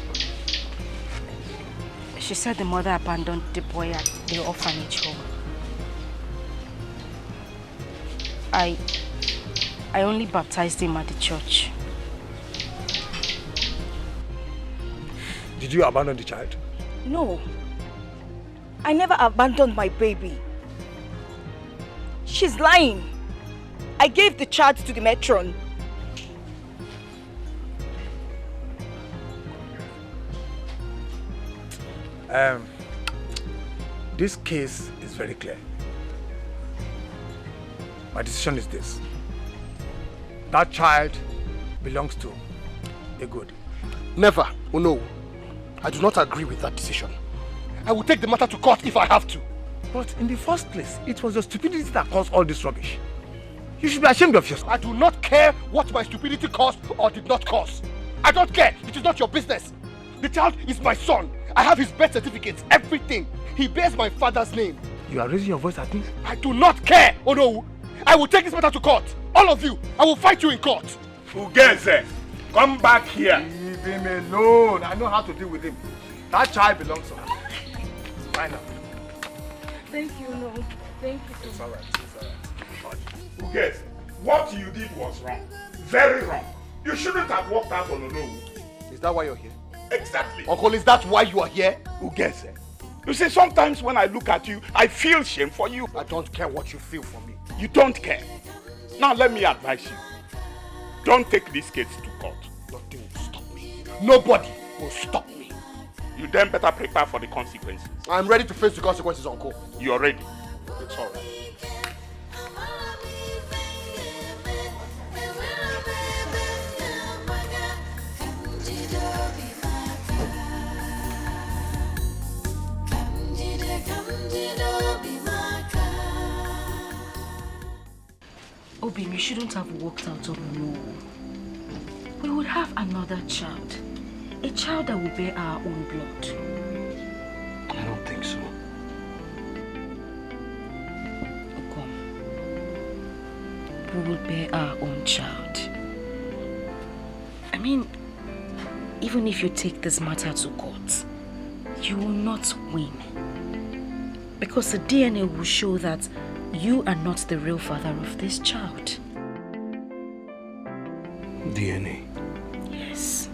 She said the mother abandoned the boy at the orphanage home. I only baptized him at the church. Did you abandon the child? No. I never abandoned my baby. She's lying. I gave the child to the matron. This case is very clear. My decision is this. That child belongs to Igodi. Never. Oh no. I do not agree with that decision. I will take the matter to court if I have to. But in the first place, it was your stupidity that caused all this rubbish. You should be ashamed of yourself. I do not care what my stupidity caused or did not cause. I don't care. It is not your business. The child is my son. I have his birth certificates, everything. He bears my father's name. You are raising your voice at me? I do not care. Oh no. I will take this matter to court. All of you. I will fight you in court. Ugeze, come back here. Leave him alone. I know how to deal with him. That child belongs to her. Right now. Thank you, no. Thank you. It's alright. Ugeze, what you did was wrong. Very wrong. You shouldn't have walked out on alone. Is that why you're here? Exactly. Uncle, is that why you are here? Ugeze, you see, sometimes when I look at you, I feel shame for you. I don't care what you feel for me. You don't care. Now let me advise you. Don't take this case to court. Nothing will stop me. Nobody will stop me. You then better prepare for the consequences. I'm ready to face the consequences, Uncle. You're ready. It's all right. Obim, you shouldn't have walked out on your own. We would have another child. A child that will bear our own blood. I don't think so. we will bear our own child. I mean, even if you take this matter to court, you will not win. Because the DNA will show that you are not the real father of this child. DNA? Yes.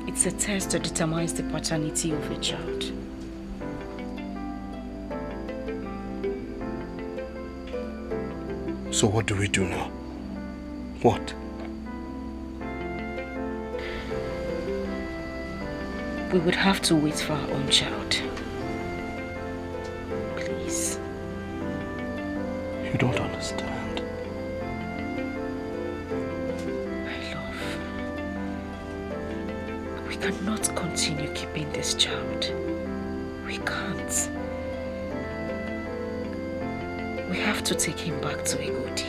It's a test that determines the paternity of a child. So what do we do now? What? We would have to wait for our own child. Please. You don't understand. My love. We cannot continue keeping this child. We can't. We have to take him back to Igodi.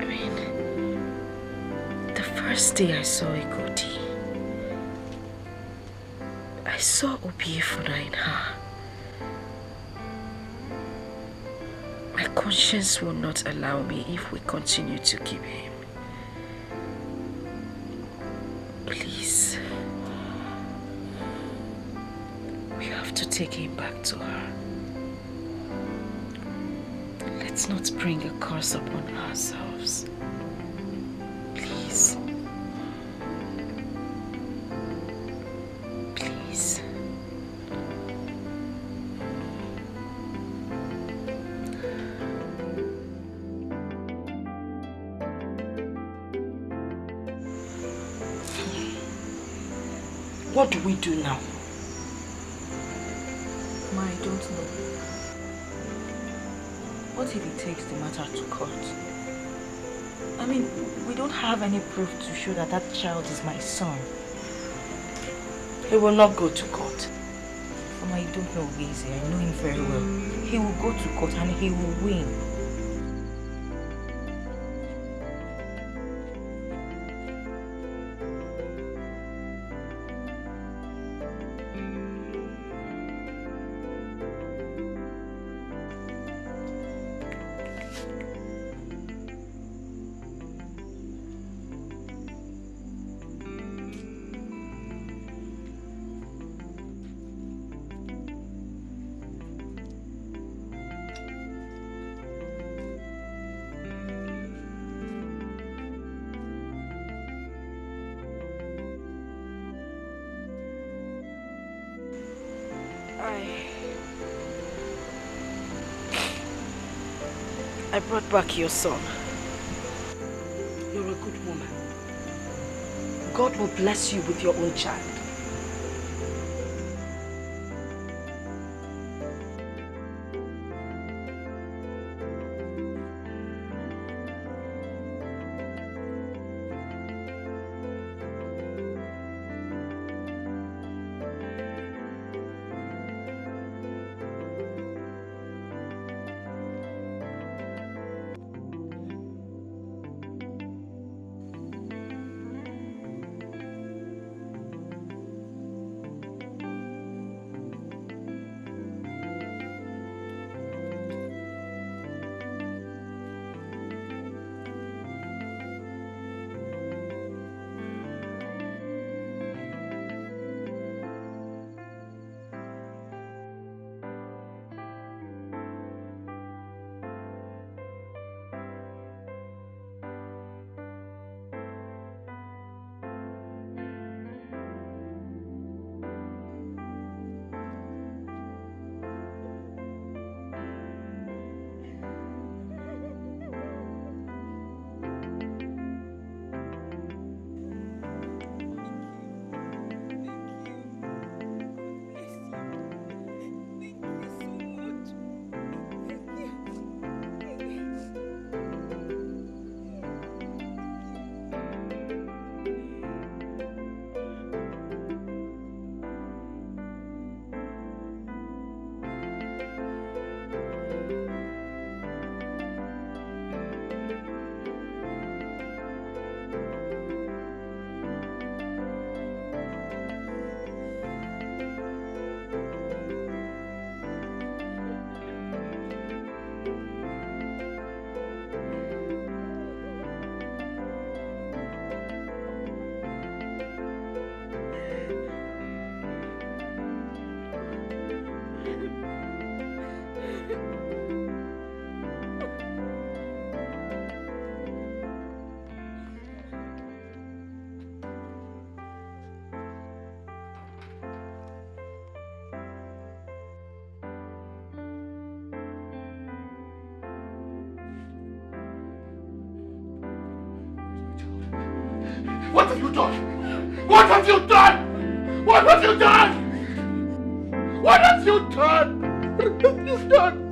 I mean, the first day I saw Igodi, I saw Obiefuna in her. My conscience will not allow me if we continue to keep him. Please. We have to take him back to her. Let's not bring a curse upon ourselves. Please. Please. What do we do now? I don't know. What if he takes the matter to court? I mean, we don't have any proof to show that that child is my son. He will not go to court. Mama, I don't know Weezy. I know him very well. He will go to court and he will win. I brought back your son. You're a good woman. God will bless you with your own child. What have you done? What have you done? What have you done? What have you done? What have you done?